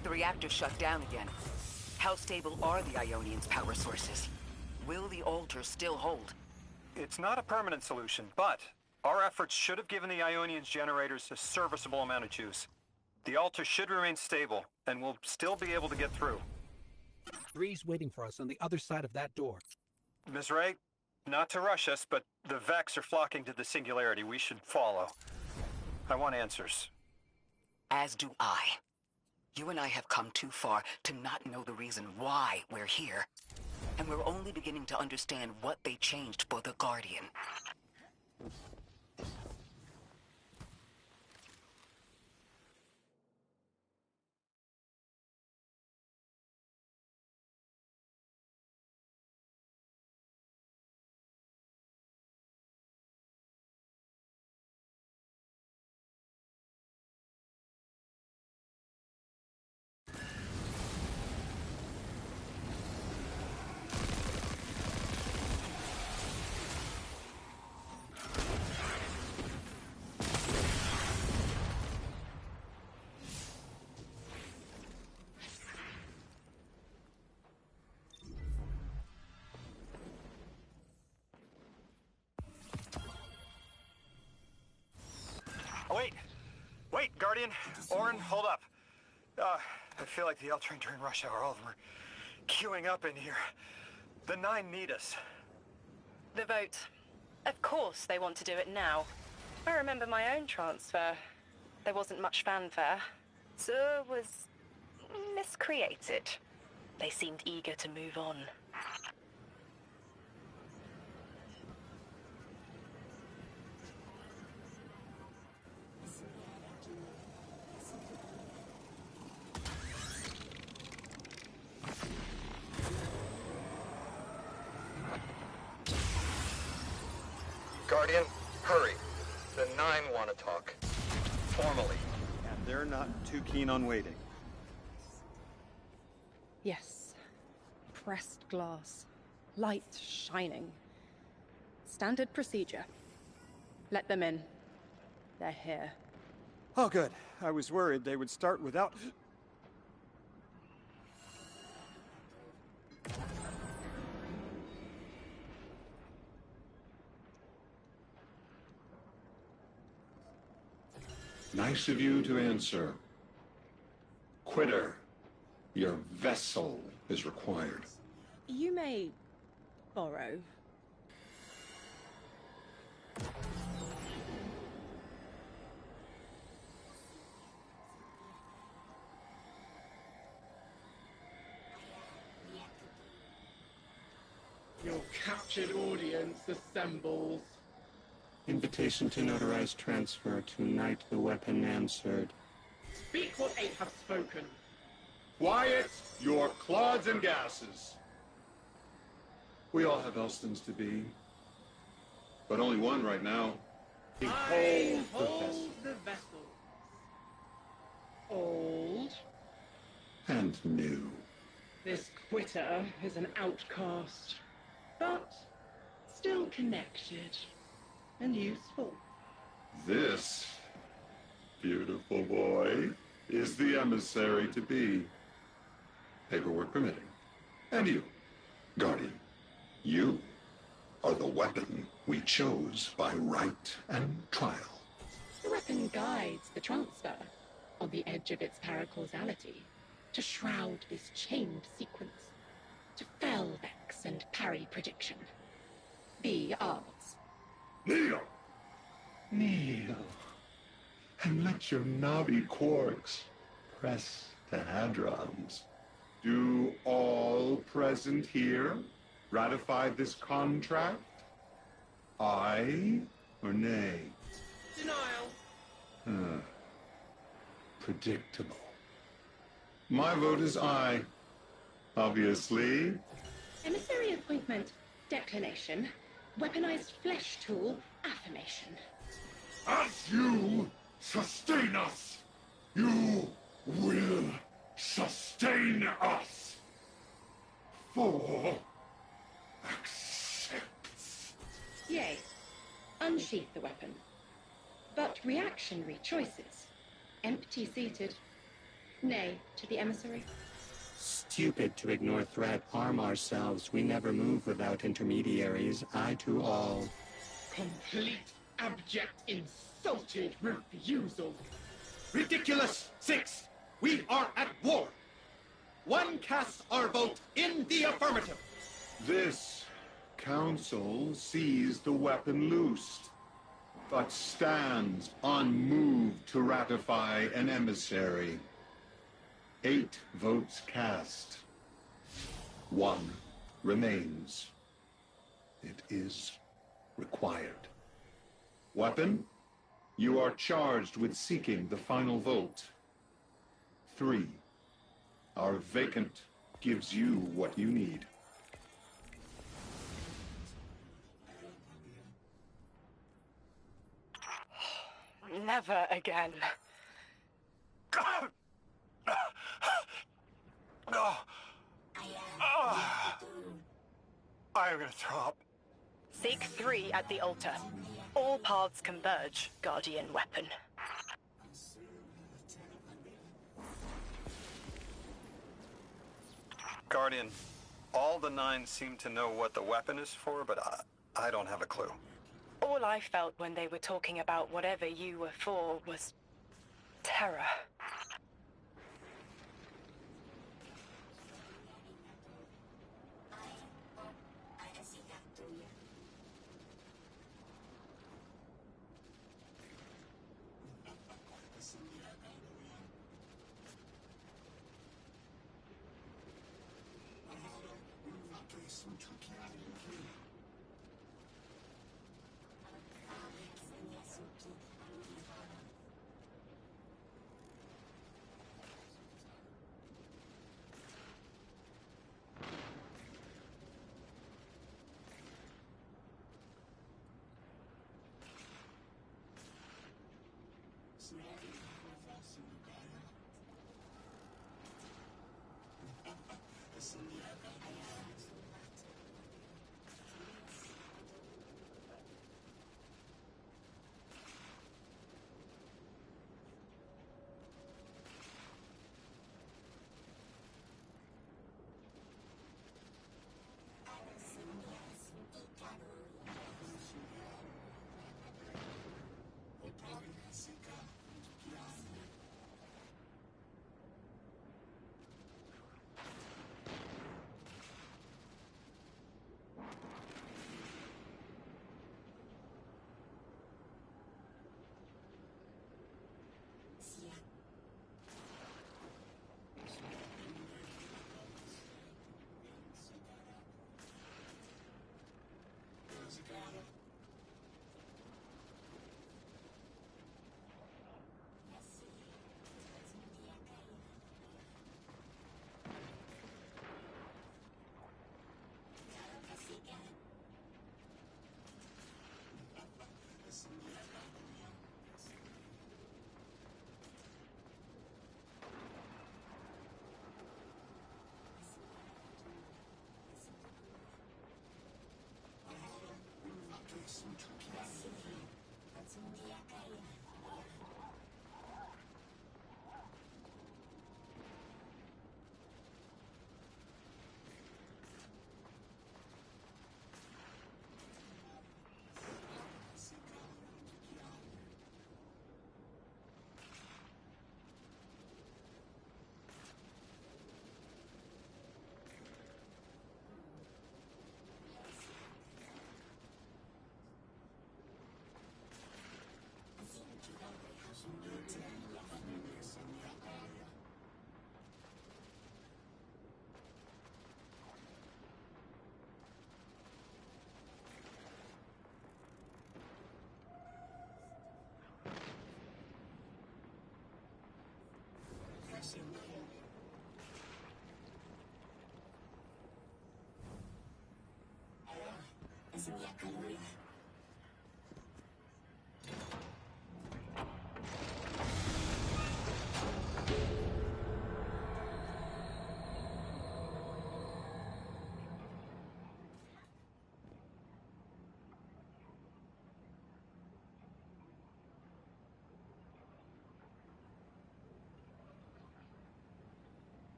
S14: But the reactor's shut down again. How stable are the Ionians' power sources? Will the altar still hold?
S7: It's not a permanent solution, but our efforts should have given the Ionians' generators a serviceable amount of juice. The altar should remain stable, and we'll still be able to get through.
S2: Three's waiting for us on the other side of that door.
S7: Ms. Ray, not to rush us, but the Vex are flocking to the Singularity. We should follow. I want answers.
S14: As do I. You and I have come too far to not know the reason why we're here. And we're only beginning to understand what they changed for the Guardian.
S7: Wait, Guardian. Orin, hold up. I feel like the L train during rush hour. All of them are queuing up in here. The 9 need us.
S10: The vote. Of course they want to do it now. I remember my own transfer. There wasn't much fanfare. So it was miscreated. They seemed eager to move on.
S12: Guardian, hurry. The 9 want to talk. Formally.
S5: And they're not too keen on waiting.
S18: Yes. Pressed glass. Light shining. Standard procedure. Let them in. They're here.
S5: Oh, good. I was worried they would start without...
S15: Nice of you to answer. Quitter, your vessel is required.
S18: You may borrow.
S20: Your captured audience assembles.
S15: Invitation to notarize transfer. Tonight the weapon answered.
S20: Speak what 8 have spoken.
S15: Quiet your clods and gases. We all have Elstons to be. But only one right now.
S20: I hold the vessel. Old.
S15: And new.
S20: This quitter is an outcast, but still connected and useful.
S15: This beautiful boy is the emissary to be. Paperwork permitting. And you, Guardian, you are the weapon we chose by right and trial.
S21: The weapon guides the transfer on the edge of its paracausality to shroud this chained sequence, to fell Vex and parry prediction. Be ours.
S15: Kneel! Kneel. And let your knobby quarks press the hadrons. Do all present here ratify this contract? Aye or nay?
S20: Denial.
S15: Predictable. My vote is aye. Obviously.
S21: Emissary appointment, declination. Weaponized flesh tool, affirmation.
S15: As you sustain us, you will sustain us. 4 accepts.
S21: Yay. Unsheath the weapon. But reactionary choices. Empty-seated. Nay, to the emissary?
S15: Stupid to ignore threat, arm ourselves. We never move without intermediaries. I to all.
S16: Complete, abject, insulted refusal.
S1: Ridiculous! 6! We are at war! One casts our vote in the affirmative.
S22: This council sees the weapon loosed, but stands unmoved to ratify an emissary. 8 votes cast. 1 remains. It is required. Weapon, you are charged with seeking the final vote. 3. Our vacant gives you what you need.
S10: Never again.
S7: I'm gonna throw up.
S10: Seek 3 at the altar. All paths converge, Guardian Weapon.
S7: Guardian, all the 9 seem to know what the weapon is for, but I don't have a clue.
S10: All I felt when they were talking about whatever you were for was terror.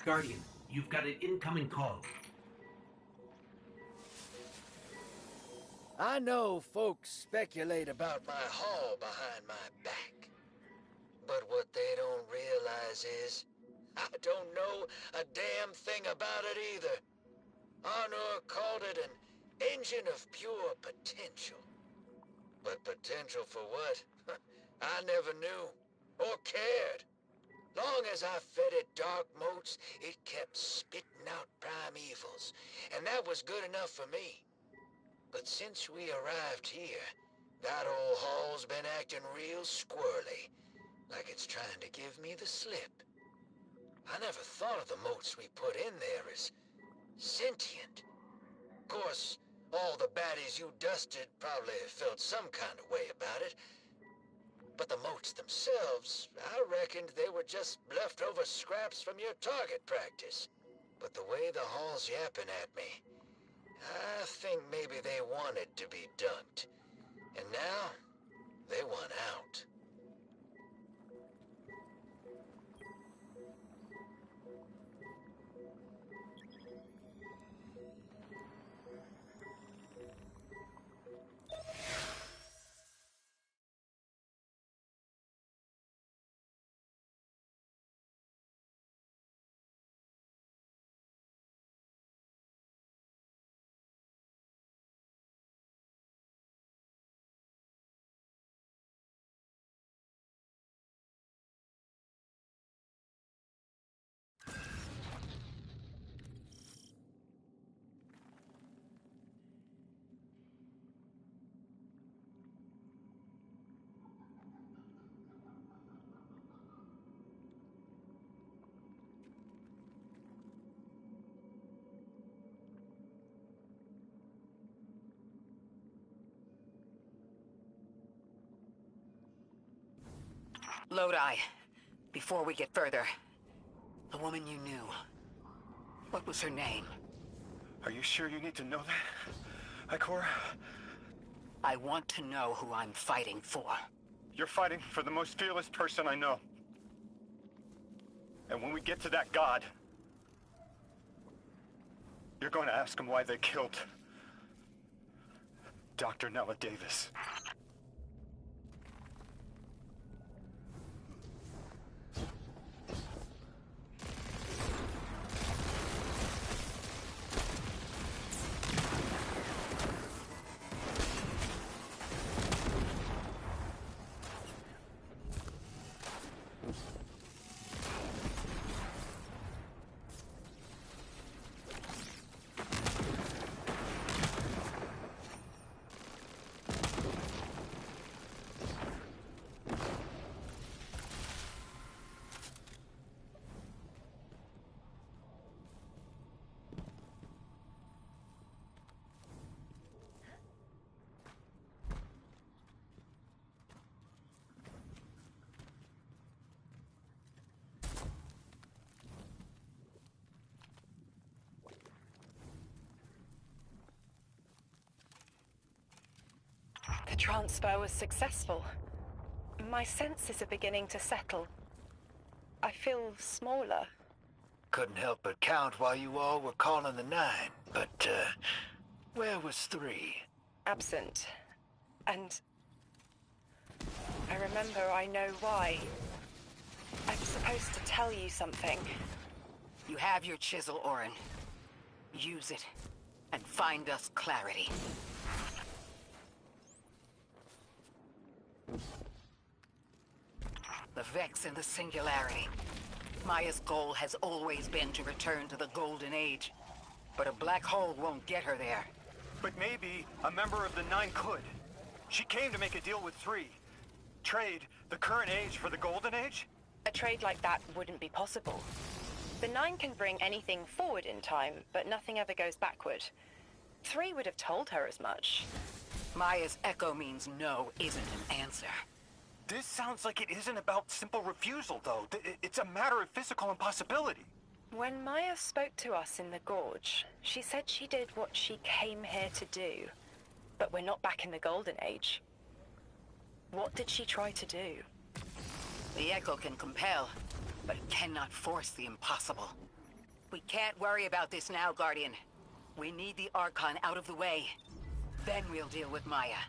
S2: Guardian, you've got an incoming call.
S3: I know folks speculate about my haul behind my back. But what they don't realize is, I don't know a damn thing about it either. Arnor called it an engine of pure potential. But potential for what? I never knew, or cared. Long as I fed it dark motes, it kept spitting out primevals, and that was good enough for me. But since we arrived here, that old hall's been acting real squirrely, like it's trying to give me the slip. I never thought of the motes we put in there as sentient. Of course, all the baddies you dusted probably felt some kind of way about it. But the motes themselves, I reckoned they were just leftover scraps from your target practice. But the way the hall's yapping at me, I think maybe they wanted to be dunked. And now, they want out.
S14: Lodi, before we get further, the woman you knew, what was her name?
S7: Are you sure you need to know that, Ikora?
S14: I want to know who I'm fighting for.
S7: You're fighting for the most fearless person I know. And when we get to that god, you're going to ask him why they killed Dr. Nella Davis.
S10: The transfer was successful. My senses are beginning to settle. I feel smaller.
S8: Couldn't help but count while you all were calling the 9, but, where was 3?
S10: Absent. And I remember I know why. I'm supposed to tell you something.
S14: You have your chisel, Orin. Use it, and find us clarity. The Vex and the Singularity. Maya's goal has always been to return to the Golden Age. But a black hole won't get her there.
S7: But maybe a member of the 9 could. She came to make a deal with 3. Trade the current age for the Golden Age?
S10: A trade like that wouldn't be possible. The 9 can bring anything forward in time, but nothing ever goes backward. 3 would have told her as much.
S14: Maya's echo means no isn't an answer.
S7: This sounds like it isn't about simple refusal, though. It's a matter of physical impossibility.
S10: When Maya spoke to us in the Gorge, she said she did what she came here to do. But we're not back in the Golden Age. What did she try to do?
S14: The echo can compel, but it cannot force the impossible. We can't worry about this now, Guardian. We need the Archon out of the way. Then we'll deal with Maya.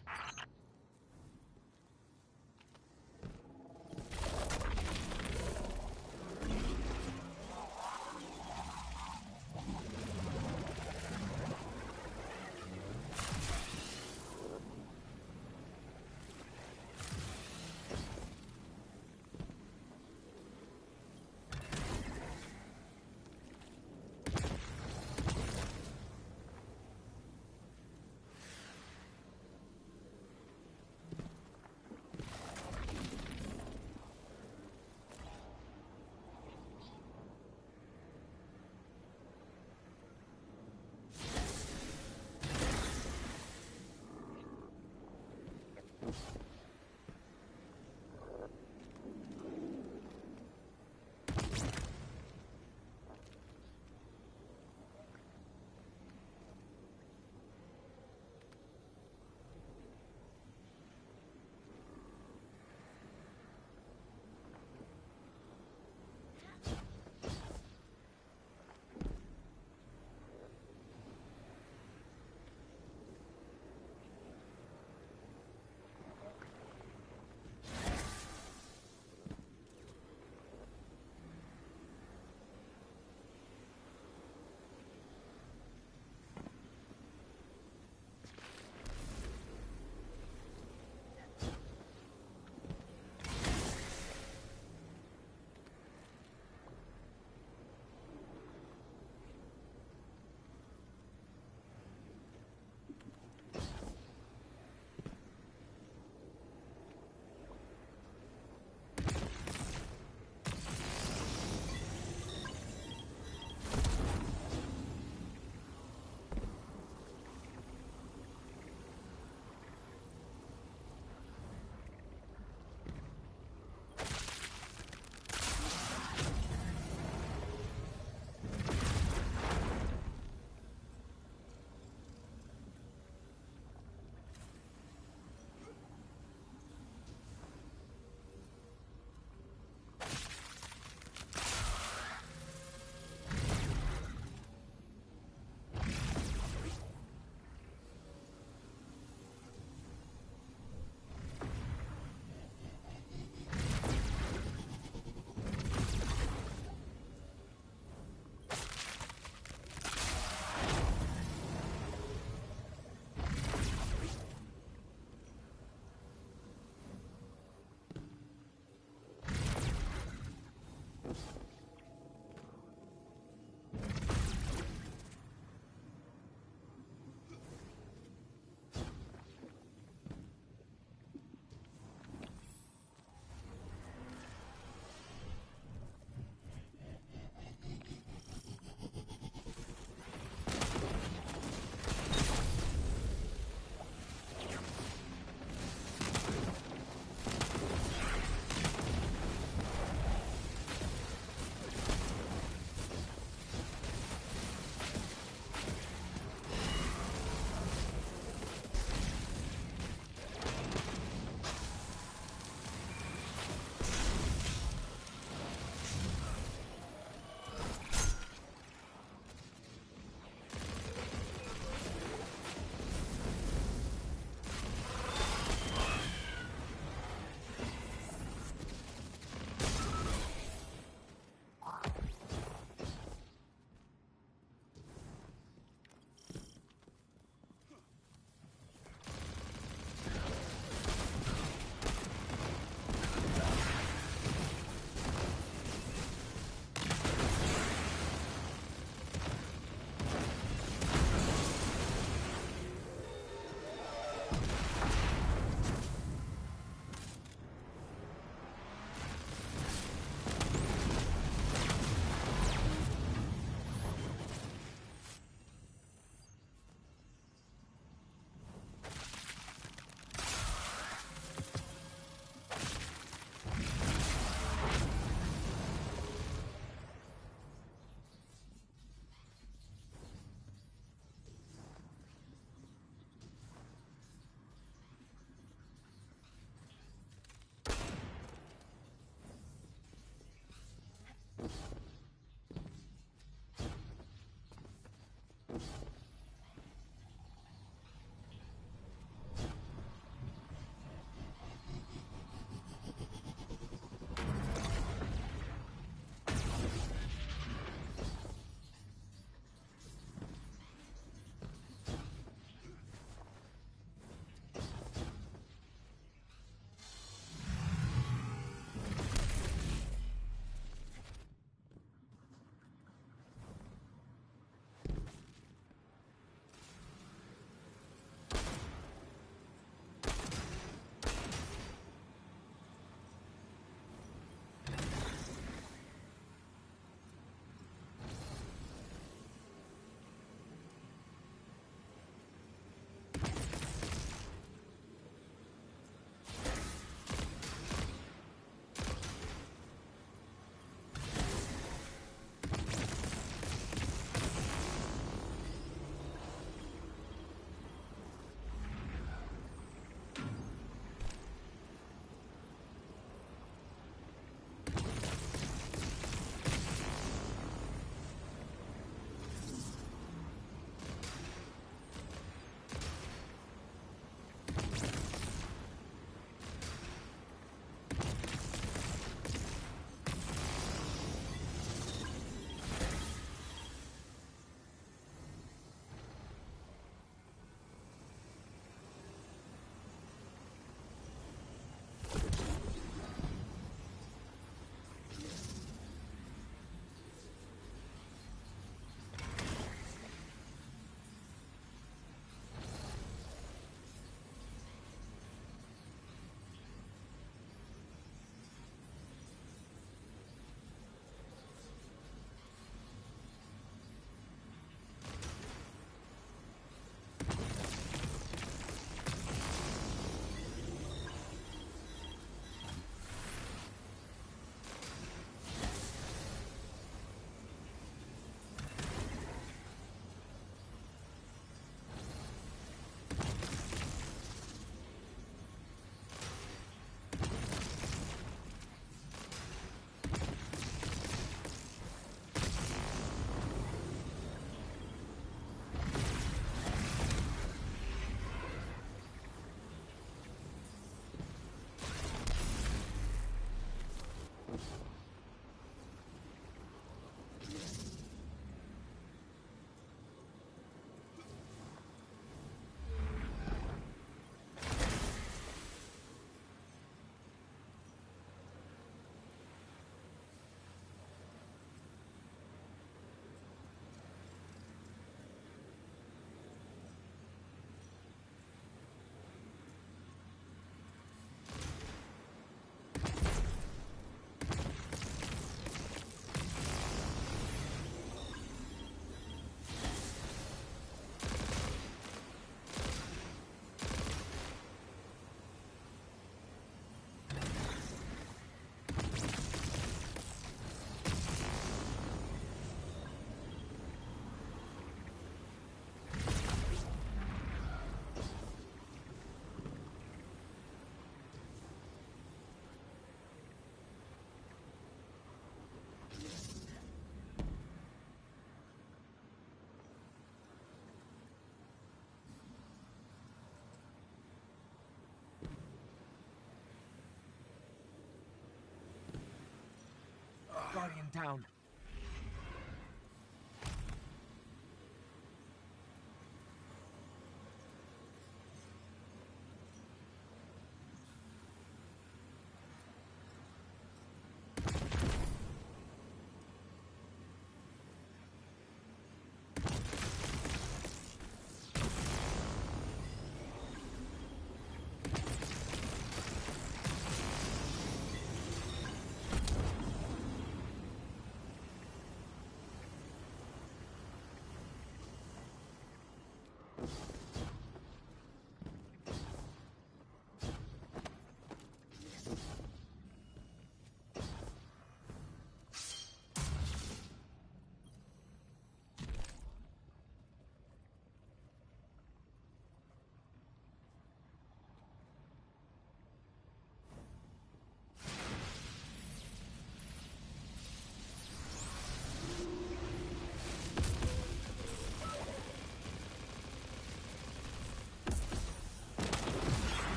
S2: Guardian down.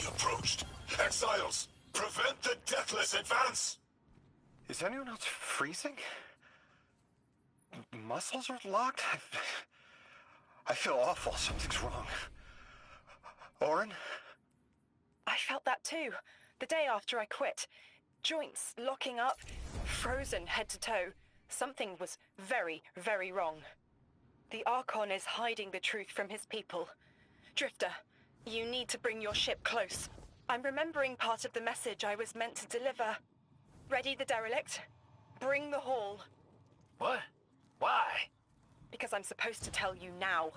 S4: approached. Exiles, prevent the deathless advance!
S7: Is anyone else freezing? Muscles are locked? I feel awful. Something's wrong. Orin?
S10: I felt that too. The day after I quit. Joints locking up, frozen head to toe. Something was very, very wrong. The Archon is hiding the truth from his people. Drifter, you need to bring your ship close. I'm remembering part of the message I was meant to deliver. Ready the derelict? Bring the haul.
S8: What? Why?
S10: Because I'm supposed to tell you now.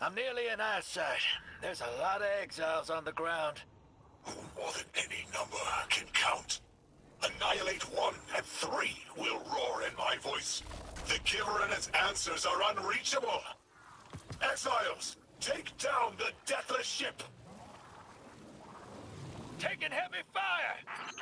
S8: I'm nearly in eyesight. There's a lot of exiles on the ground.
S4: More than any number can count. Annihilate 1 and 3 will roar in my voice. The Giver and its answers are unreachable. Exiles, take down the deathless ship.
S8: Taking heavy fire!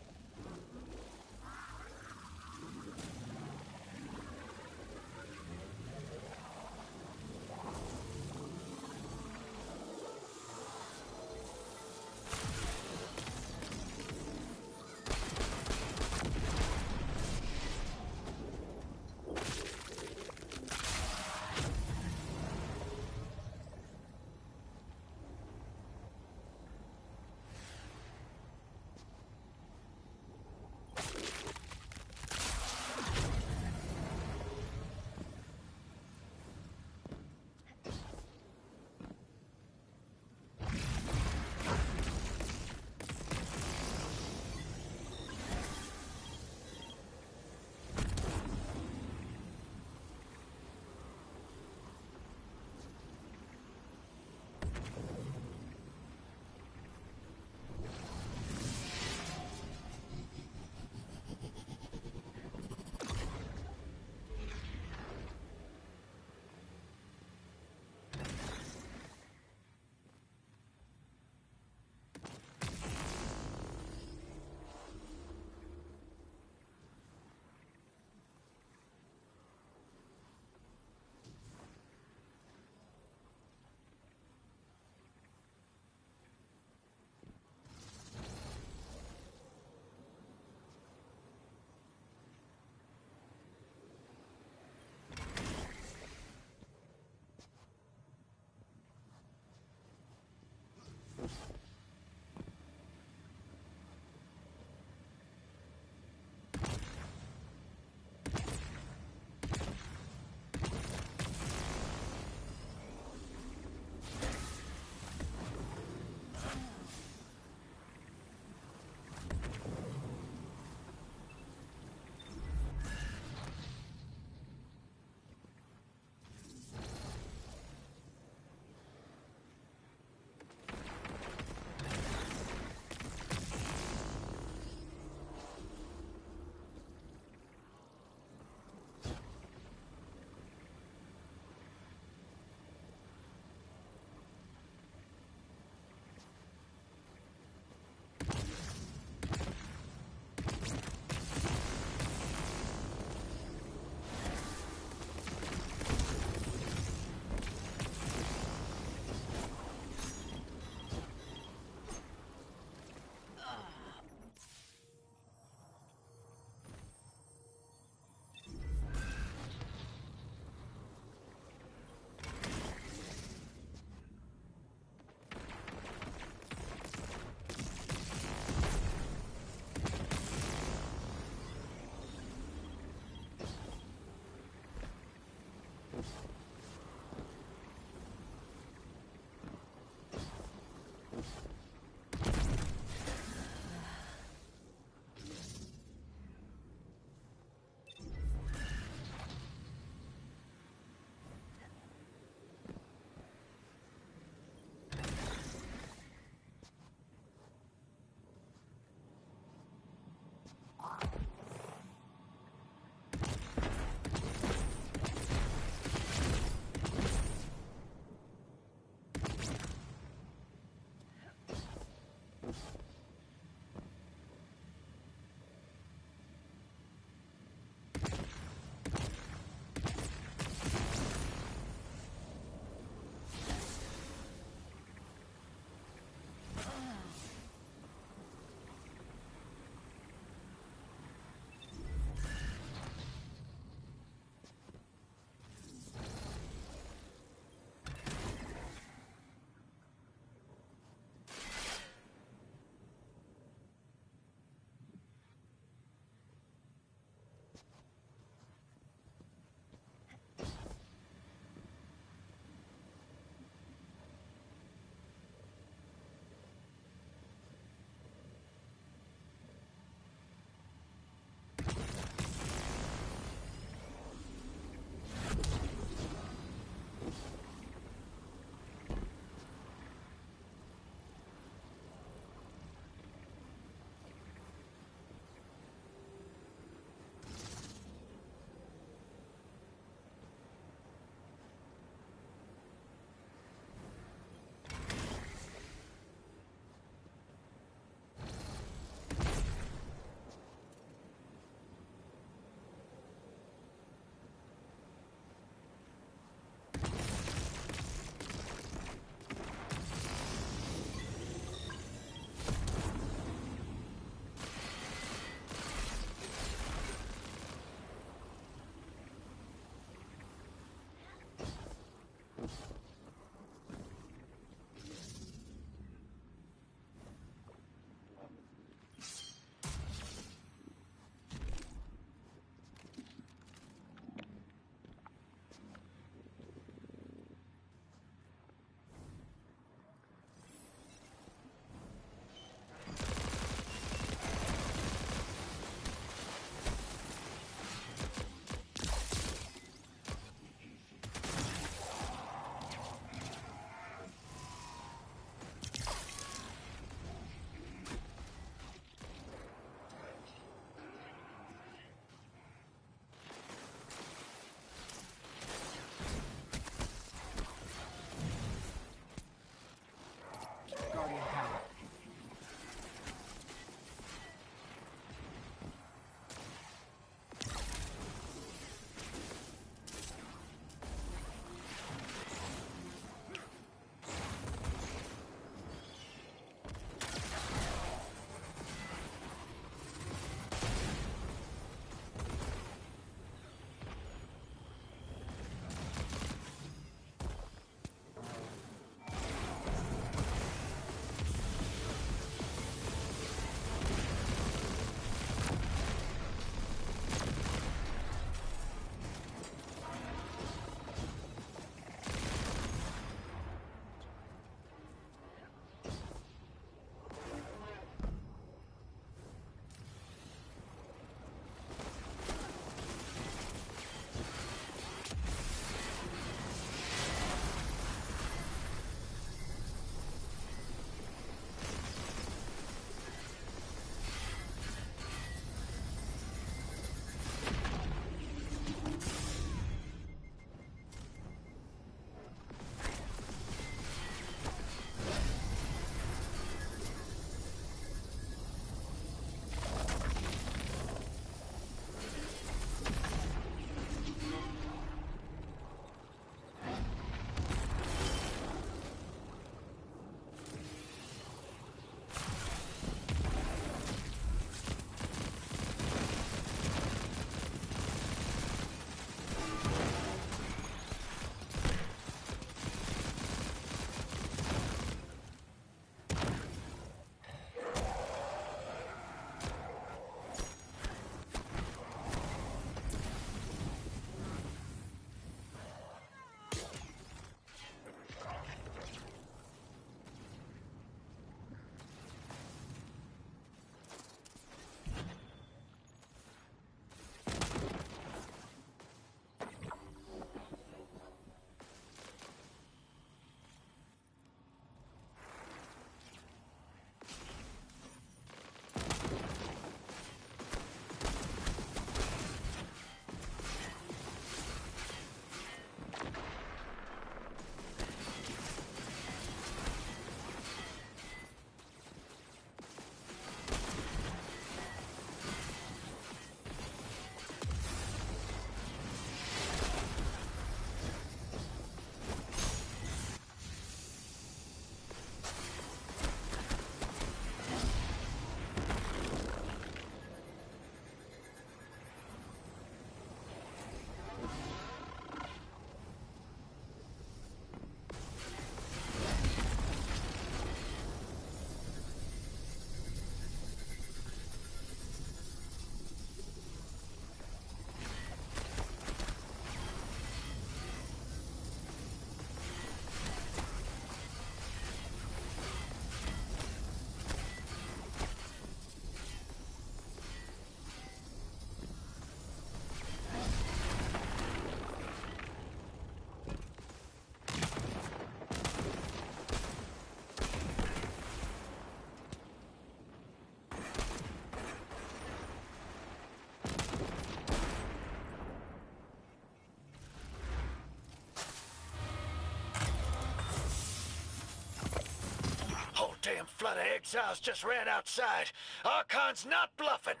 S8: flood of exiles just ran outside. Archon's not bluffing.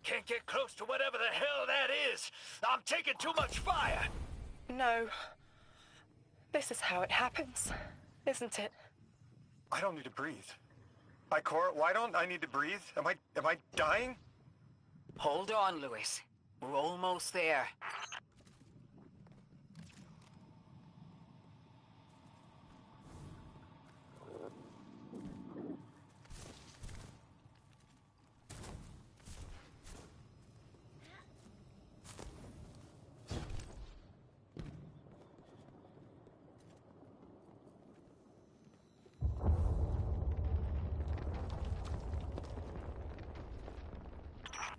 S8: Can't get close to whatever the hell that is. I'm taking too much fire.
S10: No. This is how it happens, isn't it?
S7: I don't need to breathe. Ikora, why don't I need to breathe? Am I dying?
S14: Hold on, Louis. We're almost there.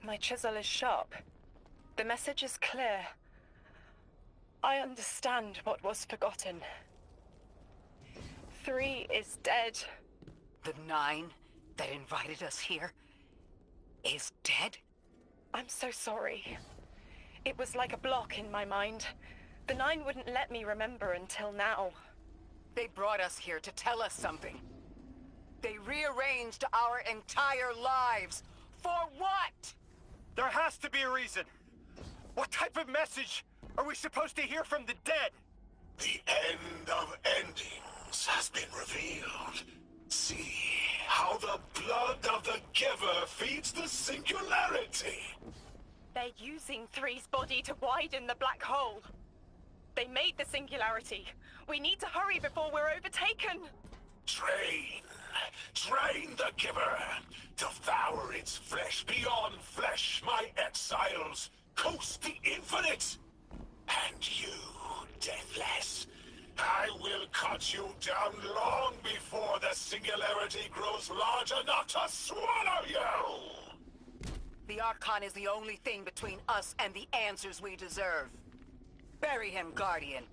S10: My chisel is sharp. The message is clear. I understand what was forgotten. 3 is dead.
S14: The 9 that invited us here is dead?
S10: I'm so sorry. It was like a block in my mind. The 9 wouldn't let me remember until now.
S14: They brought us here to tell us something. They rearranged our entire lives. For what?
S7: There has to be a reason. What type of message are we supposed to hear from the dead?
S4: The end of endings has been revealed. See how the blood of the giver feeds the singularity.
S10: They're using 3's body to widen the black hole. They made the singularity. We need to hurry before we're overtaken.
S4: Train the giver. Devour its flesh beyond flesh, my exiles. Coast the infinite. And you, Deathless, I will cut you down long before the singularity grows large enough to swallow you.
S14: The Archon is the only thing between us and the answers we deserve. Bury him, Guardian.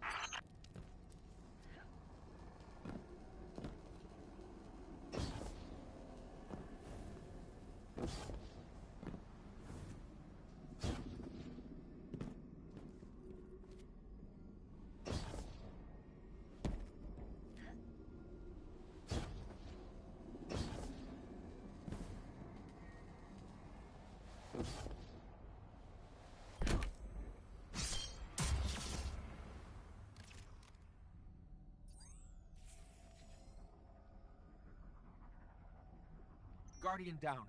S2: Guardian down.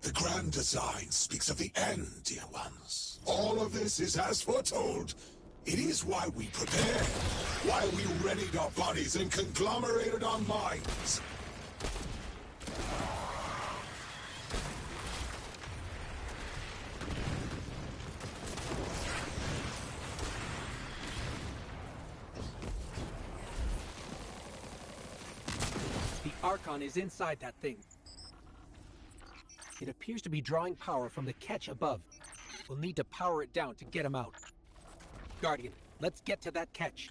S4: The grand design speaks of the end, dear ones. All of this is as foretold. It is why we prepared, why we readied our bodies and conglomerated our minds.
S2: The Archon is inside that thing. It appears to be drawing power from the catch above. We'll need to power it down to get him out. Guardian, let's get to that catch.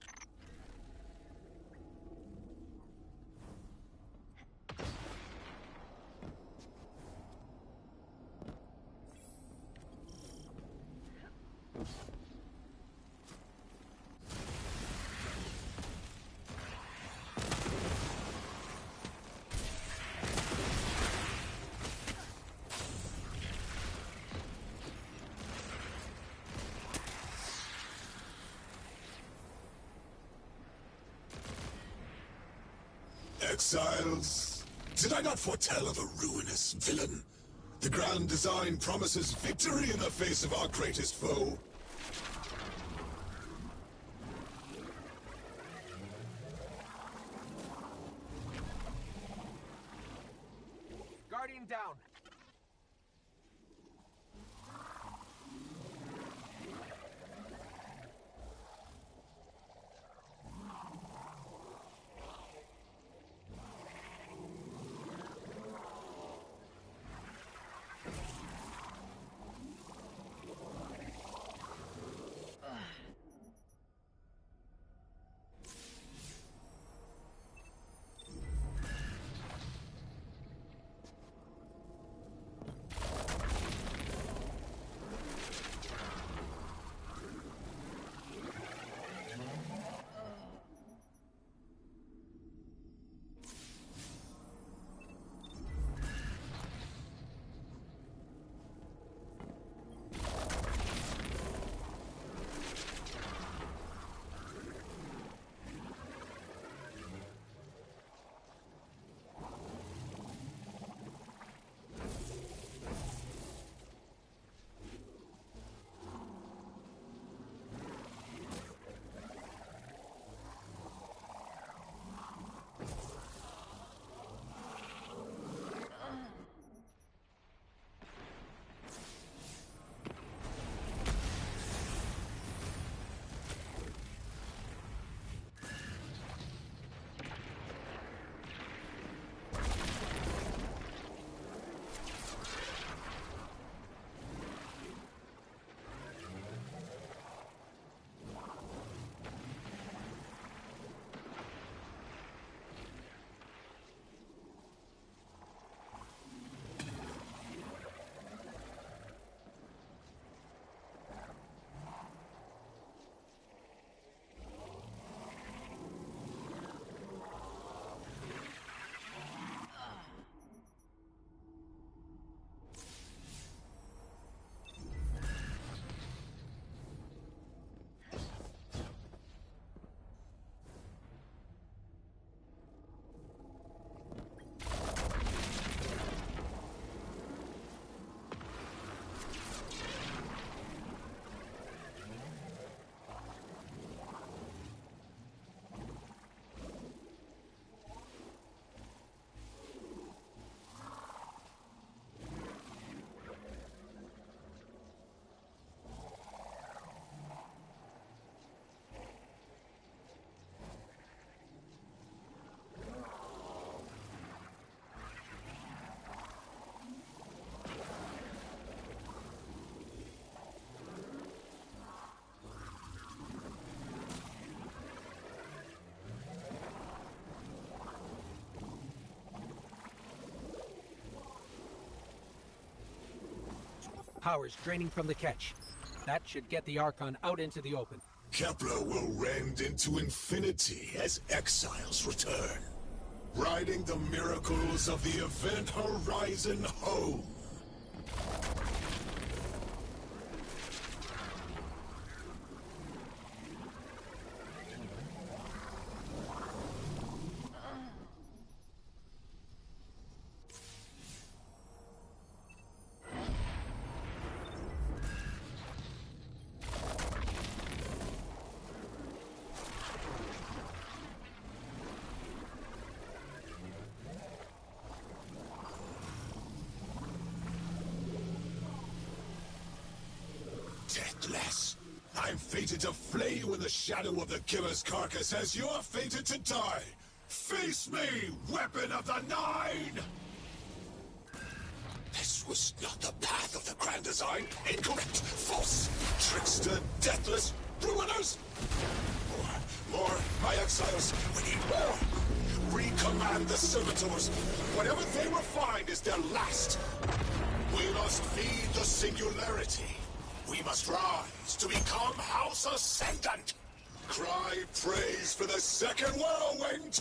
S4: Exiles, did I not foretell of a ruinous villain? The Grand Design promises victory in the face of our greatest foe.
S5: Guardian down.
S2: Power's draining from the catch. That should get the Archon out into the open.
S4: Kepler will rend into infinity as exiles return, riding the miracles of the Event Horizon home. Deathless, I'm fated to flay you in the shadow of the killer's carcass as you're fated to die. Face me, weapon of the Nine! This was not the path of the Grand Design. Incorrect, false, trickster, deathless, ruiners! More, my exiles, we need more! Recommand the servitors. Whatever they refine is their last. We must feed the singularity. We must rise to become House Ascendant. Cry praise for the second whirlwind.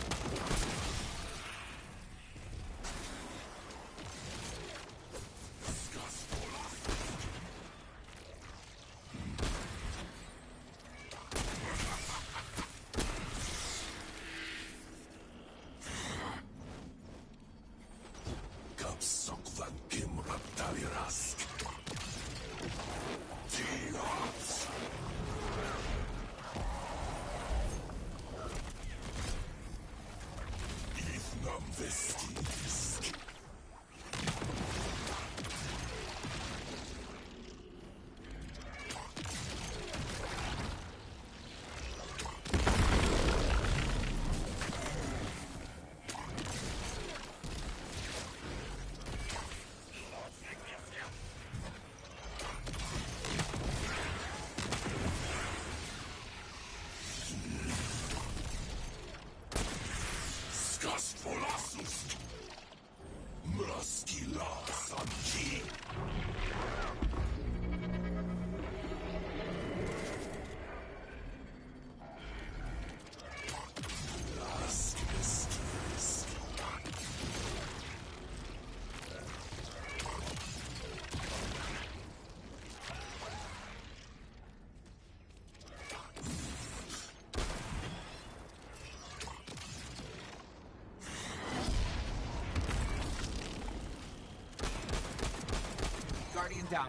S2: Guardian down.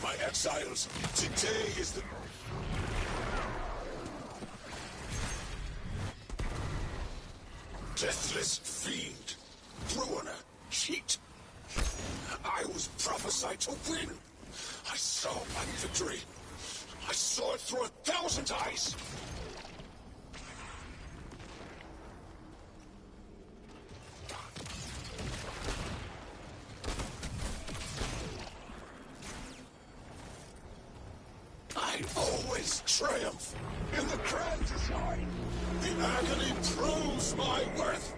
S4: My exiles, today is the... Deathless fiend, ruiner, cheat. I was prophesied to win. I saw my victory. I saw it through 1,000 eyes. I always triumph in the grand design. The agony proves my worth.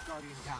S2: Guardian down.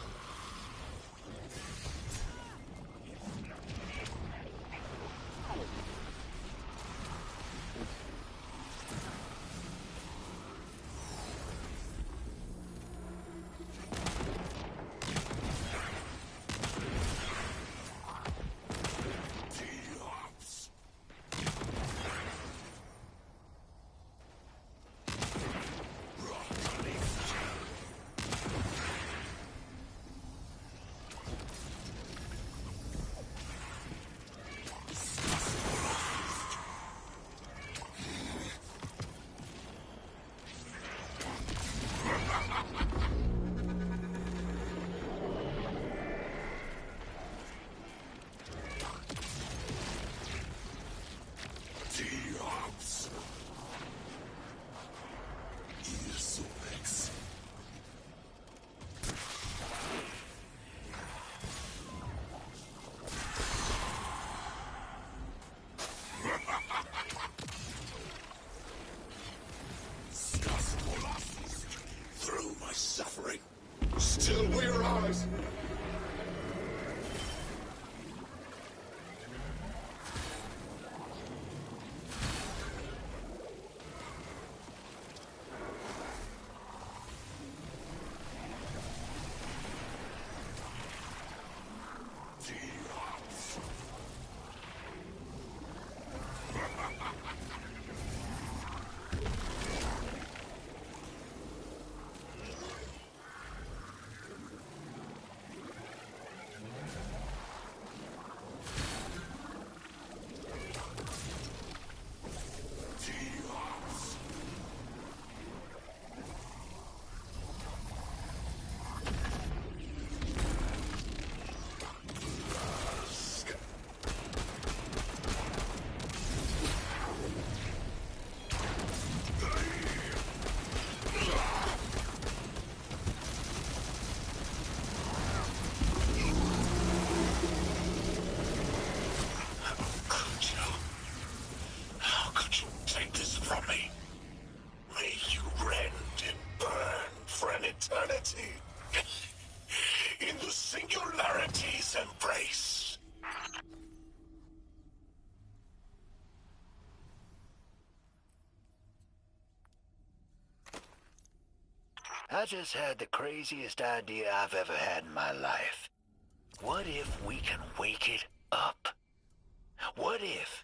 S2: Through my suffering, still we rise. In the singularity's embrace.
S8: I just had the craziest idea I've ever had in my life. What if we can wake it up? What if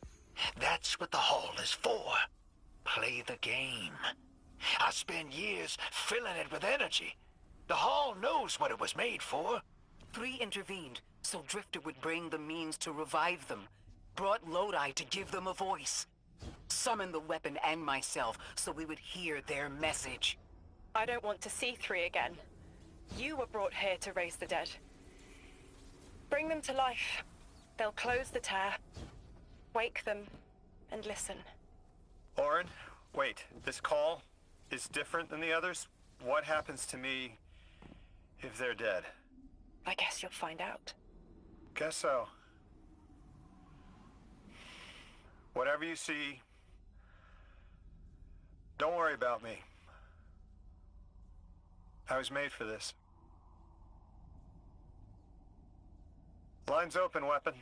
S8: that's what the hall is for? Play the game. I spent years filling it with energy. The hall knows what it was made for.
S14: 3 intervened, so Drifter would bring the means to revive them. Brought Lodi to give them a voice. Summon the weapon and myself so we would hear their message.
S10: I don't want to see 3 again. You were brought here to raise the dead. Bring them to life. They'll close the tear, wake them, and listen.
S7: Orin, wait. This call is different than the others? What happens to me if they're dead?
S10: I guess you'll find out.
S7: Guess so. Whatever you see, don't worry about me. I was made for this. Line's open, weapon.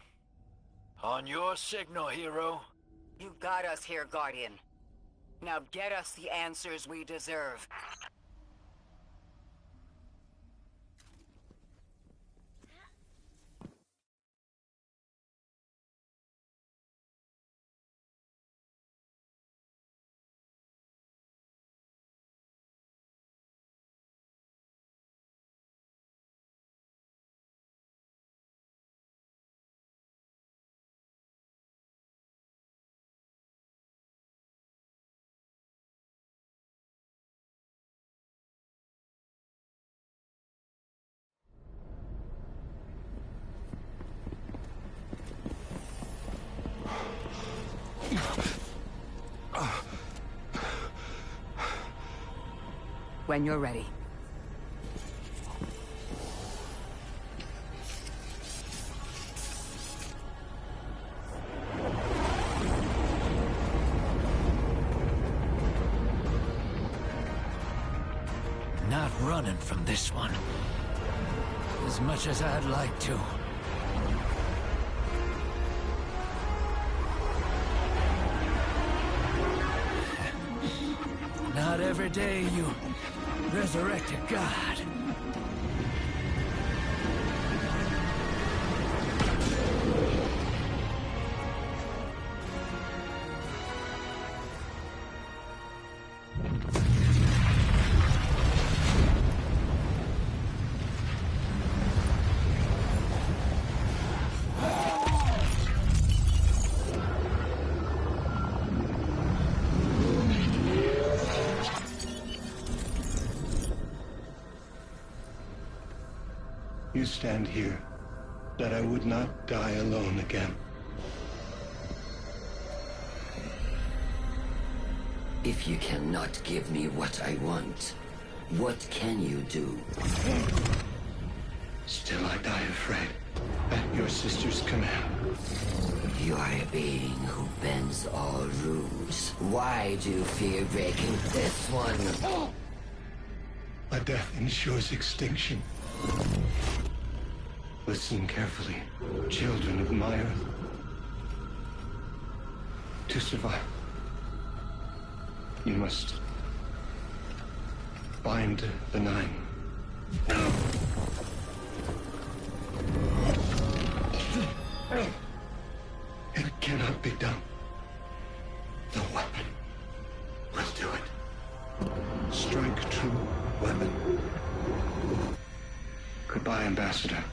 S8: On your signal, hero.
S14: You got us here, Guardian. Now get us the answers we deserve. When you're ready.
S8: Not running from this one. As much as I'd like to. Not every day you resurrect a god.
S15: You stand here, that I would not die alone again.
S11: If you cannot give me what I want, what can you do?
S15: Still I die afraid, at your sister's command.
S11: You are a being who bends all rules. Why do you fear breaking this one?
S15: A death ensures extinction. Listen carefully, children of my earth. To survive, you must bind the Nine. It cannot be done. The weapon will do it. Strike true, weapon. Goodbye, Ambassador.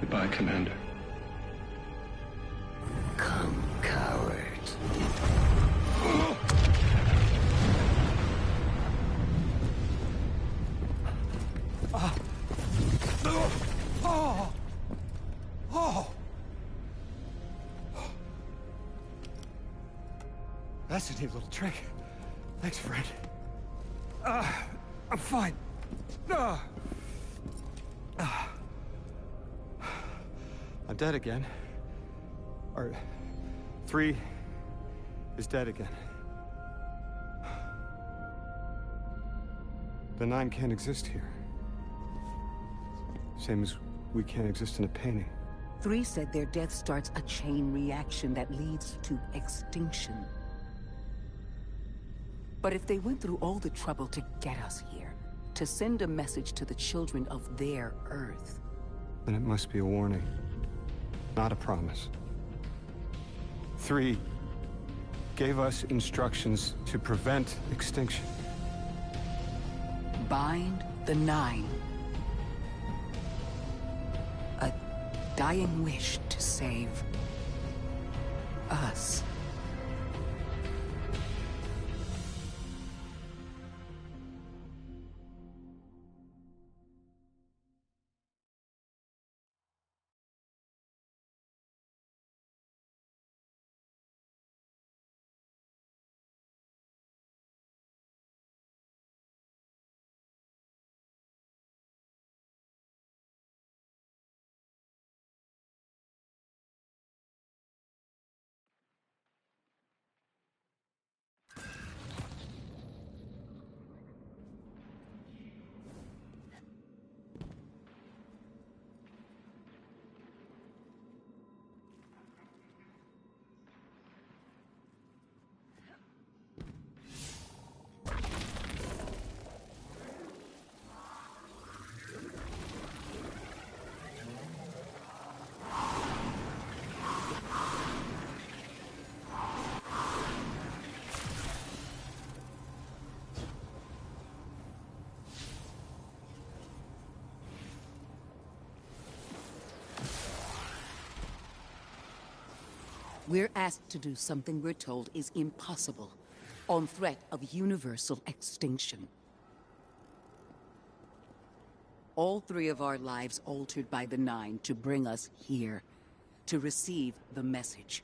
S15: Goodbye, Commander.
S11: Come, coward.
S5: That's a neat little trick. Thanks, Fred. I'm fine. I'm dead again. Or 3 is dead again. The 9 can't exist here. Same as we can't exist in a painting.
S14: 3 said their death starts a chain reaction that leads to extinction. But if they went through all the trouble to get us here, to send a message to the children of their Earth...
S5: Then it must be a warning, not a promise. 3 gave us instructions to prevent extinction.
S14: bind the Nine. A dying wish to save us. We're asked to do something we're told is impossible, on threat of universal extinction. All three of our lives altered by the Nine to bring us here, to receive the message.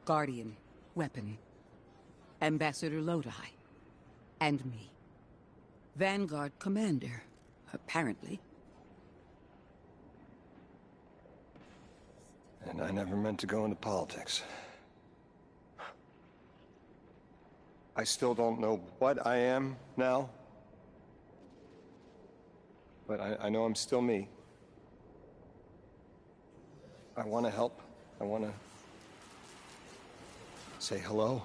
S14: Guardian, Weapon, Ambassador Lodi, and me. Vanguard Commander, apparently.
S5: And I never meant to go into politics. I still don't know what I am now. But I know I'm still me. I want to help. I want to say hello.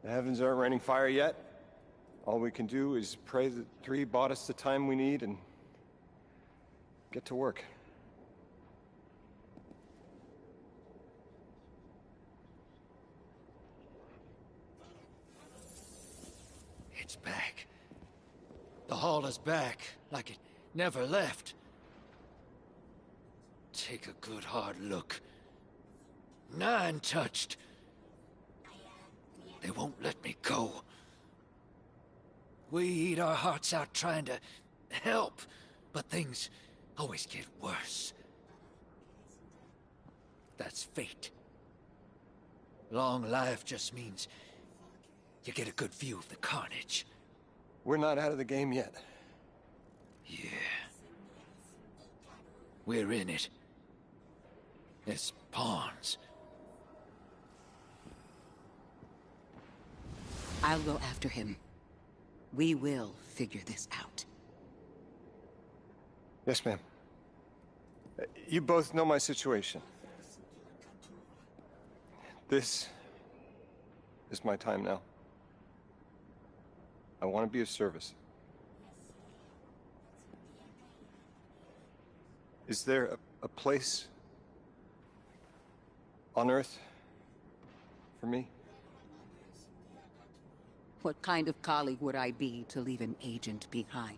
S5: The heavens aren't raining fire yet. All we can do is pray that Three bought us the time we need and get to work.
S8: It's back. The hall is back, like it never left. Take a good hard look. Nine touched. They won't let me go. We eat our hearts out trying to help, but things always get worse. That's fate. Long life just means you get a good view of the carnage.
S5: We're not out of the game yet.
S8: Yeah. We're in it. As pawns.
S14: I'll go after him. We will figure this out.
S5: Yes, ma'am. You both know my situation. This is my time now. I want to be of service. Is there a place on Earth for me?
S14: What kind of colleague would I be to leave an agent behind?